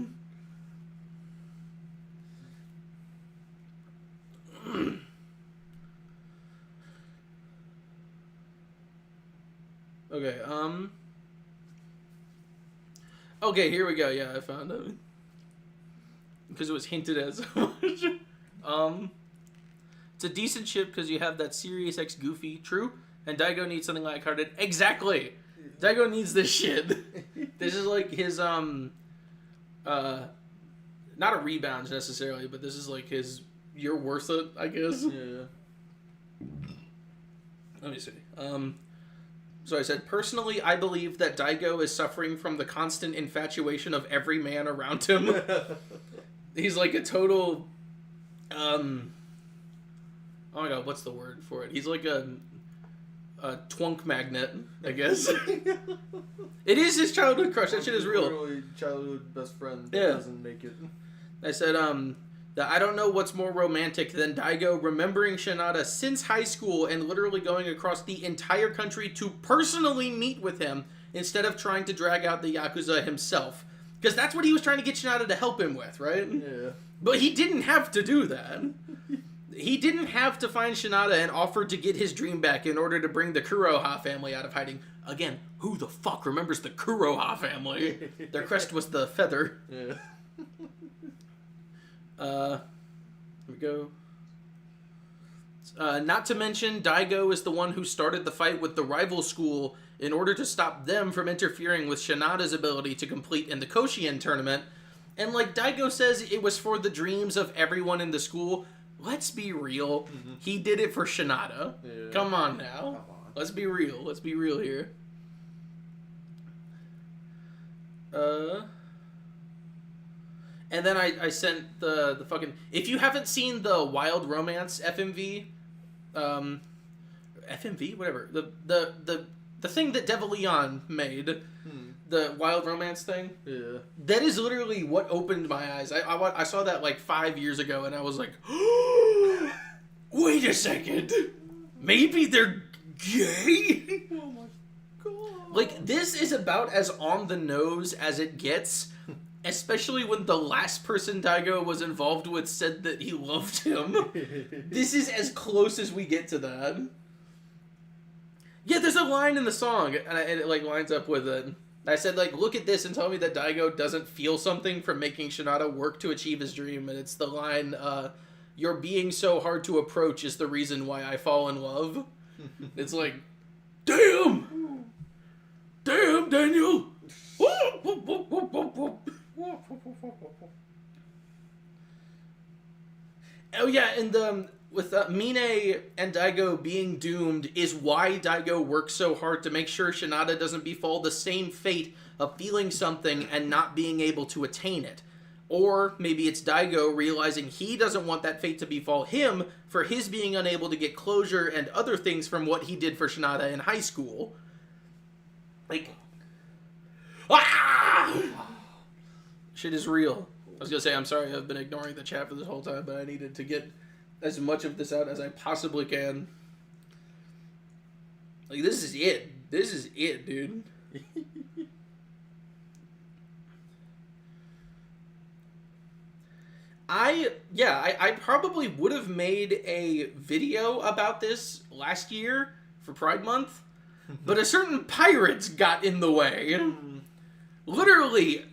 Okay, okay, here we go. Yeah, I found it. Because it was hinted at so much. It's a decent ship because you have that Sirius X Goofy, true, and Daigo needs something lighthearted. Exactly! Daigo needs this shit. This is like his, not a rebound necessarily, but this is like his, you're worth it, I guess. Yeah. Let me see. So I said, personally, I believe that Daigo is suffering from the constant infatuation of every man around him. He's like a total, oh my god, what's the word for it? He's like a twunk magnet, I guess. It is his childhood crush. That shit is real. Literally childhood best friend that doesn't make it. I said, that I don't know what's more romantic than Daigo remembering Shinada since high school and literally going across the entire country to personally meet with him instead of trying to drag out the Yakuza himself. Because that's what he was trying to get Shinada to help him with, right? Yeah. But he didn't have to do that. He didn't have to find Shinada and offer to get his dream back in order to bring the Kuroha family out of hiding. Again, who the fuck remembers the Kuroha family? Their crest was the feather. Yeah. Here we go. Not to mention, Daigo is the one who started the fight with the rival school in order to stop them from interfering with Shinada's ability to complete in the Koshien tournament. And like Daigo says, it was for the dreams of everyone in the school. Let's be real. Mm-hmm. He did it for Shinada. Yeah. Come on now. Come on. Let's be real. Let's be real here. And then I sent the fucking... If you haven't seen the Wild Romance FMV... FMV? Whatever. The thing that Devil Leon made. The Wild Romance thing. Yeah. That is literally what opened my eyes. I saw that like 5 years ago and I was like... Wait a second! Maybe they're gay? Oh my god. Like, this is about as on the nose as it gets... Especially when the last person Daigo was involved with said that he loved him. This is as close as we get to that. Yeah, there's a line in the song, and it like lines up with it. I said, like, look at this and tell me that Daigo doesn't feel something from making Shinada work to achieve his dream. And it's the line, your being so hard to approach is the reason why I fall in love. It's like, damn! Damn, Daniel! Oh yeah, and with Mine and Daigo being doomed is why Daigo works so hard to make sure Shinada doesn't befall the same fate of feeling something and not being able to attain it. Or maybe it's Daigo realizing he doesn't want that fate to befall him for his being unable to get closure and other things from what he did for Shinada in high school. Like... Ah! Shit is real. I was gonna say, I'm sorry I've been ignoring the chat for this whole time, but I needed to get as much of this out as I possibly can. Like, this is it. This is it, dude. I probably would have made a video about this last year for Pride Month, but a certain pirate got in the way. Literally...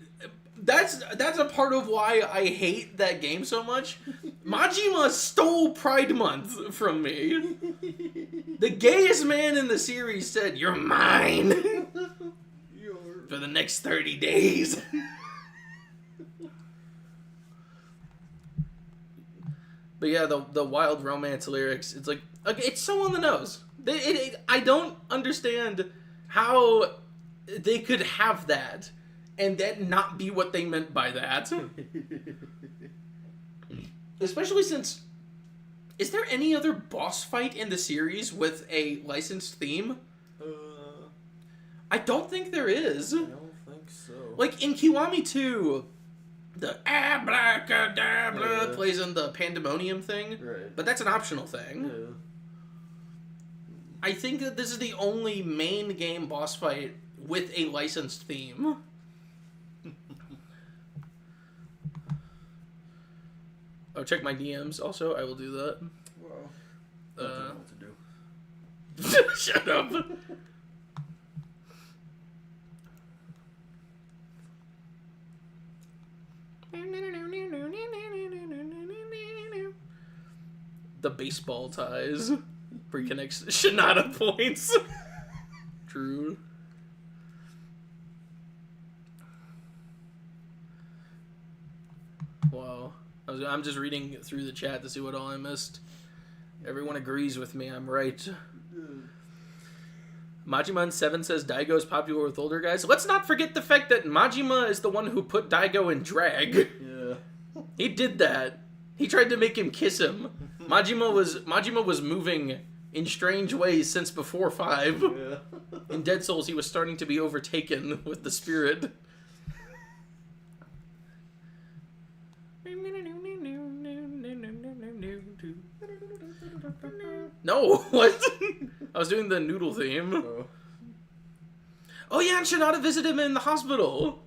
That's a part of why I hate that game so much. Majima stole Pride Month from me. The gayest man in the series said, "You're mine for the next 30 days." But yeah, the Wild Romance lyrics, it's like, it's so on the nose. I don't understand how they could have that and that not be what they meant by that. Especially since... Is there any other boss fight in the series with a licensed theme? I don't think there is. I don't think so. Like, in Kiwami 2, the abracadabra plays in the pandemonium thing. Right. But that's an optional thing. Yeah. I think that this is the only main game boss fight with a licensed theme. Oh, check my DMs. Also, I will do that. Well, I don't know what to do. Shut up. the baseball ties. Where he connects Shinada points. True. Wow. I'm just reading through the chat to see what all I missed. Everyone agrees with me. I'm right. Majima7 says Daigo is popular with older guys. Let's not forget the fact that Majima is the one who put Daigo in drag. Yeah. He did that. He tried to make him kiss him. Majima was moving in strange ways since before 5. Yeah. In Dead Souls, he was starting to be overtaken with the spirit. No, what? I was doing the noodle theme. Oh yeah, and Shinada visited him in the hospital.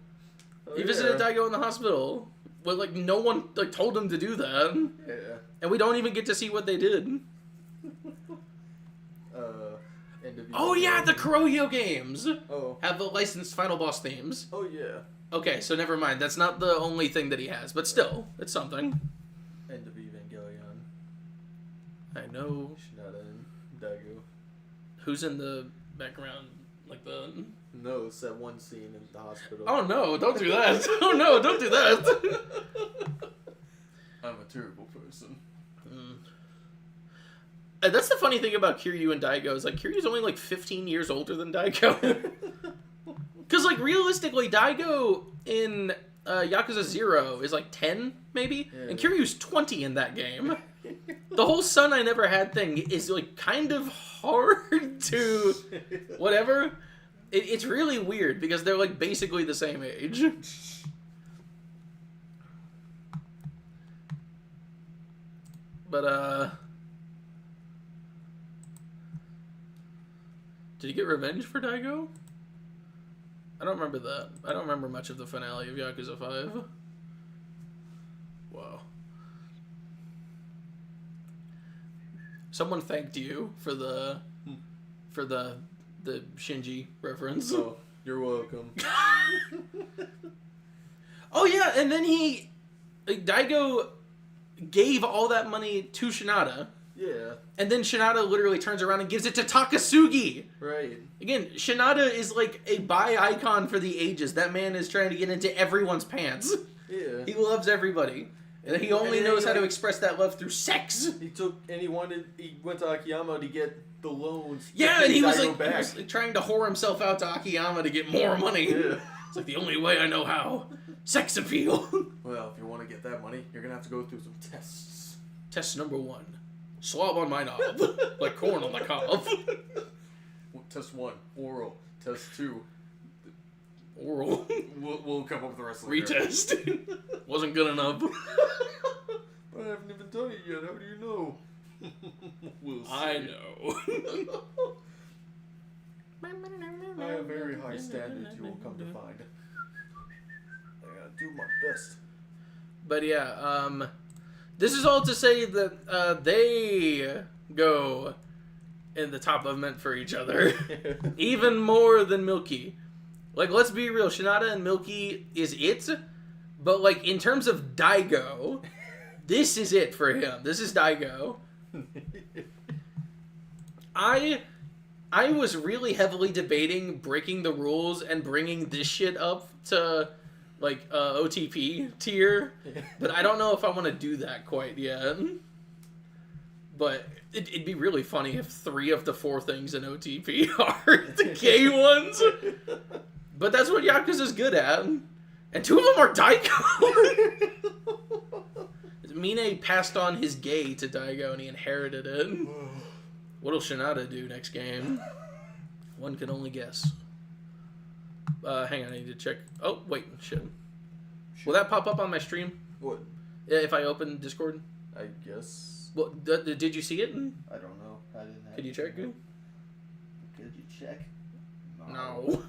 He visited Daigo in the hospital. But like no one like told him to do that. Yeah. And we don't even get to see what they did. Oh yeah, the Kurohyo games have the licensed Final Boss themes. Oh yeah. Okay, so never mind. That's not the only thing that he has, but still, it's something. End of Evangelion. I know. Shinada and Daigo. Who's in the background? Like the... No, it's that one scene in the hospital. Oh no, don't do that. Oh no, don't do that. I'm a terrible person. That's the funny thing about Kiryu and Daigo is like Kiryu's only like 15 years older than Daigo. Because like realistically, Daigo in Yakuza 0 is like 10 maybe, and Kiryu's 20 in that game. The whole son I never had thing is like kind of hard to whatever. It's really weird because they're like basically the same age. But did he get revenge for Daigo? I don't remember that. I don't remember much of the finale of Yakuza 5. Wow. Someone thanked you for the Shinji reference. Oh, you're welcome. Oh yeah, and then Daigo gave all that money to Shinada. Yeah. And then Shinada literally turns around and gives it to Takasugi. Right. Again, Shinada is like a bi icon for the ages. That man is trying to get into everyone's pants. Yeah. He loves everybody. And he only knows how to express that love through sex. He went to Akiyama to get the loans. Yeah, and he was like trying to whore himself out to Akiyama to get more money. Yeah. It's like the only way I know how. Sex appeal. Well, if you want to get that money, you're going to have to go through some tests. Test number 1. Slob on my knob. Like corn on the cob. Test 1, oral. Test 2, oral. We'll come up with the rest of the retest. Wasn't good enough. But I haven't even done it yet. How do you know? We'll see. I know. I have very high standards, you will come to find. I gotta do my best. But yeah, this is all to say that they go in the top of mint for each other. Even more than Milky. Like, let's be real, Shinada and Milky is it, but like in terms of Daigo, this is it for him. This is Daigo. I was really heavily debating breaking the rules and bringing this shit up to like OTP tier, but I don't know if I want to do that quite yet. But it'd be really funny if 3 of the 4 things in OTP are the gay ones. But that's what Yakuza's good at. And 2 of them are Daigo. Mine passed on his gay to Daigo and he inherited it. What'll Shinada do next game? One can only guess. Hang on, I need to check. Oh, wait, shit. Will that pop up on my stream? What? If I open Discord? I guess. Well, did you see it? I don't know. I didn't have Could you check? Could you check? No.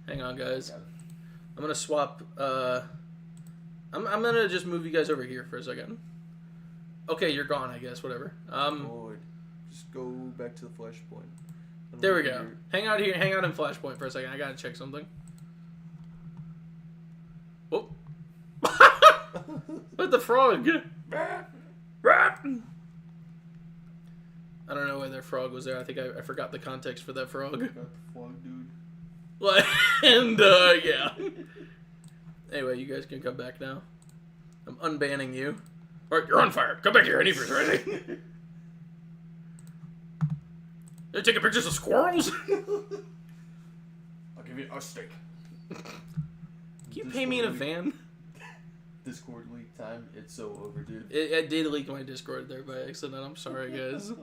Hang on, guys. I'm gonna swap. I'm gonna just move you guys over here for a second. Okay, you're gone, I guess. Whatever. Just go back to the flashpoint. There we go. Hang out here. Hang out in Flashpoint for a second. I gotta check something. Oh. What the frog? I don't know why that frog was there. I think I forgot the context for that frog. Got the frog, dude. And, yeah. Anyway, you guys can come back now. I'm unbanning you. Alright, you're on fire. Come back here. I need your ready. They're taking pictures of squirrels? I'll give you a steak. Can you pay me in a van? Discord leak time. It's so over, dude. I did leak my Discord there by accident. I'm sorry, guys.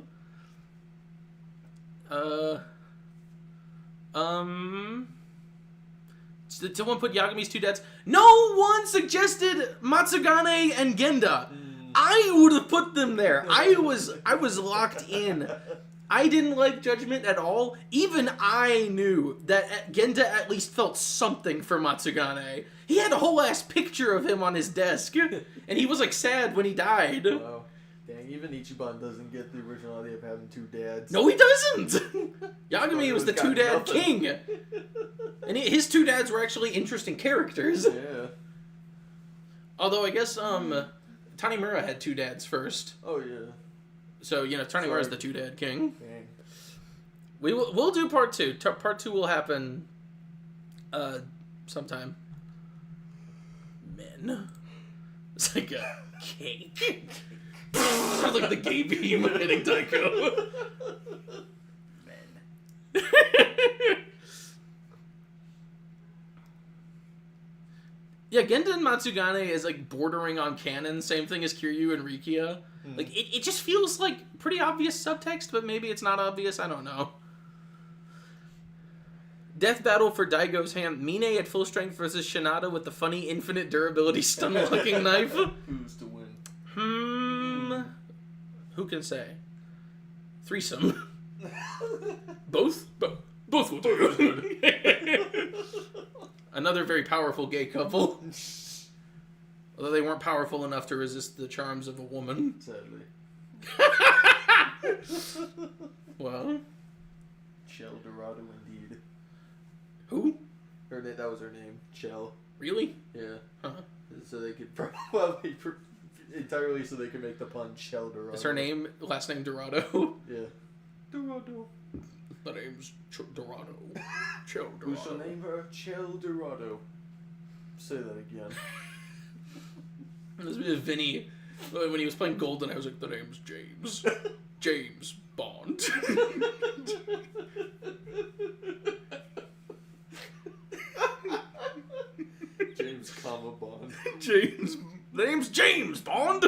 Did someone put Yagumi's two dads? No one suggested Matsugane and Genda. I would have put them there. I was locked in. I didn't like Judgment at all. Even I knew that Genda at least felt something for Matsugane. He had a whole ass picture of him on his desk, and he was like sad when he died. Wow. Dang, even Ichiban doesn't get the originality of having two dads. No, he doesn't! Yagami was the two-dad king. And his two dads were actually interesting characters. Yeah. Although, I guess, Tanimura had two dads first. Oh, yeah. So, Tanimura's the two-dad king. Dang. We'll do part 2. Part 2 will happen, sometime. Men. It's like a cake. Sounds like the gay beam hitting Taiko. Men. Yeah, Genda and Matsugane is like bordering on canon, same thing as Kiryu and Rikia. Like it just feels like pretty obvious subtext, but maybe it's not obvious, I don't know. Death battle for Daigo's hand. Mine at full strength versus Shinada with the funny infinite durability stun-locking knife. Who's to win? Who can say? Threesome. Both? Both will do. Another very powerful gay couple. Although they weren't powerful enough to resist the charms of a woman. Sadly. Well. Chell Dorado, indeed. Who? That was her name. Chell. Really? Yeah. Huh. So they could probably... entirely so they could make the pun Chell Dorado. Is her name, last name Dorado? Yeah. Dorado. The name's Dorado. Chell Dorado. We shall name her Chell Dorado. Say that again. This was Vinny. When he was playing Golden, I was like, the name's James. James Bond. James, Bond. James. The name's James Bond.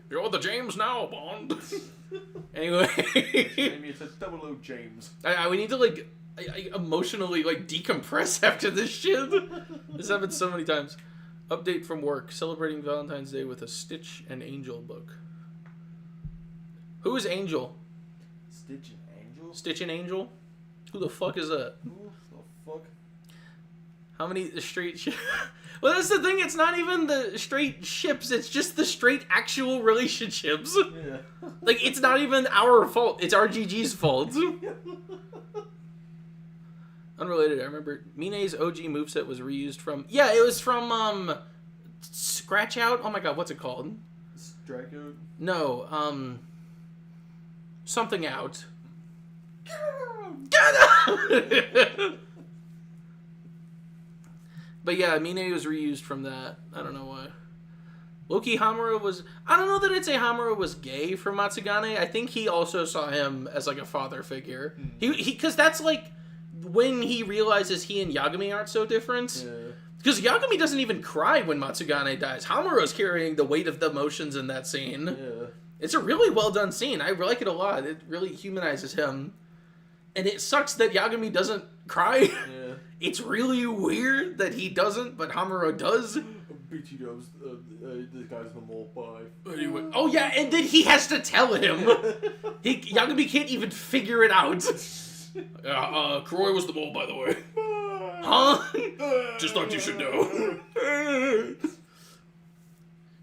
You're the James now, Bond. Anyway. Maybe it's a 00 James. We need to, like, I emotionally, like, decompress after this shit. This happened so many times. Update from work. Celebrating Valentine's Day with a Stitch and Angel book. Who is Angel? Stitch and Angel? Stitch and Angel? Who the fuck is that? Who the fuck? How many straight ships? Well, that's the thing. It's not even the straight ships. It's just the straight actual relationships. Yeah. Like, it's not even our fault. It's RGG's fault. Unrelated, I remember Mine's OG moveset was reused from... Yeah, it was from, Scratch Out? Oh my god, what's it called? Strike Out? No, something out. Get out! But yeah, Mine was reused from that. I don't know why. Loki Hamura was... I don't know that I'd say Hamura was gay for Matsugane. I think he also saw him as, like, a father figure. Because that's, like, when he realizes he and Yagami aren't so different. Yeah. Because Yagami doesn't even cry when Matsugane dies. Hamura's carrying the weight of the emotions in that scene. Yeah. It's a really well done scene. I like it a lot. It really humanizes him. And it sucks that Yagami doesn't cry. Yeah. It's really weird that he doesn't, but Hamura does. BT Dubs, this guy's the mole pie. Anyway, oh yeah, and then he has to tell him. Yagami can't even figure it out. Kuroi was the mole, by the way. Huh? Just thought you should know.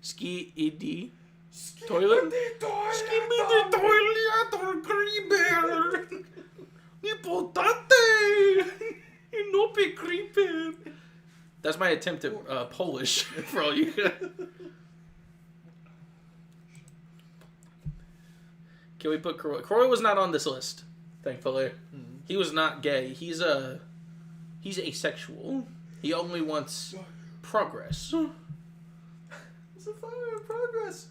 Ski ed toilet. Ski me the toilet, creeper. Importante. No be creeper. That's my attempt at Polish for all you guys. Can we put Kuroi? Kuroi was not on this list, thankfully. He was not gay. He's asexual. He only wants progress. It's a fire progress.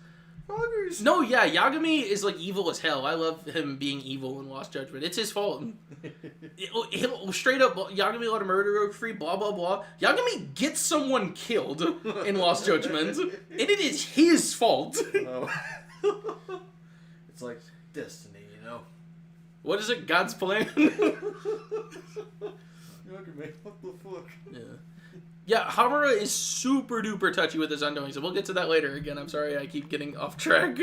Progress. No, yeah, Yagami is like evil as hell. I love him being evil in Lost Judgment. It's his fault. He'll straight up, Yagami let a murderer free, blah, blah, blah. Yagami gets someone killed in Lost Judgment, and it is his fault. Oh. It's like destiny, you know? What is it? God's plan? Yagami, what the fuck? Yeah. Yeah, Hamura is super duper touchy with his undoing, so we'll get to that later. Again, I'm sorry I keep getting off track.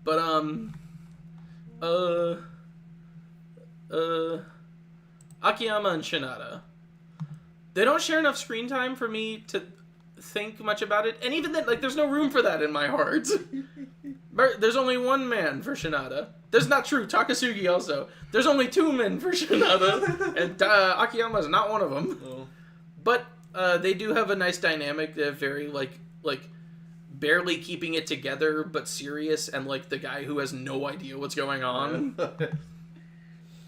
But, Akiyama and Shinada. They don't share enough screen time for me to think much about it, and even then, like, there's no room for that in my heart. There's only one man for Shinada. That's not true. Takasugi also. There's only 2 men for Shinada, and Akiyama is not one of them. Oh. But they do have a nice dynamic. They're very like barely keeping it together, but serious, and like the guy who has no idea what's going on.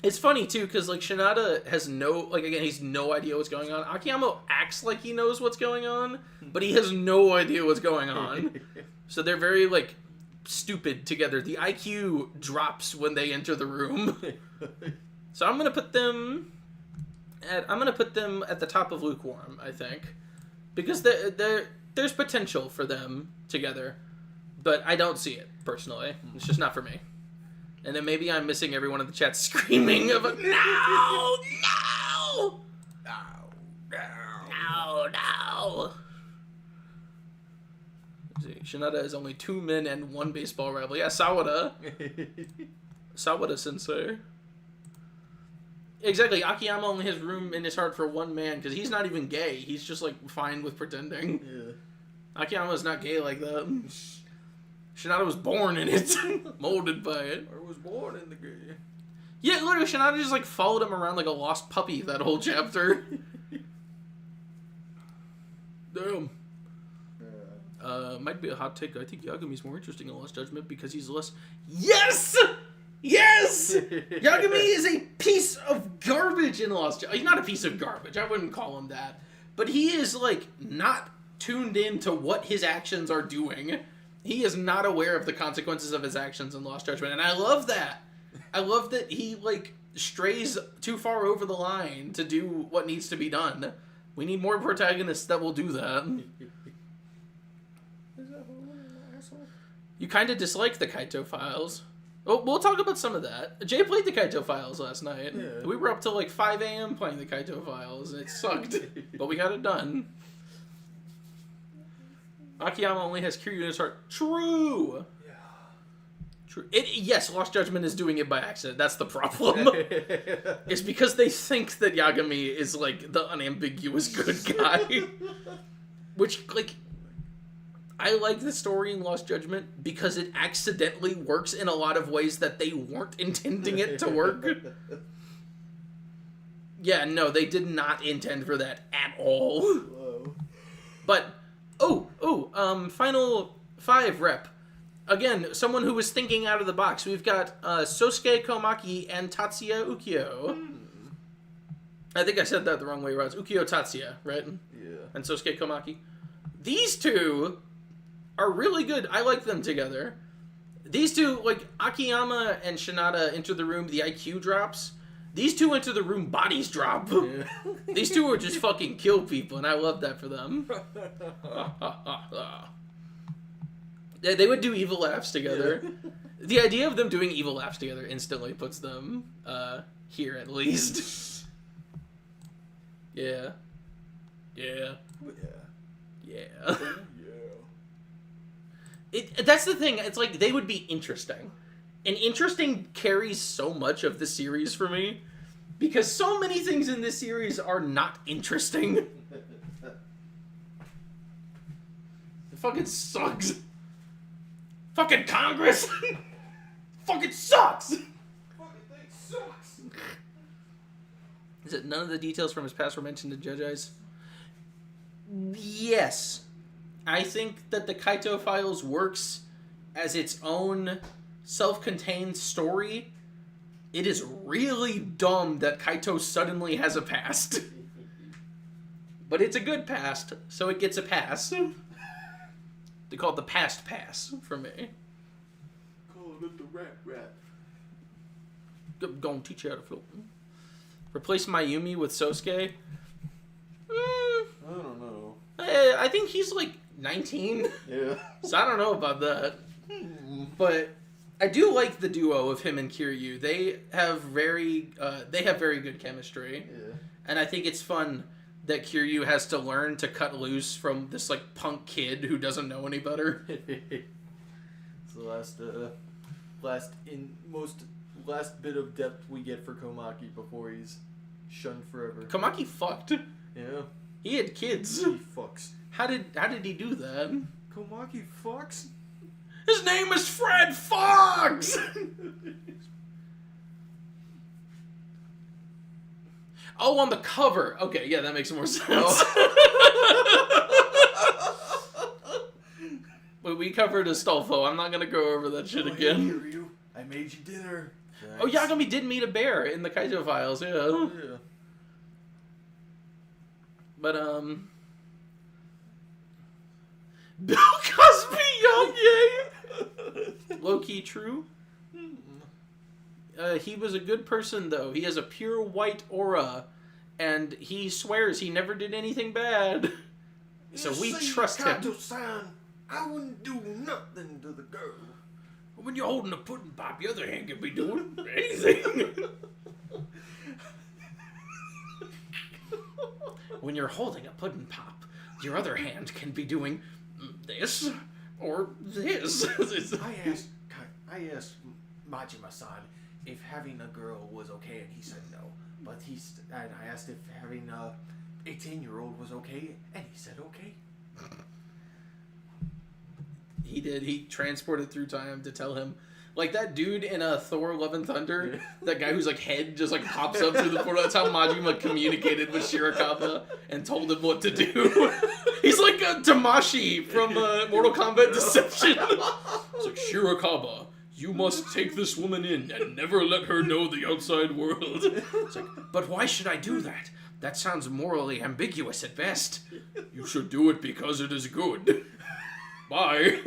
It's funny too, because like Shinada has he's no idea what's going on. Akiyama acts like he knows what's going on, but he has no idea what's going on. So they're very like stupid together. The IQ drops when they enter the room. So I'm gonna put them at the top of lukewarm, I think, because there's potential for them together, but I don't see it personally. It's just not for me. And then maybe I'm missing everyone in the chat screaming of no. Let's see. Shinada has only 2 men and 1 baseball rival. Yeah, Sawada sensei. Exactly. Akiyama only has room in his heart for 1 man because he's not even gay. He's just like fine with pretending. Yeah. Akiyama's not gay like that. Shinada was born in it, molded by it. I was born in the gay. Yeah, literally, Shinada just like followed him around like a lost puppy that whole chapter. Damn. Might be a hot take. I think Yagami's more interesting in Lost Judgment because he's less. Yes! Yes! Yagami is a piece of garbage in Lost Judgment. He's not a piece of garbage. I wouldn't call him that. But he is like not tuned in to what his actions are doing. He is not aware of the consequences of his actions in Lost Judgment, and I love that. I love that he, like, strays too far over the line to do what needs to be done. We need more protagonists that will do that. You kind of dislike the Kaito Files. Oh, we'll talk about some of that. Jay played the Kaito Files last night. Yeah. We were up till, like, 5 a.m. playing the Kaito Files, and it sucked. But we got it done. Akiyama only has Kiryu in his heart. True. Yeah. True. Yes, Lost Judgment is doing it by accident. That's the problem. It's because they think that Yagami is like the unambiguous good guy. Which, like, I like the story in Lost Judgment because it accidentally works in a lot of ways that they weren't intending it to work. Yeah, no, they did not intend for that at all. Whoa. But final 5 rep. Again, someone who was thinking out of the box. We've got Sosuke Komaki and Tatsuya Ukiyo. I think I said that the wrong way around. It's Ukiyo Tatsuya, right? Yeah. And Sosuke Komaki. These 2 are really good. I like them together. These 2, like, Akiyama and Shinada enter the room, the IQ drops. These 2 enter the room, bodies drop. Yeah. These 2 are just fucking kill people, and I love that for them. They would do evil laughs together. Yeah. The idea of them doing evil laughs together instantly puts them here, at least. Yeah. Yeah. Yeah. That's the thing. It's like, they would be interesting. And interesting carries so much of the series for me. Because so many things in this series are not interesting. It fucking sucks. Fucking Congress. Fucking sucks. Fucking thing sucks. Is it none of the details from his past were mentioned in Judge Eyes? Yes. I think that the Kaito Files works as its own self-contained story, it is really dumb that Kaito suddenly has a past. But it's a good past, so it gets a pass. They call it the past pass for me. Call it the rat. Go and teach you how to float. Replace Mayumi with Sosuke? I don't know. I think he's like 19. Yeah. So I don't know about that. But I do like the duo of him and Kiryu. They have very good chemistry. Yeah. And I think it's fun that Kiryu has to learn to cut loose from this like punk kid who doesn't know any better. It's the last bit of depth we get for Komaki before he's shunned forever. Komaki fucked. Yeah. He had kids. He fucks. How did he do that? Komaki fucks? His name is Fred Fox! Oh, on the cover. Okay, yeah, that makes more sense. But we covered Astolfo. I'm not going to go over that shit again. Hey, Kiryu, I made you dinner. Oh, Yagami did meet a bear in the Kaito files, yeah. Yeah. But, Bill Cosby, young yay! Low-key true. He was a good person, though. He has a pure white aura, and he swears he never did anything bad. So we trust him. Kato-san, I wouldn't do nothing to the girl. When you're holding a pudding pop, your other hand can be doing anything. When you're holding a pudding pop, your other hand can be doing this or this. I asked Majima-san if having a girl was okay, and he said no. But and I asked if having a 18-year-old was okay, and he said okay. He did. He transported through time to tell him. Like that dude in Thor Love and Thunder, that guy whose like head just like pops up through the portal. That's how Majima communicated with Shirakawa and told him what to do. He's like Tamashi from Mortal Kombat Deception. It's like, Shirakawa, you must take this woman in and never let her know the outside world. It's like, but why should I do that? That sounds morally ambiguous at best. You should do it because it is good. Bye.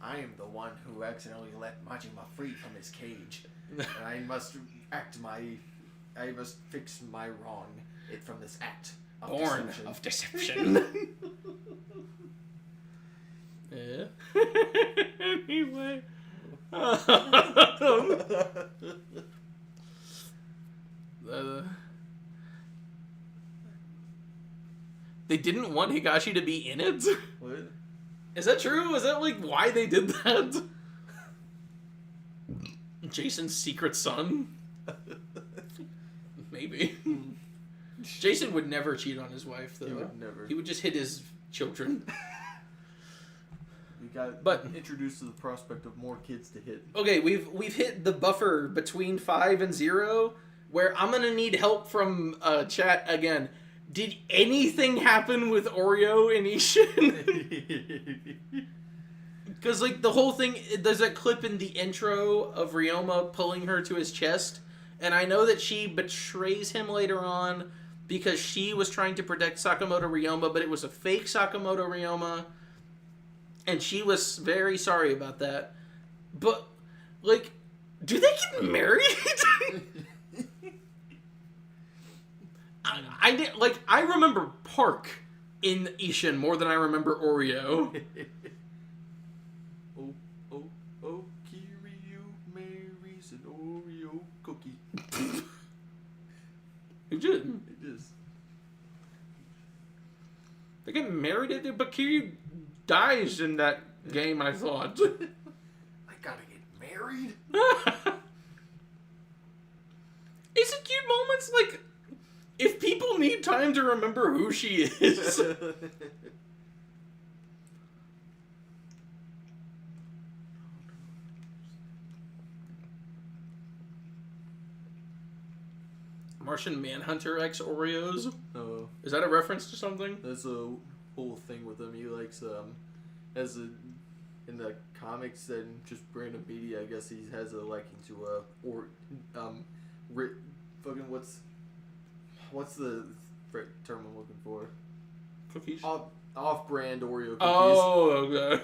I am the one who accidentally let Majima free from his cage. And I must fix my wrong from this act of Born deception. of deception. Yeah. Anyway. They didn't want Higashi to be in it? What? Is that true? Is that like why they did that? Jason's secret son? Maybe. Jason would never cheat on his wife, though. He would never. He would just hit his children. We got But introduced to the prospect of more kids to hit. okay, we've hit the buffer between 5 and 0, where I'm gonna need help from chat again. Did anything happen with Oreo and Ishin? Because like the whole thing, there's that clip in the intro of Ryoma pulling her to his chest, and I know that she betrays him later on because she was trying to protect Sakamoto Ryoma, but it was a fake Sakamoto Ryoma. And she was very sorry about that. But, like, do they get married? I remember Park in Ishin more than I remember Oreo. Oh, Kiryu marries an Oreo cookie. Who did? It is. They get married, but Kiryu dies in that game, I thought. I gotta get married? It's a cute moments, like, if people need time to remember who she is. Martian Manhunter X Oreos? Oh. Is that a reference to something? That's a whole thing with him. He likes, has a in the comics and just random media, I guess he has a liking to fucking what's the term I'm looking for? Cookies. Off-brand Oreo cookies. Oh, okay.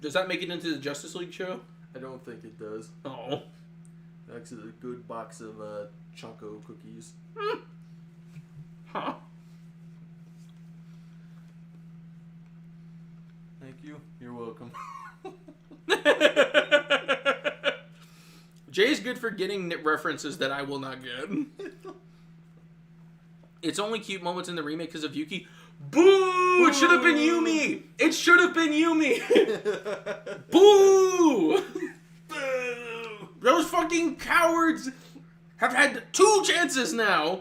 Does that make it into the Justice League show? I don't think it does. Oh. That's a good box of Choco cookies. Huh. Thank you. You're welcome. Jay's good for getting references that I will not get. It's only cute moments in the remake because of Yuki. Boo! It should have been Yumi! It should have been Yumi! Boo! Boo! Those fucking cowards have had 2 chances now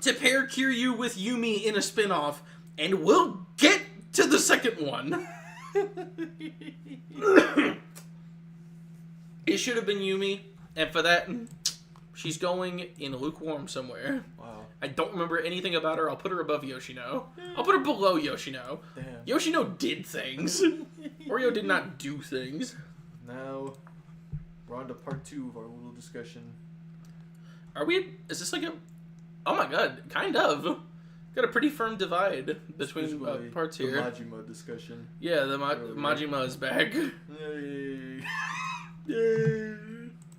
to pair Kiryu with Yumi in a spin-off, and we'll get to the second one. It should have been Yumi, and for that, she's going in lukewarm somewhere. Wow. I don't remember anything about her. I'll put her above Yoshino. I'll put her below Yoshino. Damn. Yoshino did things. Oreo did not do things. Now, we're on to part 2 of our little discussion. Are we? Is this like a... Oh my god, kind of. Got a pretty firm divide between parts here. The Majima discussion. Yeah, the Majima is back. Yay. Yay.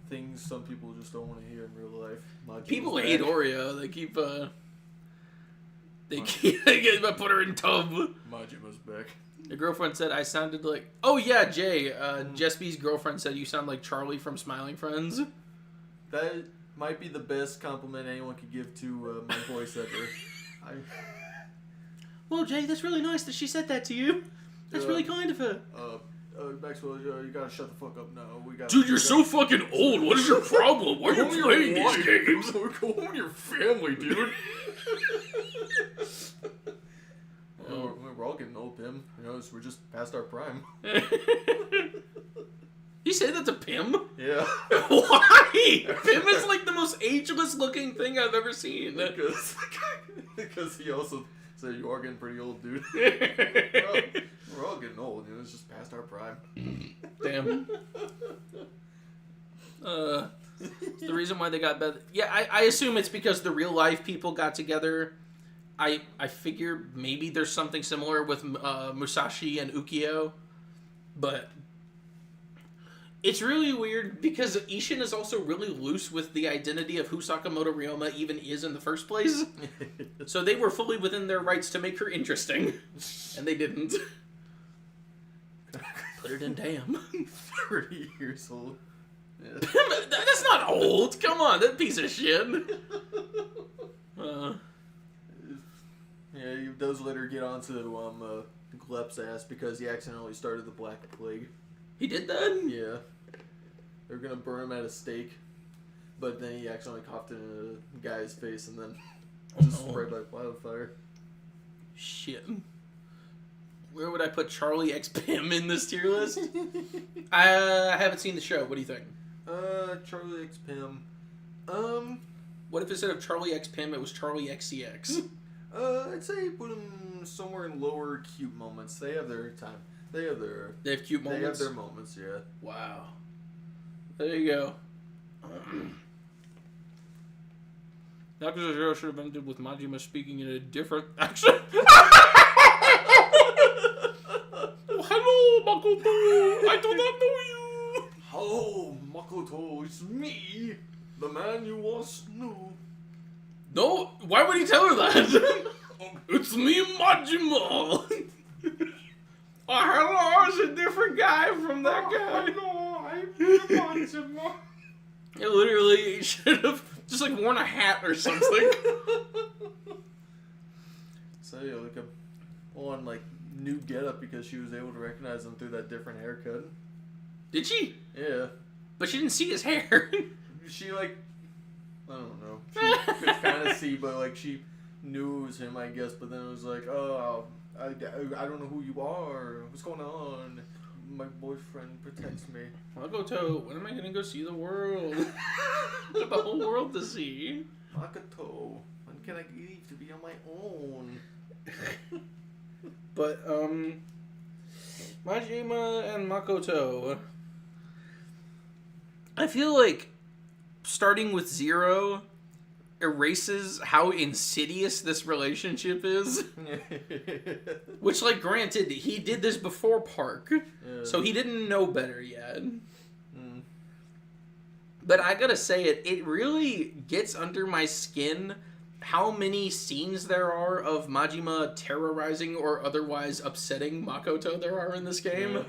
Things some people just don't want to hear in real life. Majima's People back. hate Oreo. They keep put her in tub. Majima's back. The girlfriend said I sounded like... Oh yeah, Jay. Jesby's girlfriend said you sound like Charlie from Smiling Friends. That might be the best compliment anyone could give to my voice ever. Well, Jay, that's really nice that she said that to you. That's really kind of her. Maxwell, you gotta shut the fuck up now. Dude, you're so fucking old. What is your problem? Why are you playing these games? Go home with your family, dude. We're all getting old, Pim. You know, we're just past our prime. You say that to Pim? Yeah. Why? Pim is like the most ageless looking thing I've ever seen. Because he also said you are getting pretty old, dude. We're all getting old, you know, it's just past our prime. Damn. It's the reason why they got better. Yeah, I assume it's because the real life people got together. I figure maybe there's something similar with Musashi and Ukyo, but it's really weird because Ishin is also really loose with the identity of who Sakamoto Ryoma even is in the first place. So they were fully within their rights to make her interesting, and they didn't. Put it in damn. 30 years old. Yeah. That's not old. Come on, that piece of shit. Yeah, he does let her get onto Glep's ass because he accidentally started the Black Plague. He did that? Yeah. They're gonna burn him at a stake, but then he accidentally coughed it in a guy's face and then just spread like wildfire. Shit. Where would I put Charlie X Pim in this tier list? I haven't seen the show. What do you think? Charlie X Pim. What if instead of Charlie X Pim, it was Charlie XCX? I'd say put him somewhere in lower cute moments. They have their time. They have cute moments? They have their moments, yeah. Wow. There you go. Yakuza 0 should have ended with Majima speaking in a different accent. Hello, Makoto. I do not know you. Hello, Makoto. It's me, the man you once knew. No, why would he tell her that? It's me, Majima. Hello, it's a different guy from that guy. No, I'm Majima. It literally should have just like worn a hat or something. So yeah, like a on like new getup because she was able to recognize him through that different haircut. Did she? Yeah. But she didn't see his hair. She like, I don't know. She could kind of see, but like she knew it was him, I guess. But then it was like, oh, I don't know who you are. What's going on? My boyfriend protects me. Makoto, when am I gonna go see the world? Got the whole world to see. Makoto, when can I leave to be on my own? But Majima and Makoto. I feel like starting with Zero erases how insidious this relationship is. Which, like, granted, he did this before Park, so he didn't know better yet. But I gotta say it really gets under my skin how many scenes there are of Majima terrorizing or otherwise upsetting Makoto there are in this game.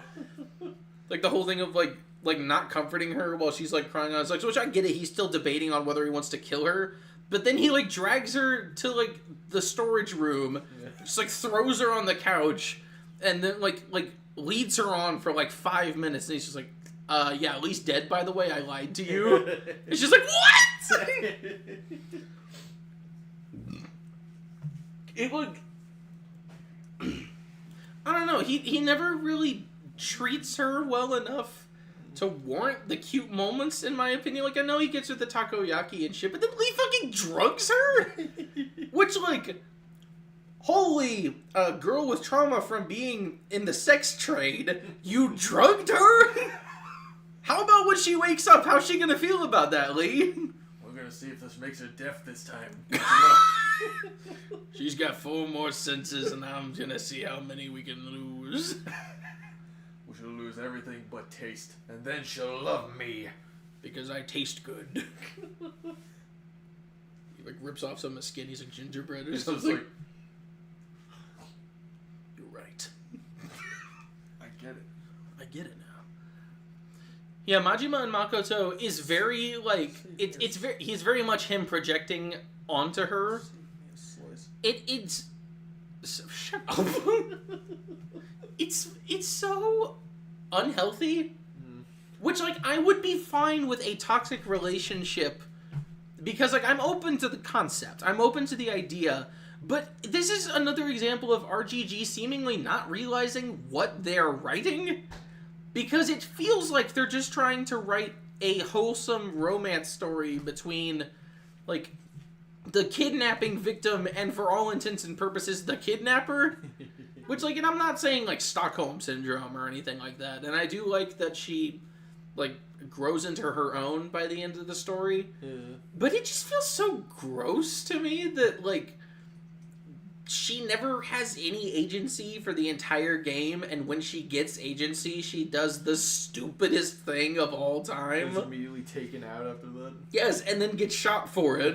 Like, the whole thing of, like not comforting her while she's, like, crying on his legs, which I get it, he's still debating on whether he wants to kill her, but then he, like, drags her to, like, the storage room, just, like, throws her on the couch, and then, like, leads her on for, like, 5 minutes, and he's just like, yeah, at least dead, by the way, I lied to you. And she's like, what?! It would... I don't know, he never really treats her well enough to warrant the cute moments, in my opinion. Like, I know he gets with the takoyaki and shit, but then he fucking drugs her? Which, like, holy, girl with trauma from being in the sex trade, you drugged her? How about when she wakes up? How's she gonna feel about that, Lee? We're gonna see if this makes her deaf this time. She's got 4 more senses, and I'm gonna see how many we can lose. We shall lose everything but taste, and then she'll love me. Because I taste good. He, like, rips off some of his skin, he's like gingerbread or something. Like, you're right. I get it. I get it now. Yeah, Majima and Makoto is very, like, he's very much him projecting onto her. It's shut up. It's so unhealthy. Which, like, I would be fine with a toxic relationship because, like, I'm open to the concept. I'm open to the idea. But this is another example of RGG seemingly not realizing what they're writing. Because it feels like they're just trying to write a wholesome romance story between, like, the kidnapping victim and, for all intents and purposes, the kidnapper. Which, like, and I'm not saying, like, Stockholm Syndrome or anything like that. And I do like that she, like, grows into her own by the end of the story. Yeah. But it just feels so gross to me that, like, she never has any agency for the entire game, and when she gets agency, she does the stupidest thing of all time. Is immediately taken out after that. Yes, and then gets shot for it.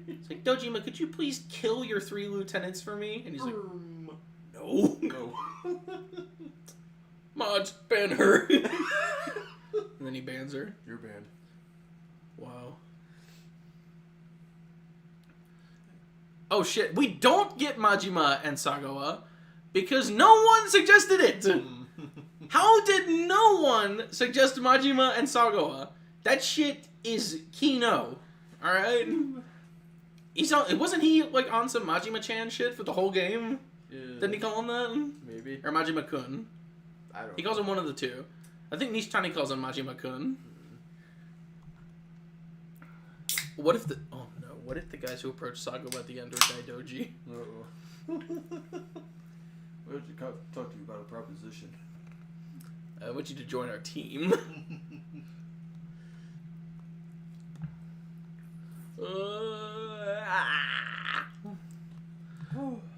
It's like, Dojima, could you please kill your 3 lieutenants for me? And he's like, no. No. Mods, ban her. And then he bans her. You're banned. Wow. Oh shit, we don't get Majima and Sagawa because no one suggested it! How did no one suggest Majima and Sagawa? That shit is Kino. Alright? Wasn't he, like, on some Majima-chan shit for the whole game? Yeah. Didn't he call him that? Maybe. Or Majima-kun? I don't know. He calls him one of the two. I think Nishitani calls him Majima-kun. What if the... Oh no, what if the guys who approached Sagawa at the end were Daidoji? Uh-oh. Why don't you talk to you about a proposition? I want you to join our team.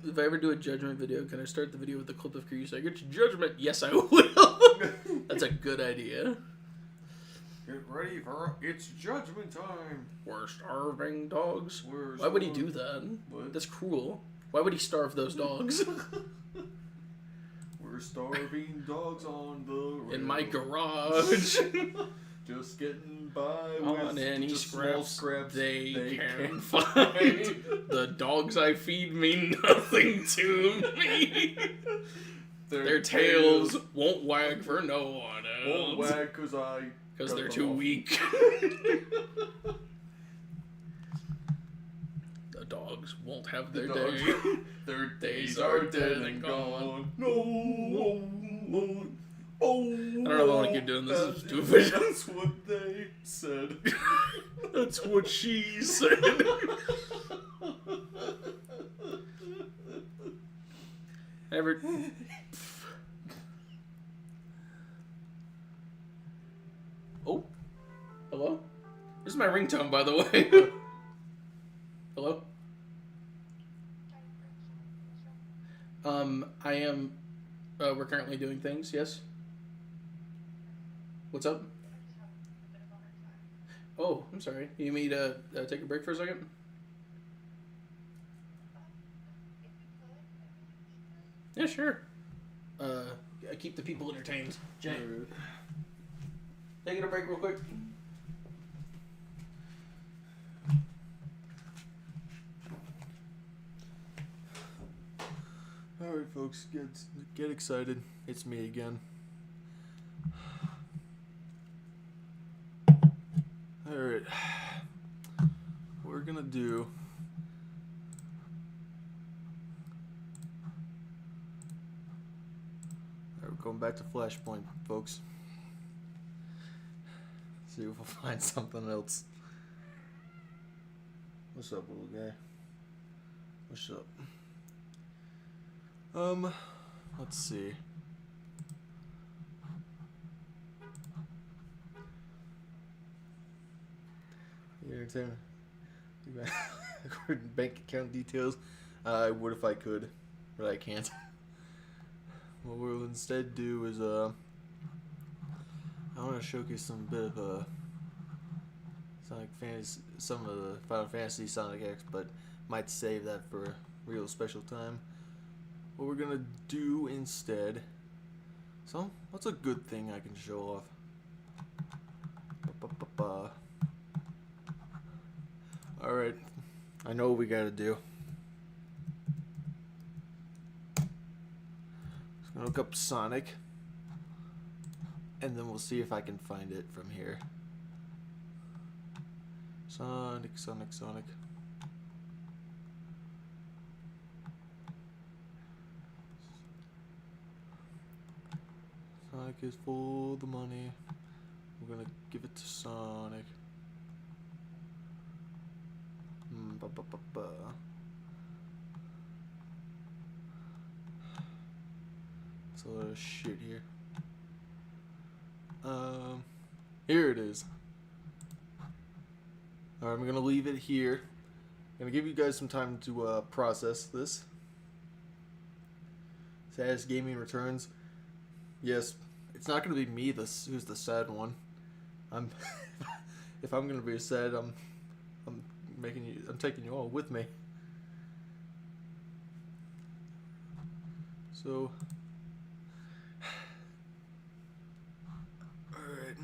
If I ever do a judgment video, can I start the video with a clip of Kiryu saying, "It's judgment"? Yes, I will. That's a good idea. Get ready for it's judgment time. We're starving dogs. Why would he do that? What? That's cruel. Why would he starve those dogs? We're starving dogs on the rail. In my garage. Just getting by on with any just small scraps scraps they can find. The dogs I feed mean nothing to me. Their tails won't wag for no one else. Won't wag because they're too weak. The dogs won't have their day. Their days are dead and gone. No. Oh, I don't know if I want to keep doing this. It's stupid. That's what they said. That's what she said. Where's my ringtone, by the way? Hello? I am. We're currently doing things. Yes. What's up? Oh, I'm sorry. You need to take a break for a second? Yeah, sure. Keep the people entertained. Jay, taking a break real quick. Alright, folks, get excited. It's me again. Alright. What we're gonna do. Alright, we're going back to Flashpoint, folks. See if we'll find something else. What's up, little guy? What's up? Let's see. Entertainment. Bank account details. I would if I could, but I can't. What we'll instead do is I want to showcase some bit of Sonic Fantasy, some of the Final Fantasy Sonic X, but might save that for a real special time. What we're gonna do instead. So, what's a good thing I can show off? Alright, I know what we gotta do. Just gonna look up Sonic, and then we'll see if I can find it from here. Sonic. Sonic is for the money. We're gonna give it to Sonic. It's a lot of shit here. Here it is. Alright, I'm gonna leave it here. I'm gonna give you guys some time to process this. Saddest Gaming returns. Yes, it's not gonna be me who's the sad one. If I'm gonna be sad, I'm taking you all with me. So, alright.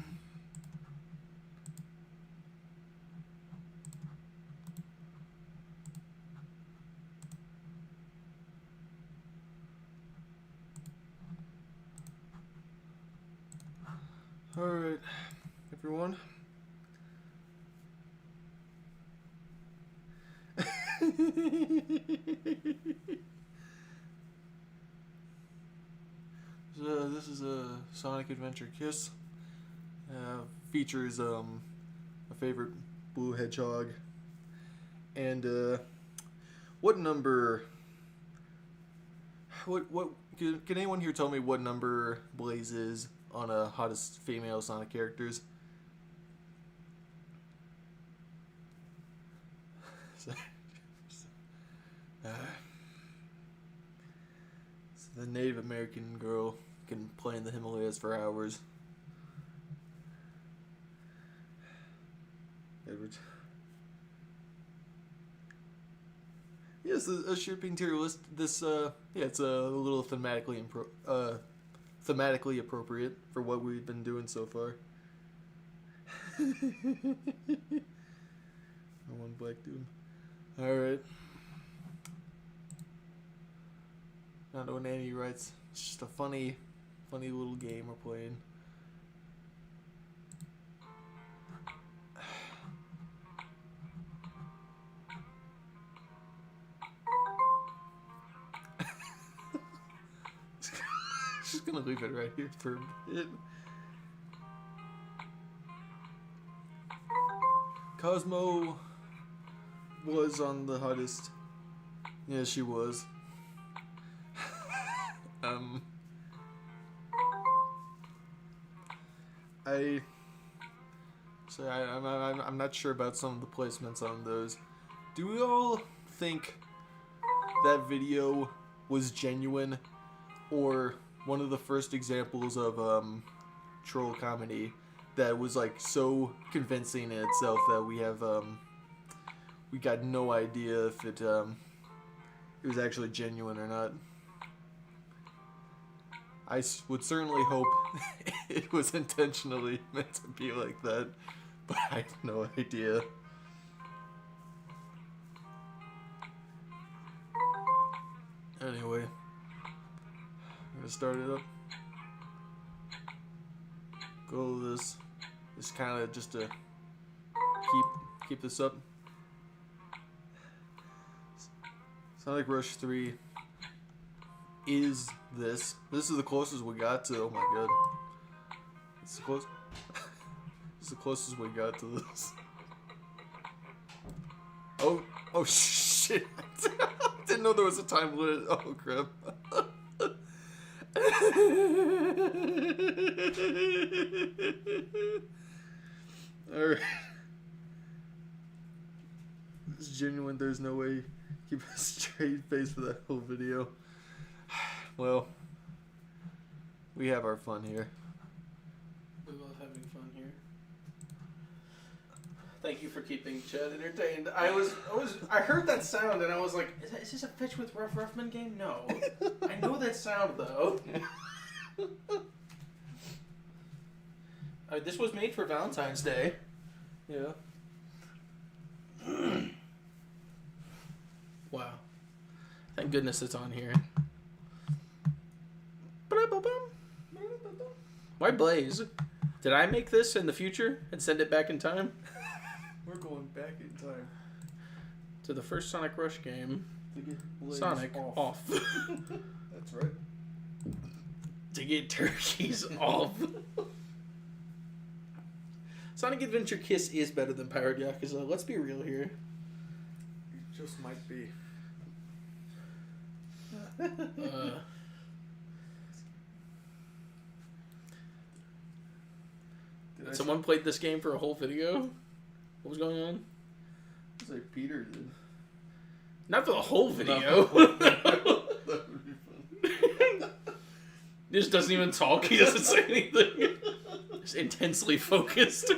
Alright, everyone. So, this is a Sonic Adventure Kiss. Features a favorite blue hedgehog. And what number? What can anyone here tell me what number Blaze is on a hottest female Sonic characters? So the Native American girl can play in the Himalayas for hours. Edwards. Yes, a shipping tier list. This it's a little thematically appropriate for what we've been doing so far. One black dude. Alright. Not knowing any rights. It's just a funny little game we're playing. Just gonna leave it right here for a bit. Cosmo was on the hottest. Yeah, she was. So I'm not sure about some of the placements on those. Do we all think that video was genuine, or one of the first examples of troll comedy that was like so convincing in itself that we got no idea if it was actually genuine or not? I would certainly hope it was intentionally meant to be like that, but I have no idea. Anyway, I'm gonna start it up. Goal of this is kind of just to keep this up. Sonic Rush 3 is this. This is the closest we got to. Oh my god, it's the close. It's the closest we got to this. Oh shit! Didn't know there was a time limit. Oh crap. Alright. This is genuine. There's no way keep a straight face for that whole video. Well, we have our fun here. We love having fun here. Thank you for keeping Chad entertained. I heard that sound and I was like, is this a Fetch with Rough Ruffman game? No. I know that sound though. This was made for Valentine's Day. Yeah. Wow. Thank goodness it's on here. Why Blaze? Did I make this in the future and send it back in time? We're going back in time. To the first Sonic Rush game. To get Blaze Sonic off. That's right. To get turkeys off. Sonic Adventure Kiss is better than Pirate Yakuza. Let's be real here. It just might be. Someone played this game for a whole video? What was going on? It's like Peter did. Not for the whole video. That would be fun. He just doesn't even talk. He doesn't say anything. Just intensely focused.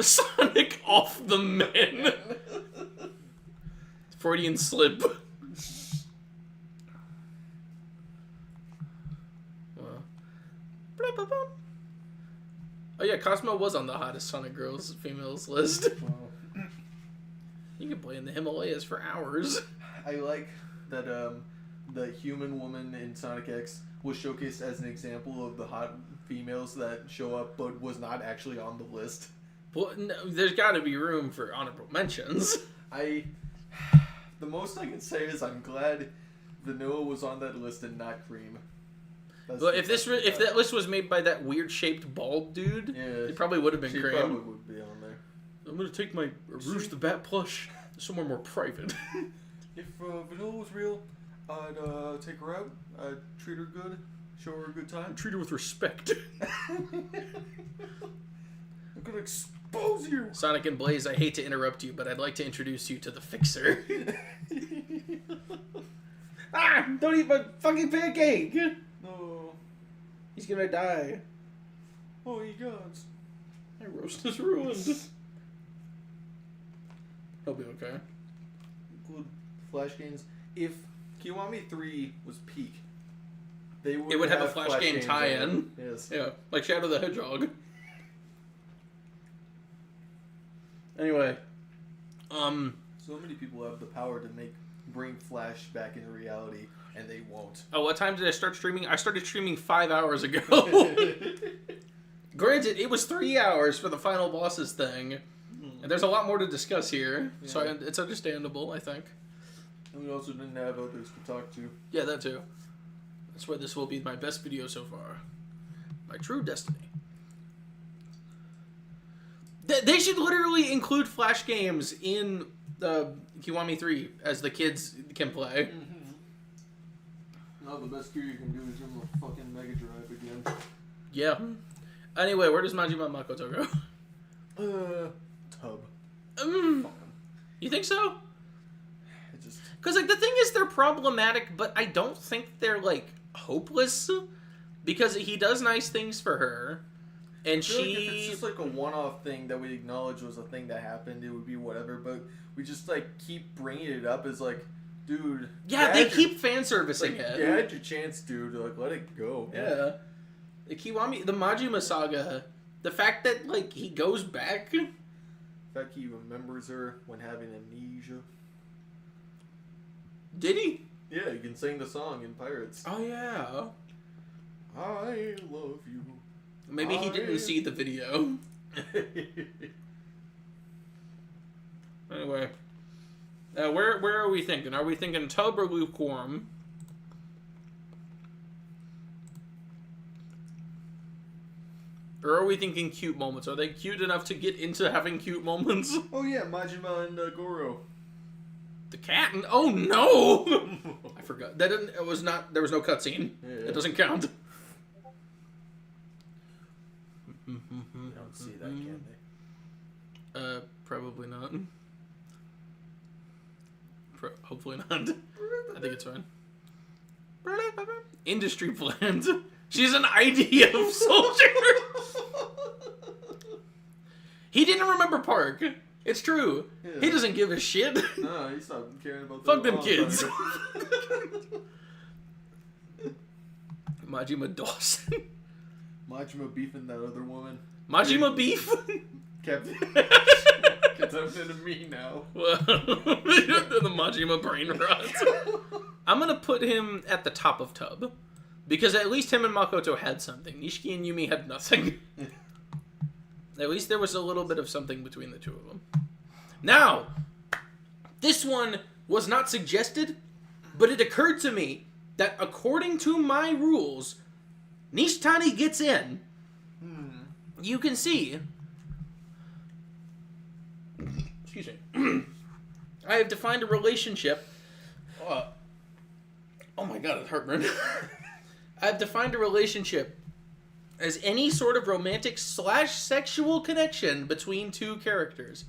Sonic off the men. Freudian slip. Oh yeah, Cosmo was on the hottest Sonic girls females list. Wow. You can play in the Himalayas for hours. I like that the human woman in Sonic X was showcased as an example of the hot females that show up but was not actually on the list. Well, no, there's got to be room for honorable mentions. The most I can say is I'm glad Vanilla was on that list and not Cream. Well, if that list was made by that weird shaped bald dude, it probably would have been she Cream. Probably would be on there. I'm gonna take my Rouge the Bat plush somewhere more private. If Vanilla was real, I'd take her out. I'd treat her good, show her a good time. Treat her with respect. I'm gonna expose you. Sonic and Blaze, I hate to interrupt you, but I'd like to introduce you to the Fixer. Ah! Don't eat my fucking pancake! No. He's gonna die. Oh, he goes. My roast is ruined. He'll be okay. Good Flash games. If Kiwami 3 was peak, it would have a Flash game tie-in. Yes. Yeah, like Shadow the Hedgehog. Anyway, so many people have the power to bring Flash back into reality, and they won't. Oh, what time did I start streaming? I started streaming 5 hours ago. Granted, it was 3 hours for the final bosses thing. And there's a lot more to discuss here, so it's understandable, I think. And we also didn't have others to talk to. Yeah, that too. That's why this will be my best video so far. My true destiny. They should literally include Flash games in Kiwami 3 as the kids can play. No, the best cure you can do is give them a fucking Mega Drive again. Yeah. Anyway, where does Majima and Makoto go? Tub. You think so? It just... Because, like, the thing is, they're problematic, but I don't think they're, like, hopeless. Because he does nice things for her. And I feel like if she... it's just, like, a one-off thing that we acknowledge was a thing that happened, it would be whatever, but we just, like, keep bringing it up as, like, dude... Yeah, they keep fan servicing like, it. You had your chance, dude. Like, let it go. Yeah. The Kiwami... The Majima saga... The fact that, like, he goes back... The fact he remembers her when having amnesia. Did he? Yeah, you can sing the song in Pirates. Oh, yeah. I love you. Maybe he didn't see the video. Anyway. Where are we thinking? Are we thinking tub or lukewarm? Or are we thinking cute moments? Are they cute enough to get into having cute moments? Oh yeah, Majima and Goro. The cat? Oh no! I forgot. That didn't. It was not. There was no cutscene. Yeah. It doesn't count. They don't see that, can they? Probably not. Hopefully not. I think it's fine. Industry plans. She's an IDF soldier. He didn't remember Park. It's true. Yeah. He doesn't give a shit. No, he stopped caring about Fuck the them kids. Majima Dawson. Majima beefing that other woman. Majima beef. Kept happening to me now. Well, the Majima brain rot. I'm gonna put him at the top of Tub. Because at least him and Makoto had something. Nishiki and Yumi had nothing. At least there was a little bit of something between the two of them. Now, this one was not suggested, but it occurred to me that according to my rules, Nishitani gets in. You can see. Excuse me. I have defined a relationship. Oh my god, it's heartburn. I've defined a relationship as any sort of romantic / sexual connection between two characters.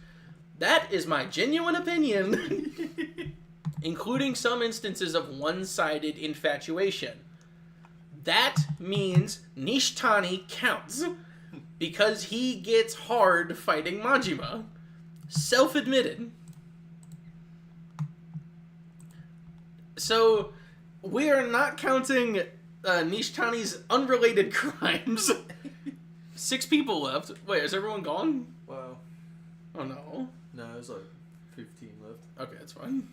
That is my genuine opinion, including some instances of one-sided infatuation. That means Nishitani counts, because he gets hard fighting Majima. Self-admitted. So, we are not counting Nishitani's unrelated crimes. 6 people left. Wait, is everyone gone? Wow. Oh no. No, there's like 15 left. Okay, it's fine.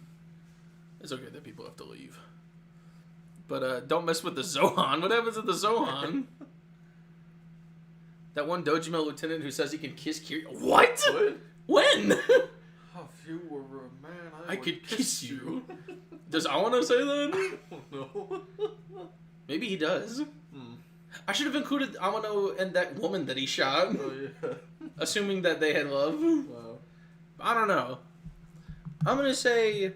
It's okay that people have to leave. But don't mess with the Zohan. What happens with the Zohan? That one Dojima lieutenant who says he can kiss Kiryu. What? When? If you were a man, I could kiss you. Does Awano say that? No. Maybe he does. I should have included Amano and that woman that he shot. Oh, yeah. Assuming that they had love. Wow. I don't know. I'm going to say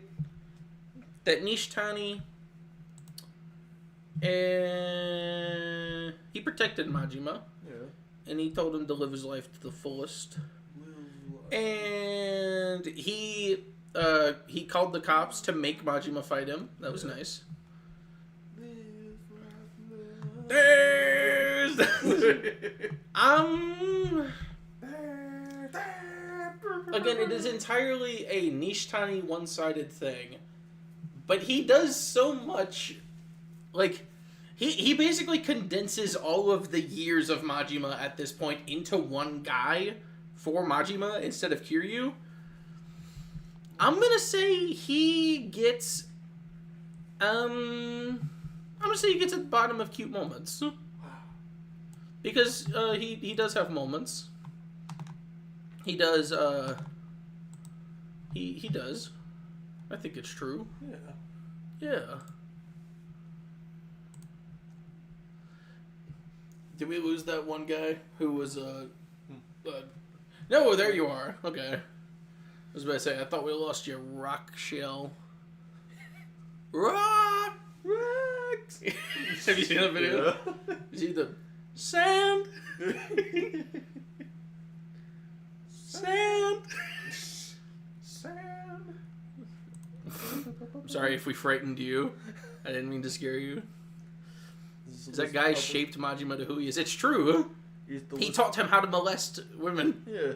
that Nishitani he protected Majima. Yeah. And he told him to live his life to the fullest. And he called the cops to make Majima fight him. That was nice. Again, it is entirely a Nishitani one-sided thing, but he does so much. Like, he basically condenses all of the years of Majima at this point into one guy for Majima instead of Kiryu. I'm gonna say he gets I'm gonna say he gets at the bottom of cute moments. Because he does have moments. He does he does. I think it's true. Yeah. Did we lose that one guy who was no, there you are. Okay. I was about to say, I thought we lost you, Rock Shell. Rocks! Have you seen that video? Yeah. You see the sand? Sand. Sam. I'm sorry if we frightened you. I didn't mean to scare you. Is that guy shaped Majima to who he is? It's true. He taught him how to molest women. Yeah.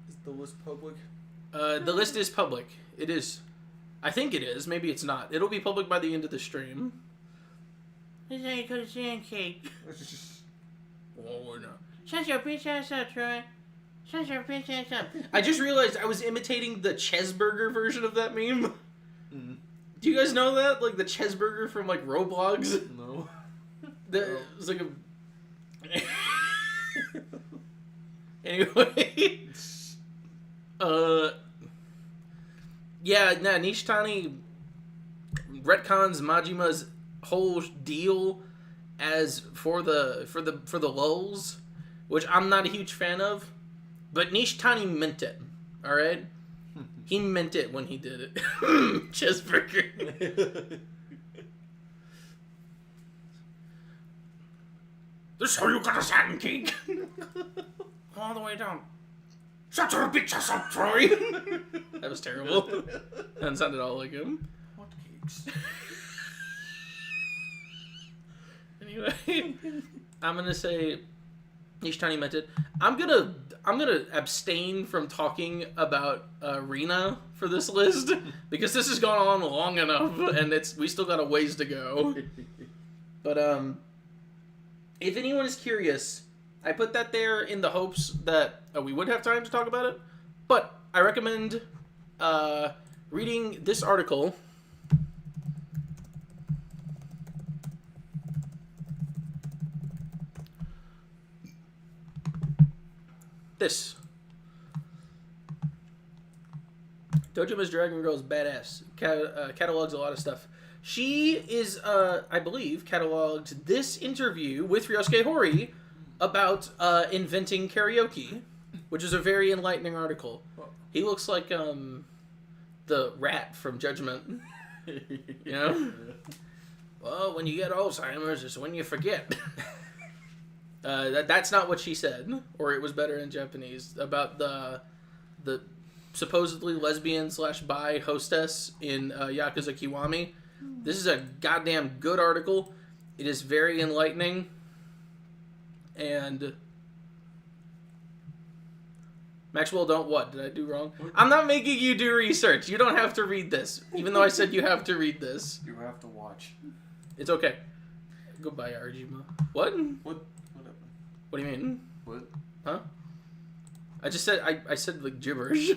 Is the list public? The list is public. It is. I think it is. Maybe it's not. It'll be public by the end of the stream. This is how you cook a sand cake. Oh, no. Shut your bitch ass up, Troy. Shut your bitch ass up. I just realized I was imitating the Chesburger version of that meme. Mm. Do you guys know that? Like the Chesburger from like Roblox? No. It was like a... Anyway. Yeah, Nishitani retcons Majima's whole deal as for the lulz, which I'm not a huge fan of, but Nishitani meant it. All right, he meant it when he did it. Cheeseburger. This is how you got a sand cake. All the way down. Shut your bitch ass up, Troy. That was terrible. That sounded all like him. Hot cakes. Anyway, I'm gonna say Nishitani meant it. I'm gonna abstain from talking about Rina for this list because this has gone on long enough and we still got a ways to go. But if anyone is curious, I put that there in the hopes that we would have time to talk about it. But I recommend reading this article. This. Dojima's Dragon Girl is badass. Catalogs a lot of stuff. She is, I believe, cataloged this interview with Ryosuke Hori about inventing karaoke, which is a very enlightening article. He looks like the rat from Judgment. You know? Well, when you get Alzheimer's, it's when you forget. That's not what she said, or it was better in Japanese, about the supposedly lesbian/bi hostess in Yakuza Kiwami. This is a goddamn good article. It is very enlightening. And Maxwell, don't what? Did I do wrong? I'm not making you do research. You don't have to read this, even though I said you have to read this. You have to watch. It's okay. Goodbye, Arjima. What? What happened? What do you mean? What? Huh? I just said I said like gibberish.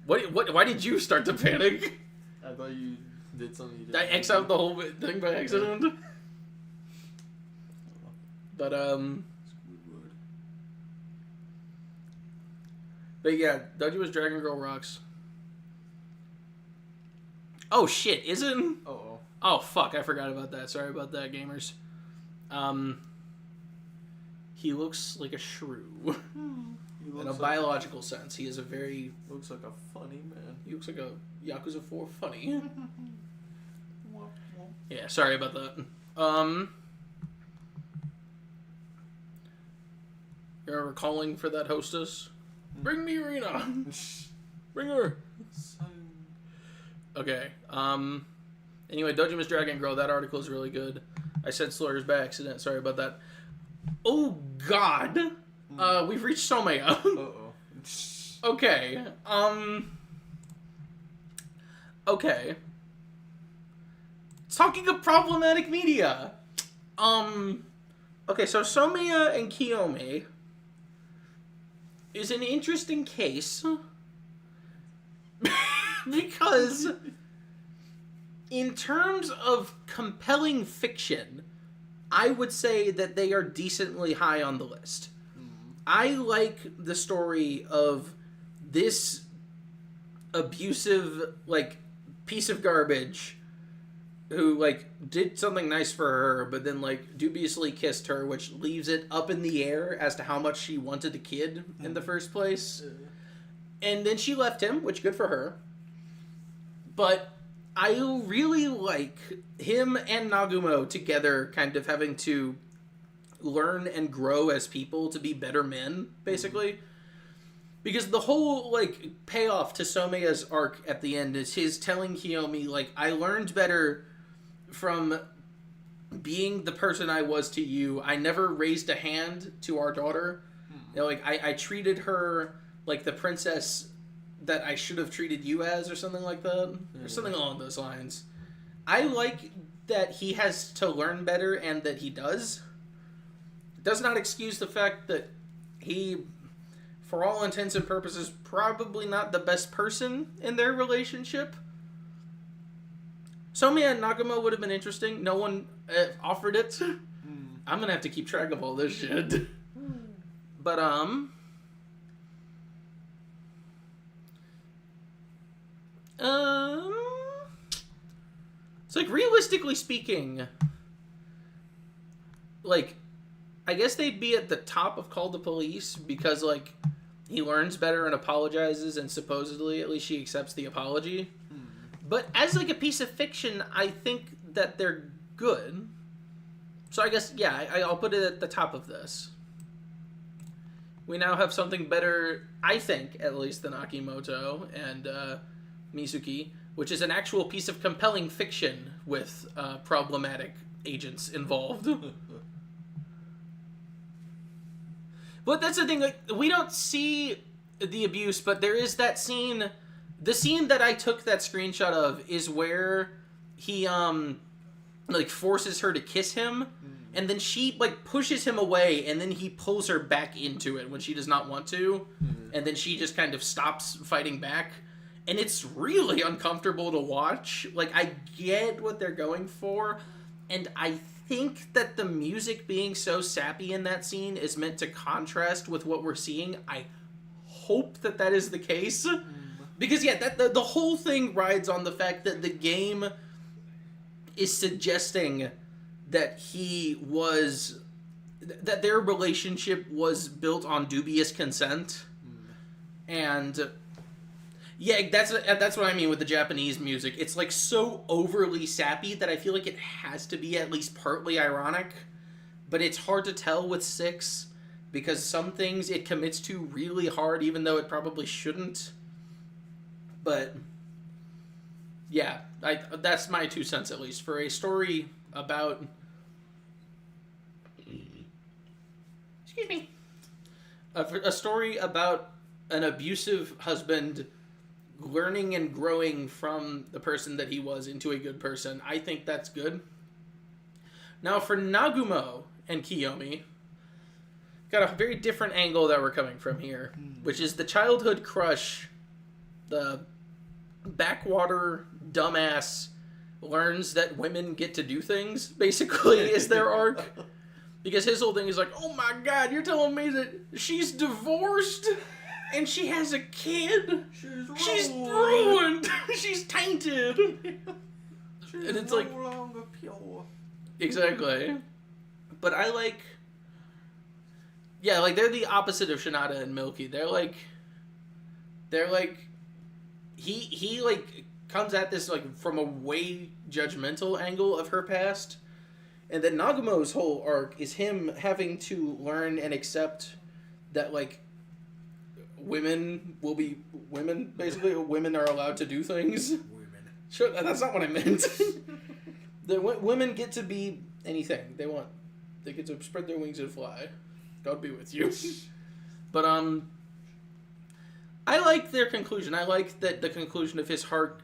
What? Why did you start to panic? I thought you did something you didn't. I X out the whole thing by accident. But yeah, Dojima's Dragon Girl rocks. Oh shit, is it? Uh-oh. Oh fuck, I forgot about that. Sorry about that, gamers. He looks like a shrew. In a biological sense. He is a very... Looks like a funny man. He looks like a Yakuza 4 funny. Yeah, sorry about that. You're ever calling for that hostess? Bring me Rina! Bring her! Okay, anyway, Dojima's Dragon Girl, that article is really good. I said slurs by accident, sorry about that. Oh god! We've reached Somaya. Uh-oh. Okay, okay. Talking of problematic media. Okay, so Somaya and Kiyomi is an interesting case because in terms of compelling fiction, I would say that they are decently high on the list. I like the story of this abusive, like, piece of garbage who, like, did something nice for her, but then, like, dubiously kissed her, which leaves it up in the air as to how much she wanted the kid in the first place. And then she left him, which good for her. But I really like him and Nagumo together kind of having to learn and grow as people to be better men, basically. Because the whole, like, payoff to Someya's arc at the end is his telling Kiyomi, like, I learned better from being the person I was to you. I never raised a hand to our daughter. You know, like, I treated her like the princess that I should have treated you as, or something like that. Or something along those lines. I like that he has to learn better and that he does. It does not excuse the fact that he, for all intents and purposes, probably not the best person in their relationship. Somiya and Nagumo would have been interesting. No one offered it. I'm gonna have to keep track of all this shit. But, it's like, realistically speaking, like, I guess they'd be at the top of Call the Police because, like, he learns better and apologizes, and supposedly, at least she accepts the apology. But as, like, a piece of fiction, I think that they're good. So I guess, yeah, I'll put it at the top of this. We now have something better, I think, at least, than Akimoto and Mizuki, which is an actual piece of compelling fiction with problematic agents involved. But that's the thing, like, we don't see the abuse, but there is that scene. The scene that I took that screenshot of is where he, like, forces her to kiss him, and then she, like, pushes him away, and then he pulls her back into it when she does not want to, and then she just kind of stops fighting back, and it's really uncomfortable to watch. Like, I get what they're going for, and I think that the music being so sappy in that scene is meant to contrast with what we're seeing. I hope that that is the case. Because, yeah, the whole thing rides on the fact that the game is suggesting that that their relationship was built on dubious consent. And, yeah, that's what I mean with the Japanese music. It's, like, so overly sappy that I feel like it has to be at least partly ironic. But it's hard to tell with 6, because some things it commits to really hard, even though it probably shouldn't. But, yeah, that's my 2 cents, at least. For a story about... Excuse me. A story about an abusive husband learning and growing from the person that he was into a good person, I think that's good. Now, for Nagumo and Kiyomi, got a very different angle that we're coming from here, which is the childhood crush, the backwater dumbass learns that women get to do things, basically, is their arc. Because his whole thing is like, oh my god, you're telling me that she's divorced and she has a kid? She's ruined. She's tainted. She's and it's no like, longer pure. Exactly. But I like... Yeah, like, they're the opposite of Shinada and Milky. They're like... He like, comes at this, like, from a way judgmental angle of her past. And then Nagumo's whole arc is him having to learn and accept that, like, women will be women, basically. Women are allowed to do things. Women. Sure, that's not what I meant. Women get to be anything they want. They get to spread their wings and fly. God be with you. But, I like their conclusion. I like that the conclusion of his arc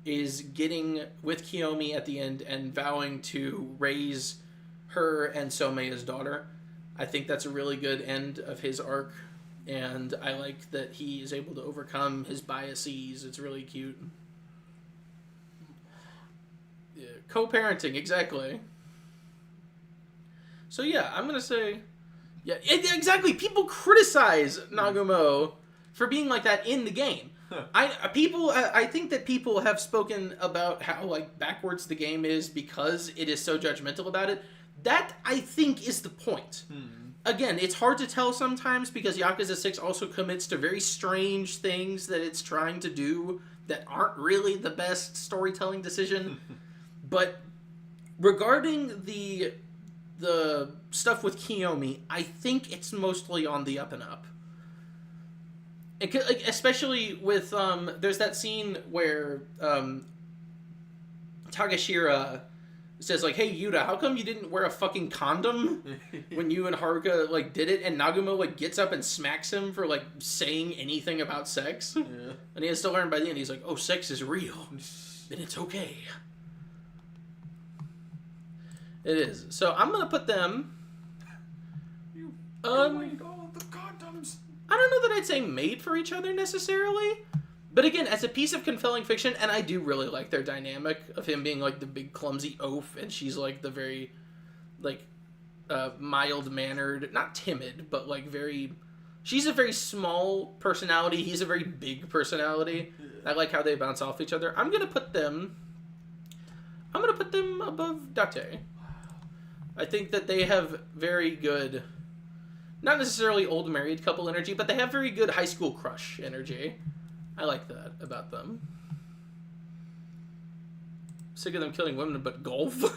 is getting with Kiyomi at the end and vowing to raise her and Someya's daughter. I think that's a really good end of his arc, and I like that he is able to overcome his biases. It's really cute. Yeah, co-parenting, exactly. So yeah, I'm gonna say... Yeah, exactly. People criticize Nagumo for being like that in the game. I think that people have spoken about how, like, backwards the game is because it is so judgmental about it. That, I think, is the point. Again, it's hard to tell sometimes because Yakuza 6 also commits to very strange things that it's trying to do that aren't really the best storytelling decision. But regarding the the stuff with Kiyomi, I think it's mostly on the up and up. It could, like, especially with there's that scene where Takashira says, like, hey, Yuta, how come you didn't wear a fucking condom when you and Haruka, like, did it? And Nagumo, like, gets up and smacks him for, like, saying anything about sex. Yeah. And he has to learn by the end. He's like, oh, sex is real. Then it's okay. It is. So I'm going to put them... You made all the condoms. I don't know that I'd say made for each other, necessarily. But again, as a piece of compelling fiction, and I do really like their dynamic of him being, like, the big clumsy oaf, and she's, like, the very, like, mild-mannered, not timid, but, like, very... She's a very small personality. He's a very big personality. I like how they bounce off each other. I'm going to put them above Date. I think that they have very good... Not necessarily old married couple energy, but they have very good high school crush energy. I like that about them. Sick of them killing women, but golf?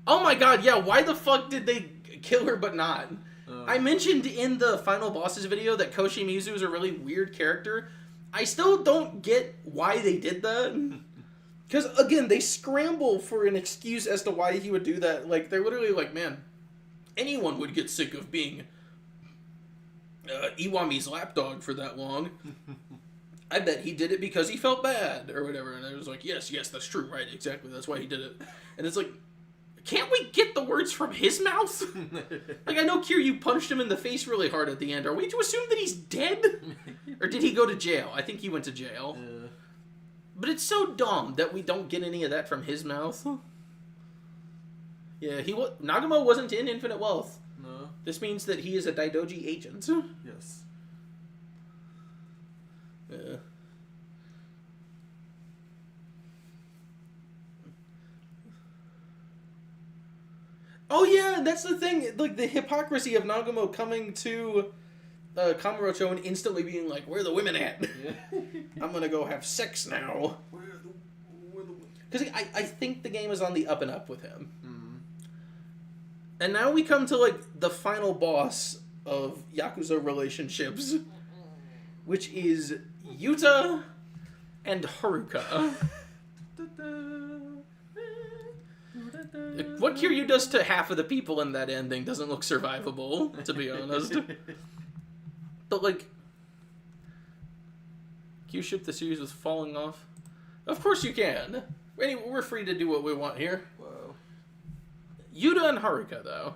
Oh my god, yeah, why the fuck did they kill her but not? I mentioned in the Final Bosses video that Koshi Mizu is a really weird character. I still don't get why they did that. Because, again, they scramble for an excuse as to why he would do that. Like, they're literally like, man, anyone would get sick of being Iwami's lapdog for that long. I bet he did it because he felt bad, or whatever. And I was like, yes, that's true, right, exactly, that's why he did it. And it's like, can't we get the words from his mouth? Like, I know Kiryu punched him in the face really hard at the end. Are we to assume that he's dead? Or did he go to jail? I think he went to jail. But it's so dumb that we don't get any of that from his mouth. Yeah, Nagumo wasn't in Infinite Wealth. No. This means that he is a Daidoji agent. Yes. Yeah. Oh yeah, that's the thing. Like, the hypocrisy of Nagumo coming to Kamurocho and instantly being like, "Where are the women at? Yeah. I'm gonna go have sex now." Because I think the game is on the up and up with him. And now we come to, like, the final boss of Yakuza relationships, which is Yuta and Haruka. What Kiryu does to half of the people in that ending doesn't look survivable, to be honest. But, like, can you ship the series with falling off? Of course you can. Anyway, we're free to do what we want here. Wow. Yuta and Haruka, though.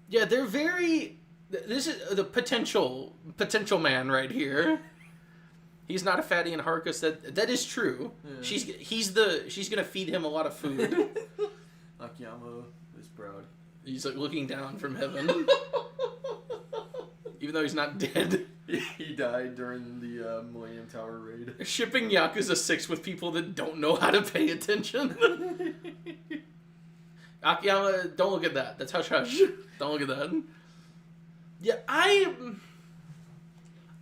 Yeah, they're very... This is the potential man right here. He's not a fatty, and Haruka said that is true. Yeah. She's gonna feed him a lot of food. Akiyama is proud. He's like looking down from heaven, even though he's not dead. He died during the Millennium Tower raid. Shipping Yakuza 6 with people that don't know how to pay attention. Akiyama, don't look at that. That's hush hush. Don't look at that. Yeah,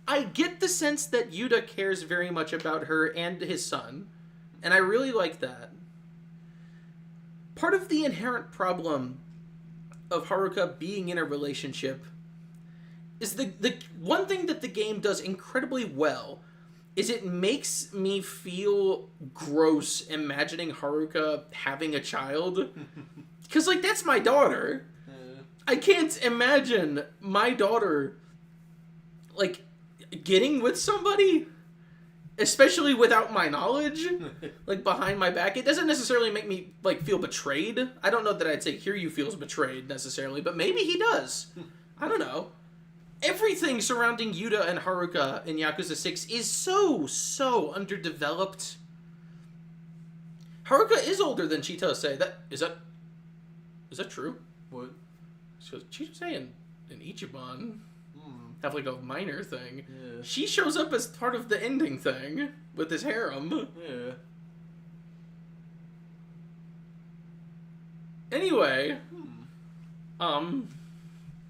I get the sense that Yuta cares very much about her and his son, and I really like that. Part of the inherent problem of Haruka being in a relationship is the one thing that the game does incredibly well is it makes me feel gross imagining Haruka having a child. Because, like, that's my daughter. I can't imagine my daughter, like, getting with somebody, especially without my knowledge, like, behind my back. It doesn't necessarily make me, like, feel betrayed. I don't know that I'd say Kiryu feels betrayed, necessarily, but maybe he does. I don't know. Everything surrounding Yuta and Haruka in Yakuza 6 is so underdeveloped. Haruka is older than Chitose. Is that true? What? Because Chitose and Ichiban have, like, a minor thing. Yeah. She shows up as part of the ending thing with his harem. Yeah. Anyway, I'm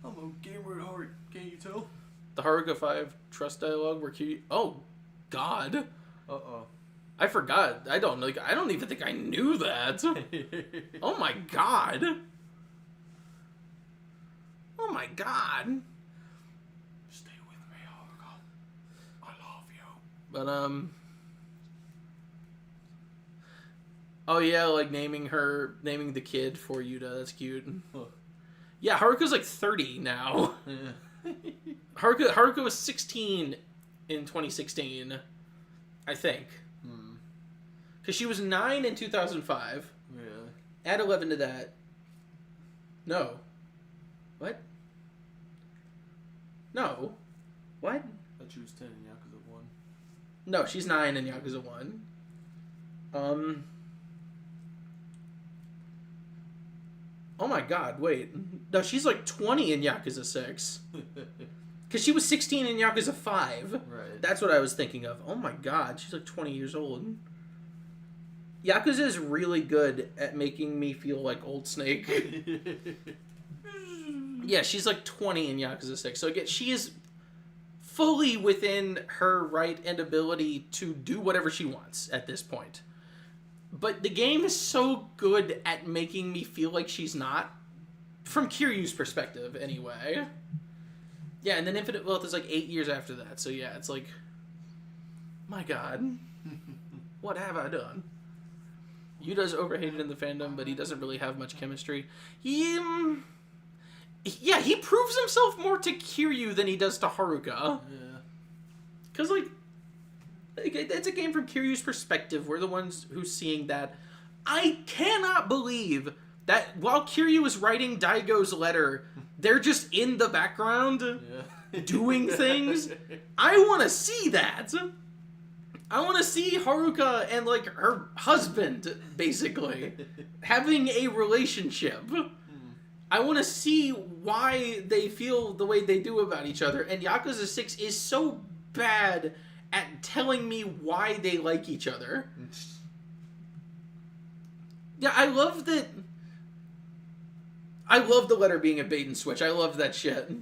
a gamer at heart. Can't you tell? The Haruka 5 trust dialogue where Kiryu... Oh, God. Uh-oh. I forgot. I don't even think I knew that. Oh my god. Oh my god. Stay with me, Haruka. I love you. But oh yeah, like naming the kid for Yuta. That's cute. Huh. Yeah, Haruka's like 30 now. Yeah. Haruka was 16 in 2016, I think. Because she was 9 in 2005. Yeah. Add 11 to that. No. What? No. What? I thought she was 10 in Yakuza 1. No, she's 9 in Yakuza 1. Oh my god, wait. No, she's like 20 in Yakuza 6. Because she was 16 in Yakuza 5. Right. That's what I was thinking of. Oh my god, she's like 20 years old. Yakuza is really good at making me feel like Old Snake. Yeah, she's like 20 in Yakuza 6. So again, she is fully within her right and ability to do whatever she wants at this point. But the game is so good at making me feel like she's not. From Kiryu's perspective, anyway. Yeah, and then Infinite Wealth is like 8 years after that. So yeah, it's like, my god. What have I done? Yuta's overhated in the fandom, but he doesn't really have much chemistry. Yeah, he proves himself more to Kiryu than he does to Haruka. Yeah. Because, like, it's a game from Kiryu's perspective. We're the ones who's seeing that. I cannot believe that while Kiryu is writing Daigo's letter, they're just in the background doing things. I want to see that. I want to see Haruka and, like, her husband, basically, having a relationship. I want to see why they feel the way they do about each other. And Yakuza 6 is so bad at telling me why they like each other. Yeah, I love that. I love the letter being a bait and switch. I love that shit.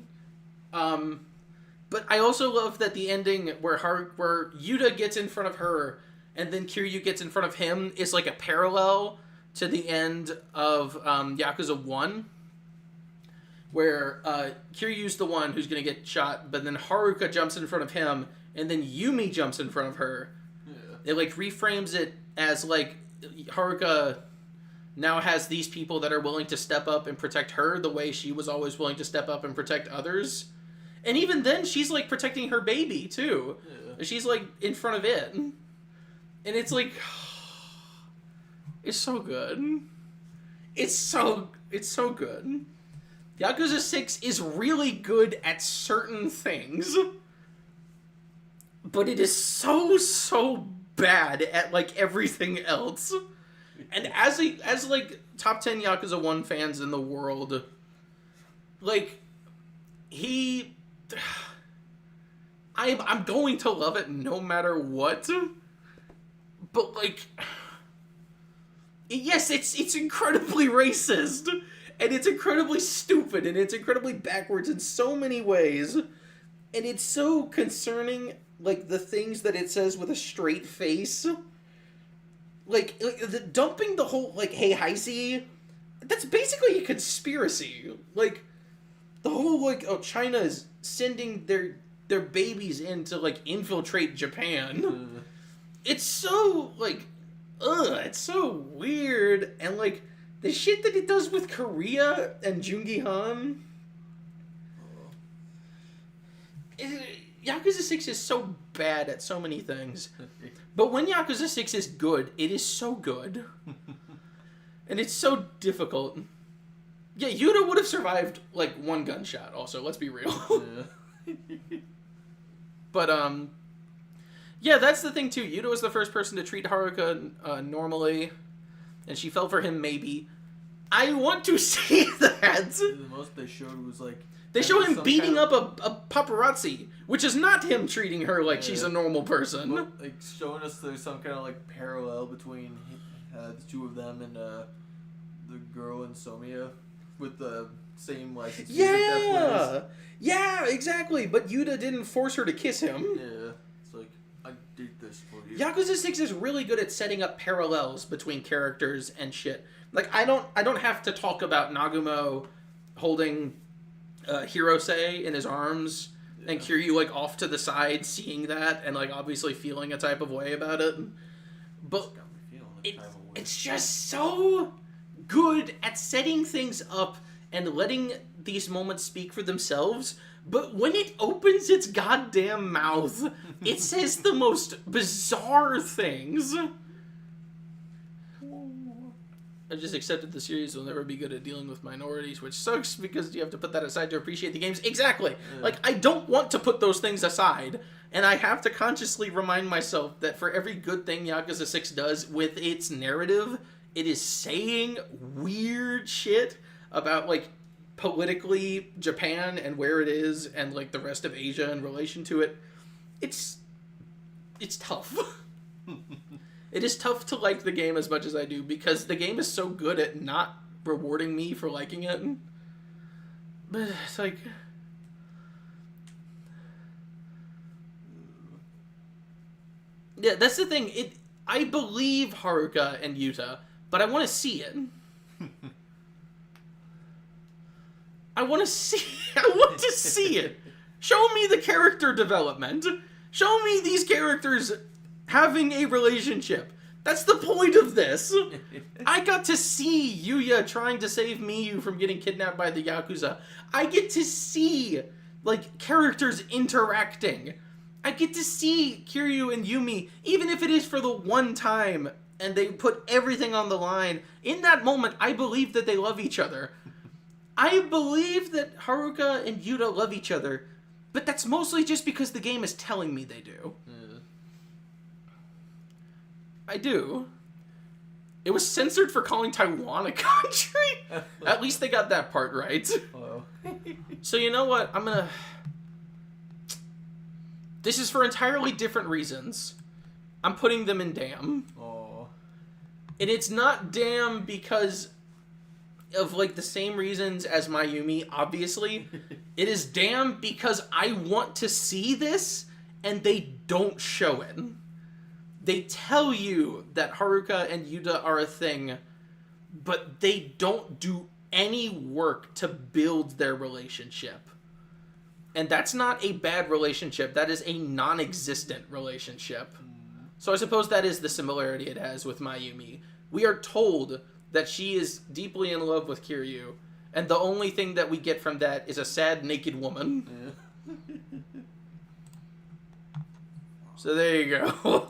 But I also love that the ending where Yuta gets in front of her and then Kiryu gets in front of him is like a parallel to the end of Yakuza 1. Where Kiryu's the one who's going to get shot, but then Haruka jumps in front of him, and then Yumi jumps in front of her. Yeah. It, like, reframes it as, like, Haruka now has these people that are willing to step up and protect her the way she was always willing to step up and protect others. And even then, she's, like, protecting her baby, too. Yeah. She's, like, in front of it. And it's, like... It's so good. It's so good. Yakuza 6 is really good at certain things, but it is so bad at, like, everything else. And as like, top 10 Yakuza 1 fans in the world, like, I'm going to love it no matter what, but, like, yes, it's incredibly racist. And it's incredibly stupid, and it's incredibly backwards in so many ways. And it's so concerning, like, the things that it says with a straight face. Like dumping the whole, like, hey, Heisei, that's basically a conspiracy. Like, the whole, like, oh, China is sending their babies in to, like, infiltrate Japan. It's so, like, it's so weird, and, like, the shit that it does with Korea and Jungi Han. Yakuza 6 is so bad at so many things. But when Yakuza 6 is good, it is so good. And it's so difficult. Yeah, Yuta would have survived, like, one gunshot also, let's be real. Yeah. But, yeah, that's the thing, too. Yuta was the first person to treat Haruka normally. And she fell for him, maybe. I want to see that. The most they showed was, like... They show him beating up a paparazzi, which is not him treating her like she's a normal person. Well, like, showing us there's some kind of, like, parallel between the two of them and the girl in Somiya with the same license. Yeah! Yeah, exactly. But Yuta didn't force her to kiss him. Yeah. It's like... I did this for you. Yakuza 6 is really good at setting up parallels between characters and shit. Like, I don't have to talk about Nagumo holding Hirose in his arms and Kiryu, like, off to the side seeing that and, like, obviously feeling a type of way about it. But it's just so good at setting things up and letting these moments speak for themselves. But when it opens its goddamn mouth, it says the most bizarre things. I just accepted the series will never be good at dealing with minorities, which sucks because you have to put that aside to appreciate the games. Exactly. Yeah. Like, I don't want to put those things aside, and I have to consciously remind myself that for every good thing Yakuza 6 does with its narrative, it is saying weird shit about, like, politically Japan and where it is and, like, the rest of Asia in relation to it. It's tough. It is tough to like the game as much as I do because the game is so good at not rewarding me for liking it. But it's like... Yeah, that's the thing. I believe Haruka and Yuta, but I want to see it. I want to see it. Show me the character development. Show me these characters having a relationship. That's the point of this. I got to see Yuya trying to save Miyu from getting kidnapped by the Yakuza. I get to see, like, characters interacting. I get to see Kiryu and Yumi, even if it is for the one time, and they put everything on the line. In that moment, I believe that they love each other. I believe that Haruka and Yuta love each other, but that's mostly just because the game is telling me they do. I do. It was censored for calling Taiwan a country. At least they got that part right. Hello. So you know what? This is for entirely different reasons. I'm putting them in damn. Oh. And it's not damn because of, like, the same reasons as Mayumi, obviously. It is damn because I want to see this, and they don't show it. They tell you that Haruka and Yuta are a thing, but they don't do any work to build their relationship. And that's not a bad relationship. That is a non-existent relationship. So I suppose that is the similarity it has with Mayumi. We are told that she is deeply in love with Kiryu, and the only thing that we get from that is a sad, naked woman. Yeah. So there you go.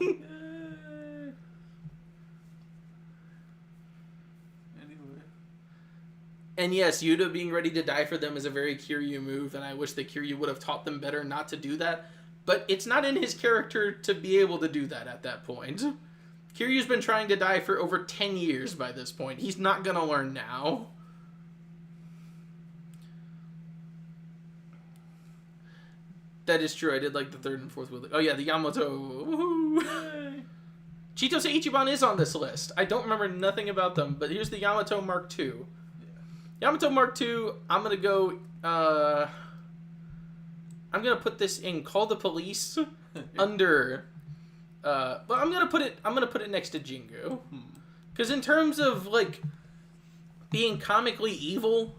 And yes, Yuta being ready to die for them is a very Kiryu move, and I wish that Kiryu would have taught them better not to do that. But it's not in his character to be able to do that at that point. Kiryu's been trying to die for over 10 years by this point. He's not gonna learn now. That is true, I did like the third and fourth wheel. Oh yeah, the Yamato. Woohoo! Chitose Ichiban is on this list. I don't remember nothing about them, but here's the Yamato Mark II. Yamato Mark II, I'm gonna go, I'm gonna put this in Call the Police under, but I'm gonna put it next to Jingu. Because in terms of, like, being comically evil,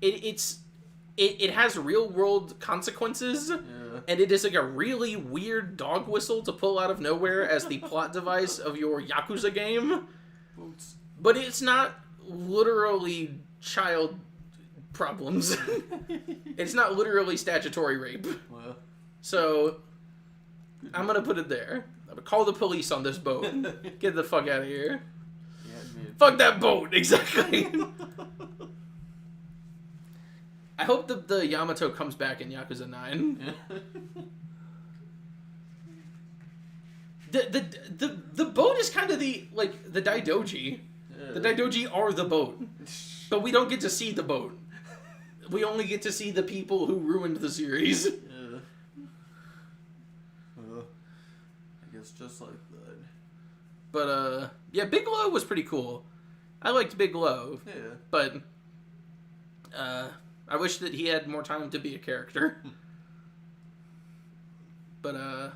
it has real world consequences, and it is like a really weird dog whistle to pull out of nowhere as the plot device of your Yakuza game. But it's not literally child problems. It's not literally statutory rape. Well. So I'm gonna put it there. I'm gonna call the police on this boat. Get the fuck out of here. Yeah, fuck that boat. Exactly. I hope the Yamato comes back in Yakuza 9. The boat is kind of the Daidoji. The Daidoji are the boat. But we don't get to see the boat. We only get to see the people who ruined the series. I guess just like that. But, yeah, Big Low was pretty cool. I liked Big Low. Yeah. But, I wish that he had more time to be a character. But,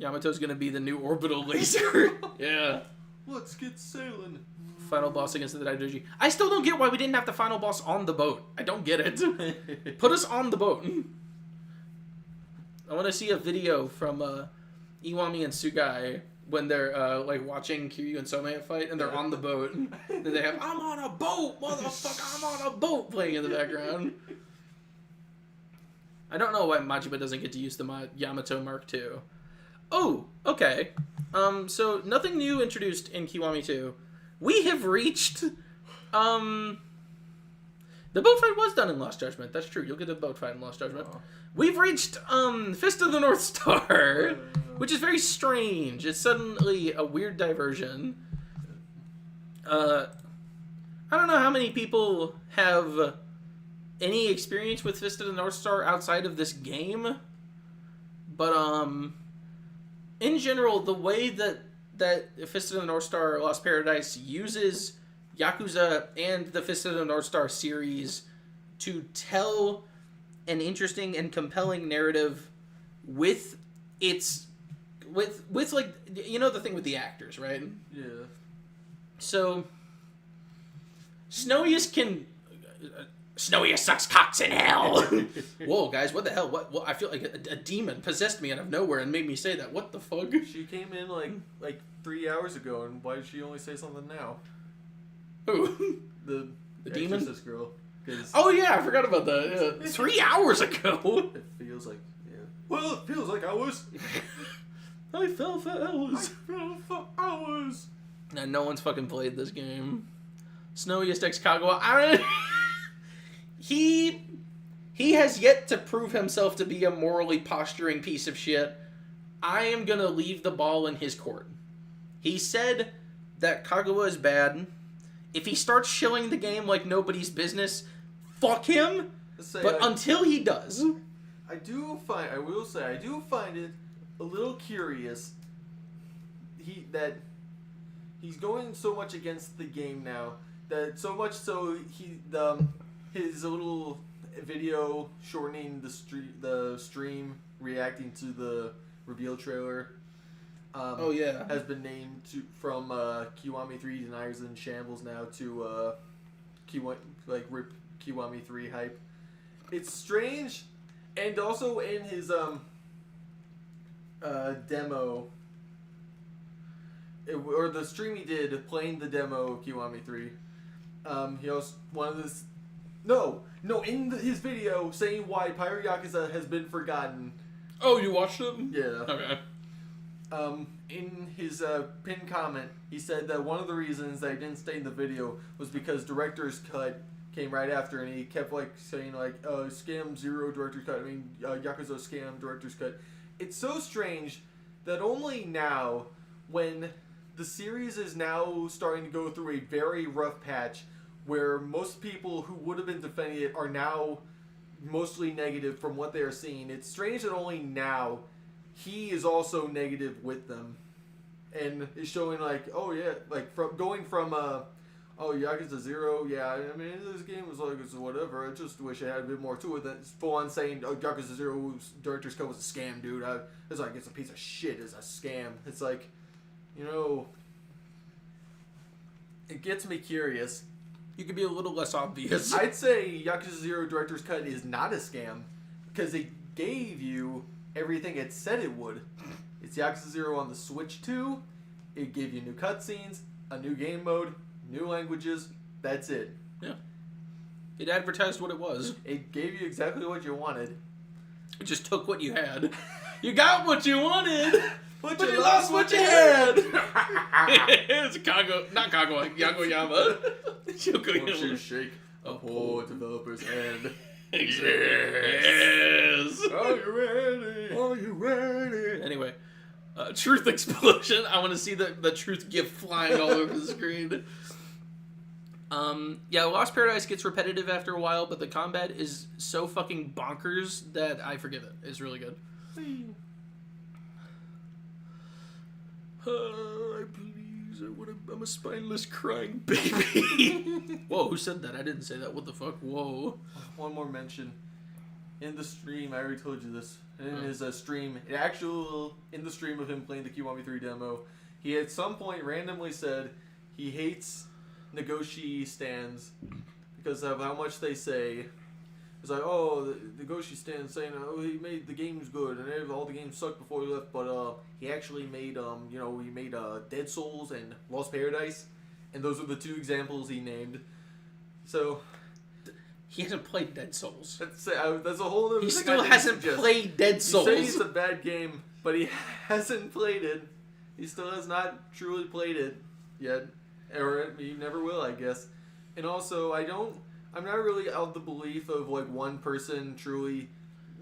Yamato's gonna be the new orbital laser. Yeah. Let's get sailing. Final boss against the Daidoji. I still don't get why we didn't have the final boss on the boat. I don't get it. Put us on the boat. I want to see a video from Iwami and Sugai when they're like watching Kiryu and Somaya fight, and they're on the boat. And they have "I'm on a boat, motherfucker! I'm on a boat" playing in the background. I don't know why Majima doesn't get to use the Yamato Mark II. Oh, okay. So nothing new introduced in Kiwami 2. We have reached, the boat fight was done in Lost Judgment. That's true. You'll get a boat fight in Lost Judgment. Oh. We've reached, Fist of the North Star, which is very strange. It's suddenly a weird diversion. I don't know how many people have any experience with Fist of the North Star outside of this game, but, in general, the way that Fist of the North Star Lost Paradise uses Yakuza and the Fist of the North Star series to tell an interesting and compelling narrative with like, you know, the thing with the actors, right? Yeah. So Snowiest sucks cocks in hell. Whoa, guys, what the hell? What? I feel like a demon possessed me out of nowhere and made me say that. What the fuck? She came in like 3 hours ago, and why did she only say something now? Who? The demon? Exorcist girl. Oh yeah, I forgot about that. Yeah. 3 hours ago. It feels like, yeah. Well, it feels like hours. I fell for hours. Hours. Nah, no one's fucking played this game. Snowiest X Kagawa. He has yet to prove himself to be a morally posturing piece of shit. I am gonna leave the ball in his court. He said that Kagawa is bad. If he starts shilling the game like nobody's business, fuck him. Until he does. I will say, I do find it a little curious that he's going so much against the game now, that so much so his little video shortening the stream reacting to the reveal trailer has been named from Kiwami 3 Deniers in Shambles now to rip Kiwami 3 hype. It's strange, and also in his demo, or the stream he did playing the demo of Kiwami 3, he also his video saying why Pyro Yakuza has been forgotten. Oh, you watched it? Yeah. Okay. In his pinned comment, he said that one of the reasons that he didn't stay in the video was because director's cut came right after, and he kept saying scam 0 director's cut. Yakuza scam director's cut. It's so strange that only now, when the series is now starting to go through a very rough patch, where most people who would have been defending it are now mostly negative from what they are seeing. It's strange that only now he is also negative with them, and is showing from going from Yakuza 0, yeah, I mean, this game was it's whatever, I just wish it had a bit more to it than full on saying Yakuza 0's director's cut was a scam, dude. It's a piece of shit, it's a scam. It's it gets me curious. You could be a little less obvious. I'd say Yakuza 0 director's cut is not a scam, because it gave you everything it said it would. It's Yakuza 0 on the Switch 2. It gave you new cutscenes, a new game mode, new languages. That's it. Yeah. It advertised what it was. It gave you exactly what you wanted. It just took what you had. You got what you wanted, but you lost what you had. It's not Kagawa, Yagoyama. Won't you shake a poor developer's hand? Yes. Are you ready? Are you ready? Anyway, truth explosion. I want to see the truth gif flying all over the screen. Yeah, Lost Paradise gets repetitive after a while, but the combat is so fucking bonkers that I forgive it. It's really good. Please, I'm a spineless crying baby. Whoa, who said that? I didn't say that. What the fuck? Whoa. One more mention. in the stream, I already told you this, in his stream, in the stream of him playing the Kiwami 3 demo, he at some point randomly said he hates Nagoshi stands because of how much they say. It's like, oh, the Nagoshi stands saying, oh, he made the games good and all the games sucked before he left, but he actually made, he made Dead Souls and Lost Paradise, and those are the 2 examples he named. So... He hasn't played Dead Souls. That's a whole other thing. He still hasn't played Dead Souls. You say it's a bad game, but he hasn't played it. He still has not truly played it yet. Or he never will, I guess. And also, I'm not really of the belief of like one person truly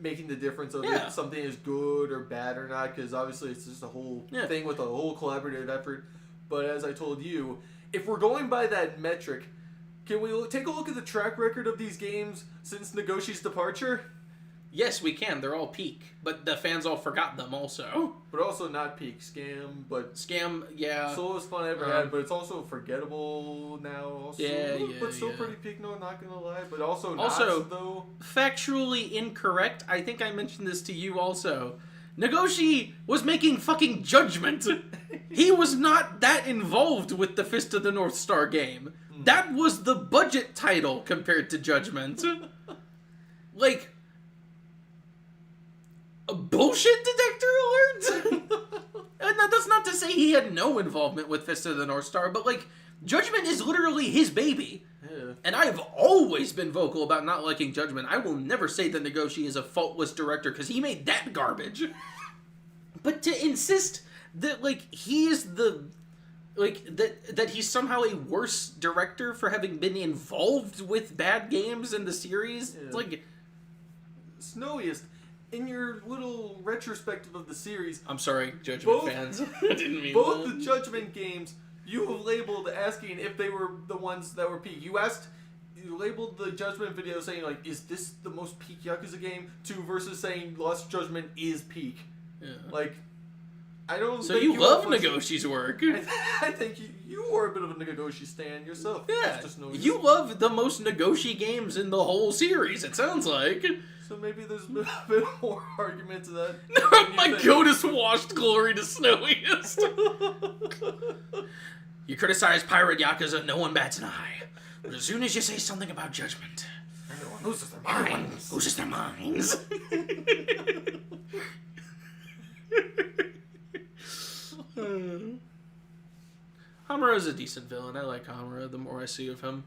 making the difference of if something is good or bad or not, because obviously it's just a whole thing with a whole collaborative effort. But as I told you, if we're going by that metric, can we take a look at the track record of these games since Nagoshi's departure? Yes, we can. They're all peak, but the fans all forgot them also. But also not peak. Scam, yeah. Slowest fun I ever had, but it's also forgettable now. Also. But still pretty peak, no, not gonna lie. But also not, though. Factually incorrect. I think I mentioned this to you also. Nagoshi was making fucking Judgment. He was not that involved with the Fist of the North Star game. That was the budget title compared to Judgment. Like, a bullshit detector alert? And that's not to say he had no involvement with Fist of the North Star, but like, Judgment is literally his baby. Yeah. And I've always been vocal about not liking Judgment. I will never say that Nagoshi is a faultless director, because he made that garbage. But to insist that, like, he is the... Like, that he's somehow a worse director for having been involved with bad games in the series? Yeah. It's like... Snowiest, in your little retrospective of the series... I'm sorry, Judgment fans. I didn't mean both that. The Judgment games, you have labeled asking if they were the ones that were peak. You labeled the Judgment video saying, like, is this the most peak Yakuza game? Versus saying Lost Judgment is peak. Yeah. Like... I don't so you love Nagoshi's work. I think you were a bit of a Nagoshi stan yourself. Yeah, you love the most Nagoshi games in the whole series, it sounds like. So maybe there's a bit more argument to that. No, my goddess washed glory to Snowiest. You criticize Pirate Yakuza, no one bats an eye. But as soon as you say something about Judgment, everyone loses their minds. Loses their minds. Hamura is a decent villain. I like Hamura the more I see of him.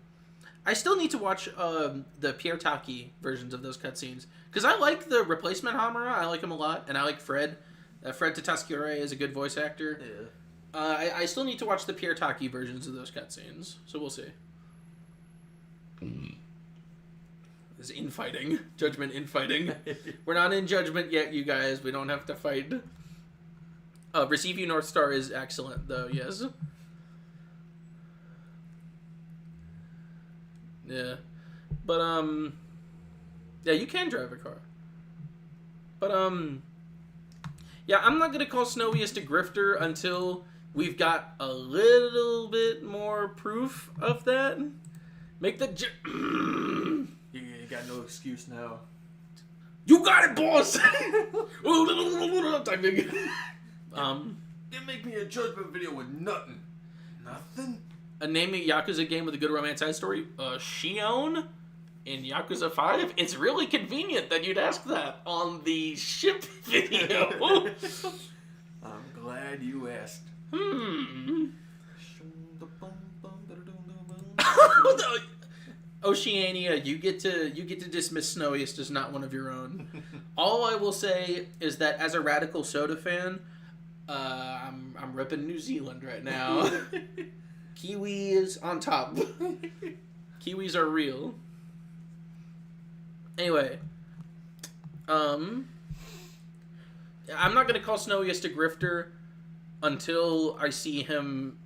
I still need to watch the Pierre Taki versions of those cutscenes, because I like the replacement Hamura. I like him a lot, and I like Fred. Fred Tataskure is a good voice actor. Yeah. I still need to watch the Pierre Taki versions of those cutscenes, so we'll see. This is infighting. Judgment infighting. We're not in Judgment yet, you guys. We don't have to fight. Receive You North Star is excellent, though, yes. Yeah. But, yeah, you can drive a car. But, yeah, I'm not gonna call Snowiest a grifter until we've got a little bit more proof of that. Make the... You got no excuse now. You got it, boss! Typing. It make me a Judgment video with nothing. Nothing? Name a Yakuza game with a good romance side story. Shion in Yakuza 5? It's really convenient that you'd ask that on the ship video. I'm glad you asked. Oceania, you get to dismiss Snowiest as not one of your own. All I will say is that as a Radical Soda fan, I'm ripping New Zealand right now. Kiwi is on top. Kiwis are real. Anyway, I'm not gonna call Snowiest a grifter until I see him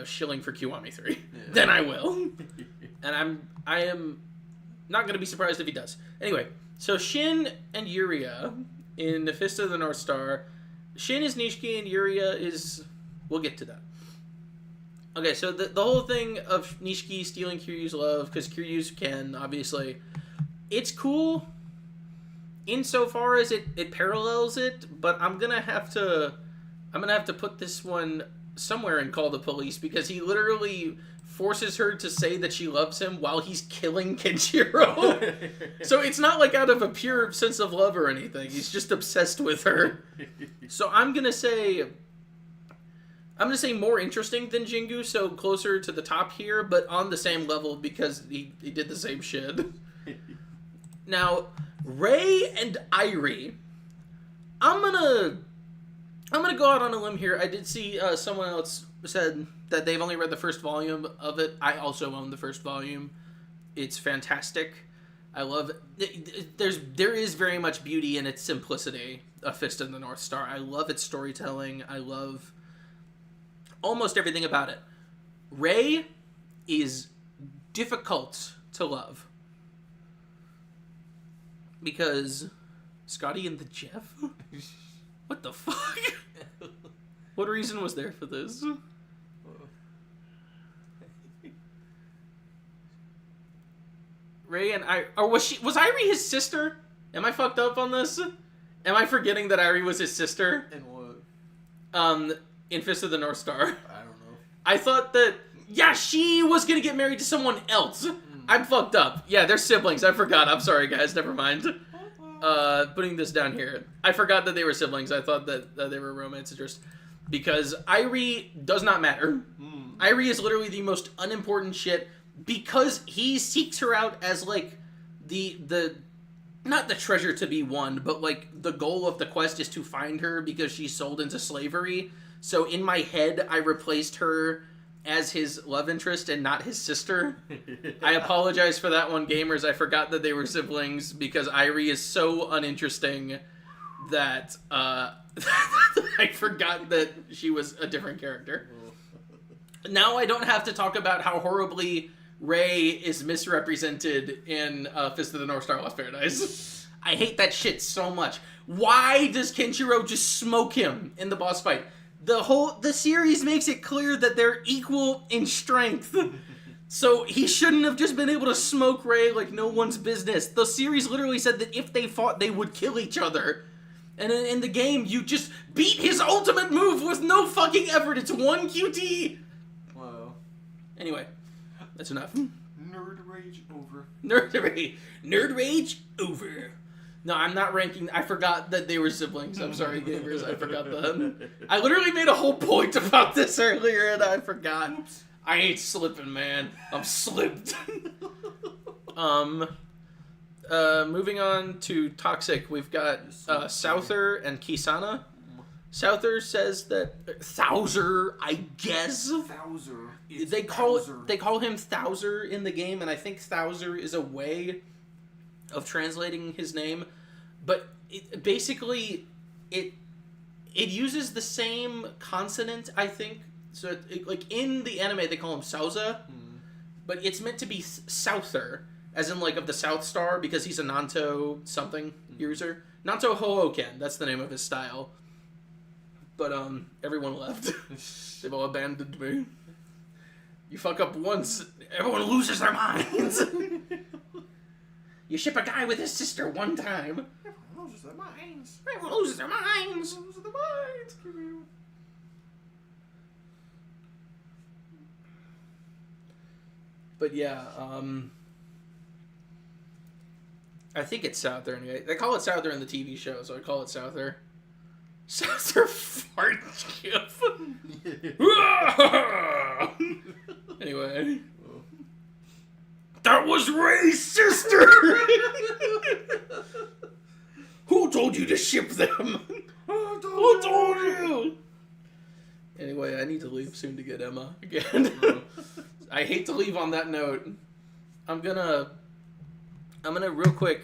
shilling for Kiwami 3. Yeah. Then I will. And I am not gonna be surprised if he does. Anyway, so Shin and Yuria in the Fist of the North Star. Shin is Nishiki and Yuria is... We'll get to that. Okay, so the whole thing of Nishiki stealing Kiryu's love, because Kiryu's Ken, obviously, it's cool. insofar as it parallels it, but I'm gonna have to put this one somewhere and call the police, because he literally forces her to say that she loves him while he's killing Kenshiro. So it's not like out of a pure sense of love or anything. He's just obsessed with her. So I'm gonna say more interesting than Jingu, so closer to the top here, but on the same level because he did the same shit. Now, Ray and Irie, I'm gonna go out on a limb here. I did see someone else said that they've only read the first volume of it. I also own the first volume. It's fantastic. I love it. There is very much beauty in its simplicity, A Fist of the North Star. I love its storytelling. I love almost everything about it. Ray is difficult to love. Because Scotty and the Jeff? What the fuck? What reason was there for this? Ray and I, or was Irie his sister? Am I fucked up on this? Am I forgetting that Irie was his sister? And what? In Fist of the North Star. I don't know. I thought that, yeah, she was gonna get married to someone else. I'm fucked up. Yeah, they're siblings. I forgot. I'm sorry, guys. Never mind. Putting this down here. I forgot that they were siblings. I thought that they were romance interest. Because Irie does not matter. Irie is literally the most unimportant shit because he seeks her out as, like, the not the treasure to be won, but, like, the goal of the quest is to find her because she's sold into slavery. So in my head, I replaced her as his love interest and not his sister. I apologize for that one, gamers. I forgot that they were siblings because Irie is so uninteresting that I forgot that she was a different character. Now I don't have to talk about how horribly Ray is misrepresented in Fist of the North Star Lost Paradise. I hate that shit so much. Why does Kenshiro just smoke him in the boss fight? The series makes it clear that they're equal in strength. So he shouldn't have just been able to smoke Ray like no one's business. The series literally said that if they fought, they would kill each other. And in the game, you just beat his ultimate move with no fucking effort. It's one QT. Wow. Anyway, that's enough. Nerd rage over. Nerd rage over. No, I'm not ranking. I forgot that they were siblings. I'm sorry, gamers. I forgot that. I literally made a whole point about this earlier, and I forgot. Oops. I ain't slipping, man. I'm slipped. Moving on to Toxic, we've got Souther and Kisana. Souther says that Thouser, I guess. Thouser. They call him Thouser in the game, and I think Thouser is a way of translating his name, but it uses the same consonant, I think. So like in the anime they call him Sauza, but it's meant to be Souther, as in like of the South Star, because he's a Nanto something user. Nanto Hohoken, that's the name of his style. But everyone left. They've all abandoned me. You fuck up once, everyone loses their minds. You ship a guy with his sister one time. Everyone loses their minds. Everyone loses their minds. Loses their minds. But yeah, I think it's Souther anyway. They call it Souther in the TV show, so I call it Souther. Souther fart gif. Anyway. That was Ray's sister! Who told you to ship them? Who told you? Anyway, I need to leave soon to get Emma again. I hate to leave on that note. I'm gonna real quick,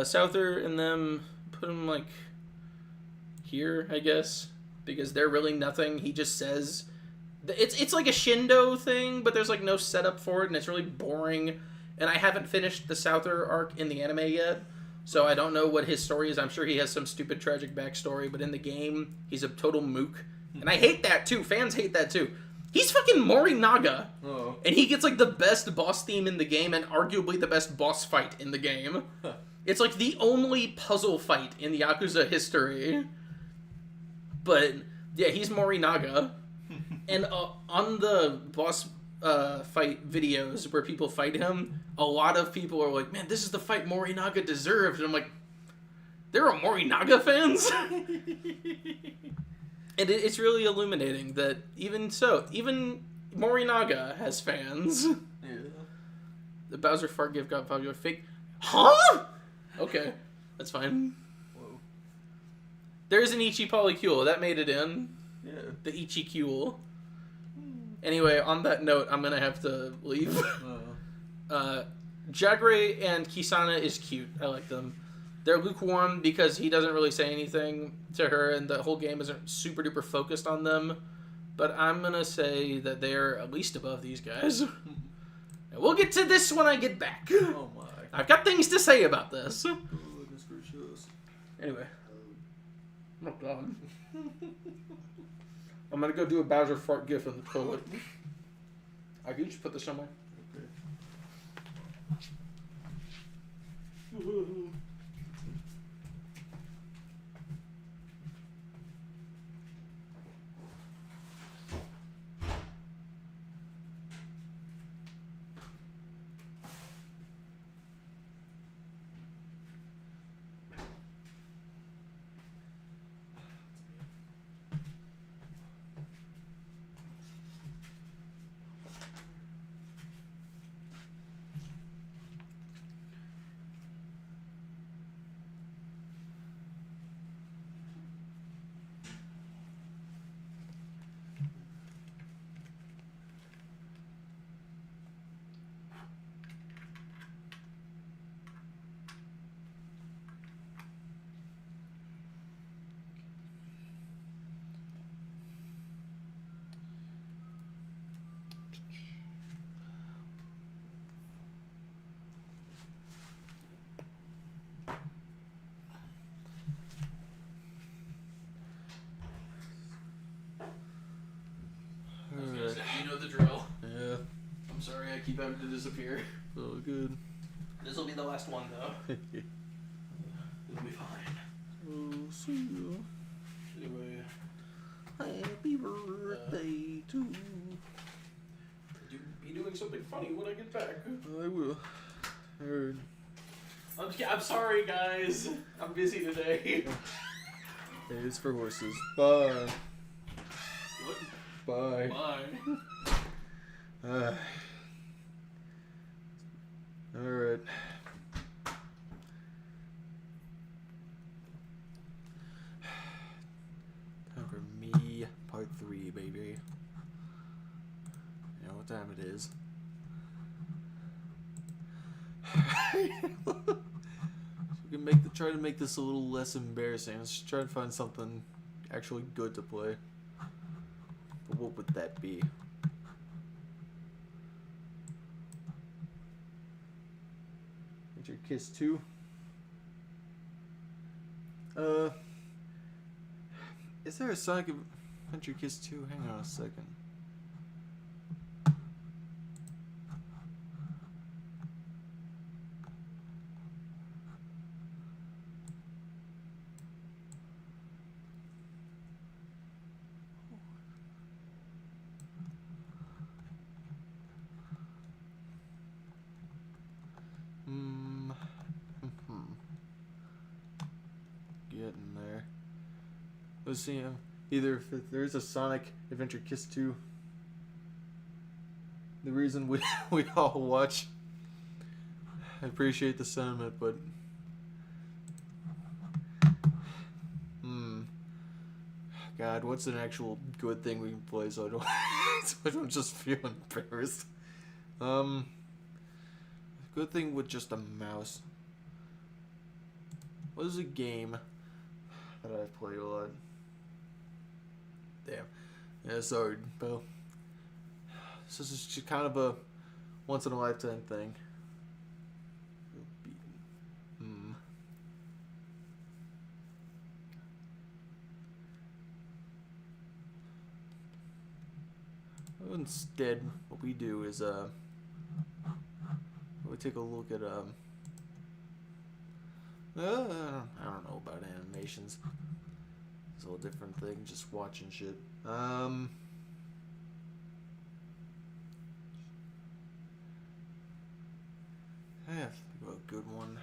Souther and them, put them like here, I guess, because they're really nothing. He just says, it's like a Shindo thing, but there's like no setup for it, and it's really boring. And I haven't finished the Souther arc in the anime yet, so I don't know what his story is. I'm sure he has some stupid tragic backstory, but in the game, he's a total mook. And I hate that too. Fans hate that too. He's fucking Morinaga. Oh. And he gets like the best boss theme in the game and arguably the best boss fight in the game. It's like the only puzzle fight in the Yakuza history. But yeah, he's Morinaga. And on the boss fight videos where people fight him, a lot of people are like, man, this is the fight Morinaga deserved. And I'm like, there are Morinaga fans? And it's really illuminating that even Morinaga has fans. Yeah. The Bowser fart gift got popular. Fake. Huh? Okay, that's fine. Whoa. There's an Ichi Polycule. That made it in. Yeah. The Ichi-cule. Anyway, on that note, I'm gonna have to leave. Jagre and Kisana is cute. I like them. They're lukewarm because he doesn't really say anything to her, and the whole game isn't super duper focused on them. But I'm gonna say that they're at least above these guys. And we'll get to this when I get back. Oh my. I've got things to say about this. Goodness gracious. Anyway. Oh god. I'm gonna go do a Bowser fart gif in the toilet. I can just put this somewhere. Okay. Alright. You know the drill. Yeah. I'm sorry I keep having to disappear. Oh, good. This will be the last one, though. It'll be fine. Oh, see you. Anyway. Happy birthday to you. Be doing something funny when I get back. I will. Alright. I'm sorry, guys. I'm busy today. It's for horses. Bye. What? Bye. Bye. Alright. Time for me, part 3, baby. You know what time it is. We can try to make this a little less embarrassing. Let's try to find something actually good to play. But what would that be? Adventure Kiss 2? Is there a Sonic Adventure Kiss 2? Hang on a second. Getting there. Let's see. Either if there's a Sonic Adventure Kiss 2, the reason we all watch. I appreciate the sentiment, but God, what's an actual good thing we can play so I don't just feel embarrassed. Good thing with just a mouse. What is a game that I play a lot? Damn. Yeah, sorry, Bill. This is just kind of a once in a lifetime thing. Instead, what we do is we take a look at I don't know about animations. It's a whole different thing, just watching shit. I have to think about a good one.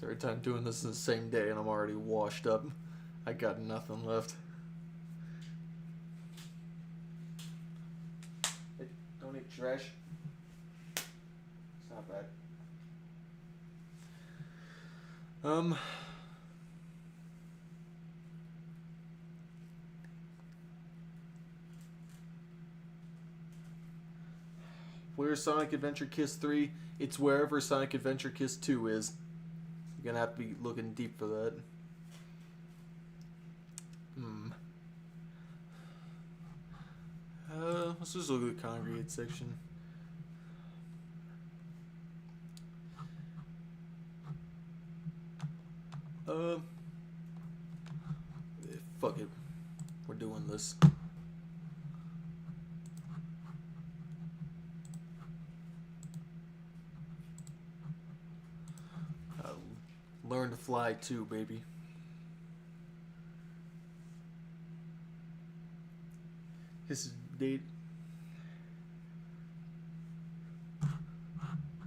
Third time doing this in the same day and I'm already washed up. I got nothing left. Hey, don't eat trash. It's not bad. Where's Sonic Adventure Kiss 3? It's wherever Sonic Adventure Kiss 2 is. You're gonna have to be looking deep for that. Let's just look at the congregate section. Fuck it. We're doing this. Learn to fly too, baby. This date.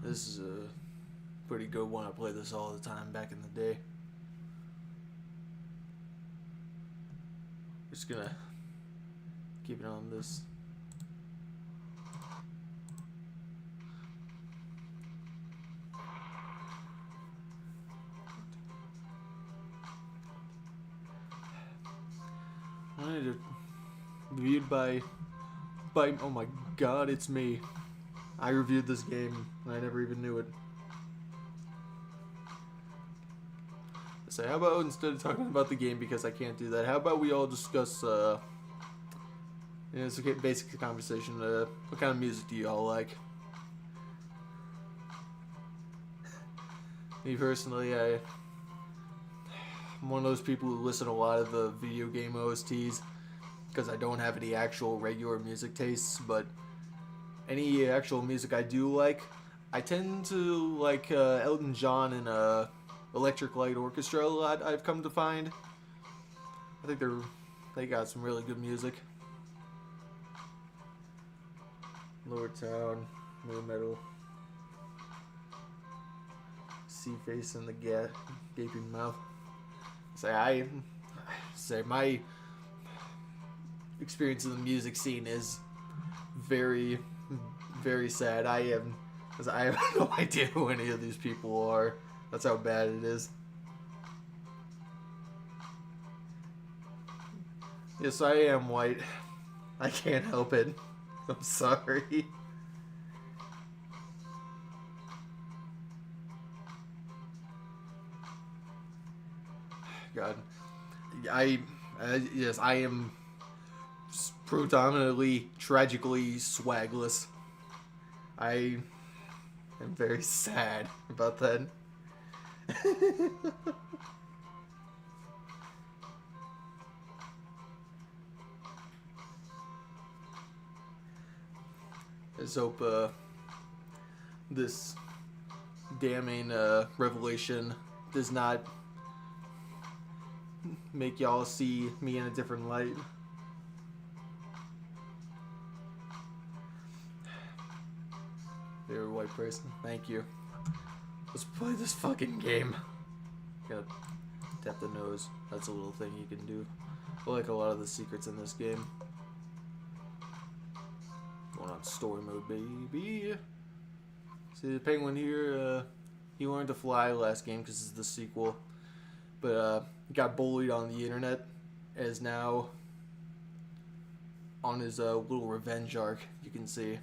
This is a pretty good one. I played this all the time back in the day. Just gonna keep it on this. Reviewed by oh my god, it's me. I reviewed this game and I never even knew it. So how about instead of talking about the game, because I can't do that, how about we all discuss it's a basic conversation. What kind of music do you all like? Me personally, I'm one of those people who listen to a lot of the video game OSTs because I don't have any actual regular music tastes, but any actual music I do like, I tend to like Elton John and Electric Light Orchestra a lot, I've come to find. I think they got some really good music. Lower Town, New Metal, Sea Face and the Gaping Mouth. Say my experience in the music scene is very, very sad. I have no idea who any of these people are. That's how bad it is. Yes, I am white. I can't help it. I'm sorry. God. Yes, I am predominantly, tragically swagless. I am very sad about that. Let's hope this damning revelation does not make y'all see me in a different light. You're a white person. Thank you. Let's play this fucking game. Gotta tap the nose. That's a little thing you can do. I like a lot of the secrets in this game. Going on story mode, baby. See the penguin here, he learned to fly last game because it's the sequel. But got bullied on the internet, and is now on his little revenge arc, you can see.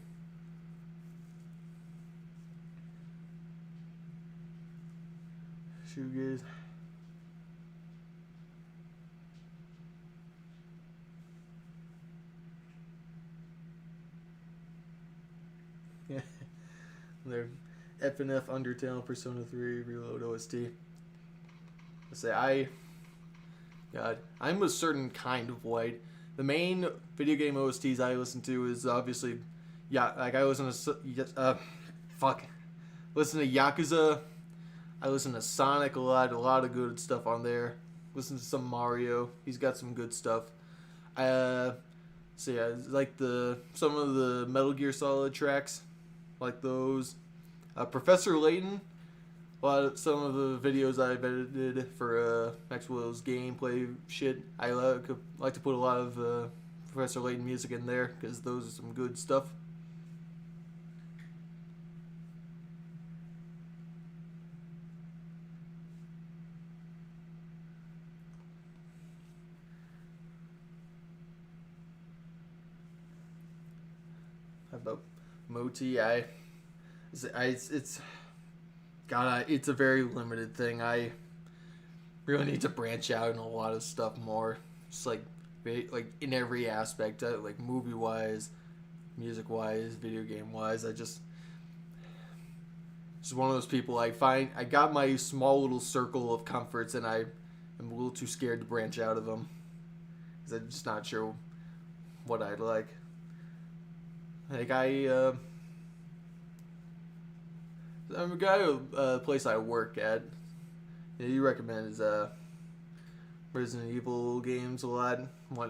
Shoegaze. Yeah. They're FNF, Undertale, Persona 3, Reload OST. I'm a certain kind of white. The main video game OSTs I listen to is obviously, I listen to, listen to Yakuza. I listen to Sonic a lot of good stuff on there. Listen to some Mario. He's got some good stuff. Like some of the Metal Gear Solid tracks, like those. Professor Layton. Some of the videos I've edited for Maxwell's gameplay shit. I like to put a lot of Professor Layton music in there because those are some good stuff. How about Moti? It's a very limited thing. I really need to branch out in a lot of stuff more. Just like in every aspect, like movie wise, music wise, video game wise. Just one of those people. I got my small little circle of comforts, and I am a little too scared to branch out of them because I'm just not sure what I'd like. I'm a guy who place I work at. You recommend his Resident Evil games a lot.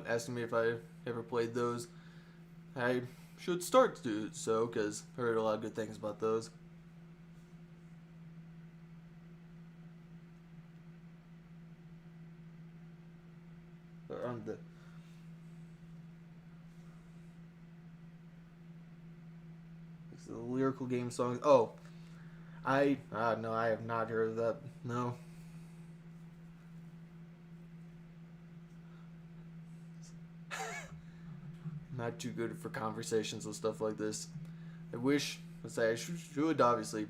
Asking me if I ever played those. I should start to do so because I heard a lot of good things about those. On the lyrical game songs. Oh. No, I have not heard of that. No. Not too good for conversations and stuff like this. I should obviously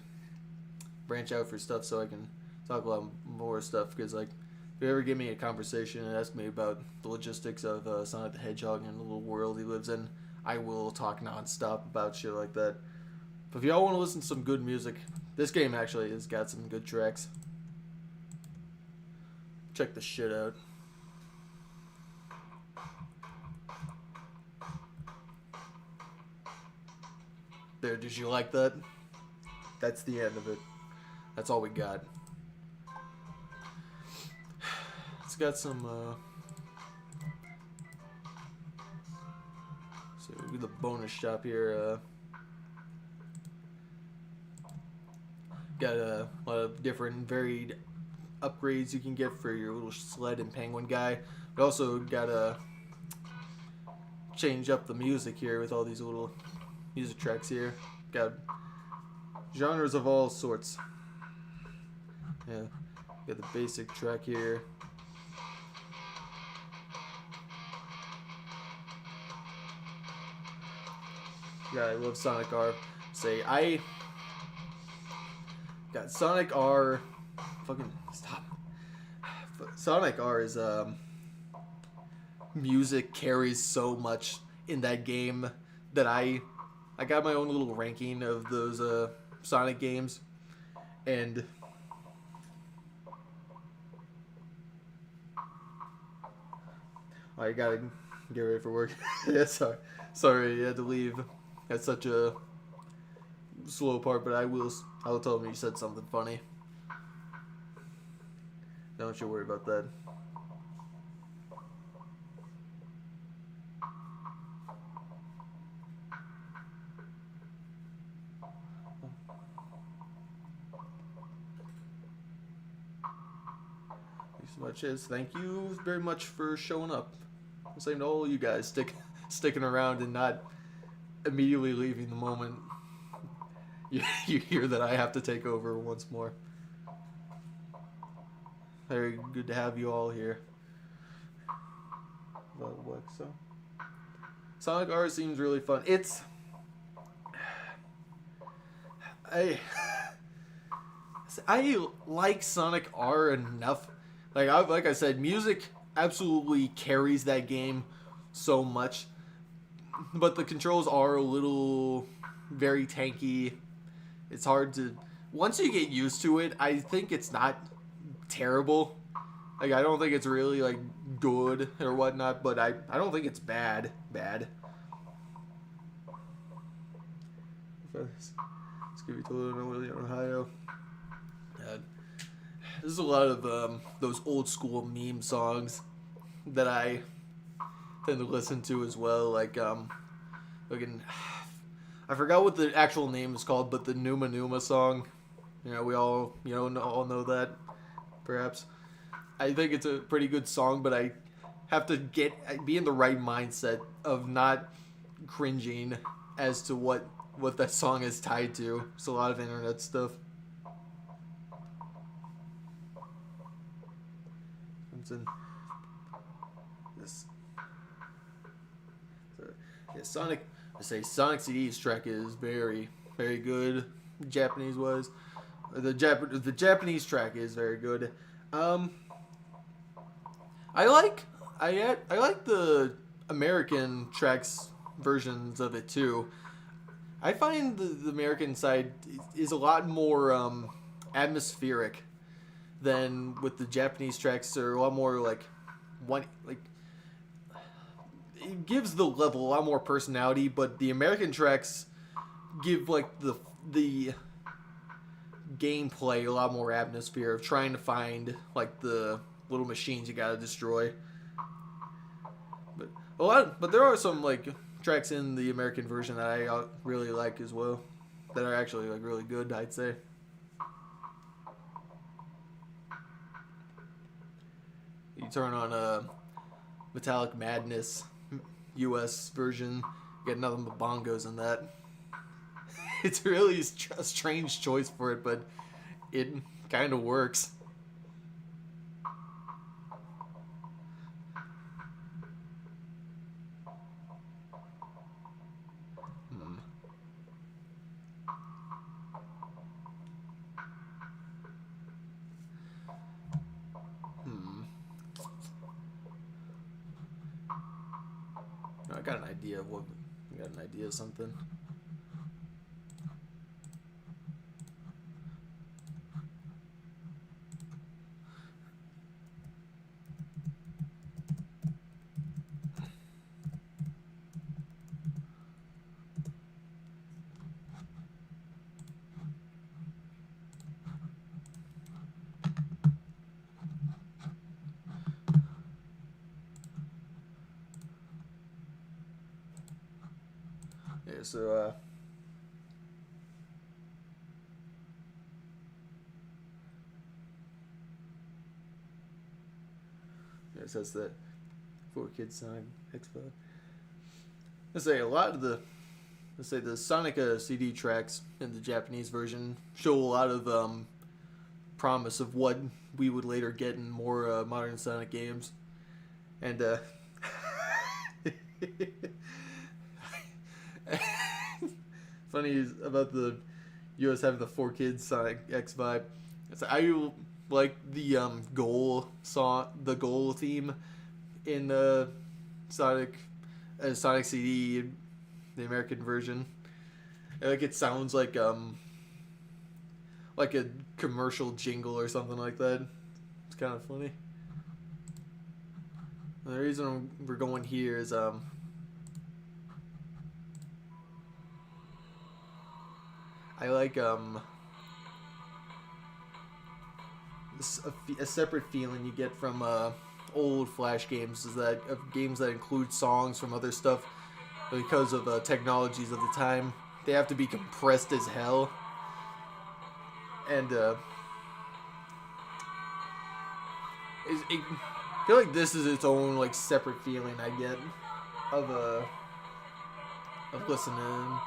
branch out for stuff so I can talk a lot more stuff. Because, like, if you ever give me a conversation and ask me about the logistics of Sonic the Hedgehog and the little world he lives in, I will talk nonstop about shit like that. But if y'all want to listen to some good music, this game actually has got some good tracks. Check the shit out. There, did you like that? That's the end of it. That's all we got. It's got some, so we'll do the bonus shop here, got a lot of different varied upgrades you can get for your little sled and penguin guy. But also got to change up the music here with all these little music tracks here. Got genres of all sorts. Yeah, got the basic track here. Yeah, I love Sonic R. Got Sonic R. Fucking stop. Sonic R's music carries so much in that game that I got my own little ranking of those Sonic games, and I gotta get ready for work. Yeah, sorry, you had to leave at such a slow part, but I will tell him you said something funny. Don't you worry about that. As much as thank you very much for showing up. Same to all you guys sticking around and not immediately leaving the moment you hear that I have to take over once more. Very good to have you all here. What, so? Sonic R seems really fun. I like Sonic R enough. Like I said, music absolutely carries that game so much, but the controls are a little very tanky. It's hard to once you get used to it. I think it's not terrible. Like I don't think it's really like good or whatnot, but I don't think it's bad. Scooby-Doo, Ohio. There's a lot of those old school meme songs that I tend to listen to as well. Like looking, I forgot what the actual name is called, but the Numa Numa song. You know, we all all know that, perhaps. I think it's a pretty good song, but I have to be in the right mindset of not cringing as to what that song is tied to. It's a lot of internet stuff. Sonic. I say Sonic CD's track is very, very good. Japanese was the Japanese track is very good. I like the American tracks versions of it too. I find the American side is a lot more atmospheric than with the Japanese tracks. They're a lot more like it gives the level a lot more personality, but the American tracks give like the gameplay a lot more atmosphere of trying to find like the little machines you gotta destroy. But there are some like tracks in the American version that I really like as well, that are actually like really good, I'd say. You turn on Metallic Madness US version, you get nothing but bongos in that. It's really a strange choice for it, but it kind of works. I got an idea of something. Yeah, so it says that 4Kids Sonic X5. Let's say the Sonic CD tracks in the Japanese version show a lot of promise of what we would later get in more modern Sonic games, and funny is about the US having the 4Kids Sonic X5. I like the goal song, the goal theme in Sonic CD, the American version. Like it sounds like a commercial jingle or something like that. It's kind of funny. And the reason we're going here is I like a separate feeling you get from old Flash games is that of games that include songs from other stuff, because of technologies of the time. They have to be compressed as hell, and I feel like this is its own like separate feeling I get of listening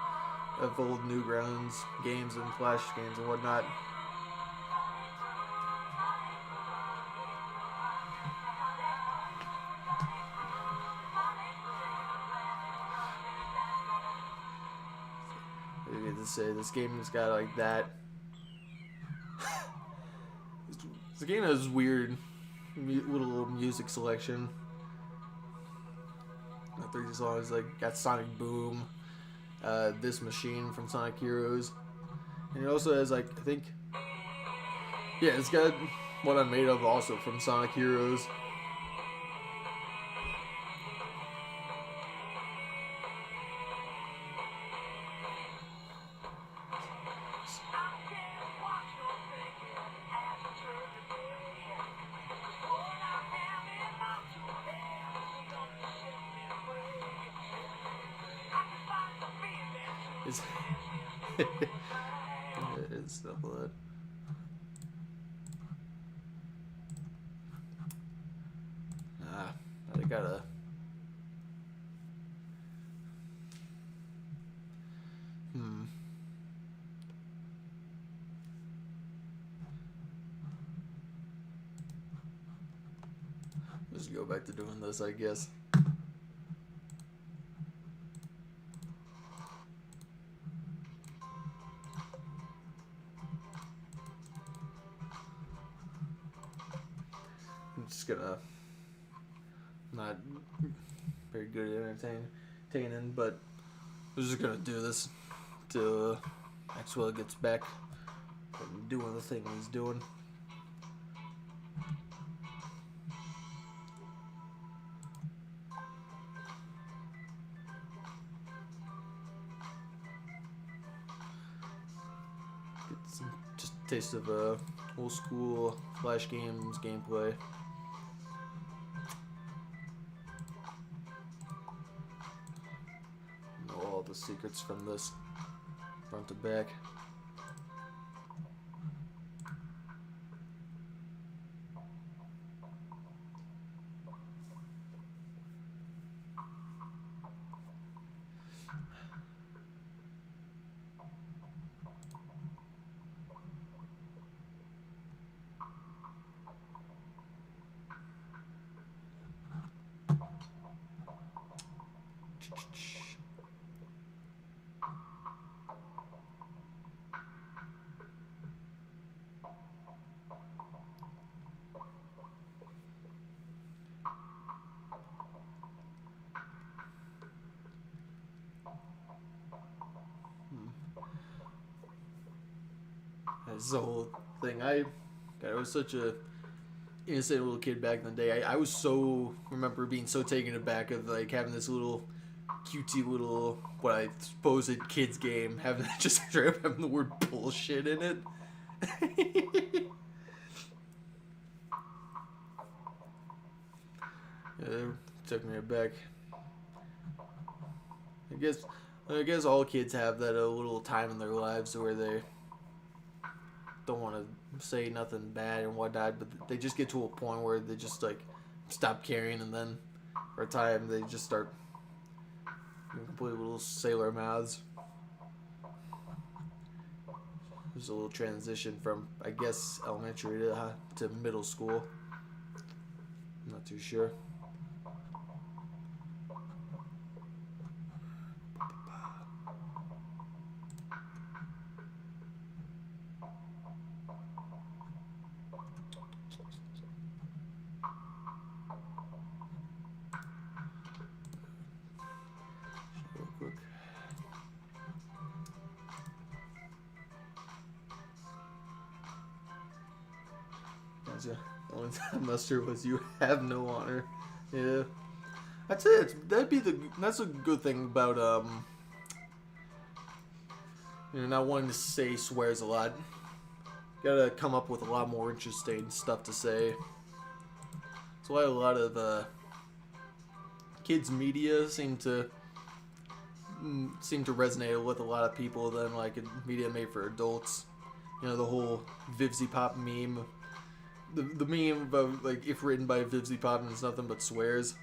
of old Newgrounds games and Flash games and whatnot. I get to say this game has got like that. This game has weird little music selection. The 3 songs like got Sonic Boom, This Machine from Sonic Heroes, and it also has like I think, yeah, it's got What I'm Made Of also from Sonic Heroes. It's stuff like that. I gotta. Just go back to doing this, I guess. I'm just gonna not very good at entertaining, but I'm just gonna do this till Maxwell gets back and doing the thing he's doing. Get some just taste of old school Flash games gameplay. Know all the secrets from this front to back. That's the whole thing. I was such a innocent little kid back in the day. I was so remember being so taken aback of like having this little cutesy little what I suppose a kid's game having just straight up having the word bullshit in it. Took me aback. I guess all kids have that little time in their lives where they don't want to say nothing bad and whatnot, but they just get to a point where they just like stop caring, and then for a time they just start complete little sailor mouths. There's a little transition from I guess elementary to middle school. I'm not too sure. The only time Mustard was you have no honor. Yeah, that's it. That's a good thing about not wanting to say swears a lot. Gotta come up with a lot more interesting stuff to say. That's why a lot of kids media seem to resonate with a lot of people than like media made for adults. You know, the whole Vivzy Pop meme. The meme about like if written by Vivzy Pop and it's nothing but swears.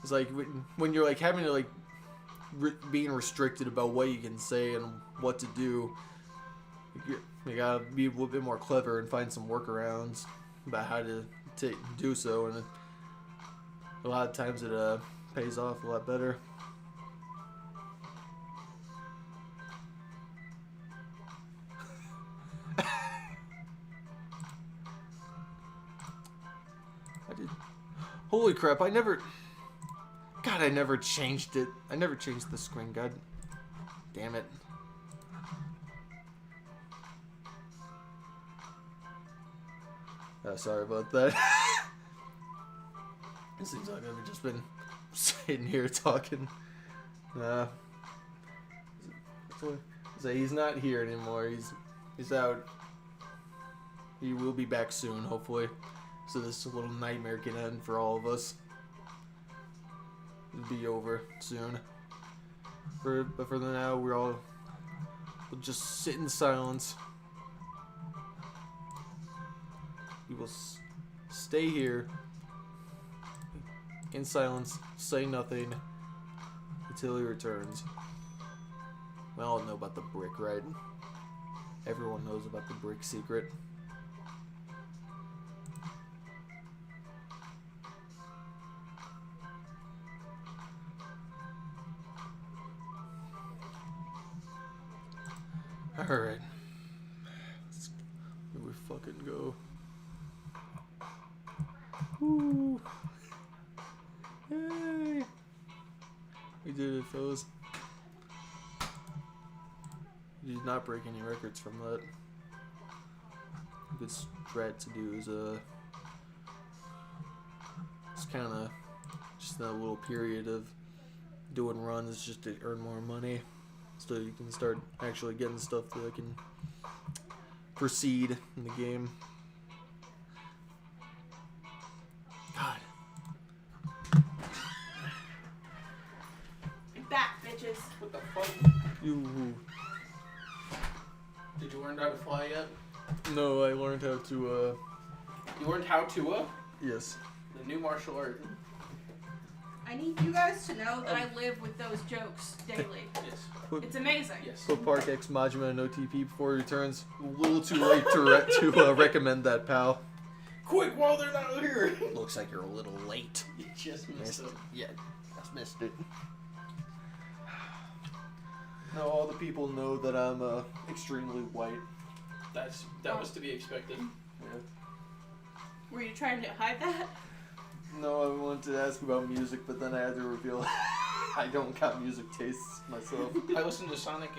It's like when you're like having to like being restricted about what you can say and what to do. You gotta be a little bit more clever and find some workarounds about how to do so, and a lot of times it pays off a lot better. Holy crap, I never changed it. I never changed the screen, god. Damn it. Sorry about that. It seems like I've just been sitting here talking. So he's not here anymore. He's out. He will be back soon, hopefully. So this little nightmare can end for all of us. It'll be over soon. But for now, we'll just sit in silence. We will stay here in silence, say nothing until he returns. We all know about the brick, right? Everyone knows about the brick secret. Alright. Here we fucking go. Woo! Yay! We did it, fellas. We did not break any records from that. A good strat to do is it's kind of just that little period of doing runs just to earn more money, so you can start actually getting stuff that can proceed in the game. God. I'm back, bitches. What the fuck? You. Did you learn how to fly yet? No, I learned how to, You learned how to, yes. The new martial art. I need you guys to know that I live with those jokes daily. Yes. It's amazing. Yes. Put Park X Majima and OTP before he returns. A little too late to recommend that, pal. Quick, while they're not here! Looks like you're a little late. You just missed it. Yeah, just missed it. Now all the people know that I'm extremely white. That was to be expected. Yeah. Were you trying to hide that? No, I wanted to ask about music, but then I had to reveal I don't got music tastes myself. I listen to Sonic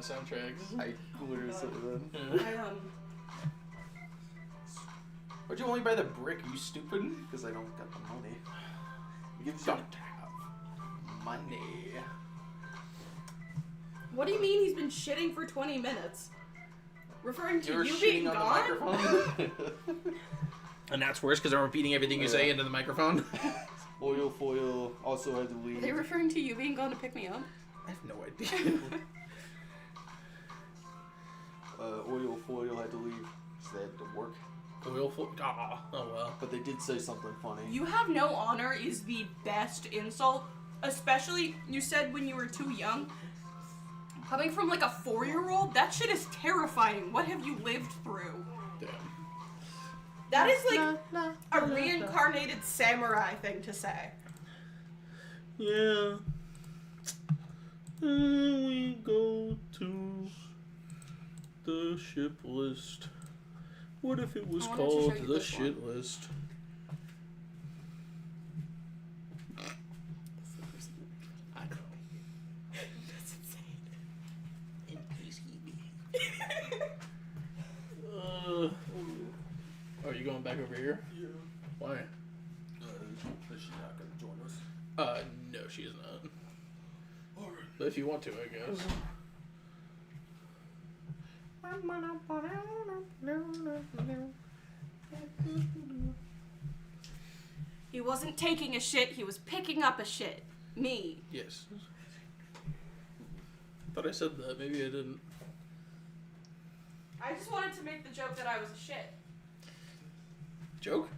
soundtracks. I literally said that. Yeah. Why'd you only buy the brick? Are you stupid? Because I don't got the money. It gives you Don't have money. What do you mean he's been shitting for 20 minutes? Referring to You're you shitting being on gone? the microphone. And that's worse because I'm repeating everything you say into the microphone. Oil foil also had to leave. Are they referring to you being gone to pick me up? I have no idea. Oil foil had to leave because they had to work. Oh well. But they did say something funny. You have no honor is the best insult. Especially, you said when you were too young. Coming from like a 4-year-old, that shit is terrifying. What have you lived through? Damn. That is like a reincarnated samurai thing to say. Yeah. We go to the ship list. What if it was I wanted to called show you the this shit list? I know. That's insane. Are you going back over here? Yeah. Why? She's not going to join us. No, she is not. But if you want to, I guess. He wasn't taking a shit, he was picking up a shit. Me. Yes. Thought I said that. Maybe I didn't. I just wanted to make the joke that I was a shit. Joke?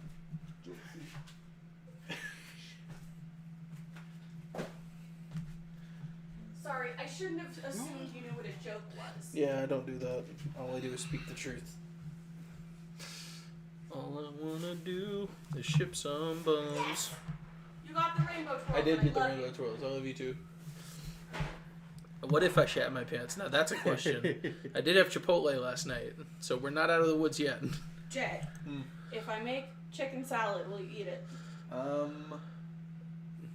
Sorry, I shouldn't have assumed you knew what a joke was. Yeah, I don't do that. All I do is speak the truth. All I wanna do is ship some bums. You got the rainbow twirl. I did get the love rainbow you. twirls. I love you too. What if I shat my pants? Now that's a question. I did have Chipotle last night, so we're not out of the woods yet. Jay, if I make chicken salad, will you eat it?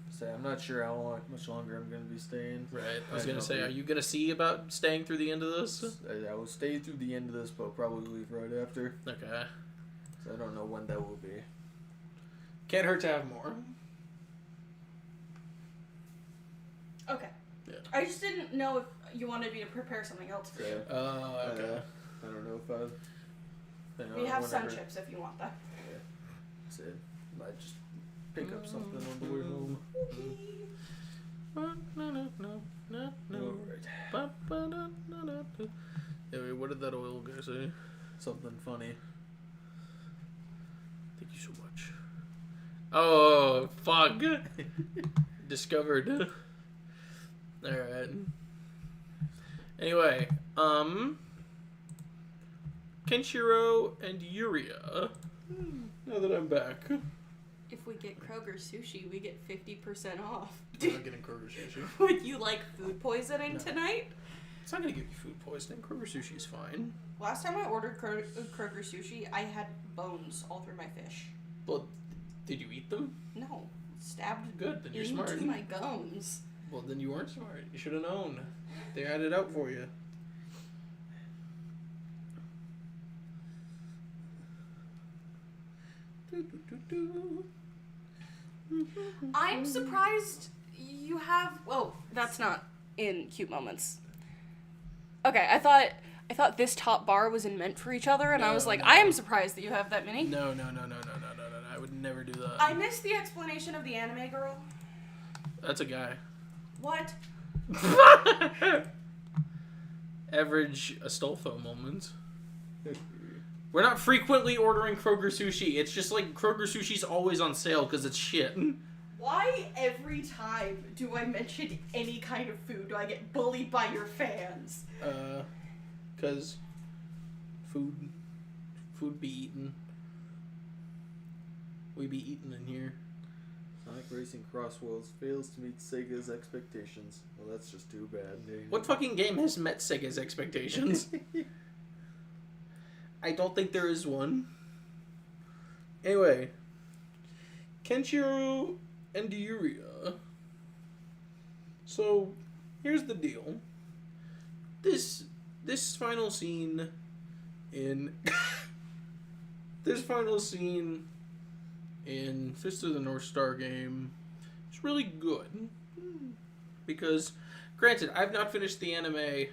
Say I'm not sure how much longer I'm gonna be staying. Right. I was gonna say, are you gonna see about staying through the end of this? I will stay through the end of this, but I'll probably leave right after. Okay. So I don't know when that will be. Can't hurt to have more. Okay. Yeah. I just didn't know if you wanted me to prepare something else for you. Okay. I don't know if I. We have sun chips if you want that. Yeah. So I might just pick up something on the way home. Anyway, what did that oil guy say? Something funny. Thank you so much. Oh, fuck. Discovered. Alright. Anyway, Kenshiro and Yuria. Now that I'm back. If we get Kroger sushi, we get 50% off. I'm not getting Kroger sushi. Would you like food poisoning tonight? It's not gonna give you food poisoning. Kroger sushi is fine. Last time I ordered Kroger sushi, I had bones all through my fish. Well, did you eat them? No, stabbed Good, then you're into smart. my gums. Well, then you weren't smart. You should have known. They had it out for you. I'm surprised you have. Well, that's not in cute moments. Okay, I thought this top bar was in meant for each other, and I was like, No. I am surprised that you have that many. No. I would never do that. I missed the explanation of the anime girl. That's a guy. What? Average Astolfo moment. We're not frequently ordering Kroger sushi. It's just like Kroger sushi's always on sale because it's shit. Why every time do I mention any kind of food do I get bullied by your fans? Because food be eaten. We be eating in here. Sonic Racing Crossworlds fails to meet Sega's expectations. Well, that's just too bad. What fucking game has met Sega's expectations? I don't think there is one. Anyway, Kenshiro and Yuria. So, here's the deal. This final scene in Fist of the North Star game is really good. Because, granted, I've not finished the anime.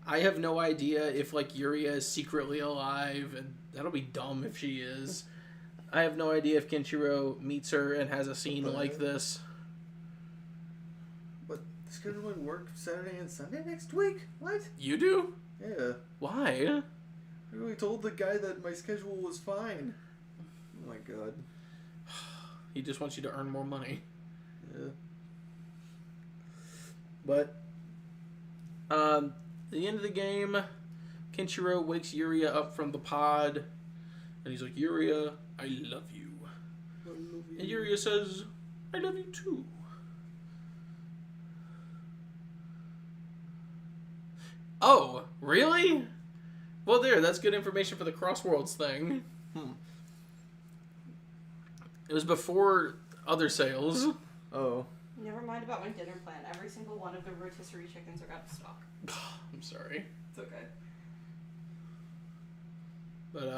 I have no idea if, like, Yuria is secretly alive, and that'll be dumb if she is. I have no idea if Kenshiro meets her and has a scene like this. But scheduling work Saturday and Sunday next week? What? You do? Yeah. Why? I really told the guy that my schedule was fine. Oh my god. He just wants you to earn more money. Yeah. But, at the end of the game, Kenshiro wakes Yuria up from the pod, and he's like, Yuria, I love you. I love you. And Yuria says, I love you too. Oh, really? Well, that's good information for the Crossworlds thing. It was before other sales. Oh. Never mind about my dinner plan. Every single one of the rotisserie chickens are out of stock. I'm sorry. It's okay. But,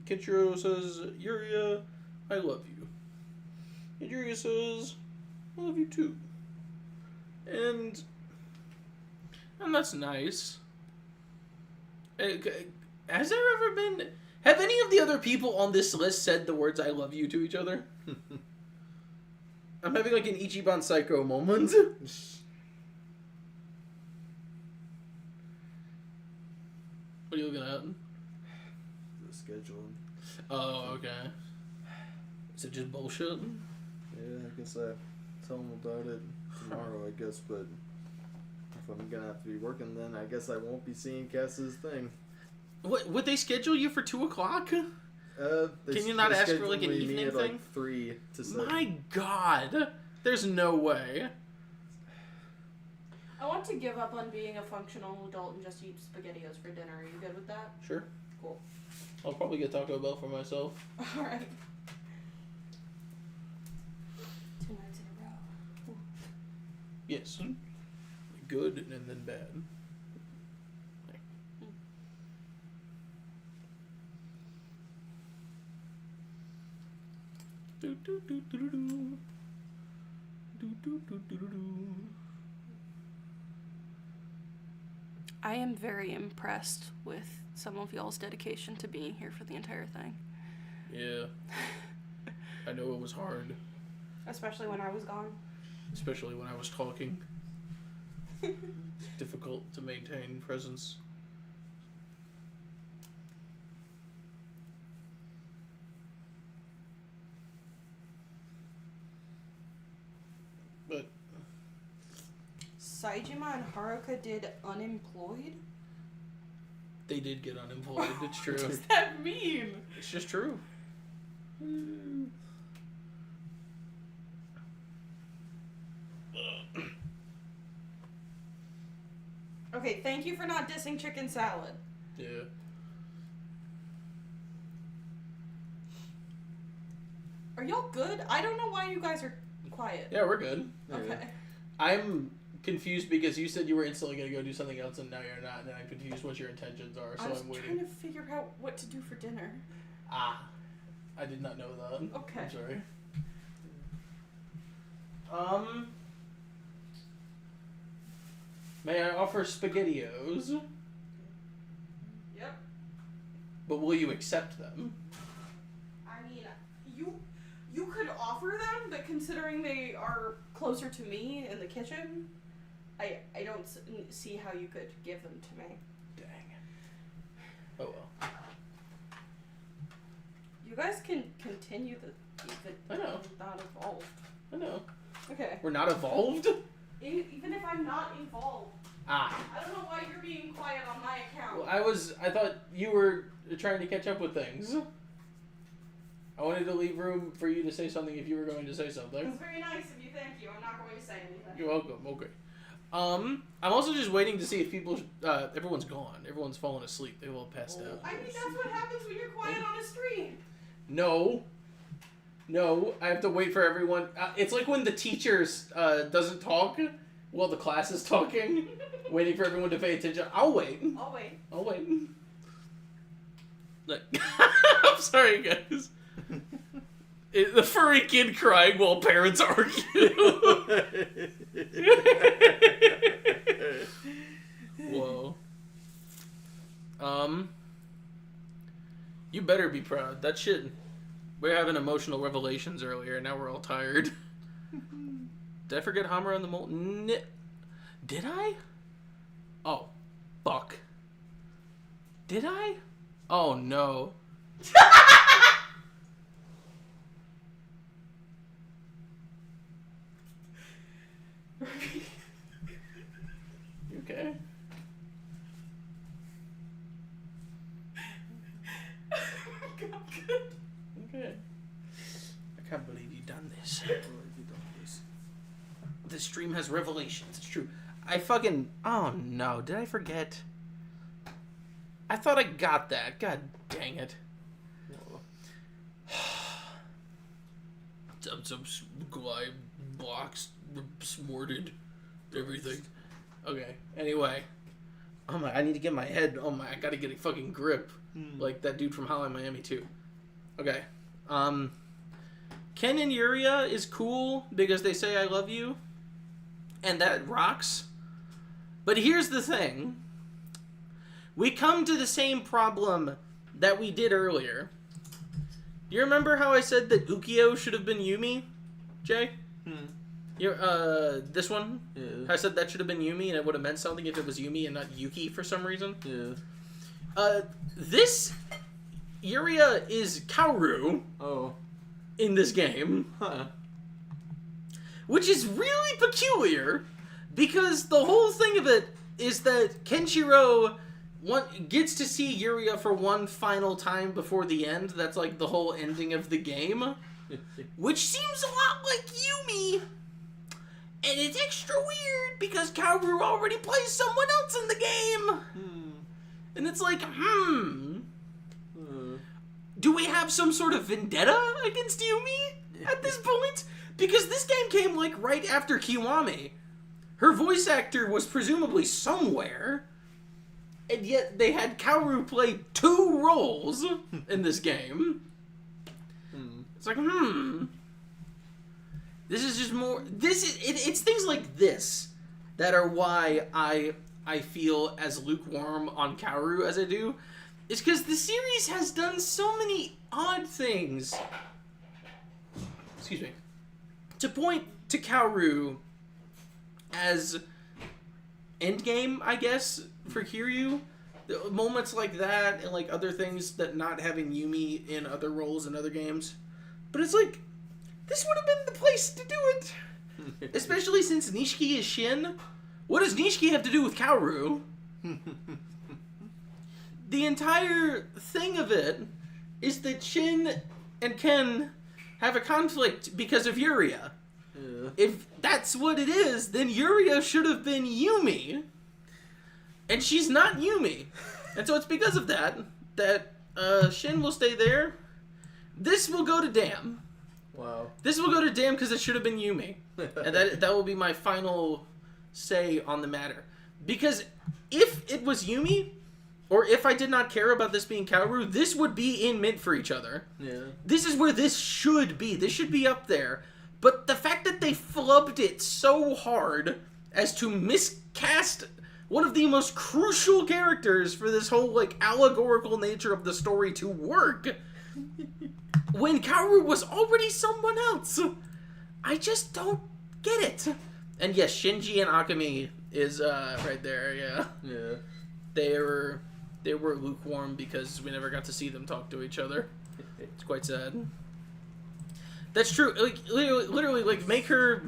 Kenshiro says, Yuria, I love you. And Yuria says, I love you too. And that's nice. Has there ever been... Have any of the other people on this list said the words I love you to each other? I'm having like an Ichiban Psycho moment. What are you looking at? The schedule. Oh, okay. Is it just bullshit? Yeah, I guess I tell him about it tomorrow, I guess, but if I'm gonna have to be working then, I guess I won't be seeing Cass's thing. What, would they schedule you for 2 o'clock? Can you not ask for like an evening thing? Like 3 to 7. My god! There's no way. I want to give up on being a functional adult and just eat SpaghettiOs for dinner. Are you good with that? Sure. Cool. I'll probably get Taco Bell for myself. Alright. 2 nights in a row. Ooh. Yes. Good and then bad. Do, do, do, do, do, do. Do, do, do, do, do, do. I am very impressed with some of y'all's dedication to being here for the entire thing. Yeah. I know it was hard. Especially when I was gone. Especially when I was talking. It's difficult to maintain presence. But Saejima and Haruka did Unemployed? they did get unemployed, it's true. What does that mean? It's just true. Okay, thank you for not dissing chicken salad. Yeah. Are y'all good? I don't know why you guys are quiet. Yeah, we're good. Okay. I'm confused because you said you were instantly going to go do something else and now you're not, and I'm confused what your intentions are, so I was I'm waiting. trying to figure out what to do for dinner. Ah. I did not know that. Okay. I'm sorry. May I offer SpaghettiOs? Yep. But will you accept them? I mean, you could offer them, but considering they are closer to me in the kitchen, I don't see how you could give them to me. Dang. Oh well. You guys can continue the I know. not involved. I know. Okay. We're not evolved? Even if I'm not involved. Ah. I don't know why you're being quiet on my account. Well, I thought you were trying to catch up with things. I wanted to leave room for you to say something if you were going to say something. It's very nice of you, thank you. I'm not going to say anything. You're welcome. Okay. I'm also just waiting to see if people. Everyone's gone. Everyone's fallen asleep. They've all passed out. I mean, that's what happens when you're quiet on a stream. No, I have to wait for everyone. It's like when the teacher doesn't talk while the class is talking, waiting for everyone to pay attention. I'll wait. I'll wait. Look, I'm sorry, guys. The furry kid crying while parents argue. Whoa. You better be proud. That shit. We're having emotional revelations earlier, and now we're all tired. Did I forget Hammer on the Mole? Did I? Oh, fuck. Did I? Oh, no. You okay? Okay. I can't believe you've done this. The stream has revelations. It's true. I fucking... Oh, no. Did I forget? I thought I got that. God dang it. Some glide blocks smorted everything. Okay. Anyway. Oh my, I need to get my head. Oh my, I gotta get a fucking grip. Like that dude from Hotline Miami 2. Okay. Ken and Yuria is cool because they say I love you. And that rocks. But here's the thing. We come to the same problem that we did earlier. Do you remember how I said that Ukyo should have been Yumi, Jay? This one? Yeah. I said that should have been Yumi and it would have meant something if it was Yumi and not Yuki for some reason. Yeah. This Yuria is Kaoru. Oh. In this game. Huh. Which is really peculiar because the whole thing of it is that Kenshiro gets to see Yuria for one final time before the end. That's like the whole ending of the game. Which seems a lot like Yumi. And it's extra weird because Kaoru already plays someone else in the game. And it's like, do we have some sort of vendetta against Yumi at this point? Because this game came, like, right after Kiwami. Her voice actor was presumably somewhere, and yet they had Kaoru play 2 roles in this game. It's like, This is just more... It's things like this that are why I feel as lukewarm on Kaoru as I do. It's because the series has done so many odd things. Excuse me. To point to Kaoru as endgame, I guess, for Kiryu. Moments like that and like other things that not having Yumi in other roles in other games. But it's like, this would have been the place to do it. Especially since Nishiki is Shin. What does Nishiki have to do with Kaoru? The entire thing of it is that Shin and Ken have a conflict because of Yuria. Yeah. If that's what it is, then Yuria should have been Yumi. And she's not Yumi. And so it's because of that Shin will stay there. This will go to Dam. Wow. This will go to Dam because it should have been Yumi. And that will be my final say on the matter. Because if it was Yumi, or if I did not care about this being Kaoru, this would be in mint for each other. Yeah. This is where this should be. This should be up there. But the fact that they flubbed it so hard as to miscast one of the most crucial characters for this whole, like, allegorical nature of the story to work, when Kaoru was already someone else, I just don't get it. And yes, Shinji and Akemi is right there, yeah. Yeah. They were lukewarm because we never got to see them talk to each other. It's quite sad. That's true. Like literally, like make her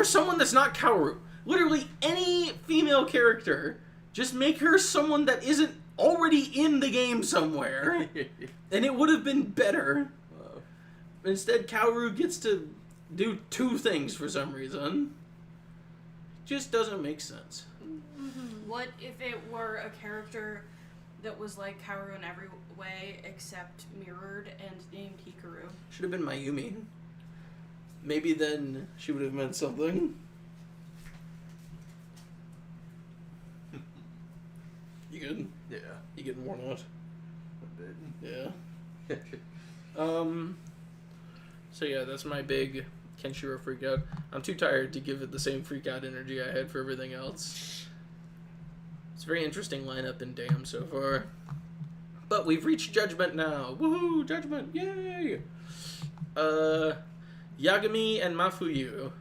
someone that's not Kaoru. Literally any female character, just make her someone that isn't already in the game somewhere, and it would have been better. Wow. Instead, Kaoru gets to do 2 things for some reason. Just doesn't make sense. What if it were a character that was like Kaoru in every way except mirrored and named Hikaru? Should have been Mayumi. Maybe then she would have meant something. You good? Yeah. You getting worn out? A bit. Yeah. So yeah, that's my big Kenshiro freak out. I'm too tired to give it the same freak out energy I had for everything else. It's a very interesting lineup in Dam so far. But we've reached Judgment now. Woohoo! Judgment! Yay! Yagami and Mafuyu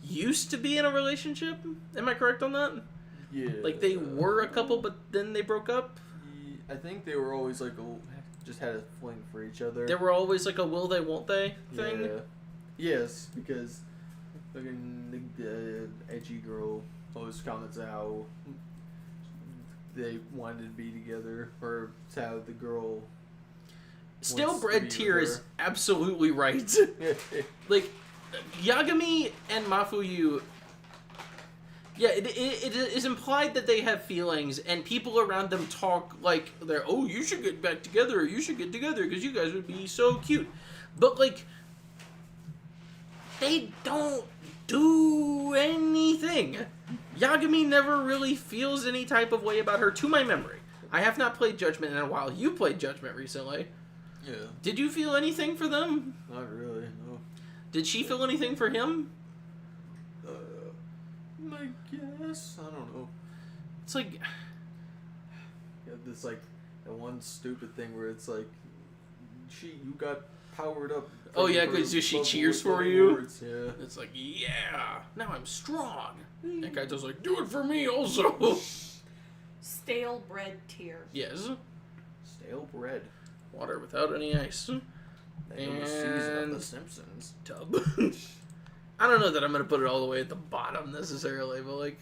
used to be in a relationship. Am I correct on that? Yeah. Like they were a couple, but then they broke up? I think they were always like just had a fling for each other. They were always like a will they, won't they thing? Yeah. Yes, because fucking the edgy girl always comments how they wanted to be together, or how the girl. Stale Bread Tier is absolutely right. Like, Yagami and Mafuyu. Yeah, it is implied that they have feelings, and people around them talk like they're, oh, you should get back together, or you should get together, because you guys would be so cute. But, like, they don't do anything. Yagami never really feels any type of way about her, to my memory. I have not played Judgment in a while. You played Judgment recently. Yeah. Did you feel anything for them? Not really, no. Did she feel anything for him? I guess. I don't know. It's like... Yeah, this, like, that one stupid thing where it's like, you got powered up. Oh, yeah, because she cheers for you? Words. Yeah. It's like, yeah, now I'm strong. That guy does like, do it for me also. Stale Bread Tier. Yes. Stale bread. Water without any ice. And the season of The Simpsons. Tub. I don't know that I'm going to put it all the way at the bottom necessarily, but like...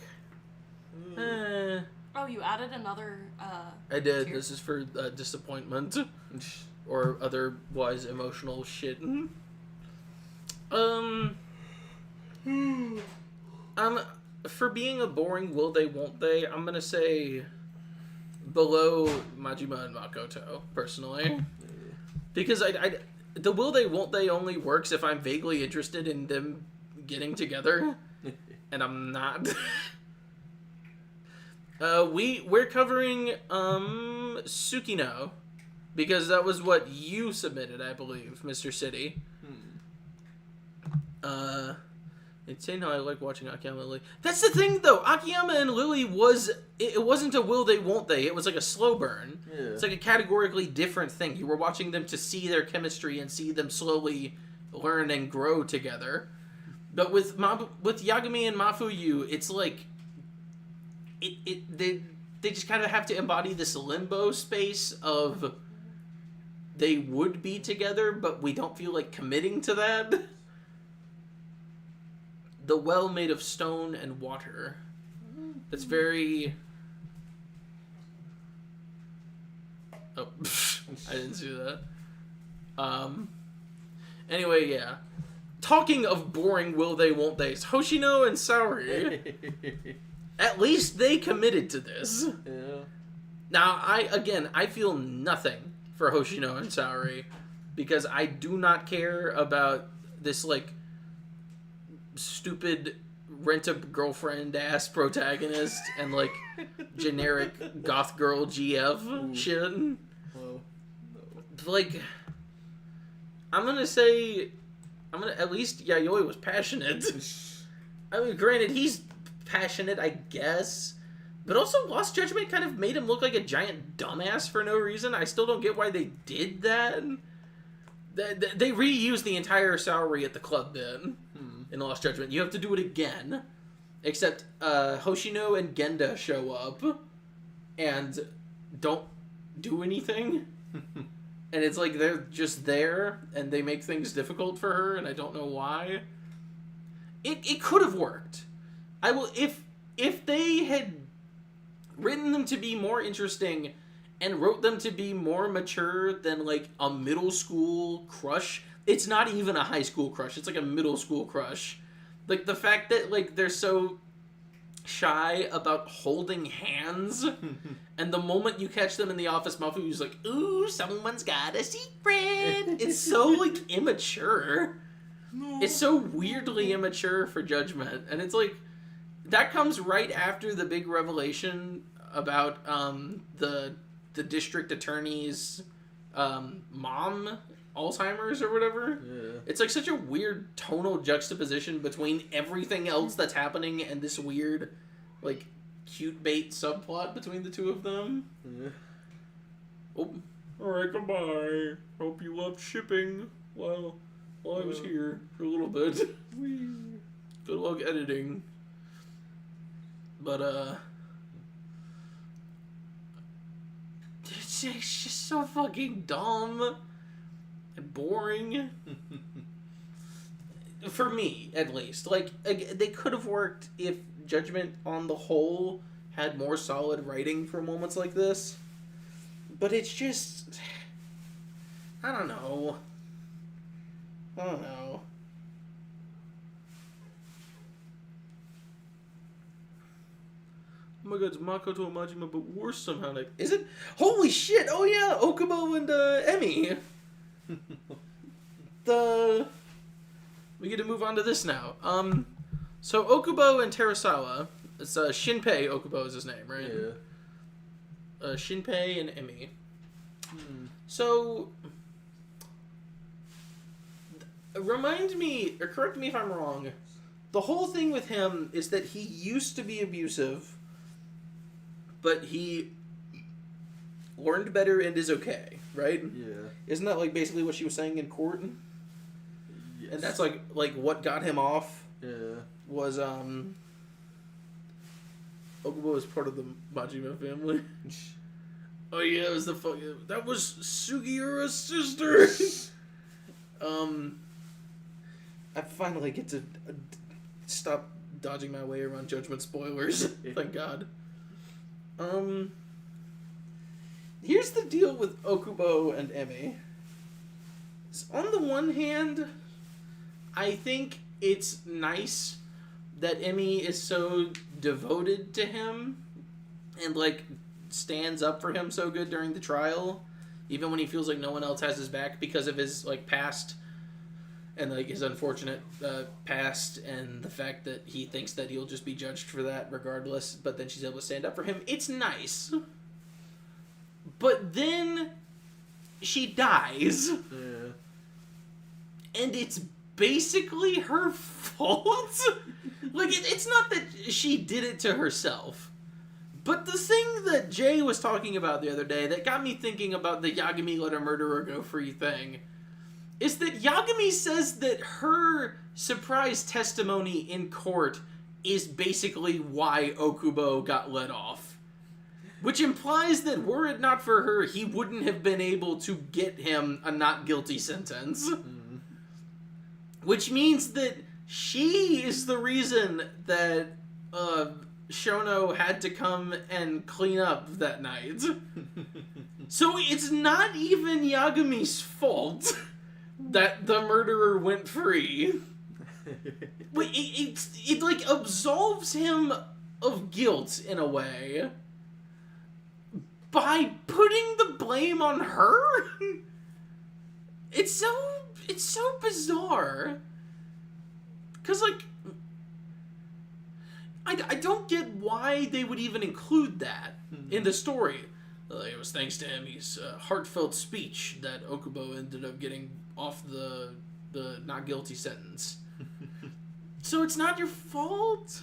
Oh, you added another I did. tier? This is for disappointment. Or otherwise emotional shit. For being a boring will they, won't they, I'm going to say below Majima and Makoto, personally. Because the will they won't they only works if I'm vaguely interested in them getting together, and I'm not. We're covering Tsukino, because that was what you submitted, I believe, Mr. City. Insane how I like watching Akiyama and Lily. That's the thing, though. Akiyama and Lily it wasn't a will they won't they. It was like a slow burn. Yeah. It's like a categorically different thing. You were watching them to see their chemistry and see them slowly learn and grow together. But with Yagami and Mafuyu, it's like they just kind of have to embody this limbo space of they would be together, but we don't feel like committing to that. The well made of stone and water. That's very... Oh, I didn't see that. Anyway, yeah. Talking of boring will they won't theys, Hoshino and Saori, at least they committed to this. Yeah. Now, I feel nothing for Hoshino and Saori, because I do not care about this, like, stupid rent-a-girlfriend ass protagonist and, like, generic goth girl GF shit. Well, no. Like, at least Yayoi was passionate. I mean, granted, he's passionate, I guess, but also Lost Judgment kind of made him look like a giant dumbass for no reason. I still don't get why they did that. They reused the entire Saori at the club then. In Lost Judgment. You have to do it again. Except Hoshino and Genda show up and don't do anything. And it's like they're just there and they make things difficult for her, and I don't know why. It could have worked. If they had written them to be more interesting and wrote them to be more mature than like a middle school crush. It's not even a high school crush. It's like a middle school crush. Like, the fact that, like, they're so shy about holding hands, and the moment you catch them in the office, Mafuyu's like, ooh, someone's got a secret. It's so, like, immature. No. It's so weirdly immature for Judgment. And it's like, that comes right after the big revelation about the district attorney's mom... Alzheimer's or whatever. Yeah. It's like such a weird tonal juxtaposition between everything else that's happening and this weird, like, cute bait subplot between the two of them. Yeah. Oh, alright, goodbye. Hope you loved shipping while I was here for a little bit. Good luck editing. But, it's just so fucking dumb. Boring. For me, at least. Like, they could have worked if Judgment on the whole had more solid writing for moments like this. But it's just... I don't know. Oh my god, it's Makoto Majima, but worse somehow. Like, is it? Holy shit! Oh yeah, Okubo and Emi. We get to move on to this now. So Okubo and Terasawa, it's Shinpei Okubo is his name, right? Yeah. Shinpei and Emi. So, remind me, or correct me if I'm wrong, the whole thing with him is that he used to be abusive, but he learned better and is okay, right? Yeah. Isn't that like basically what she was saying in court? Yes. And that's like what got him off. Yeah. Was Okubo was part of the Majima family. Oh yeah, it was that was Sugiura's sister. I finally get to stop dodging my way around Judgment spoilers. Thank God. Here's the deal with Okubo and Emi. On the one hand, I think it's nice that Emi is so devoted to him and, like, stands up for him so good during the trial. even when he feels like no one else has his back because of his like past and like his unfortunate past and the fact that he thinks that he'll just be judged for that regardless, but then she's able to stand up for him. It's nice. But then she dies. Yeah. And it's basically her fault. Like, it's not that she did it to herself. But the thing that Jay was talking about the other day that got me thinking about the Yagami let a murderer go free thing is that Yagami says that her surprise testimony in court is basically why Okubo got let off. Which implies that were it not for her, he wouldn't have been able to get him a not guilty sentence. Which means that she is the reason that Shono had to come and clean up that night. So it's not even Yagami's fault that the murderer went free. But it like absolves him of guilt in a way by putting the blame on her. It's so bizarre. Cause like I don't get why they would even include that in the story. It was thanks to Emi's heartfelt speech that Okubo ended up getting off the not guilty sentence. So it's not your fault?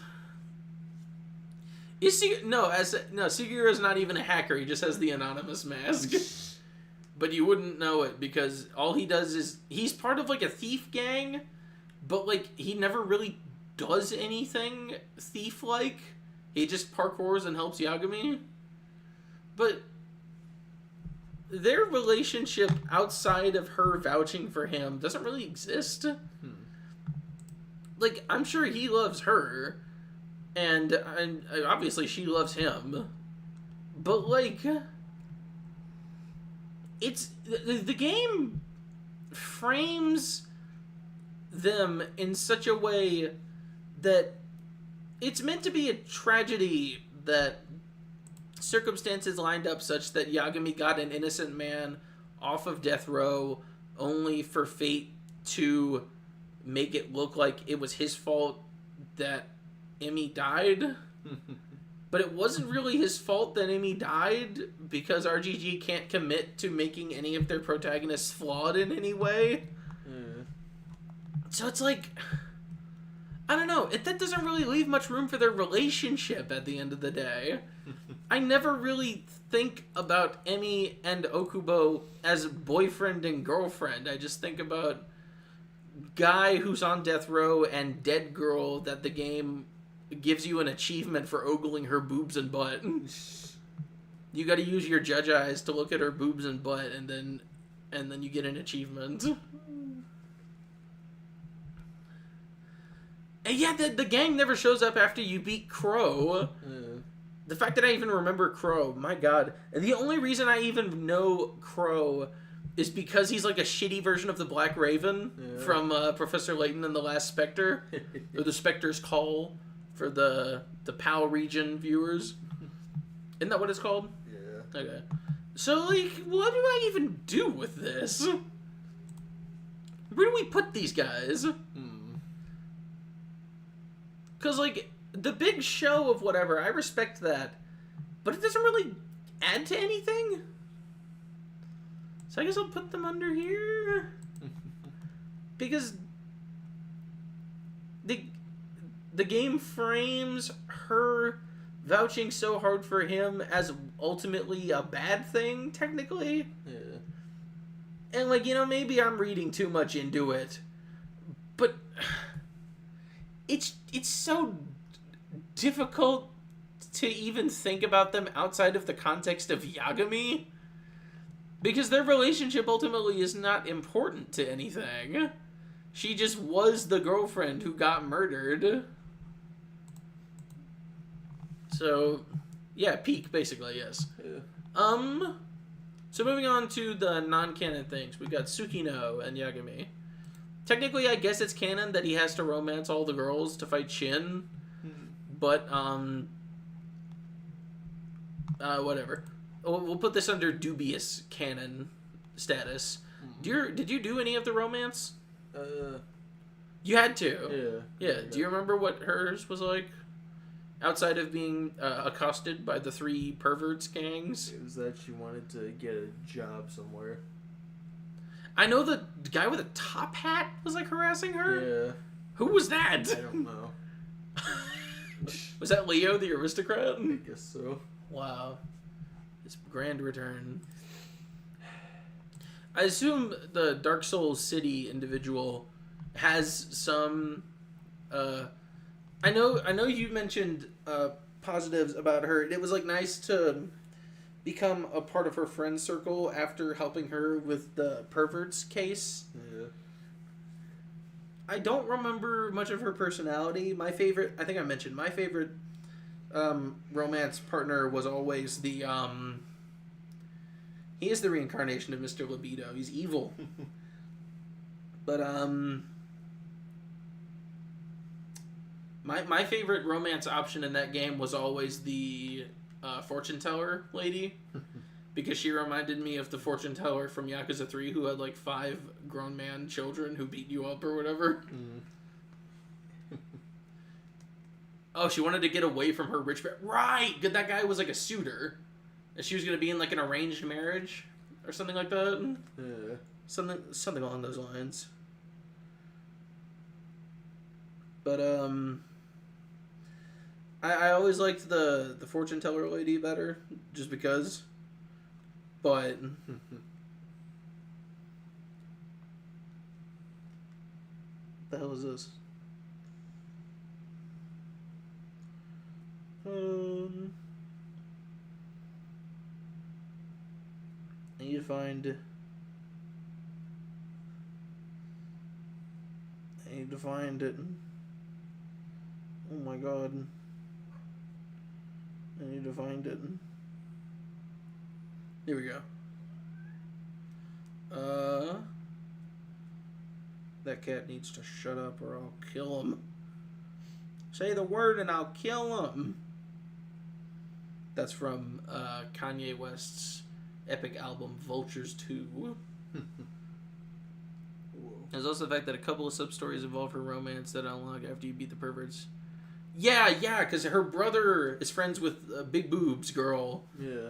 Suguro is not even a hacker. He just has the anonymous mask. But you wouldn't know it because all he does is he's part of like a thief gang, but like he never really does anything thief-like. He just parkours and helps Yagami. But their relationship outside of her vouching for him doesn't really exist. Like, I'm sure he loves her, and obviously she loves him. But like, it's the game frames them in such a way that it's meant to be a tragedy that circumstances lined up such that Yagami got an innocent man off of death row only for fate to make it look like it was his fault that Emi died. But it wasn't really his fault that Emi died because RGG can't commit to making any of their protagonists flawed in any way. So it's like, I don't know, that doesn't really leave much room for their relationship at the end of the day. I never really think about Emi and Okubo as boyfriend and girlfriend. I just think about guy who's on death row and dead girl that the game gives you an achievement for ogling her boobs and butt. You gotta use your judge eyes to look at her boobs and butt, and then you get an achievement. And yeah, the gang never shows up after you beat Crow. The fact that I even remember Crow, my god. And the only reason I even know Crow is because he's like a shitty version of the Black Raven from Professor Layton and the Last Spectre. Or the Spectre's Call for the PAL region viewers. Isn't that what it's called? Yeah. Okay. So, like, what do I even do with this? Where do we put these guys? Because, like, the big show of whatever, I respect that. But it doesn't really add to anything. So I guess I'll put them under here. Because the game frames her vouching so hard for him as ultimately a bad thing, technically. Yeah. And, like, you know, maybe I'm reading too much into it. But it's so difficult to even think about them outside of the context of Yagami. Because their relationship ultimately is not important to anything. She just was the girlfriend who got murdered. So, yeah, peak, basically, yes. Yeah. So moving on to the non-canon things. We got Tsukino and Yagami. Technically, I guess it's canon that he has to romance all the girls to fight Shin. But, whatever. we'll put this under dubious canon status. Did you do any of the romance? You had to. Yeah. Do you remember what hers was like? Outside of being accosted by the 3 perverts gangs? It was that she wanted to get a job somewhere. I know the guy with a top hat was like harassing her. Yeah. Who was that? I don't know. Was that Leo the aristocrat? I guess so. Wow. His grand return. I assume the Dark Souls City individual has some I know you mentioned positives about her. It was like nice to become a part of her friend circle after helping her with the perverts case. Yeah. I don't remember much of her personality. I think I mentioned my favorite romance partner was always the he is the reincarnation of Mr. Libido. He's evil. But my favorite romance option in that game was always the fortune teller lady, because she reminded me of the fortune teller from Yakuza 3 who had like 5 grown man children who beat you up or whatever. Oh, she wanted to get away from her rich... Right! That guy was like a suitor. And she was going to be in like an arranged marriage or something like that. Yeah. Something along those lines. But, I always liked the fortune teller lady better, just because. But... What the hell is this? I need to find... it. Oh my god. I need to find it. Here we go. That cat needs to shut up or I'll kill him. Say the word and I'll kill him. That's from Kanye West's epic album Vultures 2. There's also the fact that a couple of sub-stories involve her romance that unlock after you beat the perverts. Yeah, because her brother is friends with a big boobs girl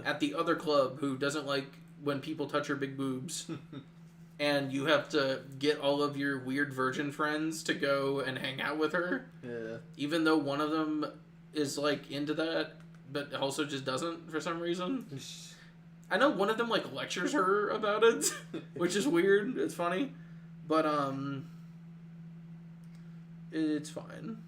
at the other club who doesn't like when people touch her big boobs. And you have to get all of your weird virgin friends to go and hang out with her. Yeah. Even though one of them is like into that, but also just doesn't for some reason. I know one of them like lectures her about it, which is weird. It's funny. But, it's fine.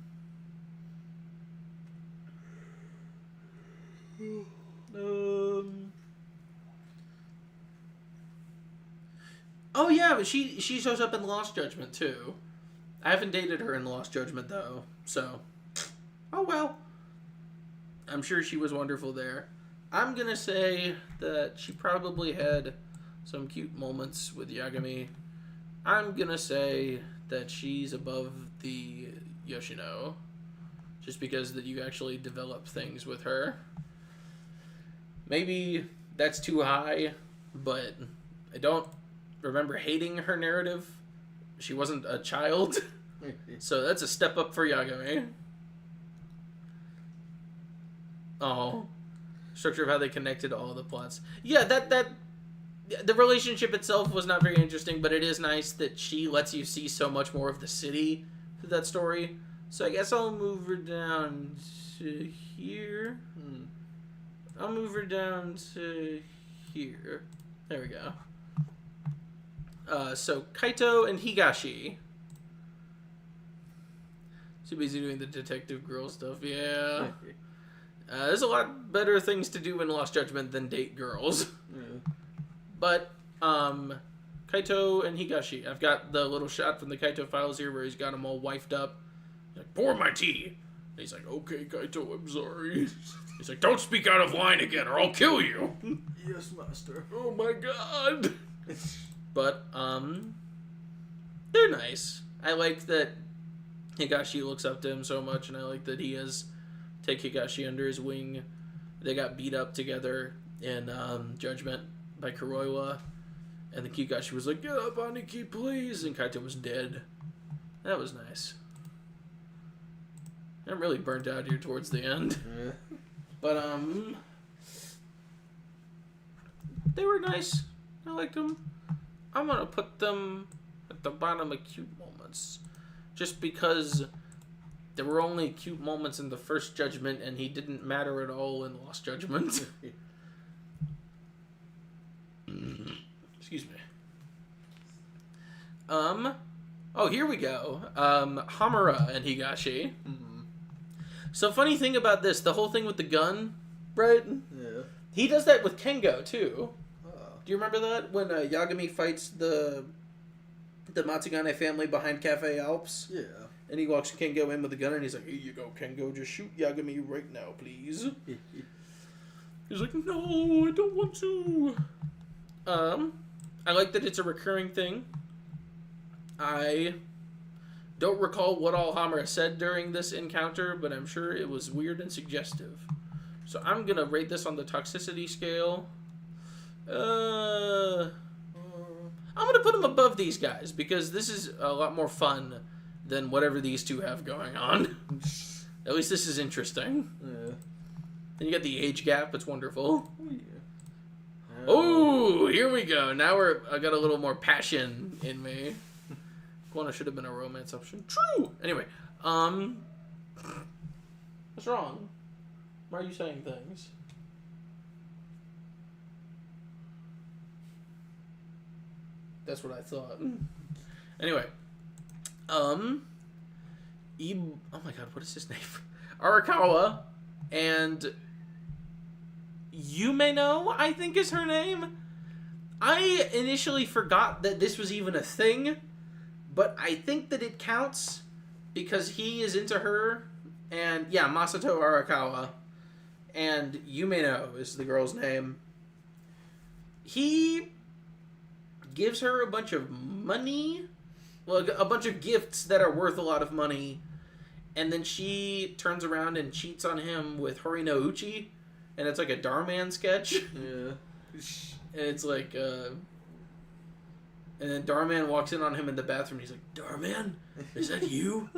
Oh yeah, but she shows up in Lost Judgment too. I haven't dated her in Lost Judgment though, so... Oh well. I'm sure she was wonderful there. I'm gonna say that she probably had some cute moments with Yagami. I'm gonna say that she's above the Yoshino, just because that you actually develop things with her. Maybe that's too high, but I don't remember hating her narrative. She wasn't a child, so that's a step up for Yagami. Oh, structure of how they connected all the plots. Yeah, that the relationship itself was not very interesting, but it is nice that she lets you see so much more of the city through that story. So I guess I'll move her down to here. I'll move her down to here. There we go. So Kaito and Higashi. Too busy doing the detective girl stuff. Yeah. There's a lot better things to do in Lost Judgment than date girls. But, Kaito and Higashi. I've got the little shot from the Kaito files here where he's got them all wifed up. He's like, pour my tea. And he's like, okay, Kaito, I'm sorry. He's like, don't speak out of line again or I'll kill you. Yes, master. Oh my god. But, they're nice. I like that Higashi looks up to him so much, and I like that he has take Higashi under his wing. They got beat up together in Judgment by Kuroiwa. And the Kikashi was like, "Get up, Aniki, please!" And Kaito was dead. That was nice. I'm really burnt out here towards the end. Yeah. But, they were nice. I liked them. I'm gonna put them at the bottom of cute moments. Just because there were only cute moments in the first Judgment, and he didn't matter at all in Lost Judgment. Excuse me. Oh, here we go. Hamura and Higashi. Mm-hmm. So, funny thing about this, the whole thing with the gun, right? Yeah. He does that with Kengo, too. Oh. Do you remember that? When Yagami fights the Matsugane family behind Cafe Alps? Yeah. And he walks Kengo in with a gun, and he's like, "Here you go, Kengo, just shoot Yagami right now, please." He's like, "No, I don't want to." I like that it's a recurring thing. I don't recall what all Hamura said during this encounter, but I'm sure it was weird and suggestive. So I'm gonna rate this on the toxicity scale. I'm gonna put him above these guys, because this is a lot more fun than whatever these two have going on. At least this is interesting. Yeah. And you got the age gap, it's wonderful. Oh, yeah. Oh, here we go. Now I got a little more passion in me. Guana should have been a romance option. True! Anyway, what's wrong? Why are you saying things? That's what I thought. Anyway, oh my god, what is his name? Arakawa and Yumeno, I think is her name. I initially forgot that this was even a thing, but I think that it counts because he is into her. And yeah, Masato Arakawa. And Yumeno is the girl's name. He gives her a bunch of money. Well, a bunch of gifts that are worth a lot of money. And then she turns around and cheats on him with Horino Uchi. And it's like a Darman sketch. Yeah. And it's like, and then Darman walks in on him in the bathroom. He's like, "Darman, is that you?"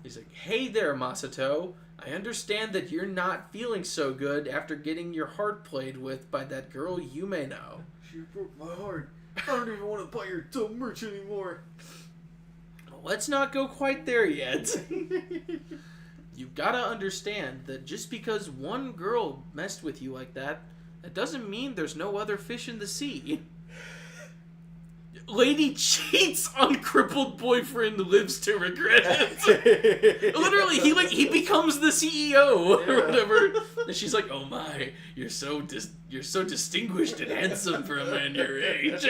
He's like, "Hey there, Masato. I understand that you're not feeling so good after getting your heart played with by that girl Yumeno." She broke my heart. I don't even want to buy your dumb merch anymore. Let's not go quite there yet. You've got to understand that just because one girl messed with you like that, that doesn't mean there's no other fish in the sea. Lady cheats on crippled boyfriend, lives to regret it. Literally, he becomes the CEO or whatever. And she's like, "Oh my, you're so distinguished and handsome for a man your age."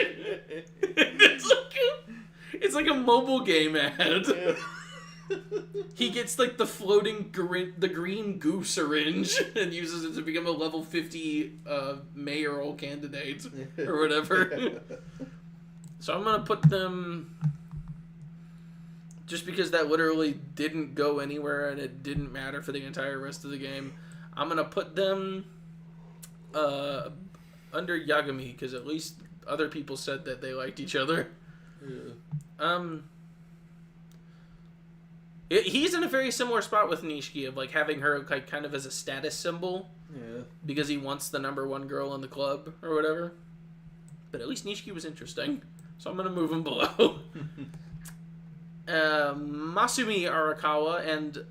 It's like a mobile game ad. He gets like the floating green goo syringe and uses it to become a level 50 mayoral candidate or whatever. So I'm gonna put them, just because that literally didn't go anywhere and it didn't matter for the entire rest of the game, I'm gonna put them under Yagami, because at least other people said that they liked each other. Yeah. He's in a very similar spot with Nishiki of like having her like kind of as a status symbol. Yeah. Because he wants the #1 girl in the club or whatever. But at least Nishiki was interesting. So I'm going to move him below. Masumi Arakawa and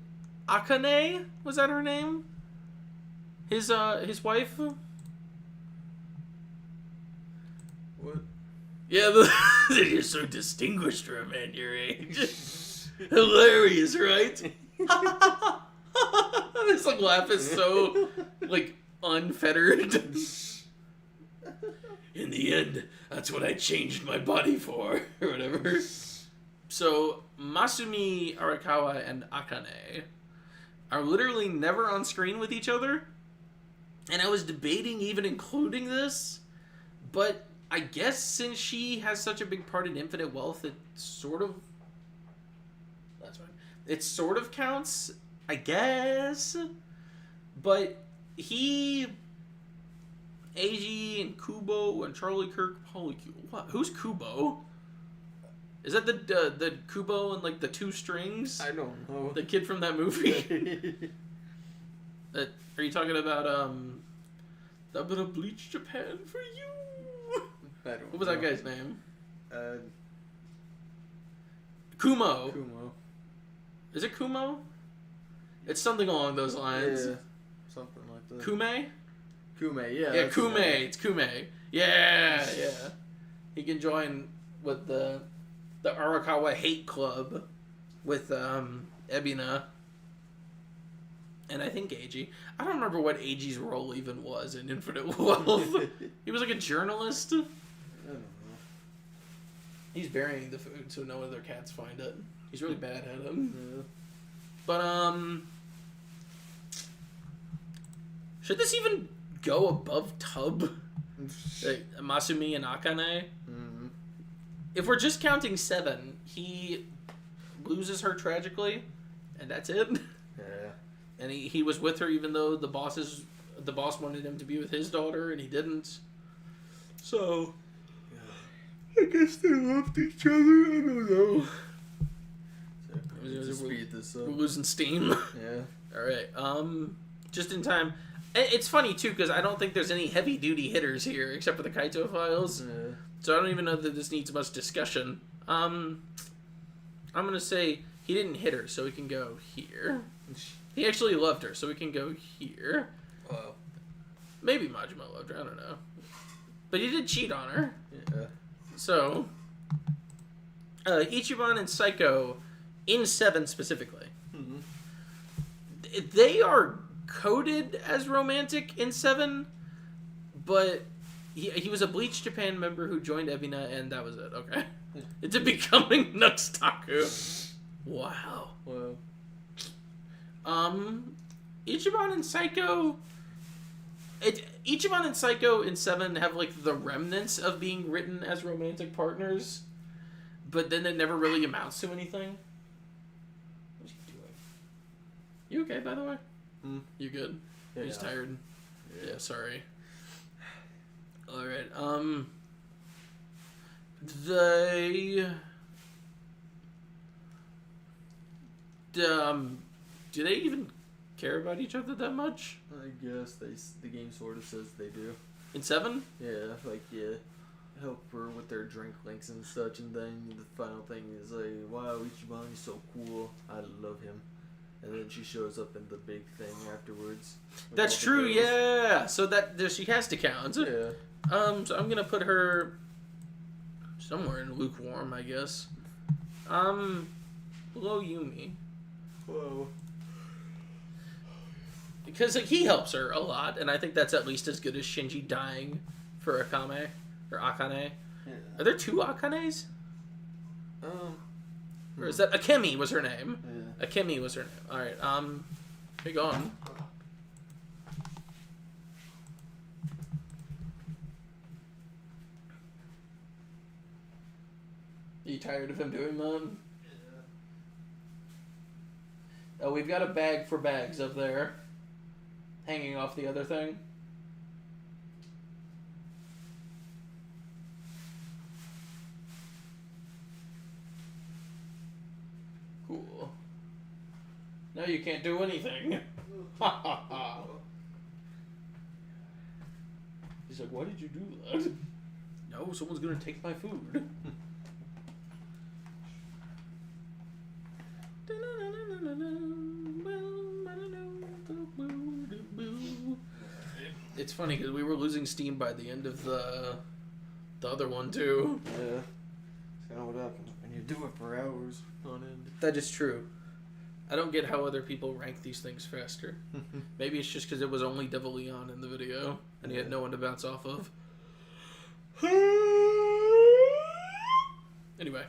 Akane, was that her name? His wife? What? Yeah, you're so distinguished for a man your age. Hilarious, right? This like laugh is so like unfettered. In the end, that's what I changed my body for, or whatever. So, Masumi Arakawa and Akane are literally never on screen with each other. And I was debating even including this, but I guess since she has such a big part in Infinite Wealth, it sort of... That's fine. It sort of counts, I guess. But he... Eiji and Kubo and Charlie Kirk, what? Who's Kubo? Is that the Kubo and like the 2 strings? I don't know. The kid from that movie? Are you talking about I'm gonna bleach Japan for you? I don't know. What was that guy's name? Kumo. Is it Kumo? It's something along those lines. Yeah, something like that. Kume? Kume, yeah. Yeah, Kume. It's Kume. Yeah. He can join with the Arakawa Hate Club with Ebina. And I think Eiji. I don't remember what Eiji's role even was in Infinite Wealth. He was like a journalist. I don't know. He's burying the food so no other cats find it. He's really bad at it. Yeah. But, should this even go above Tub? Like, Masumi and Akane? Mm-hmm. If we're just counting 7, he loses her tragically, and that's it. Yeah. And he was with her even though the boss wanted him to be with his daughter, and he didn't. So, I guess they loved each other. I don't know. To speed this up. We're losing steam. Yeah. All right. Just in time. It's funny too because I don't think there's any heavy duty hitters here except for the Kaito files. Yeah. So I don't even know that this needs much discussion. I'm gonna say he didn't hit her, so we can go here. He actually loved her, so we can go here. Wow. Maybe Majima loved her. I don't know. But he did cheat on her. Yeah. So Ichiban and Psycho in 7 specifically. Mm-hmm. They are coded as romantic in 7, but he was a Bleach Japan member who joined Ebina, and that was it. Okay, into becoming Nuxtaku. Wow. Wow. Ichiban and Psycho. Ichiban and Psycho in 7 have like the remnants of being written as romantic partners, but then it never really amounts to anything. What's he doing? You okay, by the way? You good? Yeah. He's tired. Yeah, sorry. All right. Do they even care about each other that much? I guess the game sort of says they do. In 7? Yeah, help her with their drink links and such, and then the final thing is like, wow, Ichiban is so cool. I love him. And then she shows up in the big thing afterwards. That's true, yeah. So she has to count. Yeah. So I'm gonna put her somewhere in lukewarm, I guess. Below Yumi. Whoa. Because he helps her a lot, and I think that's at least as good as Shinji dying for Akame or Akane. Yeah. Are there 2 Akanes? Or is that Akemi was her name? Yeah. Akemi was her name. All right. Here you going. Are you tired of him doing that? Yeah. Oh, we've got a bag for bags up there, hanging off the other thing. Cool. Now you can't do anything. Ha ha ha. He's like, why did you do that? No, someone's gonna take my food. It's funny because we were losing steam by the end of the other one too. Yeah. That's kind of what happens when you do it for hours on end. That is true. I don't get how other people rank these things faster. Maybe it's just because it was only Devil Leon in the video and he had no one to bounce off of. Anyway.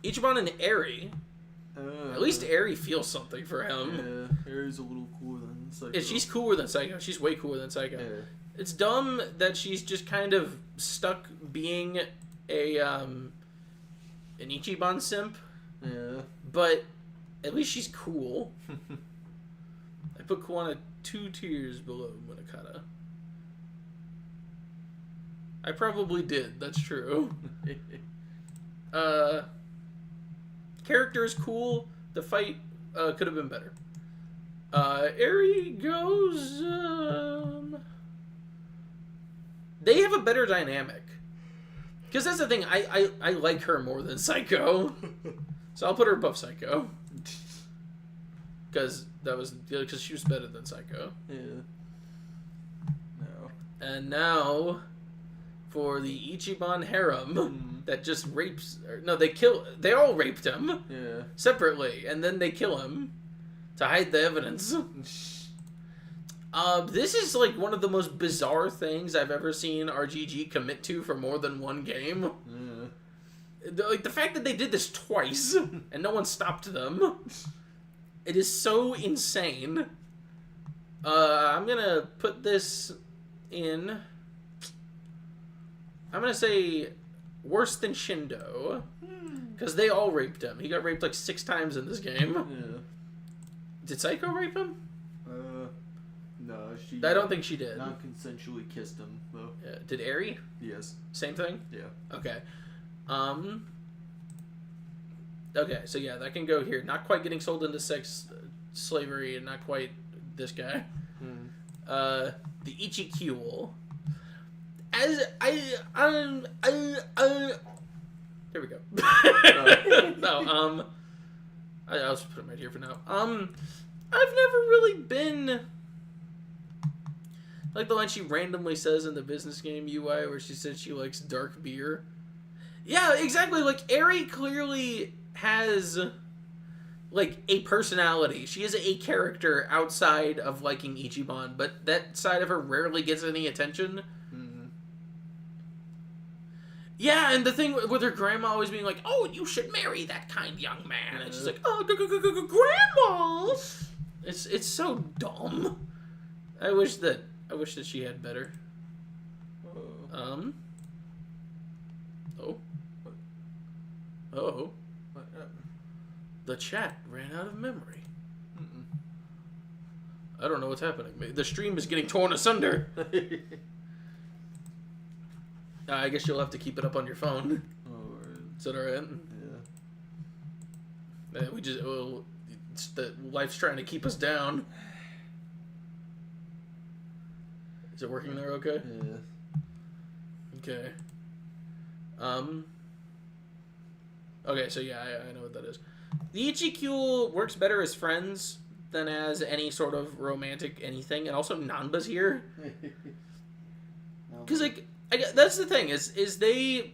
Ichiban and Eri. At least Eri feels something for him. Yeah, Eri's a little cooler than Psycho. Yeah, she's cooler than Psycho. She's way cooler than Psycho. Yeah. It's dumb that she's just kind of stuck being an Ichiban simp, Yeah. but at least she's cool. I put cool on a 2 tiers below Munakata. I probably did. That's true. Character is cool. The fight could have been better. Eri goes. They have a better dynamic. Because that's the thing. I like her more than Psycho. So I'll put her above Psycho. Because she was better than Psycho. Yeah. No. And now, for the Ichiban harem that just rapes. No, they all raped him. Yeah. Separately, and then they kill him to hide the evidence. This is like one of the most bizarre things I've ever seen RGG commit to for more than one game. Yeah. Like the fact that they did this twice and no one stopped them. It is so insane. I'm gonna put this in. I'm gonna say worse than Shindo. Because they all raped him. He got raped like 6 times in this game. Yeah. Did Psycho rape him? No, she. I don't think she did. Non-consensually kissed him, though. Yeah. Did Eri? Yes. Same thing? Yeah. Okay. Okay, so yeah, that can go here. Not quite getting sold into sex slavery, and not quite this guy. The Ichikul. As there we go. No, I'll just put him right here for now. I've never really been like the line she randomly says in the business game UI where she says she likes dark beer. Yeah, exactly. Like Eri clearly has like a personality. She is a character outside of liking Ichiban, but that side of her rarely gets any attention. Yeah, and the thing with her grandma always being like, "Oh, you should marry that kind young man," and she's like, "Oh, grandma." It's so dumb. I wish that she had better. Oh. The chat ran out of memory. I don't know what's happening. The stream is getting torn asunder. I guess you'll have to keep it up on your phone. Is that alright? Yeah. Life's trying to keep us down. Is it working there okay? Yeah. Okay. Okay, so yeah, I know what that is. The Ichikul works better as friends than as any sort of romantic anything, and also Nanba's here. Because like, that's the thing is they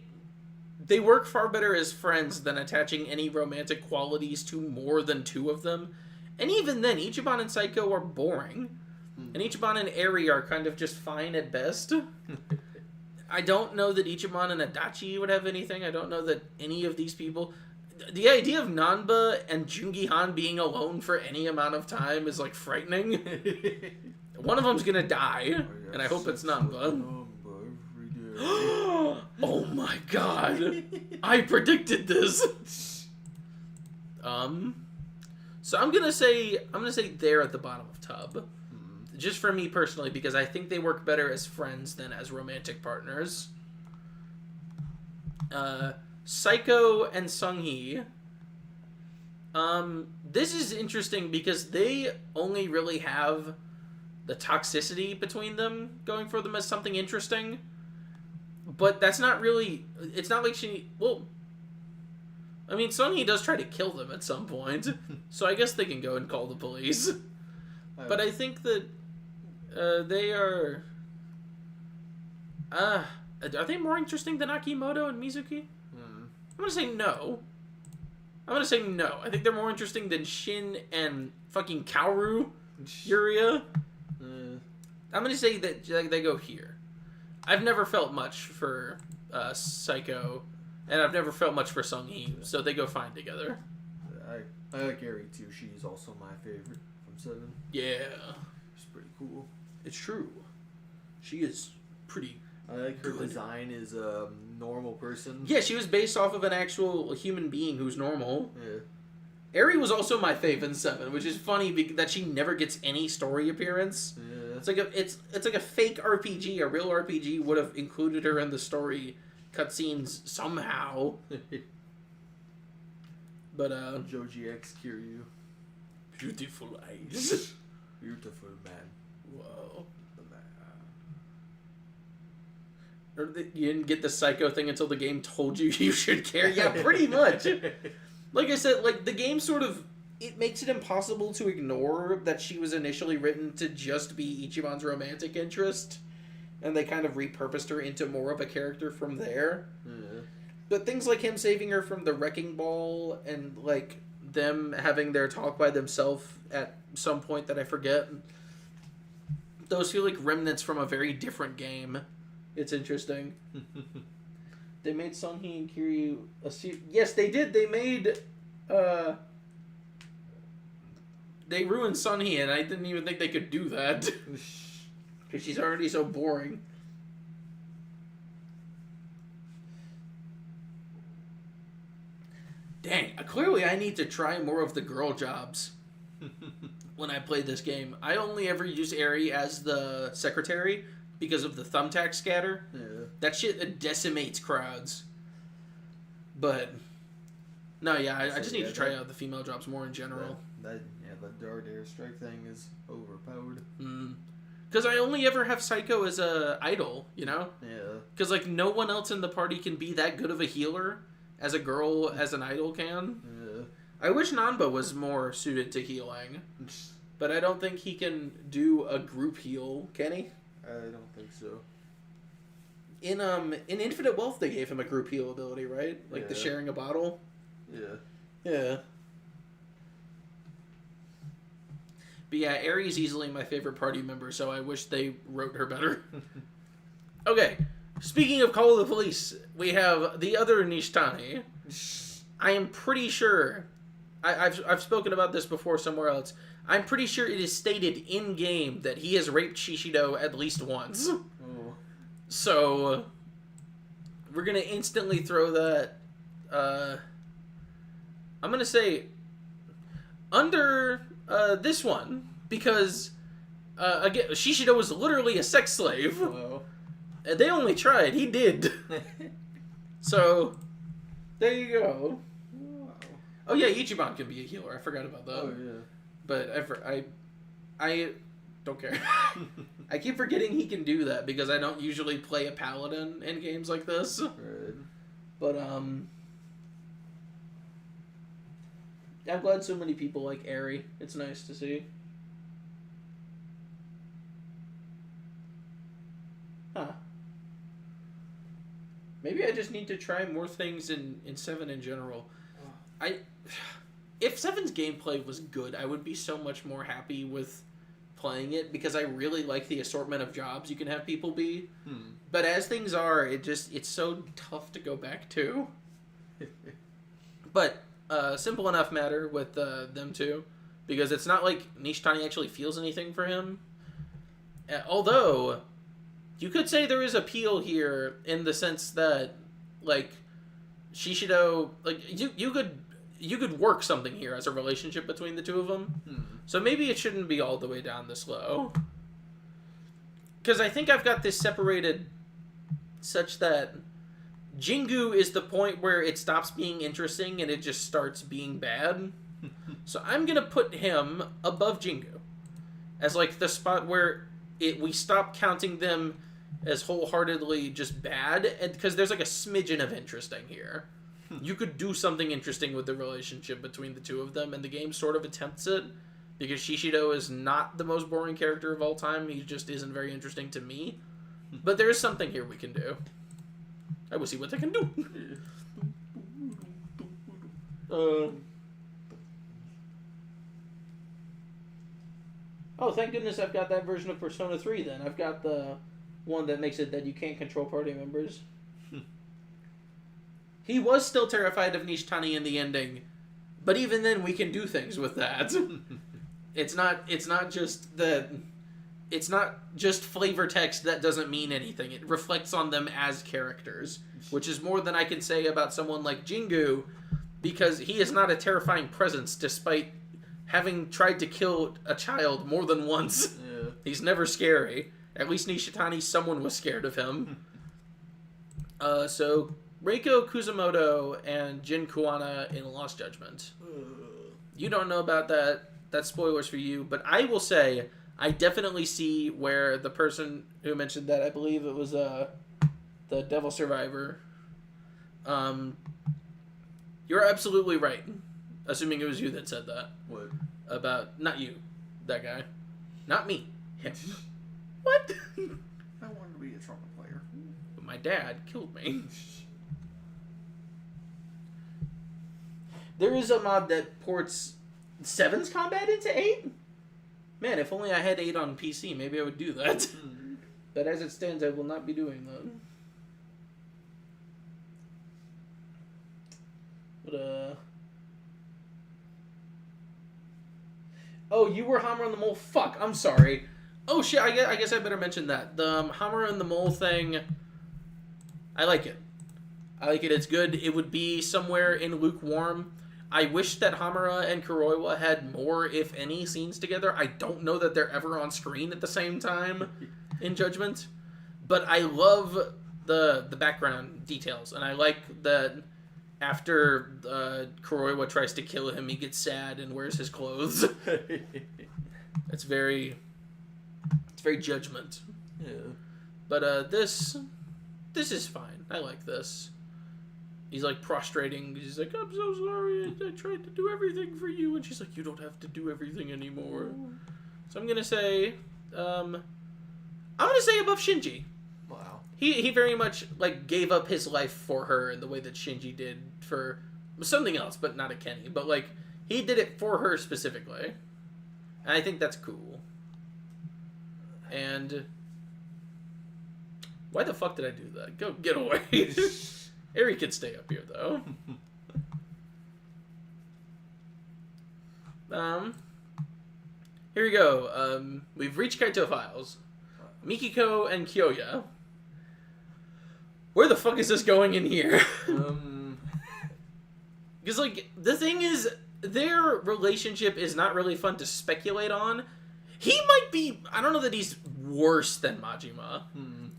work far better as friends than attaching any romantic qualities to more than 2 of them. And even then, Ichiban and Psycho are boring. And Ichiban and Eri are kind of just fine at best. I don't know that Ichiban and Adachi would have anything. I don't know that any of these people... The idea of Nanba and Jungi-han being alone for any amount of time is, like, frightening. One of them's gonna die, and I hope it's Nanba. Oh my god! I predicted this! So I'm gonna say they're at the bottom of Tub. Just for me personally, because I think they work better as friends than as romantic partners. Psycho and Sung-hee. This is interesting because they only really have the toxicity between them going for them as something interesting. But that's not really... It's not like she... Well... I mean, Sung-hee does try to kill them at some point. So I guess they can go and call the police. But I think that... they are... are they more interesting than Akimoto and Mizuki? I'm gonna say no. I think they're more interesting than Shin and fucking Kaoru Yuria. I'm gonna say that they go here. I've never felt much for Psycho, and I've never felt much for Sung-hee, so they go fine together. I like Eri too. She's also my favorite from 7. Yeah. She's pretty cool. It's true. She is pretty I like her good. design is a normal person. Yeah, she was based off of an actual human being who's normal. Yeah. Eri was also my fave in 7, which is funny that she never gets any story appearance. Yeah. It's like a fake RPG. A real RPG would have included her in the story cutscenes somehow. But Joji X Kiryu. Beautiful eyes. Beautiful man. Whoa. Or you didn't get the psycho thing until the game told you you should care. Yeah, pretty much. Like I said, like the game sort of it makes it impossible to ignore that she was initially written to just be Ichiban's romantic interest, and they kind of repurposed her into more of a character from there. Yeah. But things like him saving her from the wrecking ball and like them having their talk by themselves at some point that I forget, those feel like remnants from a very different game. It's interesting. They made Sunhee and Kiryu yes, they did. They made they ruined Sunhee, and I didn't even think they could do that because she's already so boring. Dang, clearly I need to try more of the girl jobs when I play this game. I only ever use Eri as the secretary because of the thumbtack scatter. Yeah. That shit decimates crowds. But, no, yeah, I just need to try out the female jobs more in general. The Dark Airstrike thing is overpowered. Because I only ever have Psycho as a idol, you know? Yeah. Because, like, no one else in the party can be that good of a healer as a girl as an idol can. Yeah. I wish Nanba was more suited to healing. But I don't think he can do a group heal, can he? I don't think so. In Infinite Wealth, they gave him a group heal ability, right? Like the sharing a bottle. Yeah. Yeah. But yeah, Eri's easily my favorite party member, so I wish they wrote her better. Okay, speaking of Call of the Police, we have the other Nishtani. I am pretty sure, I've spoken about this before somewhere else, I'm pretty sure it is stated in-game that he has raped Shishido at least once. Oh. So, we're going to instantly throw that, I'm going to say, under this one, because, again, Shishido was literally a sex slave. Well. They only tried. He did. So, there you go. Wow. Oh yeah, Ichiban can be a healer. I forgot about that. Oh yeah. But I don't care. I keep forgetting he can do that because I don't usually play a paladin in games like this. Right. But I'm glad so many people like Eri. It's nice to see. Huh. Maybe I just need to try more things in 7 in general. If 7's gameplay was good, I would be so much more happy with playing it because I really like the assortment of jobs you can have people be. But as things are, it's so tough to go back to. But simple enough matter with them too, because it's not like Nishtani actually feels anything for him. Although you could say there is appeal here in the sense that, like, Shishido, like you could work something here as a relationship between the two of them. So maybe it shouldn't be all the way down this low. Because I think I've got this separated such that Jingu is the point where it stops being interesting and it just starts being bad. So I'm going to put him above Jingu as like the spot where we stop counting them as wholeheartedly just bad, because there's like a smidgen of interesting here. You could do something interesting with the relationship between the two of them, and the game sort of attempts it, because Shishido is not the most boring character of all time. He just isn't very interesting to me. But there is something here we can do. I will see what they can do. Oh, thank goodness I've got that version of Persona 3 then. I've got the one that makes it that you can't control party members. He was still terrified of Nishtani in the ending, but even then we can do things with that. It's not just flavor text that doesn't mean anything. It reflects on them as characters, which is more than I can say about someone like Jingu, because he is not a terrifying presence despite having tried to kill a child more than once. Yeah. He's never scary. At least Nishitani, someone was scared of him. So Reiko Kuzumoto and Jin Kuwana in Lost Judgment. You don't know about that. That's spoilers for you. But I will say, I definitely see where the person who mentioned that, I believe it was the Devil Survivor. You're absolutely right. Assuming it was you that said that. What? About, not you, that guy. Not me. Him. What? I wanted to be a trumpet player. But my dad killed me. There is a mod that ports 7's combat into 8? Man, if only I had 8 on PC, maybe I would do that. But as it stands, I will not be doing that. But, oh, you were Hammer and the Mole? Fuck, I'm sorry. Oh, shit, I guess I better mention that. The Hammer and the Mole thing, I like it. I like it, it's good. It would be somewhere in lukewarm. I wish that Hamura and Kuroiwa had more, if any, scenes together. I don't know that they're ever on screen at the same time in Judgment. But I love the background details. And I like that after Kuroiwa tries to kill him, he gets sad and wears his clothes. It's very Judgment. Yeah. But this is fine. I like this. He's like prostrating. He's like, I'm so sorry. I tried to do everything for you. And she's like, you don't have to do everything anymore. So I'm going to say, above Shinji. Wow. He very much like gave up his life for her in the way that Shinji did for something else, but not a Kenny. But like, he did it for her specifically. And I think that's cool. And why the fuck did I do that? Go get away. Eri can stay up here, though. Here we go. We've reached Kaito Files. Mikiko and Kyoya. Where the fuck is this going in here? Because, like, the thing is, their relationship is not really fun to speculate on. He might be... I don't know that he's worse than Majima.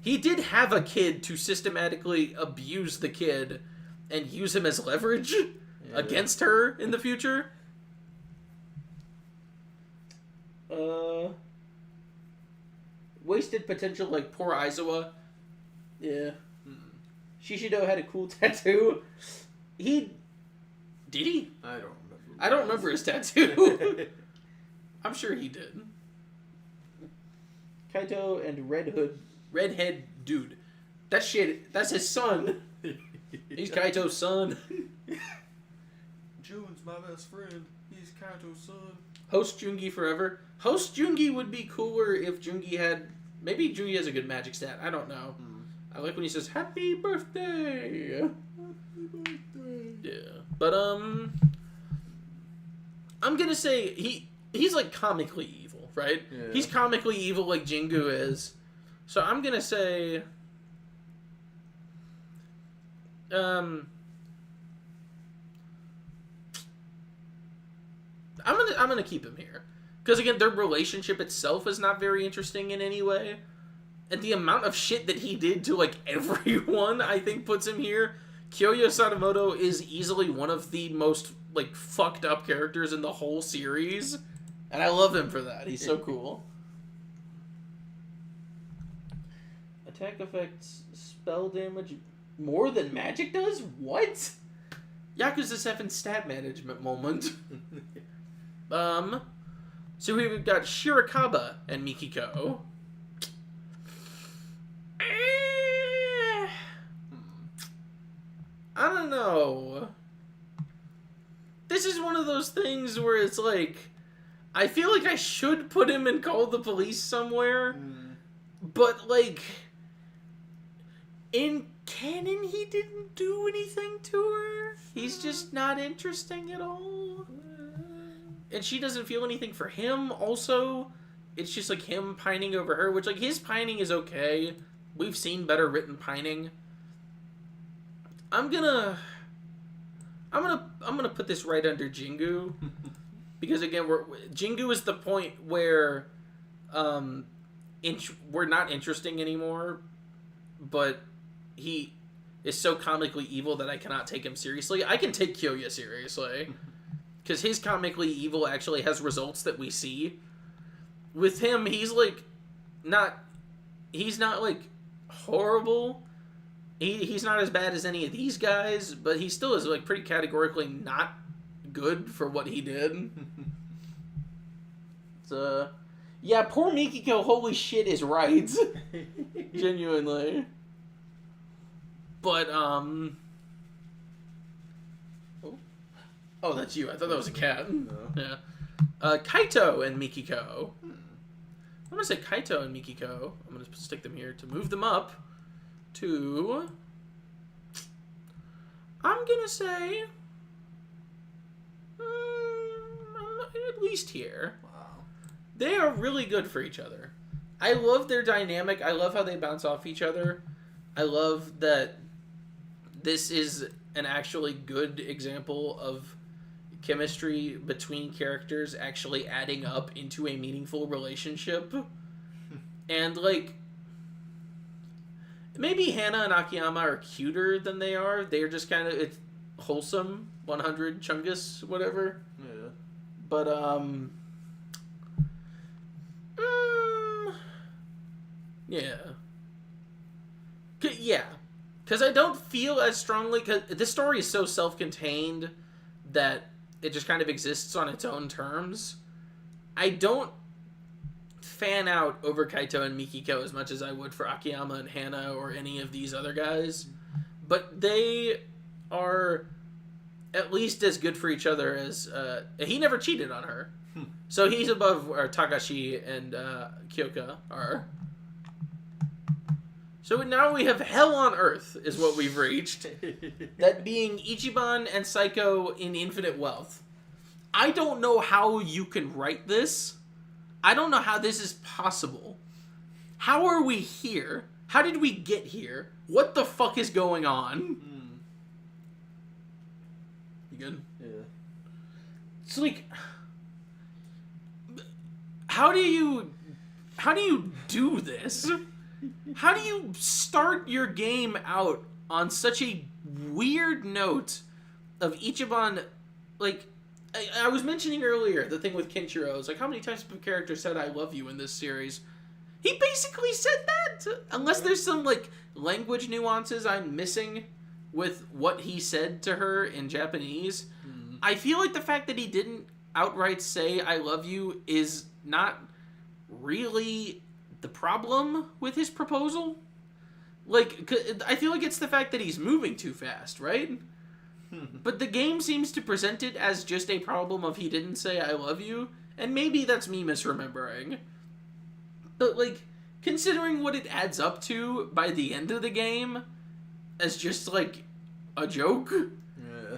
He did have a kid to systematically abuse the kid and use him as leverage against her in the future. Wasted potential like poor Aizawa. Yeah. Shishido had a cool tattoo. Did he? I don't remember. I don't remember his tattoo. I'm sure he did. Kaito and Redhead dude. That's his son. He's Kaito's son. June's my best friend. He's Kaito's son. Host Jungi forever. Host Jungi would be cooler if Jungi had... Maybe Jungi has a good magic stat. I don't know. I like when he says, Happy birthday! Happy birthday. Yeah. But, I'm gonna say he's like comically evil, right? Yeah. He's comically evil like Jingu is. So I'm gonna say... I'm gonna keep him here. Because again, their relationship itself is not very interesting in any way. And the amount of shit that he did to, like, everyone, I think, puts him here. Kyoya Sadamoto is easily one of the most, like, fucked up characters in the whole series. And I love him for that. He's so cool. Attack effects, spell damage, more than magic does? What? Yakuza 7 stat management moment. So we've got Shirakawa and Mikiko. I don't know. This is one of those things where it's like, I feel like I should put him and call the police somewhere, but like, in canon he didn't do anything to her. He's just not interesting at all. And she doesn't feel anything for him, also. It's just, like, him pining over her, which, like, his pining is okay. We've seen better written pining. I'm gonna I'm gonna put this right under Jingu, because again, Jingu is the point where, we're not interesting anymore, but he is so comically evil that I cannot take him seriously. I can take Kyoya seriously, because his comically evil actually has results that we see. With him, he's not like horrible. He's not as bad as any of these guys, but he still is like pretty categorically not good for what he did. So, yeah, poor Mikiko, holy shit, is right. Genuinely. But, oh, that's you. I thought that was a cat. No. Yeah. Kaito and Mikiko. I'm gonna say Kaito and Mikiko. I'm gonna stick them here to move them up to... I'm gonna say... at least here. Wow. They are really good for each other. I love their dynamic. I love how they bounce off each other. I love that this is an actually good example of chemistry between characters actually adding up into a meaningful relationship. And, like, maybe Hana and Akiyama are cuter than they are. They're just kind of, it's wholesome, 100 Chungus, whatever. Yeah. But, yeah. Yeah. Because I don't feel as strongly, because this story is so self-contained that it just kind of exists on its own terms. I don't fan out over Kaito and Mikiko as much as I would for Akiyama and Hana or any of these other guys. But they are at least as good for each other as... he never cheated on her. So he's above where Takashi and Kyoka are. So now we have hell on earth is what we've reached. That being Ichiban and Psycho in infinite wealth. I don't know how you can write this. I don't know how this is possible. How are we here? How did we get here? What the fuck is going on? You good? Yeah. It's like... How do you do this? How do you start your game out on such a weird note of Ichiban, like, I was mentioning earlier, the thing with Kenshiro, I was like, how many times have a character said I love you in this series? He basically said that! Unless there's some, like, language nuances I'm missing with what he said to her in Japanese. I feel like the fact that he didn't outright say I love you is not really the problem with his proposal. Like, I feel like it's the fact that he's moving too fast, right? But the game seems to present it as just a problem of he didn't say I love you, and maybe that's me misremembering. But, like, considering what it adds up to by the end of the game as just, like, a joke,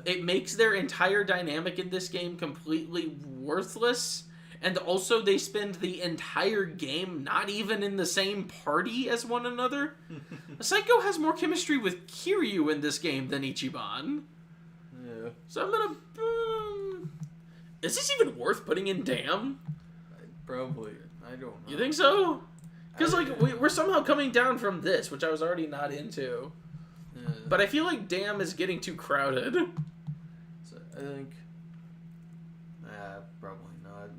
it makes their entire dynamic in this game completely worthless. And also they spend the entire game not even in the same party as one another. Psycho has more chemistry with Kiryu in this game than Ichiban. Yeah. So I'm gonna... is this even worth putting in damn? Probably. I don't know. You think so? Because, like, we're somehow coming down from this, which I was already not into. But I feel like damn is getting too crowded. So I think... probably not.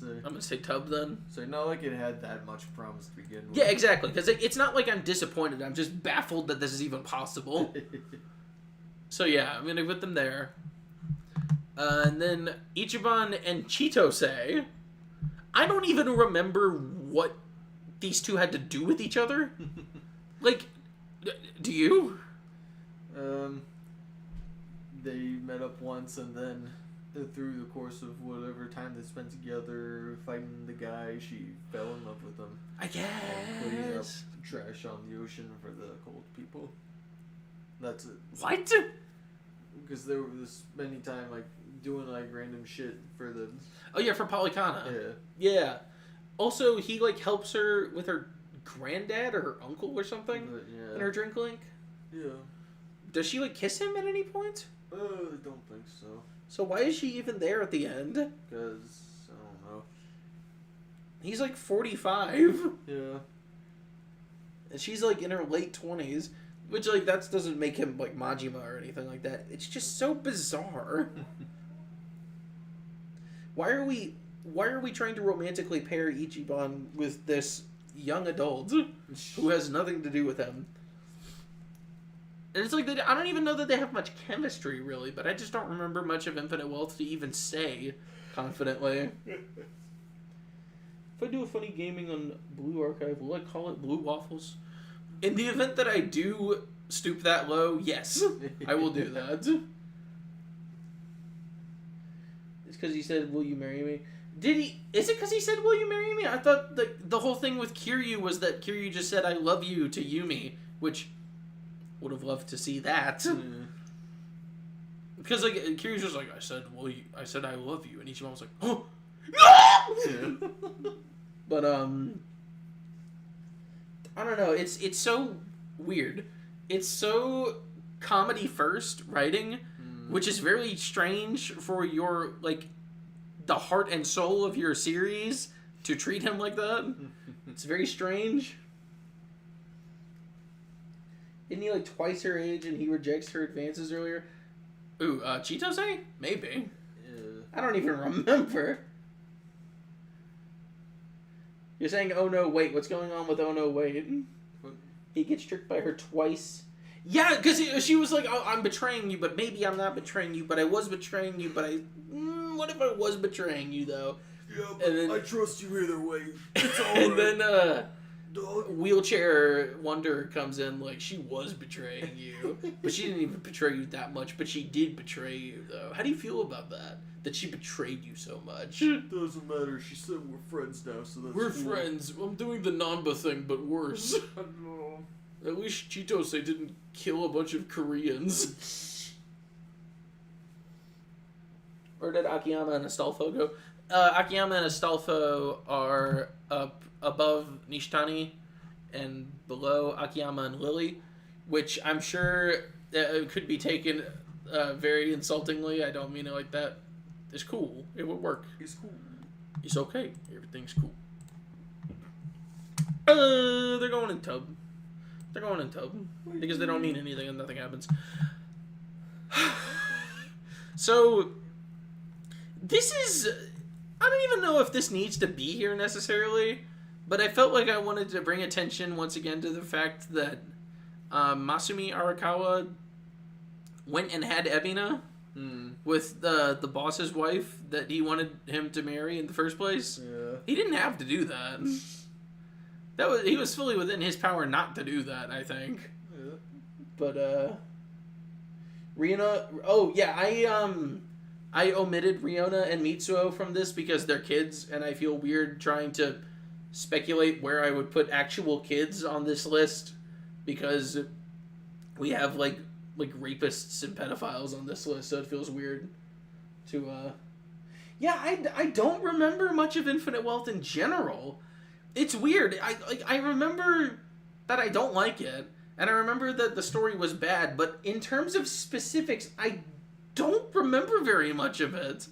I'm gonna say tub then. So not like it had that much promise to begin with. Yeah, exactly. Because it's not like I'm disappointed. I'm just baffled that this is even possible. So yeah, I'm gonna put them there. And then Ichiban and Chitose. I don't even remember what these two had to do with each other. Like, do you? They met up once and then through the course of whatever time they spent together fighting the guy, she fell in love with him. I guess. And cleaning up trash on the ocean for the cold people. That's it. What? Because there was many times like doing like random shit for the... Oh yeah, for Polycana. Yeah. Yeah. Also, he like helps her with her granddad or her uncle or something But, yeah. in her drink link. Yeah. Does she like kiss him at any point? I don't think so. So why is she even there at the end? Because, I don't know. He's like 45. Yeah. And she's like in her late 20s. Which, like, that doesn't make him, like, Majima or anything like that. It's just so bizarre. Why are we trying to romantically pair Ichiban with this young adult who has nothing to do with him? And it's like, I don't even know that they have much chemistry, really, but I just don't remember much of Infinite Wealth to even say confidently. If I do a funny gaming on Blue Archive, will I call it Blue Waffles? In the event that I do stoop that low, yes, I will do that. It's because he said, "Will you marry me?" Did he? Is it because he said, "Will you marry me"? I thought the whole thing with Kiryu was that Kiryu just said, "I love you" to Yumi, which would have loved to see that. Because like Kiryu's just like, I said I love you, and Ichiban was like, "Oh, no!" But I don't know. It's so weird. It's so comedy first writing, which is very strange for your like the heart and soul of your series to treat him like that. It's very strange. Isn't he like twice her age and he rejects her advances earlier? Ooh, Chitose? Maybe. Yeah. I don't even remember. You're saying, oh no, wait, what's going on with oh no, wait? He gets tricked by her twice. Yeah, because she was like, oh, I'm betraying you, but maybe I'm not betraying you, but I was betraying you, but what if I was betraying you, though? Yeah, but and then, I trust you either way. It's all and right. then, Dog. Wheelchair Wonder comes in like, she was betraying you, but she didn't even betray you that much, but she did betray you, though. How do you feel about that? That she betrayed you so much? It doesn't matter. She said we're friends now, so that's We're cool. friends. I'm doing the Nanba thing, but worse. I don't know. At least Chitose didn't kill a bunch of Koreans. Where did Akiyama and Astolfo go? Akiyama and Astolfo are up above Nishitani and below Akiyama and Lily, which I'm sure could be taken very insultingly. I don't mean it like that. It's cool. It would work. It's cool. It's okay. Everything's cool. They're going in tub. They're going in tub. Because they don't mean anything and nothing happens. So, this is... I don't even know if this needs to be here necessarily, but I felt like I wanted to bring attention once again to the fact that Masumi Arakawa went and had Ebina with the boss's wife that he wanted him to marry in the first place. Yeah. He didn't have to do that. He was fully within his power not to do that, I think. Yeah. But Riona, oh yeah, I omitted Riona and Mitsuo from this because they're kids and I feel weird trying to speculate where I would put actual kids on this list because we have like rapists and pedophiles on this list, so it feels weird to yeah, I don't remember much of Infinite Wealth in general. It's weird. I remember that I don't like it, and I remember that the story was bad, but in terms of specifics, I don't remember very much of it.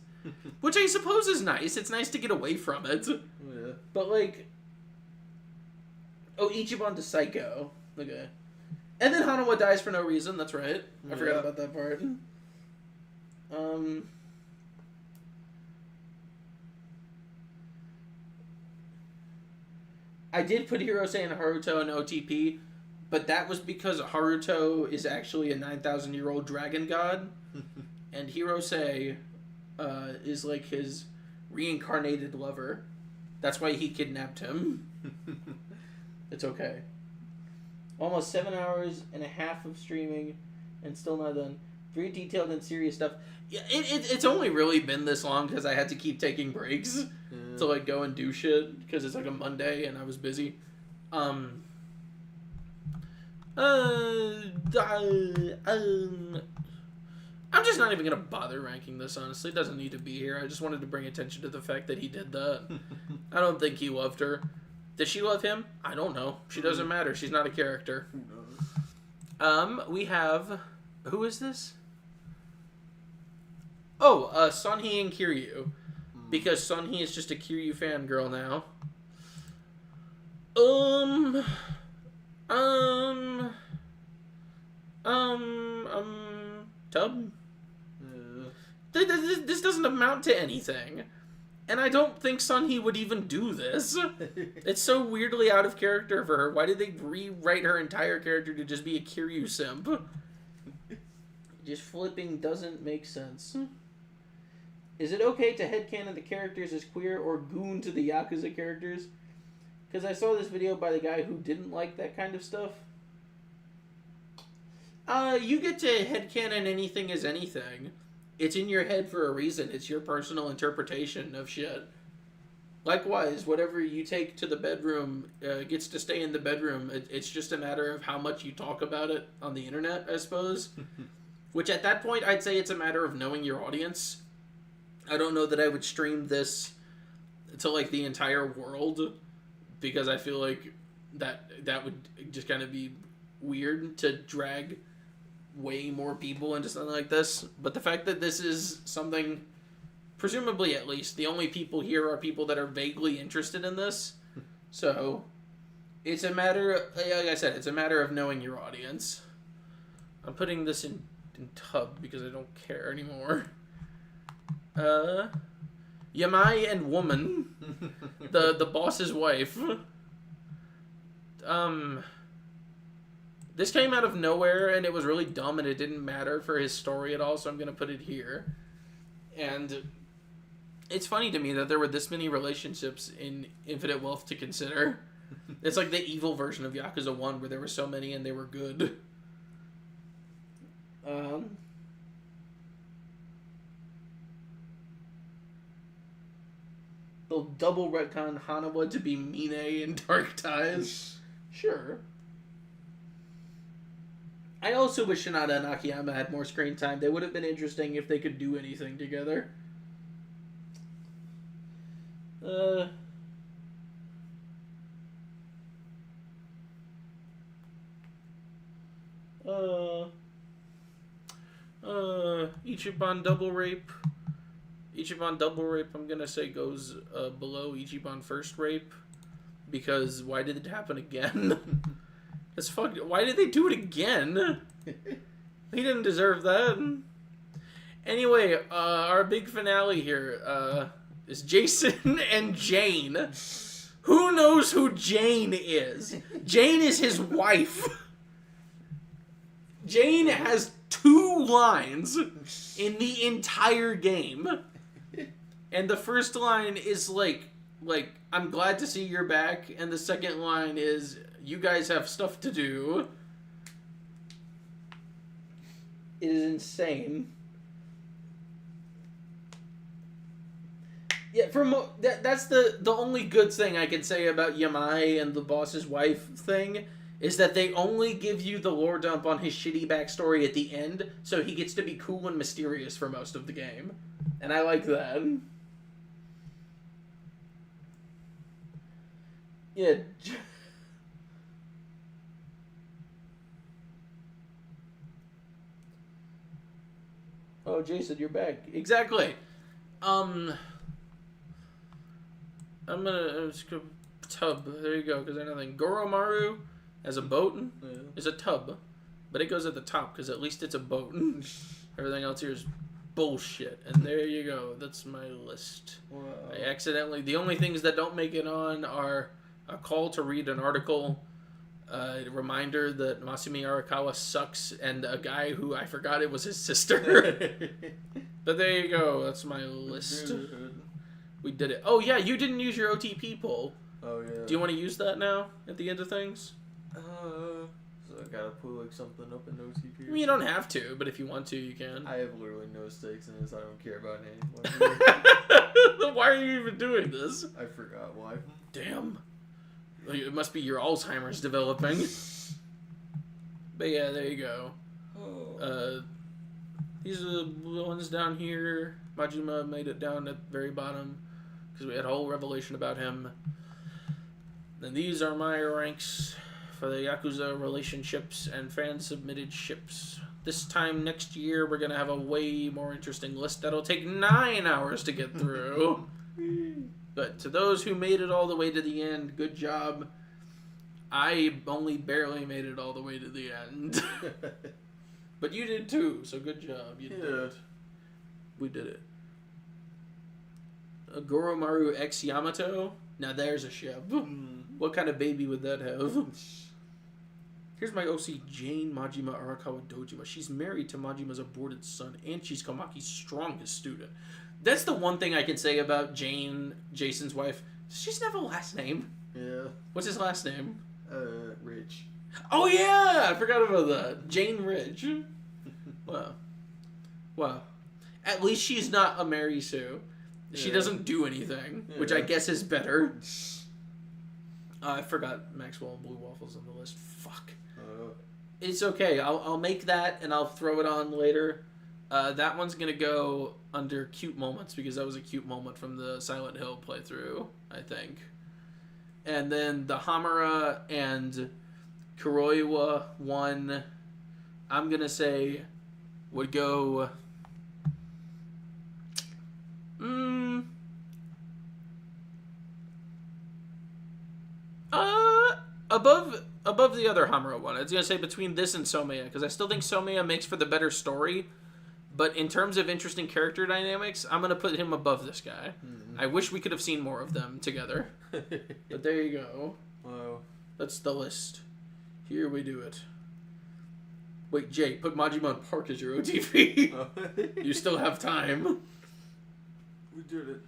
Which I suppose is nice. It's nice to get away from it. Yeah. But like... Oh, Ichiban to Psycho. Okay. And then Hanawa dies for no reason, that's right. I forgot about that part. I did put Hirose and Haruto in OTP, but that was because Haruto is actually a 9,000-year-old dragon god, and Hirose is like his reincarnated lover. That's why he kidnapped him. It's okay. Almost 7 hours and a half of streaming, and still not done. Very detailed and serious stuff. Yeah, it's only really been this long because I had to keep taking breaks to like go and do shit because it's like a Monday and I was busy. I'm just not even gonna bother ranking this, honestly. It doesn't need to be here. I just wanted to bring attention to the fact that he did that. I don't think he loved her. Does she love him? I don't know. She doesn't matter. She's not a character. Who knows? We have... Who is this? Oh, Sunhee and Kiryu. Because Sunhee is just a Kiryu fangirl now. Tub? This doesn't amount to anything. And I don't think Sunhee would even do this. It's so weirdly out of character for her. Why did they rewrite her entire character to just be a Kiryu simp? Just flipping doesn't make sense. Is it okay to headcanon the characters as queer or goon to the Yakuza characters? Because I saw this video by the guy who didn't like that kind of stuff. You get to headcanon anything as anything. It's in your head for a reason. It's your personal interpretation of shit. Likewise, whatever you take to the bedroom gets to stay in the bedroom. It's just a matter of how much you talk about it on the internet, I suppose. Which at that point, I'd say it's a matter of knowing your audience. I don't know that I would stream this to, like, the entire world, because I feel like that would just kind of be weird to drag way more people into something like this. But the fact that this is something, presumably at least, the only people here are people that are vaguely interested in this. So, it's a matter of, like I said, it's a matter of knowing your audience. I'm putting this in tub because I don't care anymore. Yamai and Woman, the boss's wife. This came out of nowhere, and it was really dumb, and it didn't matter for his story at all, so I'm going to put it here. And it's funny to me that there were this many relationships in Infinite Wealth to consider. It's like the evil version of Yakuza 1, where there were so many and they were good. They'll double retcon Hanawa to be Mine in Dark Ties. Sure. I also wish Shinada and Akiyama had more screen time. They would have been interesting if they could do anything together. Ichiban double rape. Ichiban double rape, I'm gonna say, goes below Ichiban first rape. Because why did it happen again? It's fuck. Why did they do it again? He didn't deserve that. Anyway, our big finale here is Jason and Jane. Who knows who Jane is? Jane is his wife. Jane has 2 lines in the entire game. And the first line is like, I'm glad to see you're back. And the second line is, you guys have stuff to do. It is insane. Yeah, that's the only good thing I can say about Yamai and the boss's wife thing, is that they only give you the lore dump on his shitty backstory at the end, so he gets to be cool and mysterious for most of the game. And I like that. Yeah. Oh, Jason, you're back. Exactly. I'm gonna just go tub. There you go, because there's nothing. Goromaru as a boat is a tub, but it goes at the top because at least it's a boat. Everything else here is bullshit. And there you go. That's my list. Wow. I accidentally. The only things that don't make it on are a call to read an article, a reminder that Masumi Arakawa sucks, and a guy who I forgot it was his sister. But there you go. That's my list. We did it. Oh, yeah, you didn't use your OTP poll. Oh, yeah. Do you want to use that now at the end of things? So I gotta put like something up in OTP. I mean, you don't have to, but if you want to, you can. I have literally no stakes in this. I don't care about anyone. Then why are you even doing this? I forgot why. Damn. It must be your Alzheimer's developing. But yeah, there you go. Oh. These are the ones down here. Majima made it down at the very bottom because we had a whole revelation about him. And these are my ranks for the Yakuza relationships and fan-submitted ships. this time next year, we're going to have a way more interesting list that'll take 9 hours to get through. But to those who made it all the way to the end, good job. I only barely made it all the way to the end. But you did too, so good job. You did it. We did it. A Goromaru X Yamato? Now there's a ship. What kind of baby would that have? Here's my OC, Jane Majima Arakawa Dojima. She's married to Majima's aborted son, and she's Komaki's strongest student. That's the one thing I can say about Jane, Jason's wife. She doesn't have a last name. Yeah. What's his last name? Rich. Oh yeah! I forgot about that. Jane Rich. Wow. Wow. At least she's not a Mary Sue. She doesn't do anything, which I guess is better. I forgot Maxwell and Blue Waffles on the list. Fuck. It's okay. I'll make that and I'll throw it on later. That one's gonna go under cute moments because that was a cute moment from the Silent Hill playthrough, I think. And then the Hamura and Kuroiwa one, I'm gonna say, would go. Above the other Hamura one. I was gonna say between this and Somaya, because I still think Somaya makes for the better story. But in terms of interesting character dynamics, I'm gonna put him above this guy. I wish we could have seen more of them together. But there you go. Wow. That's the list. Here we do it. Wait, Jay, put Majima Park as your OTP. You still have time. We did it.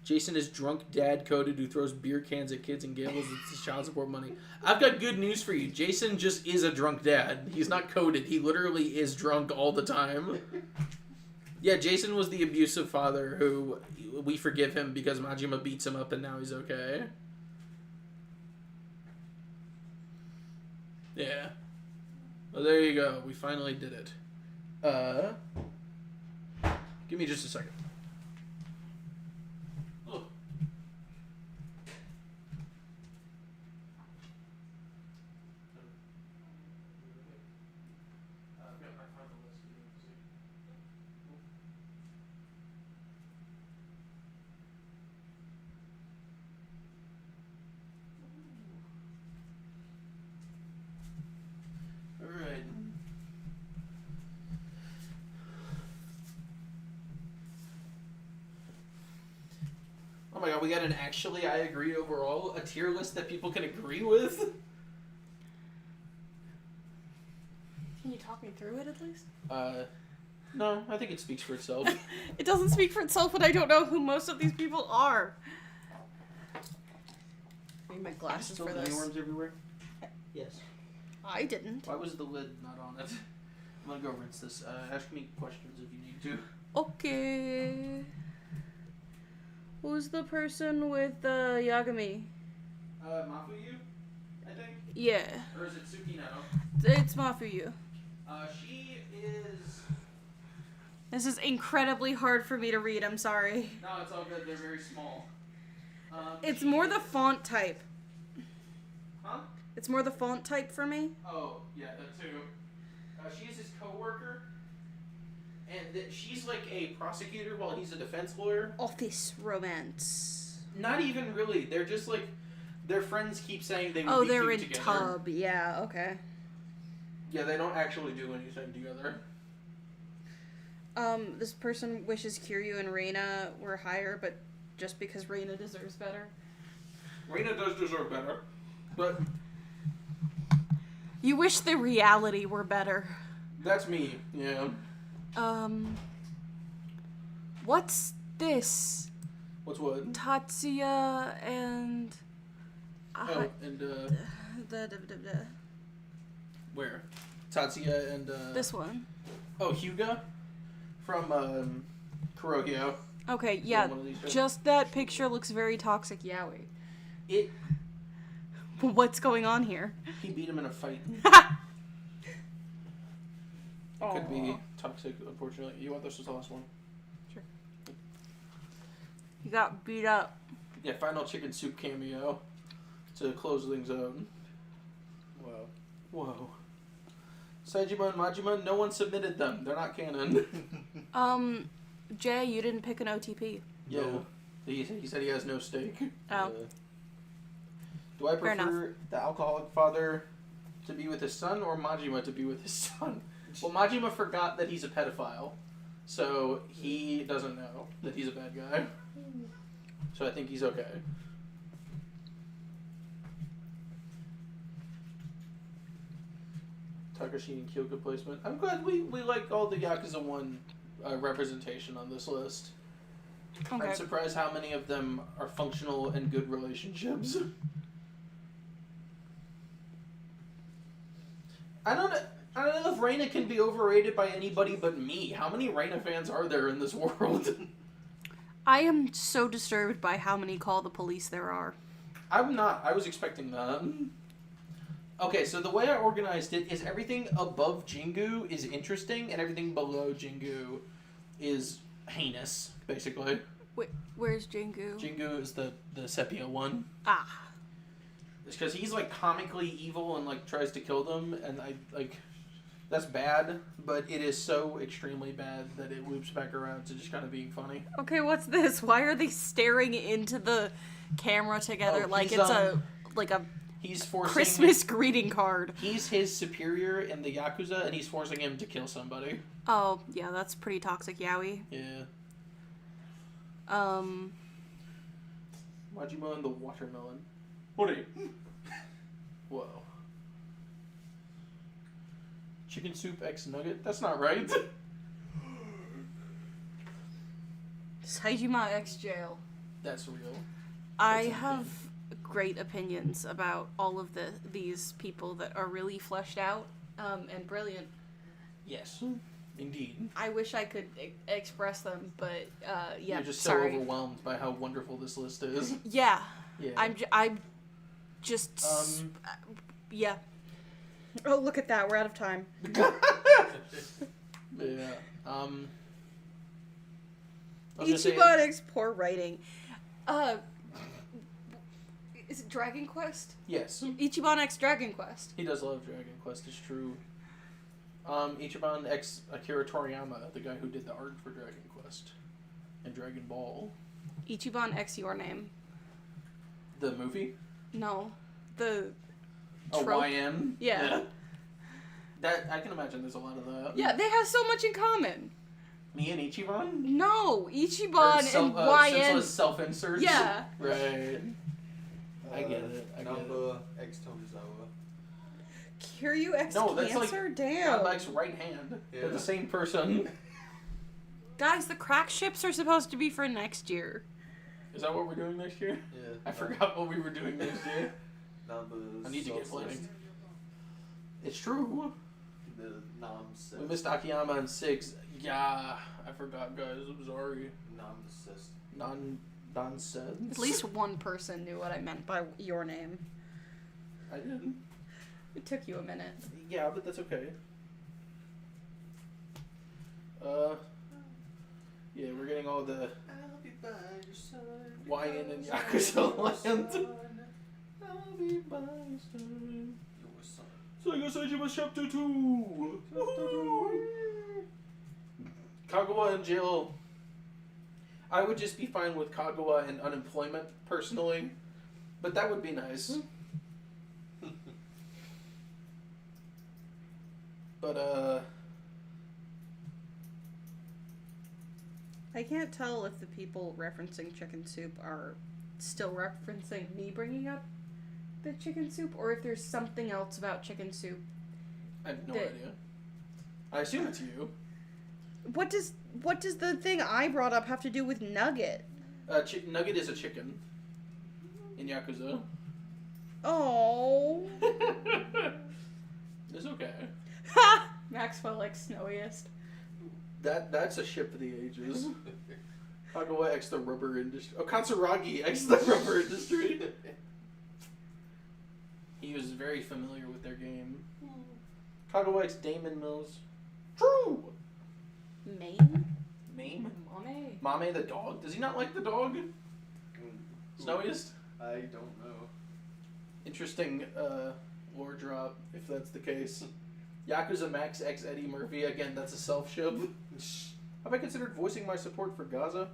Jason is drunk dad coded who throws beer cans at kids and gambles with his child support money. I've got good news for you. Jason just is a drunk dad. He's not coded. He literally is drunk all the time. Yeah, Jason was the abusive father who we forgive him because Majima beats him up and now he's okay. Yeah. Well, there you go. We finally did it. Give me just a second. Look. Alright. Oh my god, we got an actually I agree overall, a tier list that people can agree with? Can you talk me through it at least? No, I think it speaks for itself. It doesn't speak for itself when I don't know who most of these people are. I need my glasses for this. Worms everywhere? Yes. I didn't. Why was the lid not on it? I'm gonna go rinse this. Ask me questions if you need to. Okay. Who's the person with Yagami? Mafuyu, I think? Yeah. Or is it Tsukino? It's Mafuyu. She is... This is incredibly hard for me to read, I'm sorry. No, it's all good. They're very small. It's more the font type. Huh? It's more the font type for me. Oh, yeah, that too. She's his co-worker. And she's like a prosecutor while he's a defense lawyer. Office romance. Not even really. They're just like... Their friends keep saying they would Oh, be they're in cute together. tub. Yeah, okay. Yeah, they don't actually do anything together. This person wishes Kiryu and Reina were higher, but just because Reina deserves better. Reina does deserve better, but... You wish the reality were better. That's me, yeah. What's this? What's what? Tatsuya and... Oh, and, Where? Tatsuya and, This one. Oh, Hyuga? From, Kurohyo. Okay, yeah, One of these shows. just that picture looks very toxic yaoi. It... What's going on here? He beat him in a fight. Could be toxic, unfortunately. You want this as the last one? Sure. You got beat up. Yeah, final chicken soup cameo to close things out. Wow. Whoa. Saejima and Majima, no one submitted them. They're not canon. Jay, you didn't pick an OTP. Yeah. No. He said he has no stake. Oh. Do I Fair prefer the alcoholic father to be with his son or Majima to be with his son? Well, Majima forgot that he's a pedophile, so he doesn't know that he's a bad guy. So I think he's okay. Takashi and Kyoka placement. I'm glad we like all the Yakuza 1 representation on this list. Okay. I'm surprised how many of them are functional and good relationships. I don't know if Reina can be overrated by anybody but me. How many Reina fans are there in this world? I am so disturbed by how many call the police there are. I'm not. I was expecting that. Okay, so the way I organized it is everything above Jingu is interesting, and everything below Jingu is heinous, basically. Wait, where's Jingu? Jingu is the Sepia one. Ah. It's because he's, like, comically evil and, like, tries to kill them, and that's bad, but it is so extremely bad that it loops back around to just kind of being funny. Okay, what's this? Why are they staring into the camera together like it's a He's forcing Christmas greeting card? He's his superior in the Yakuza, and he's forcing him to kill somebody. Oh, yeah, that's pretty toxic, Yowie. Yeah. Majima and the watermelon. What are you? Whoa. Chicken soup X nugget? That's not right. Saejima X jail. That's real. I have great opinions about all of these people that are really fleshed out and brilliant. Yes, indeed. I wish I could express them, but yeah. You're just sorry. so overwhelmed by how wonderful this list is. Yeah. Yeah. I'm just yeah. Oh, look at that. We're out of time. Yeah. Ichiban X poor writing. Is it Dragon Quest? Yes. Ichiban X Dragon Quest. He does love Dragon Quest, it's true. Ichiban X Akira Toriyama, the guy who did the art for Dragon Quest and Dragon Ball. Ichiban X Your Name. The movie? No. The Oh, trope. YN? Yeah. That I can imagine there's a lot of that. Yeah, they have so much in common. Me and Ichiban? No, Ichiban and YN. Senseless self-inserts? Yeah. Right. I get it. Namba X Tomizawa. Kiryu X No, that's Cancer? like Damn. Godlike's right hand. They're Yeah. the same person. Guys, the crack ships are supposed to be for next year. Is that what we're doing next year? Yeah. I forgot what we were doing next year. Namba's I need to get Socialist. playing. It's true. The Nam We missed Akiyama and 6. Yeah, I forgot, guys. I'm sorry. Nonsense. At least one person knew what I meant by your name. I didn't. It took you a minute. Yeah, but that's okay. Yeah, we're getting all the I'll be by your side. YN and Yakuza land. I'll be by your side. Your son. Sega Saejima Chapter 2! Kagawa in jail. I would just be fine with Kagawa and unemployment, personally. But that would be nice. But, I can't tell if the people referencing chicken soup are still referencing me bringing up the chicken soup, or if there's something else about chicken soup. I have no idea. I assume it's you. What does the thing I brought up have to do with Nugget? Nugget is a chicken. In Yakuza. Oh. It's okay. Maxwell like snowiest. That's a ship of the ages. Kagawa X the rubber industry. Oh, Katsuragi X the rubber industry. He was very familiar with their game. Kagawa X Damon Mills. True! Mame? Mame? Mame. Mame the dog? Does he not like the dog? Snowiest? I don't know. Interesting lore drop, if that's the case. Yakuza Max X Eddie Murphy. Again, that's a self-ship. Have I considered voicing my support for Gaza?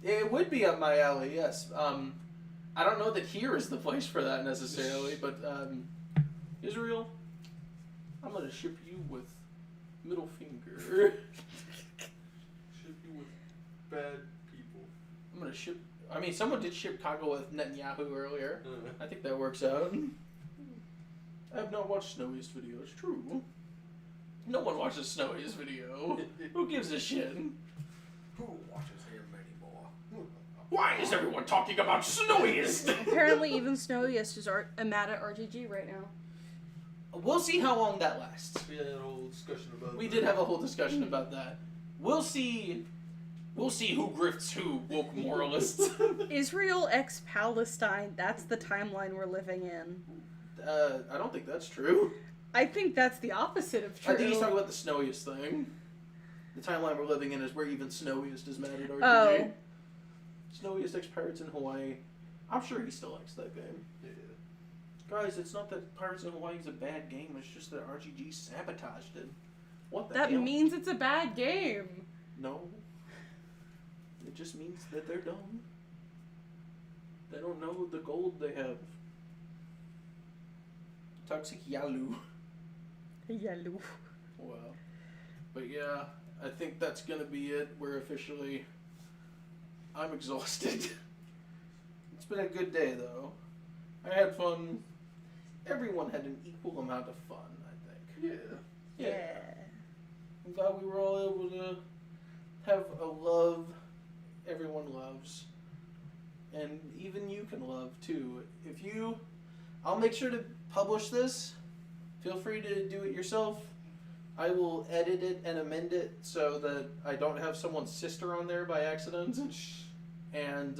It would be up my alley, yes. I don't know that here is the place for that necessarily, but Israel, I'm gonna ship you with middle finger. Ship you with bad people. I'm gonna ship. I mean, someone did ship Kago with Netanyahu earlier. I think that works out. I have not watched Snowy's video. It's true. No one watches Snowy's video. Who gives a shit? Who watches him anymore? Why is everyone talking about Snowiest? Apparently, even Snowiest is mad at RGG right now. We'll see how long that lasts. We had a whole discussion about We did have a whole discussion about that. We'll see. We'll see who grifts who, woke moralists. Israel x Palestine, that's the timeline we're living in. I don't think that's true. I think that's the opposite of true. I think he's talking about the Snowiest thing. The timeline we're living in is where even Snowiest is mad at RGG. Oh. Snowiest X Pirates in Hawaii. I'm sure he still likes that game. Yeah. Guys, it's not that Pirates in Hawaii is a bad game, it's just that RGG sabotaged it. What the That hell? means it's a bad game. No. It just means that they're dumb. They don't know the gold they have. Toxic Yalu. Yalu. Wow. But yeah, I think that's gonna be it. We're officially... I'm exhausted. It's been a good day, though. I had fun. Everyone had an equal amount of fun, I think. Yeah. I'm glad we were all able to have a love everyone loves. And even you can love, too. If you... I'll make sure to publish this. Feel free to do it yourself. I will edit it and amend it so that I don't have someone's sister on there by accident. And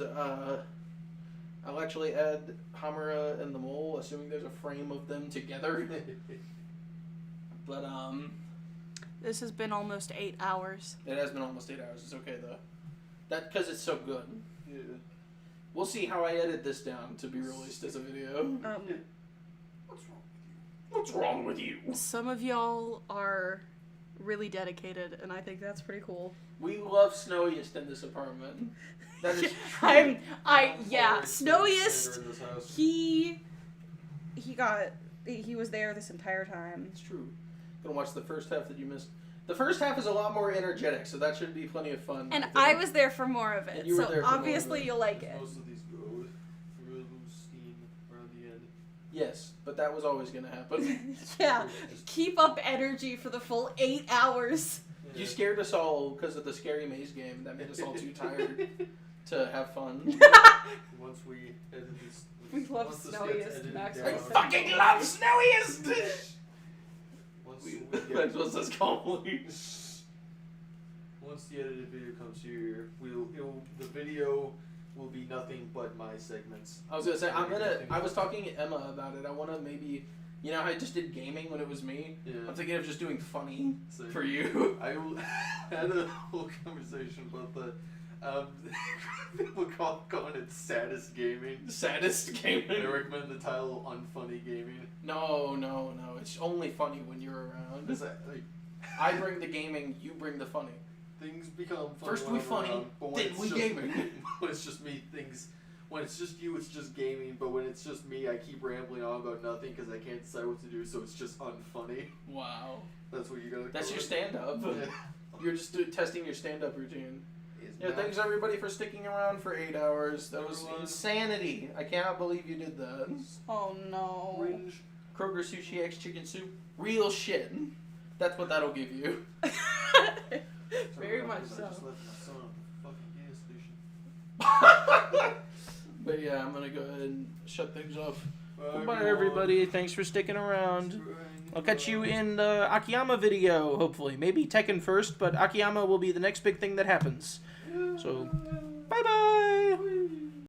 I'll actually add Hamura and the Mole, assuming there's a frame of them together. But This has been almost 8 hours. it has been almost 8 hours. It's okay though. That because it's so good. Yeah. We'll see how I edit this down to be released as a video. What's wrong with you? Some of y'all are really dedicated, and I think that's pretty cool. We love Snowiest in this apartment. That is true. Snowiest. In this house. He was there this entire time. It's true. Gonna watch the first half that you missed. The first half is a lot more energetic, so that should be plenty of fun. And I was there for more of it, And you were so there for more of obviously it. you'll like it. Most of these go through steam around the end. Yes, but that was always gonna happen. Yeah, keep up energy for the full 8 hours. You scared us all because of the scary maze game. That made us all too tired to have fun. Once we edit this, We love once this gets Snowiest, edited Max. down- I fucking love Snowiest! Once We, we that's what says calmly. Once the edited video comes here, the video will be nothing but my segments. I was gonna say I was talking to Emma about it. I wanna maybe, you know how I just did gaming when it was me? Yeah. I'm thinking of just doing funny So- for you. I had a whole conversation about the people calling it saddest gaming. Saddest gaming. I recommend the title Unfunny Gaming. No. It's only funny when you're around. Is that like I bring the gaming, you bring the funny. things become funny First when we I'm funny, around, but when then it's we just- gaming. When it's just me, when it's just you, it's just gaming. But when it's just me, I keep rambling on about nothing because I can't decide what to do. So it's just unfunny. Wow. That's what you gotta. That's call your it. stand-up. Yeah. You're just testing your stand-up routine. It's Yeah, not- thanks everybody for sticking around for 8 hours. That was Everyone. insanity. I cannot believe you did that. Oh no. Cringe. Kroger Sushi X Chicken Soup. Real shit. That's what that'll give you. Very much I so. just left my son at the fucking gas station. But yeah, I'm gonna go ahead and shut things off. Bye, Goodbye, everyone. everybody. Thanks for sticking around. Thanks for I'll catch you in the Akiyama video, hopefully. Maybe Tekken first, but Akiyama will be the next big thing that happens. So, bye-bye!